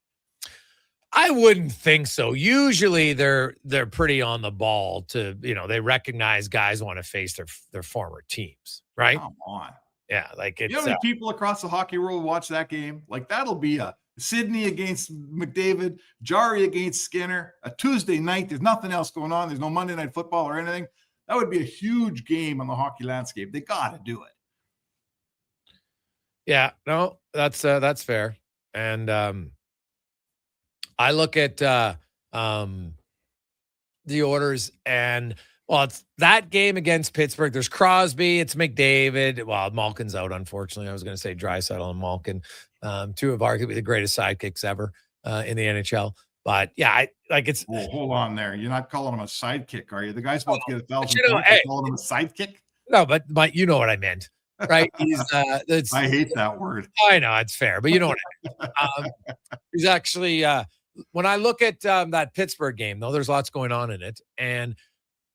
[SPEAKER 11] I wouldn't think so. Usually they're pretty on the ball to, they recognize guys want to face their former teams, right?
[SPEAKER 1] Come on.
[SPEAKER 11] Yeah, like it's
[SPEAKER 1] how many people across the hockey world watch that game? Like that'll be a Sydney against McDavid, Jarry against Skinner, a Tuesday night. There's nothing else going on. There's no Monday Night Football or anything. That would be a huge game on the hockey landscape. They got to do it.
[SPEAKER 11] Yeah, no, that's fair. And I look at the orders, and well, it's that game against Pittsburgh. There's Crosby, it's McDavid. Well, Malkin's out, unfortunately. I was going to say Draisaitl and Malkin, two of arguably the greatest sidekicks ever in the NHL. But yeah, it's.
[SPEAKER 1] Well, hold on there. You're not calling him a sidekick, are you? The guy's supposed to get 1,000 points.
[SPEAKER 11] Hey,
[SPEAKER 1] calling him a sidekick?
[SPEAKER 11] No, but you know what I meant, right? He's.
[SPEAKER 1] I hate that word.
[SPEAKER 11] I know it's fair, but you know what I mean. He's actually. When I look at that Pittsburgh game, though, there's lots going on in it, and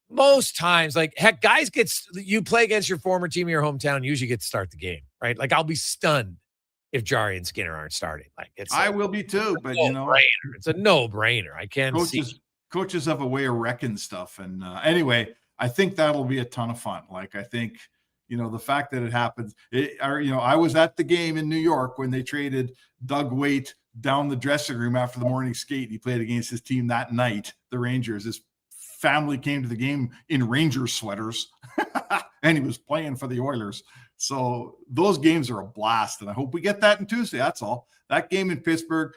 [SPEAKER 11] most times, like heck, guys you play against your former team in your hometown, usually get to start the game, right? Like I'll be stunned if Jarry and Skinner aren't starting. Like
[SPEAKER 1] I will be too, but you know,
[SPEAKER 11] it's a no-brainer. I can't see.
[SPEAKER 1] Coaches have a way of wrecking stuff, and anyway, I think that'll be a ton of fun. Like I think, you know, the fact that it happens. I was at the game in New York when they traded Doug Waite down the dressing room after the morning skate. He played against his team that night, the Rangers. His family came to the game in Rangers sweaters, and he was playing for the Oilers. So those games are a blast, and I hope we get that on Tuesday. That's all. That game in Pittsburgh,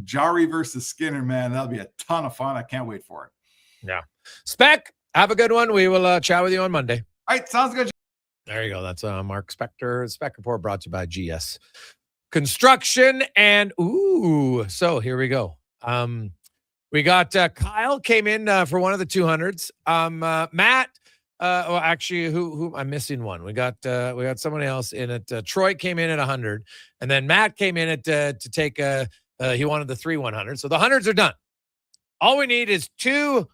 [SPEAKER 1] Jarry versus Skinner, man, that'll be a ton of fun. I can't wait for it.
[SPEAKER 11] Yeah. Spec, have a good one. We will chat with you on Monday.
[SPEAKER 1] All right, sounds good.
[SPEAKER 11] There you go. That's Mark Spector. Spec Report brought to you by GS Construction. And so here we go. We got Kyle came in for one of the 200s. Matt, actually, who I'm missing one. We got someone else in it. Troy came in at 100, and then Matt came in at to take he wanted the 3 100. So the 100s are done. All we need is $200.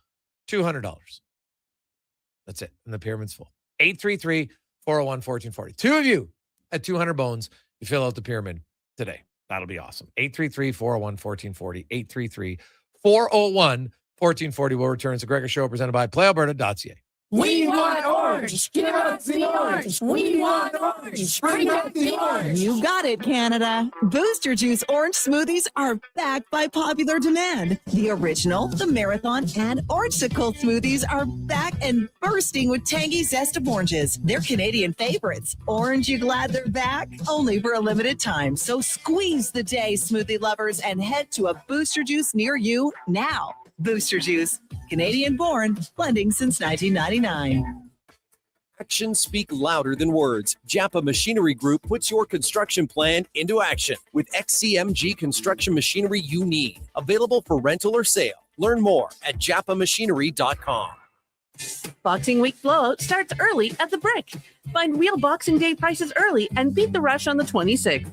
[SPEAKER 11] That's it, and the pyramid's full. 833-401-1440. Two of you at 200 bones. You fill out the pyramid today. That'll be awesome. 833-401-1440. 833-401-1440 will return. It's the Gregor Show presented by PlayAlberta.ca.
[SPEAKER 14] We want orange. Give us the orange. We want orange. Bring up the orange.
[SPEAKER 3] You got it, Canada. Booster Juice orange smoothies are back by popular demand. The original, the marathon, and Orangesicle smoothies are back and bursting with tangy zest of oranges. They're Canadian favorites. Orange, you glad they're back? Only for a limited time. So squeeze the day, smoothie lovers, and head to a Booster Juice near you now. Booster Juice, Canadian-born, blending since 1999.
[SPEAKER 4] Actions speak louder than words. Japa Machinery Group puts your construction plan into action with XCMG construction machinery you need. Available for rental or sale. Learn more at japamachinery.com.
[SPEAKER 7] Boxing Week blowout starts early at the Brick. Find real Boxing Day prices early and beat the rush on the 26th.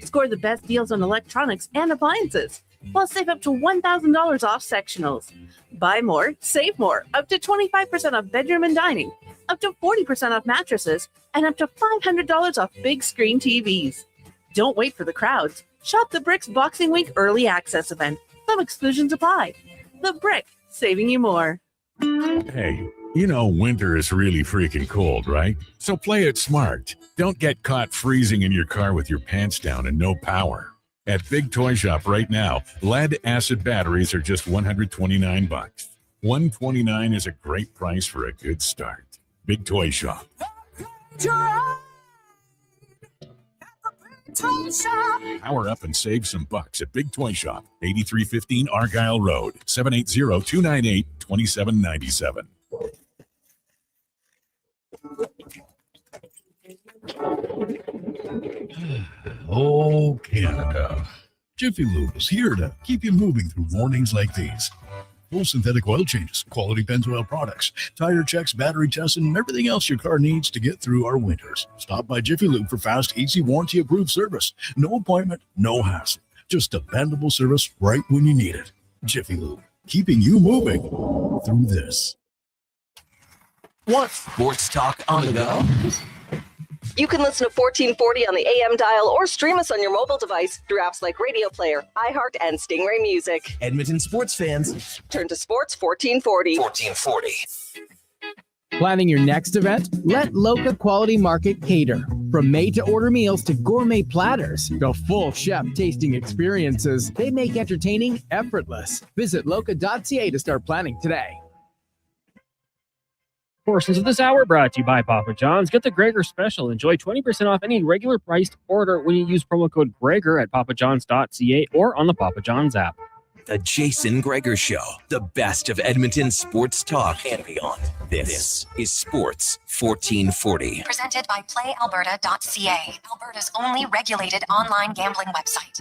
[SPEAKER 7] Score the best deals on electronics and appliances. Plus, save up to $1,000 off sectionals. Buy more, save more. Up to 25% off bedroom and dining. Up to 40% off mattresses. And up to $500 off big screen TVs. Don't wait for the crowds. Shop the Brick's Boxing Week Early Access event. Some exclusions apply. The Brick, saving you more.
[SPEAKER 18] Hey, you know winter is really freaking cold, right? So play it smart. Don't get caught freezing in your car with your pants down and no power. At Big Toy Shop right now, lead-acid batteries are just $129. $129 is a great price for a good start. Big Toy Shop. Power up and save some bucks at Big Toy Shop, 8315 Argyle Road, 780-298-2797.
[SPEAKER 23] Oh, Canada. Jiffy Lube is here to keep you moving through mornings like these. Full synthetic oil changes, quality Pennzoil products, tire checks, battery tests, and everything else your car needs to get through our winters. Stop by Jiffy Lube for fast, easy, warranty-approved service. No appointment, no hassle. Just dependable service right when you need it. Jiffy Lube, keeping you moving through this.
[SPEAKER 6] Want sports talk on the go?
[SPEAKER 9] You can listen to 1440 on the AM dial or stream us on your mobile device through apps like Radio Player, iHeart, and Stingray Music.
[SPEAKER 6] Edmonton sports fans,
[SPEAKER 9] turn to Sports 1440.
[SPEAKER 6] 1440.
[SPEAKER 20] Planning your next event? Let Loca Quality Market cater. From made-to-order meals to gourmet platters, the full chef tasting experiences, they make entertaining effortless. Visit loca.ca to start planning today.
[SPEAKER 22] Portions of this hour brought to you by Papa John's. Get the Gregor special. Enjoy 20% off any regular priced order when you use promo code Gregor at papajohns.ca or on the Papa John's app.
[SPEAKER 6] The Jason Gregor Show, the best of Edmonton sports talk and beyond. This is Sports 1440.
[SPEAKER 10] Presented by PlayAlberta.ca, Alberta's only regulated online gambling website.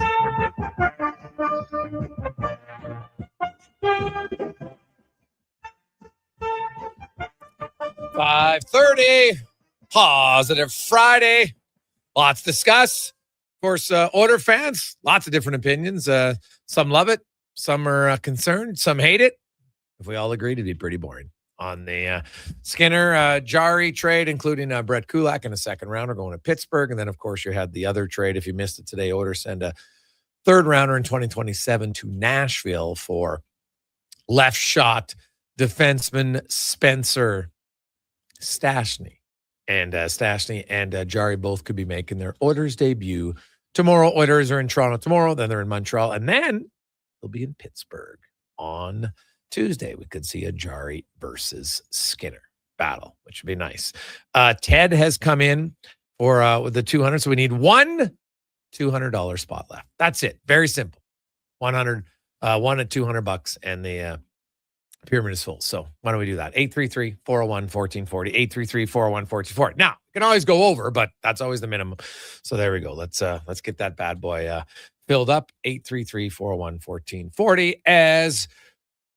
[SPEAKER 11] 5:30, positive Friday. Lots to discuss. Of course, Oilers fans, lots of different opinions. Some love it, some are concerned, some hate it. If we all agree, it'd be pretty boring. On the Skinner Jarry trade, including Brett Kulak in a second rounder going to Pittsburgh. And then, of course, you had the other trade. If you missed it today, Oilers send a third rounder in 2027 to Nashville for left shot defenseman Spencer Stastny. And Stastny and Jarry both could be making their Oilers debut tomorrow. Oilers are in Toronto tomorrow, then they're in Montreal, and then they'll be in Pittsburgh on Tuesday. We could see a Jarry versus Skinner battle, which would be nice. Ted has come in for with the 200, so we need one $200 spot left. That's it. Very simple. 100, one at $200, and the pyramid is full. So why don't we do that? 833-401-1440, 833-401-1440. Now, you can always go over, but that's always the minimum. So there we go. Let's get that bad boy filled up. 833-401-1440 as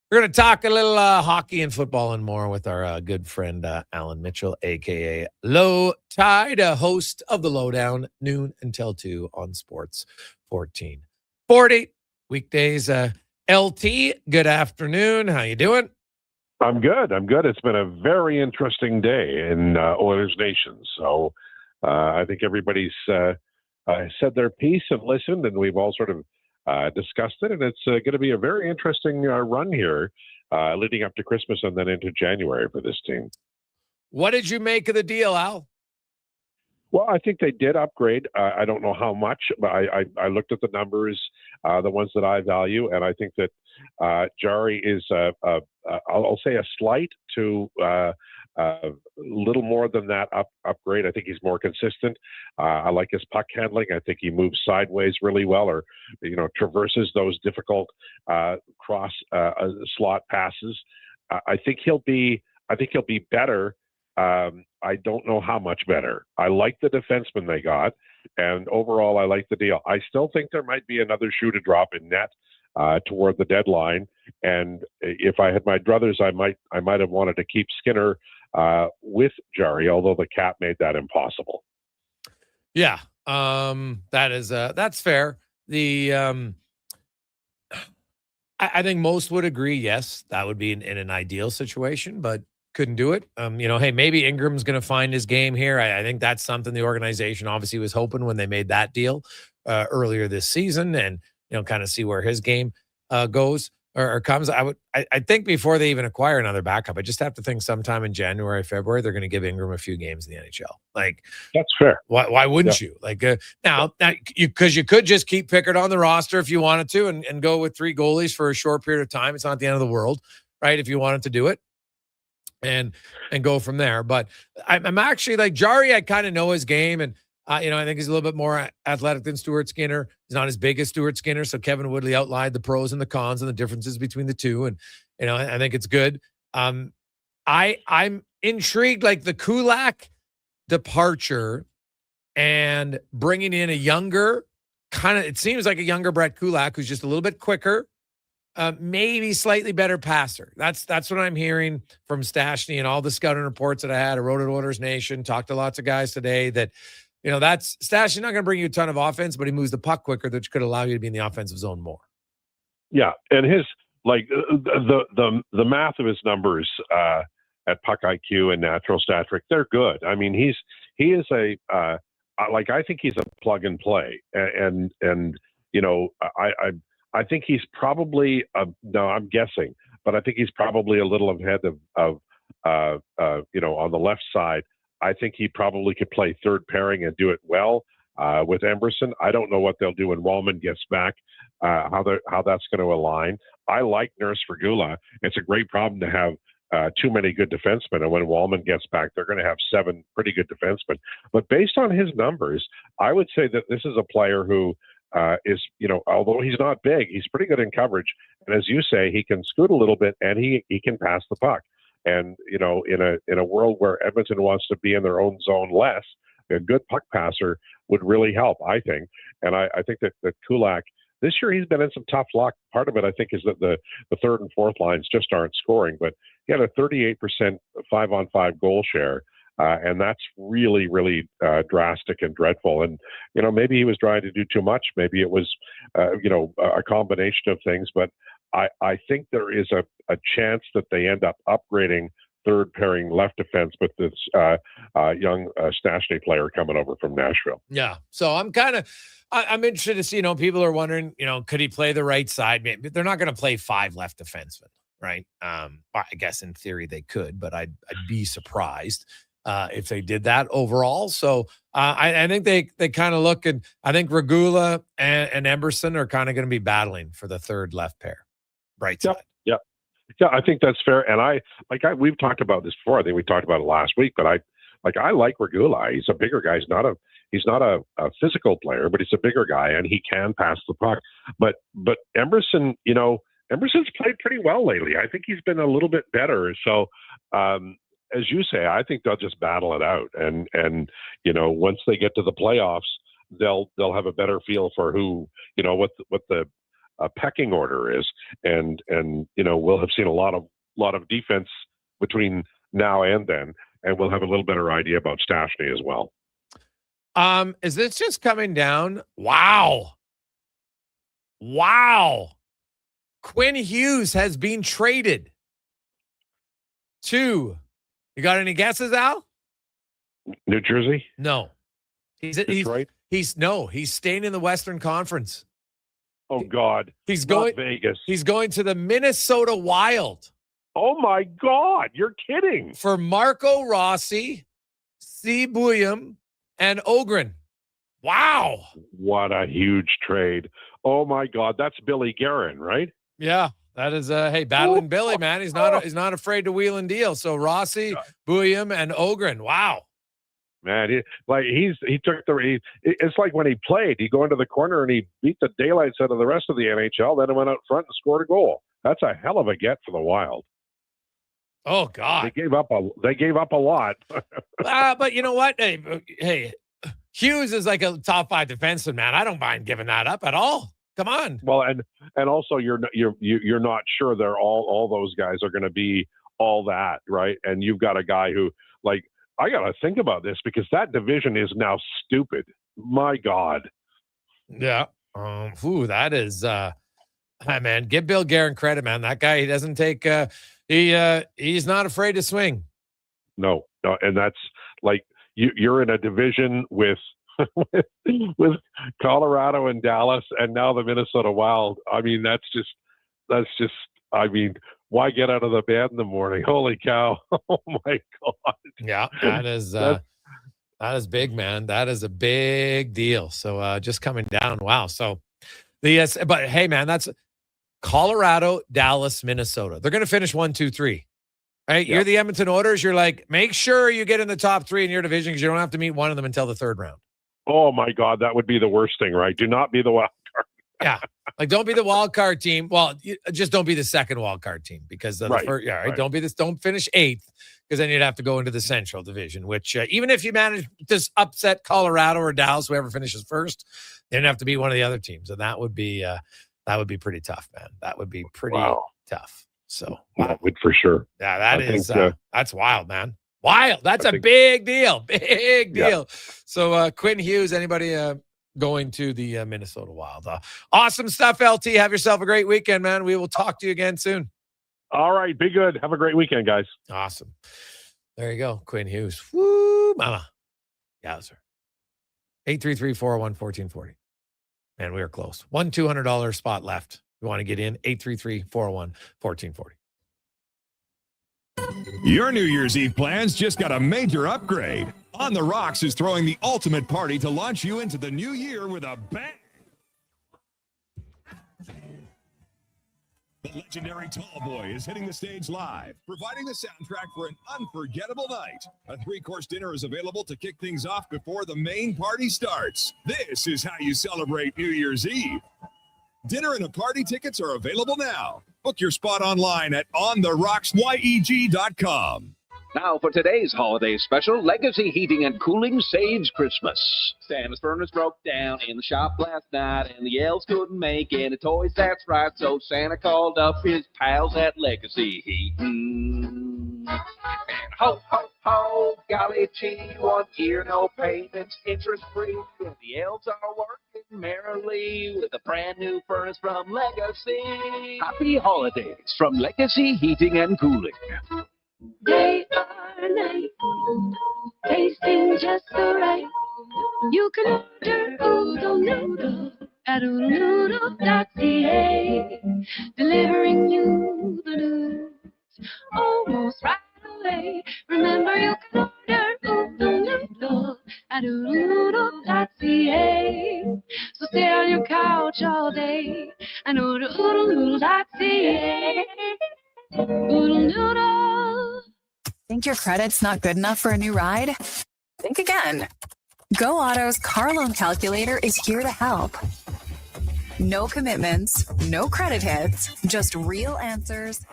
[SPEAKER 11] we're going to talk a little hockey and football and more with our good friend Alan Mitchell, a.k.a. Low Tide, host of The Lowdown, noon until 2 on Sports 1440. Weekdays, LT, good afternoon. How you doing?
[SPEAKER 2] I'm good. It's been a very interesting day in Oilers Nation. So I think everybody's said their piece and listened, and we've all sort of discussed it. And it's going to be a very interesting run here leading up to Christmas and then into January for this team.
[SPEAKER 11] What did you make of the deal, Al?
[SPEAKER 2] Well, I think they did upgrade. I don't know how much, but I looked at the numbers, the ones that I value, and I think that Jarry is, I'll say, a slight to a little more than that upgrade. I think he's more consistent. I like his puck handling. I think he moves sideways really well, or traverses those difficult cross slot passes. I think he'll be better. I don't know how much better. I like the defenseman they got, and overall, I like the deal. I still think there might be another shoe to drop in net toward the deadline. And if I had my druthers, I might have wanted to keep Skinner with Jarry, although the cap made that impossible.
[SPEAKER 11] Yeah, that's fair. I think most would agree. Yes, that would be in an ideal situation, but couldn't do it. Hey, maybe Ingram's going to find his game here. I think that's something the organization obviously was hoping when they made that deal earlier this season, and kind of see where his game goes or comes. I think before they even acquire another backup, I just have to think sometime in January, February, they're going to give Ingram a few games in the NHL. Like,
[SPEAKER 2] that's fair.
[SPEAKER 11] Why wouldn't you? Like now because you could just keep Pickard on the roster if you wanted to, and go with 3 goalies for a short period of time. It's not the end of the world, right? If you wanted to do it. And go from there. But I'm actually like Jarry. I kind of know his game, and I think he's a little bit more athletic than Stuart Skinner. He's not as big as Stuart Skinner. So Kevin Woodley outlined the pros and the cons and the differences between the two, and I think it's good. I'm intrigued, like the Kulak departure and bringing in a younger it seems like a younger Brett Kulak who's just a little bit quicker. Maybe slightly better passer. That's what I'm hearing from Stastny and all the scouting reports that I had. I wrote at Oilers Nation, talked to lots of guys today that, that's Stastny not going to bring you a ton of offense, but he moves the puck quicker, which could allow you to be in the offensive zone more.
[SPEAKER 2] Yeah, and his the math of his numbers at puck IQ and natural stat trick, they're good. I mean, he is I think he's a plug and play, and I think he's probably I'm guessing, but I think he's probably a little ahead of on the left side. I think he probably could play third pairing and do it well with Emberson. I don't know what they'll do when Wallman gets back, how that's going to align. I like Nurse Fagula. It's a great problem to have too many good defensemen. And when Wallman gets back, they're going to have 7 pretty good defensemen. But based on his numbers, I would say that this is a player who is, although he's not big, he's pretty good in coverage. And as you say, he can scoot a little bit and he can pass the puck. And, in a world where Edmonton wants to be in their own zone less, a good puck passer would really help, I think. And I think that Kulak, this year he's been in some tough luck. Part of it, I think, is that the third and fourth lines just aren't scoring. But he had a 38% 5-on-5 goal share. And that's really, really drastic and dreadful. And, maybe he was trying to do too much. Maybe it was, a combination of things. But I think there is a chance that they end up upgrading third pairing left defense with this young Stastny player coming over from Nashville.
[SPEAKER 11] Yeah. So I'm interested to see, people are wondering, could he play the right side? Maybe they're not going to play 5 left defensemen, right? I guess in theory they could, but I'd be surprised if they did that overall. So I think they kind of look, and I think Regula and Emberson are kind of going to be battling for the third left pair, right side.
[SPEAKER 2] Yeah, I think that's fair. And we've talked about this before. I think we talked about it last week, but I like Regula. He's a bigger guy. He's not a physical player, but he's a bigger guy and he can pass the puck. But Emberson, Emberson's played pretty well lately. I think he's been a little bit better. So, as you say, I think they'll just battle it out. And once they get to the playoffs, they'll have a better feel for who, what the pecking order is, and we'll have seen a lot of defense between now and then, and we'll have a little better idea about Stastny as well.
[SPEAKER 11] Is this just coming down? Wow. Quinn Hughes has been traded to. You got any guesses, Al?
[SPEAKER 2] New Jersey?
[SPEAKER 11] No. He's staying in the Western Conference.
[SPEAKER 2] Oh God.
[SPEAKER 11] He's going
[SPEAKER 2] Vegas.
[SPEAKER 11] He's going to the Minnesota Wild.
[SPEAKER 2] Oh my God, you're kidding.
[SPEAKER 11] For Marco Rossi, C. Bouillon, and Ogren. Wow.
[SPEAKER 2] What a huge trade. Oh my God, that's Billy Guerin, right?
[SPEAKER 11] Yeah. That is battling Billy, man. He's not afraid to wheel and deal. So Rossi, Bouillon, and Ogren. Wow.
[SPEAKER 2] Man, it's like when he played, he'd go into the corner and he beat the daylights out of the rest of the NHL, then he went out front and scored a goal. That's a hell of a get for the Wild.
[SPEAKER 11] Oh God.
[SPEAKER 2] They gave up a lot.
[SPEAKER 11] But you know what? Hey, Hughes is like a top 5 defenseman, man. I don't mind giving that up at all. Come on.
[SPEAKER 2] Well, and also you're not sure they're all those guys are going to be all that, right? And you've got a guy who, like, I got to think about this because that division is now stupid. My God.
[SPEAKER 11] Yeah. That is, man, give Bill Guerin credit, man. That guy, he doesn't take, he's not afraid to swing.
[SPEAKER 2] No. And that's like, you're in a division with Colorado and Dallas and now the Minnesota Wild. I mean, that's just, why get out of the bed in the morning? Holy cow. Oh my God.
[SPEAKER 11] Yeah, that is big, man. That is a big deal. So just coming down. Wow. So but hey, man, that's Colorado, Dallas, Minnesota. They're going to finish 1, 2, 3. Right? Yeah. You're the Edmonton Oilers. You're like, make sure you get in the top 3 in your division because you don't have to meet one of them until the 3rd round.
[SPEAKER 2] Oh my God. That would be the worst thing, right? Do not be the wild card.
[SPEAKER 11] Yeah. Like, don't be the wild card team. Well, just don't be the second wild card team because the first, right. Don't finish 8th because then you'd have to go into the Central Division, which even if you manage to upset Colorado or Dallas, whoever finishes first, they'd have to beat one of the other teams. And that would be pretty tough, man. That would be pretty tough. So
[SPEAKER 2] that would for sure.
[SPEAKER 11] Yeah, that's wild, man. Wild. That's a big deal. Big deal. Yeah. So Quinn Hughes, anybody going to the Minnesota Wild. Awesome stuff, LT. Have yourself a great weekend, man. We will talk to you again soon.
[SPEAKER 2] All right. Be good. Have a great weekend, guys.
[SPEAKER 11] Awesome. There you go. Quinn Hughes. Woo, mama. Yowzer. 833-401-1440. Man, we are close. $200 spot left. You want to get in? 833-401-1440.
[SPEAKER 5] Your New Year's Eve plans just got a major upgrade. On the Rocks is throwing the ultimate party to launch you into the new year with a bang. The legendary Tall Boy is hitting the stage live, providing the soundtrack for an unforgettable night. A 3-course dinner is available to kick things off before the main party starts. This is how you celebrate New Year's Eve. Dinner and a party tickets are available now. Book your spot online at ontherocksyeg.com.
[SPEAKER 8] Now for today's holiday special, Legacy Heating and Cooling saves Christmas. Santa's furnace broke down in the shop last night, and the elves couldn't make any toys, that's right. So Santa called up his pals at Legacy Heating. And ho, ho, ho, golly gee, 1 year, no payments, interest-free. And the elves are working merrily with a brand new furnace from Legacy. Happy holidays from Legacy Heating and Cooling.
[SPEAKER 14] Day or night, tasting just so right. You can order oodle noodle at oodlenoodle.ca, delivering you the news almost right away. Remember, you can order oodle noodle at oodlenoodle.ca. So stay on your couch all day and order oodlenoodle.ca. Oodle noodle.
[SPEAKER 12] Think your credit's not good enough for a new ride? Think again. Go Auto's car loan calculator is here to help. No commitments, no credit hits, just real answers.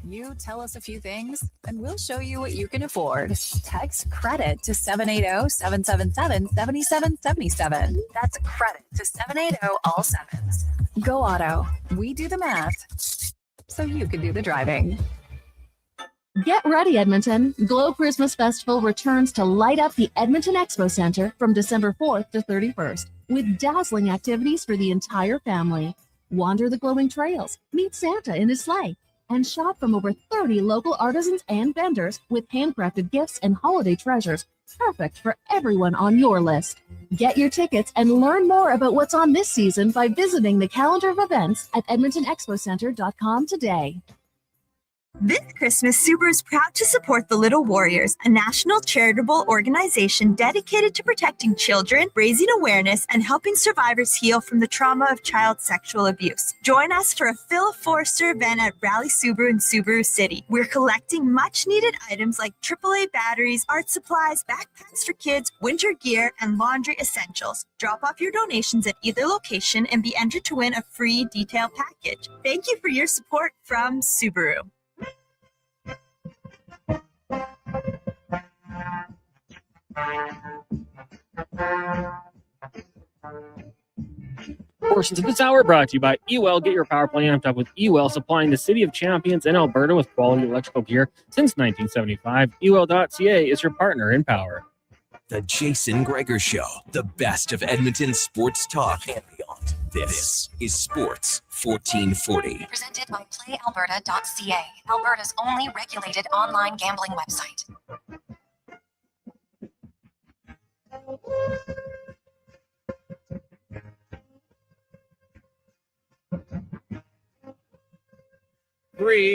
[SPEAKER 12] You tell us a few things, and we'll show you what you can afford. Text credit to 780-777-7777. That's credit to 780 all sevens. Go Auto. We do the math, so you can do the driving.
[SPEAKER 7] Get ready, Edmonton. Glow Christmas Festival returns to light up the Edmonton Expo Center from December 4th to 31st with dazzling activities for the entire family. Wander the glowing trails, meet Santa in his sleigh, and shop from over 30 local artisans and vendors with handcrafted gifts and holiday treasures, perfect for everyone on your list. Get your tickets and learn more about what's on this season by visiting the calendar of events at edmontonexpocenter.com today.
[SPEAKER 13] This Christmas, Subaru is proud to support the Little Warriors, a national charitable organization dedicated to protecting children, raising awareness, and helping survivors heal from the trauma of child sexual abuse. Join us for a Phil Forster event at Rally Subaru in Subaru City. We're collecting much-needed items like AAA batteries, art supplies, backpacks for kids, winter gear, and laundry essentials. Drop off your donations at either location and be entered to win a free detail package. Thank you for your support from Subaru.
[SPEAKER 22] Portions of this hour brought to you by Ewell. Get your power play amped up with Ewell, supplying the city of champions in Alberta with quality electrical gear since 1975. Ewell.ca is your partner in power.
[SPEAKER 4] The Jason Gregor Show, the best of Edmonton sports talk and beyond. This is Sports 1440.
[SPEAKER 10] Presented by PlayAlberta.ca, Alberta's only regulated online gambling website.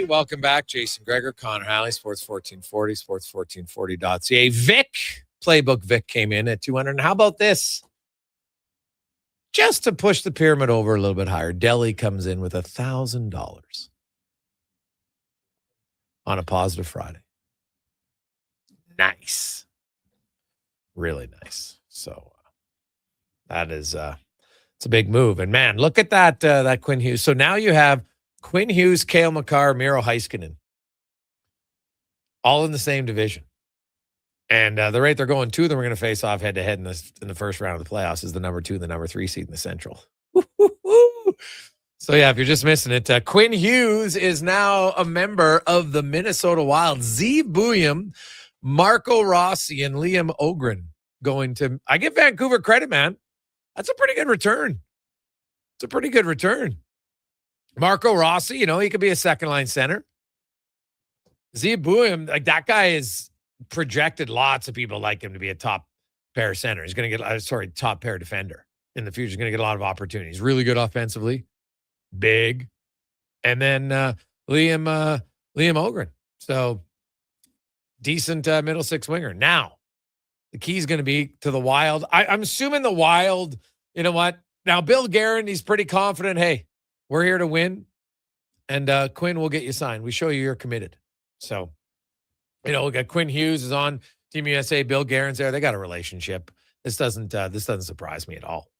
[SPEAKER 11] Welcome back. Jason Gregor, Connor Halley, Sports 1440, sports1440.ca. Vic, Playbook Vic came in at 200. And how about this? Just to push the pyramid over a little bit higher, Delhi comes in with $1,000 on a positive Friday. Nice. Really nice. So that is it's a big move. And man, look at that Quinn Hughes. So now you have Quinn Hughes, Cale Makar, Miro Heiskanen, all in the same division. And the rate they're going, two of them are going to face off head-to-head in the first round of the playoffs is the number 2 and the number 3 seed in the Central. So, yeah, if you're just missing it, Quinn Hughes is now a member of the Minnesota Wild. Z. Bouillon, Marco Rossi, and Liam Ogren going to – I give Vancouver credit, man. That's a pretty good return. It's a pretty good return. Marco Rossi, he could be a second-line center. Z. Bouillon, like that guy is – projected lots of people like him to be a top pair center. He's going to get, top pair defender in the future. He's going to get a lot of opportunities. Really good offensively, big. And then Liam Ogren. So decent middle six winger. Now, the key is going to be to the Wild. I'm assuming the Wild, you know what? Now, Bill Guerin, he's pretty confident. Hey, We're here to win. And Quinn will get you signed. We show you're committed. So, we got Quinn Hughes is on Team USA. Bill Guerin's there. They got a relationship. This doesn't surprise me at all.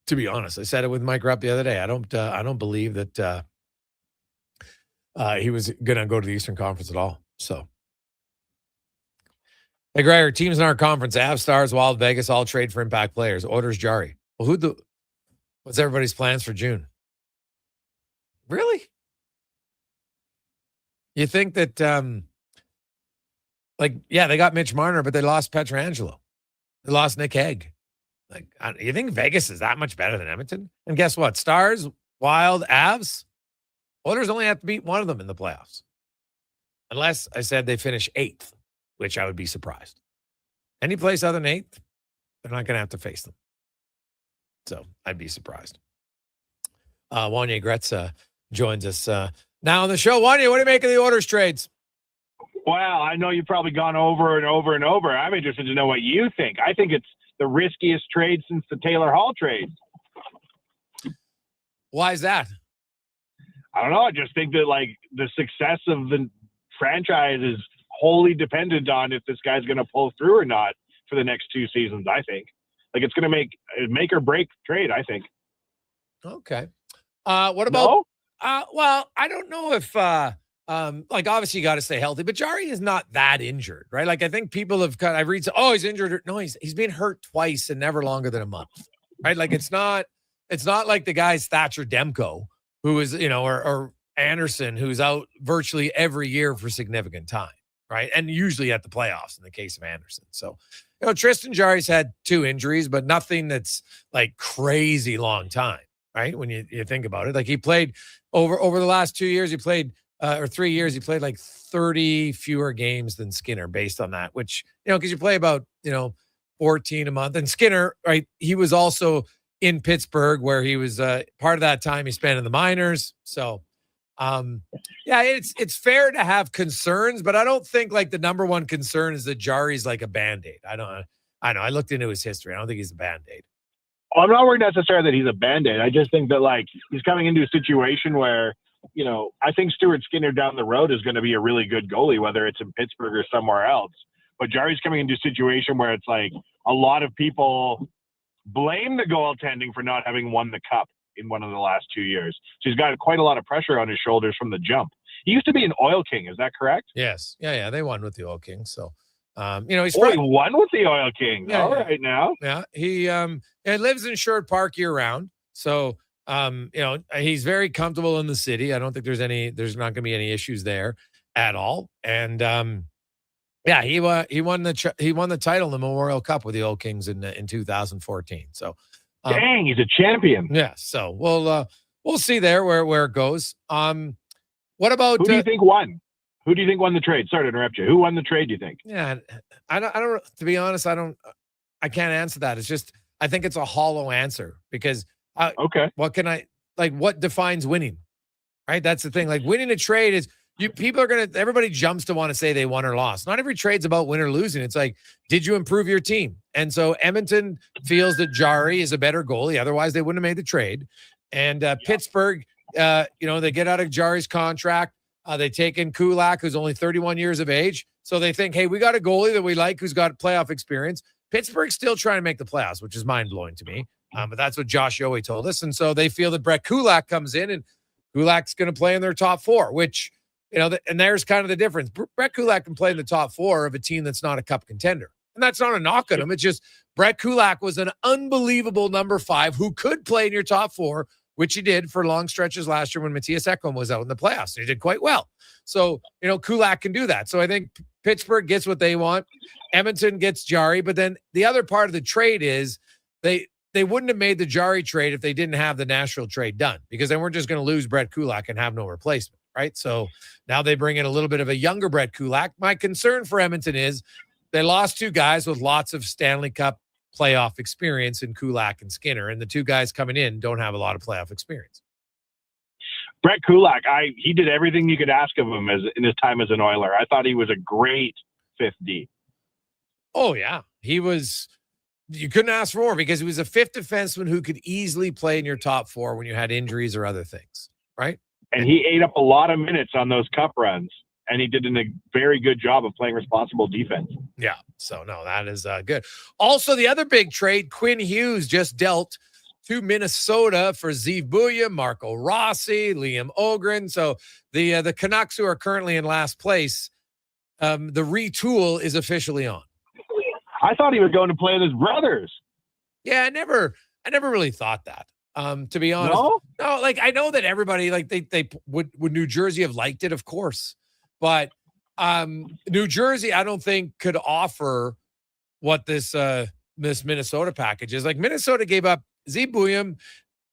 [SPEAKER 11] To be honest, I said it with Mike Rupp the other day. I don't believe that he was going to go to the Eastern Conference at all. So, hey, Gregor, teams in our conference: Avs, Stars, Wild, Vegas, all trade for impact players. Orders Jarry. Well, what's everybody's plans for June? Really? You think that, they got Mitch Marner, but they lost Pietrangelo. They lost Nick Hague. You think Vegas is that much better than Edmonton? And guess what? Stars, Wild, Avs, Oilers only have to beat one of them in the playoffs. Unless I said they finish 8th, which I would be surprised. Any place other than 8th, they're not going to have to face them. So I'd be surprised. Wanya Gretz joins us now on the show. Wanya, what do you make of the Oilers trades?
[SPEAKER 15] Well, I know you've probably gone over and over and over. I'm interested to know what you think. I think it's the riskiest trade since the Taylor Hall trade.
[SPEAKER 11] Why is that?
[SPEAKER 15] I don't know. I just think that the success of the franchise is wholly dependent on if this guy's going to pull through or not for the next 2 seasons. I think it's going to make or break trade. I think.
[SPEAKER 11] Okay. What about?
[SPEAKER 15] No?
[SPEAKER 11] Well, I don't know if obviously you got to stay healthy, but Jarry is not that injured, right? I think people have I've read, he's injured. No, he's been hurt twice and never longer than a month, right? It's not like the guys Thatcher Demko, who is, or Anderson, who's out virtually every year for significant time, right? And usually at the playoffs in the case of Anderson. So, Tristan Jarry's had 2 injuries, but nothing that's crazy long time, right? When you think about it, he played over the last 2 years, he played, or 3 years, he played 30 fewer games than Skinner based on that, which, because you play about, 14 a month. And Skinner, right, he was also in Pittsburgh where he was part of that time he spent in the minors. So, it's fair to have concerns, but I don't think the number one concern is that Jarry's a Band-Aid. I know. I looked into his history. I don't think he's a Band-Aid.
[SPEAKER 15] Well, I'm not worried necessarily that he's a Band-Aid. I just think that he's coming into a situation where, I think Stuart Skinner down the road is going to be a really good goalie, whether it's in Pittsburgh or somewhere else. But Jarry's coming into a situation where it's a lot of people blame the goaltending for not having won the cup in one of the last 2 years. So he's got quite a lot of pressure on his shoulders from the jump. He used to be an Oil King. Is that correct?
[SPEAKER 11] Yes. Yeah. They won with the Oil Kings. So,
[SPEAKER 15] he's he won with the Oil Kings.
[SPEAKER 11] Yeah,
[SPEAKER 15] right now.
[SPEAKER 11] Yeah. He lives in Sherwood Park year round. So, he's very comfortable in the city. I don't think there's not going to be any issues there at all. And, he won the title in the Memorial Cup with the Oil Kings in 2014. So,
[SPEAKER 15] dang, he's a champion.
[SPEAKER 11] Yeah. So we'll see there where it goes. What about
[SPEAKER 15] who do you think won? Who do you think won the trade? Sorry to interrupt you. Who won the trade, do you think?
[SPEAKER 11] Yeah, I don't. To be honest, I can't answer that. It's just I think it's a hollow answer because
[SPEAKER 15] okay.
[SPEAKER 11] What defines winning? Right? That's the thing. Winning a trade is everybody jumps to want to say they won or lost. Not every trade's about win or losing. It's did you improve your team? And so Edmonton feels that Jarry is a better goalie. Otherwise, they wouldn't have made the trade. And Pittsburgh, they get out of Jarry's contract. They take in Kulak, who's only 31 years of age. So they think, hey, we got a goalie that we like who's got playoff experience. Pittsburgh's still trying to make the playoffs, which is mind-blowing to me. But that's what Josh Yohe told us. And so they feel that Brett Kulak comes in and Kulak's going to play in their top 4, which, and there's kind of the difference. Brett Kulak can play in the top 4 of a team that's not a cup contender. And that's not a knock on him. It's just Brett Kulak was an unbelievable number 5 who could play in your top 4, which he did for long stretches last year when Matthias Ekholm was out in the playoffs. He did quite well. So, Kulak can do that. So I think Pittsburgh gets what they want. Edmonton gets Jarry. But then the other part of the trade is they wouldn't have made the Jarry trade if they didn't have the Nashville trade done, because then we're just going to lose Brett Kulak and have no replacement, right? So now they bring in a little bit of a younger Brett Kulak. My concern for Edmonton is they lost 2 guys with lots of Stanley Cup playoff experience in Kulak and Skinner, and the 2 guys coming in don't have a lot of playoff experience.
[SPEAKER 15] Brett Kulak, he did everything you could ask of him in his time as an Oiler. I thought he was a great 5th D.
[SPEAKER 11] Oh, yeah. He was you couldn't ask for more because he was a fifth defenseman who could easily play in your top four when you had injuries or other things, right?
[SPEAKER 15] And he ate up a lot of minutes on those cup runs, and he did a very good job of playing responsible defense.
[SPEAKER 11] Yeah, so no, that is good. Also, the other big trade, Quinn Hughes just dealt to Minnesota for Zeev Buya, Marco Rossi, Liam Ogren. So the Canucks, who are currently in last place, the retool is officially on.
[SPEAKER 15] I thought he was going to play with his brothers.
[SPEAKER 11] Yeah, I never really thought that. To be honest, no, like I know that everybody like they would New Jersey have liked it, of course, but New Jersey I don't think could offer what this Minnesota package is. Like Minnesota gave up Zeev Buya.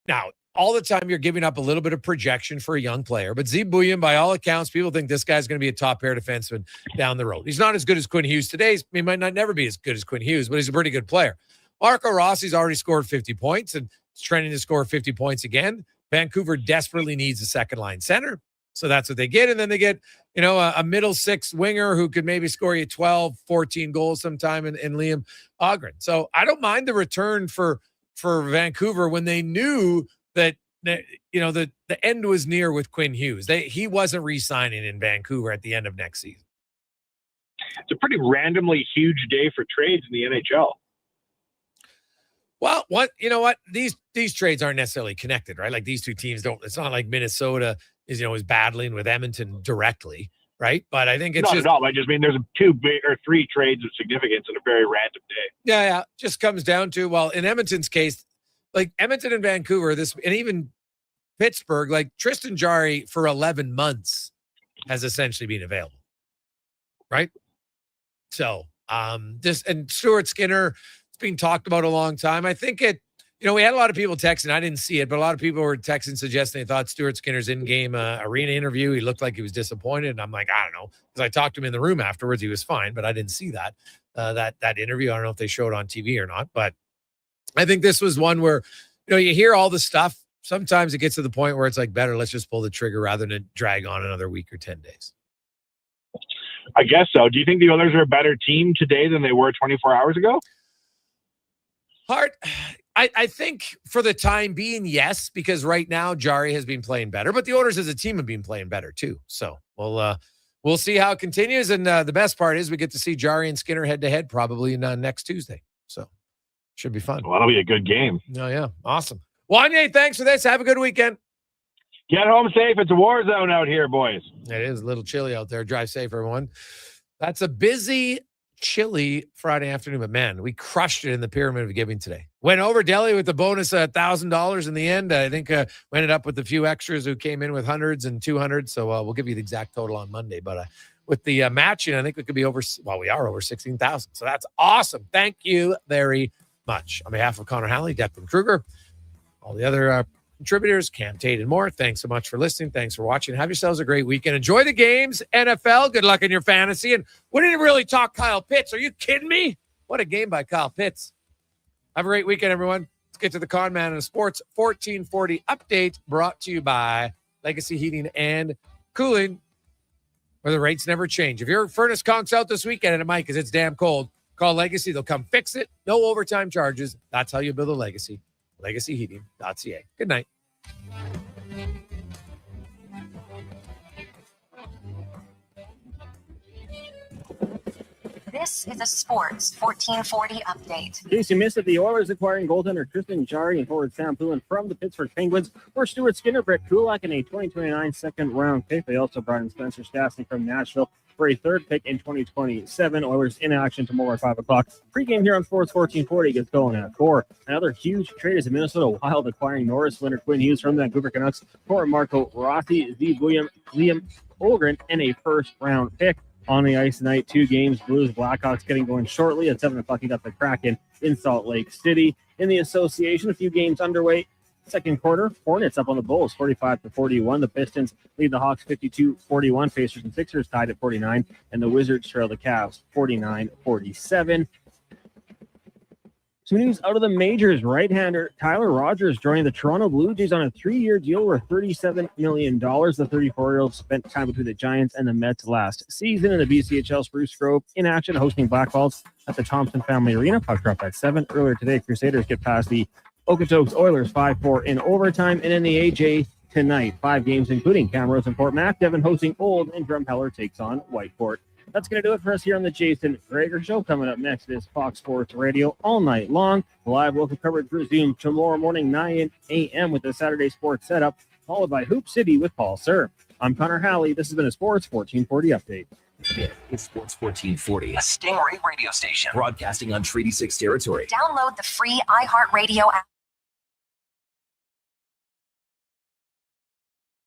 [SPEAKER 11] Now all the time you're giving up a little bit of projection for a young player, but Zeev Buya, by all accounts, people think this guy's going to be a top pair defenseman down the road. He's not as good as Quinn Hughes today. He might not never be as good as Quinn Hughes, but he's a pretty good player. Marco Rossi's already scored 50 points and is trending to score 50 points again. Vancouver desperately needs a second line center. So that's what they get. And then they get, a middle six winger who could maybe score you 12, 14 goals sometime in Liam Ogren. So I don't mind the return for Vancouver when they knew that, the end was near with Quinn Hughes. He wasn't re-signing in Vancouver at the end of next season.
[SPEAKER 15] It's a pretty randomly huge day for trades in the NHL.
[SPEAKER 11] Well, these trades aren't necessarily connected, right? Like these two teams it's not like Minnesota is battling with Edmonton directly, right? But I think it's
[SPEAKER 15] not at all. I just mean there's 2 or 3 trades of significance in a very random day.
[SPEAKER 11] Yeah. Just comes down to, well, in Edmonton's case, like Edmonton and Vancouver, and even Pittsburgh, like Tristan Jarry for 11 months has essentially been available, right? So, and Stuart Skinner, being talked about a long time. I think we had a lot of people texting. I didn't see it, but a lot of people were texting suggesting they thought Stuart Skinner's in-game arena interview, he looked like he was disappointed. And I'm like, I don't know. Because I talked to him in the room afterwards. He was fine, but I didn't see that interview. I don't know if they showed on TV or not, but I think this was one where, you hear all the stuff. Sometimes it gets to the point where it's like, better, let's just pull the trigger rather than drag on another week or 10 days.
[SPEAKER 15] I guess so. Do you think the Oilers are a better team today than they were 24 hours ago?
[SPEAKER 11] Hard. I think for the time being, yes, because right now Jarry has been playing better, but the Oilers as a team have been playing better too. So we'll see how it continues. And the best part is we get to see Jarry and Skinner head to head probably next Tuesday. So should be fun.
[SPEAKER 15] Well, that'll be a good game.
[SPEAKER 11] Oh yeah, awesome. Wanye, thanks for this. Have a good weekend.
[SPEAKER 15] Get home safe. It's a war zone out here, boys.
[SPEAKER 11] It is a little chilly out there. Drive safe, everyone. That's a busy, chilly Friday afternoon, but man, we crushed it in the Pyramid of Giving today. Went over Delhi with the bonus $1,000 in the end. I think we ended up with a few extras who came in with hundreds and 200. So we'll give you the exact total on Monday. But with the matching, I think we could be over. Well, we are over 16,000. So that's awesome. Thank you very much. On behalf of Connor Halley, Declan Kruger, all the other contributors, Cam Tate, and more. Thanks so much for listening. Thanks for watching. Have yourselves a great weekend. Enjoy the games, NFL. Good luck in your fantasy. And we didn't really talk Kyle Pitts. Are you kidding me? What a game by Kyle Pitts. Have a great weekend, everyone. Let's get to the Con Man and Sports 1440 update brought to you by Legacy Heating and Cooling, where the rates never change. If your furnace conks out this weekend and it might because it's damn cold, call Legacy. They'll come fix it. No overtime charges. That's how you build a legacy. LegacyHeating.ca. Good night.
[SPEAKER 10] This is a Sports 1440 update.
[SPEAKER 22] In case you missed it, the Oilers acquiring goaltender Tristan Jarry and forward Sam Poulin from the Pittsburgh Penguins for Stuart Skinner, Brett Kulak, and a 2029 second-round pick. They also brought in Spencer Stastny from Nashville for a third pick in 2027. Oilers in action tomorrow at 5 o'clock. Pre-game here on Sports 1440 gets going at 4. Another huge trade is the Minnesota Wild acquiring Norris winner Quinn Hughes from the Vancouver Canucks for Marco Rossi, Zeev Buya, Liam Ogren, and a first-round pick. On the ice tonight, 2 games, Blues, Blackhawks getting going shortly. At 7 o'clock, you got the Kraken in Salt Lake City. In the association, a few games underway. Second quarter, Hornets up on the Bulls, 45-41. The Pistons lead the Hawks 52-41. Pacers and Sixers tied at 49. And the Wizards trail the Cavs 49-47. Some news out of the majors. Right-hander Tyler Rogers joining the Toronto Blue Jays on a 3-year deal worth $37 million. The 34-year-old spent time between the Giants and the Mets last season in the BCHL. Spruce Grove in action, hosting Blackhawks at the Thompson Family Arena. Puck drop at 7. Earlier today, Crusaders get past the Okotoks Oilers 5-4 in overtime. And in the AJ tonight, 5 games including Camrose and Port Mac. Devon hosting Old, and Drumheller takes on Whiteport. That's going to do it for us here on the Jason Gregor Show. Coming up next is Fox Sports Radio all night long. Live local coverage resumes tomorrow morning, 9 a.m. with the Saturday Sports Setup, followed by Hoop City with Paul Sir. I'm Connor Halley. This has been a Sports 1440 update.
[SPEAKER 6] It's Sports 1440, a Stingray radio station broadcasting on Treaty 6 territory.
[SPEAKER 10] Download the free iHeartRadio app.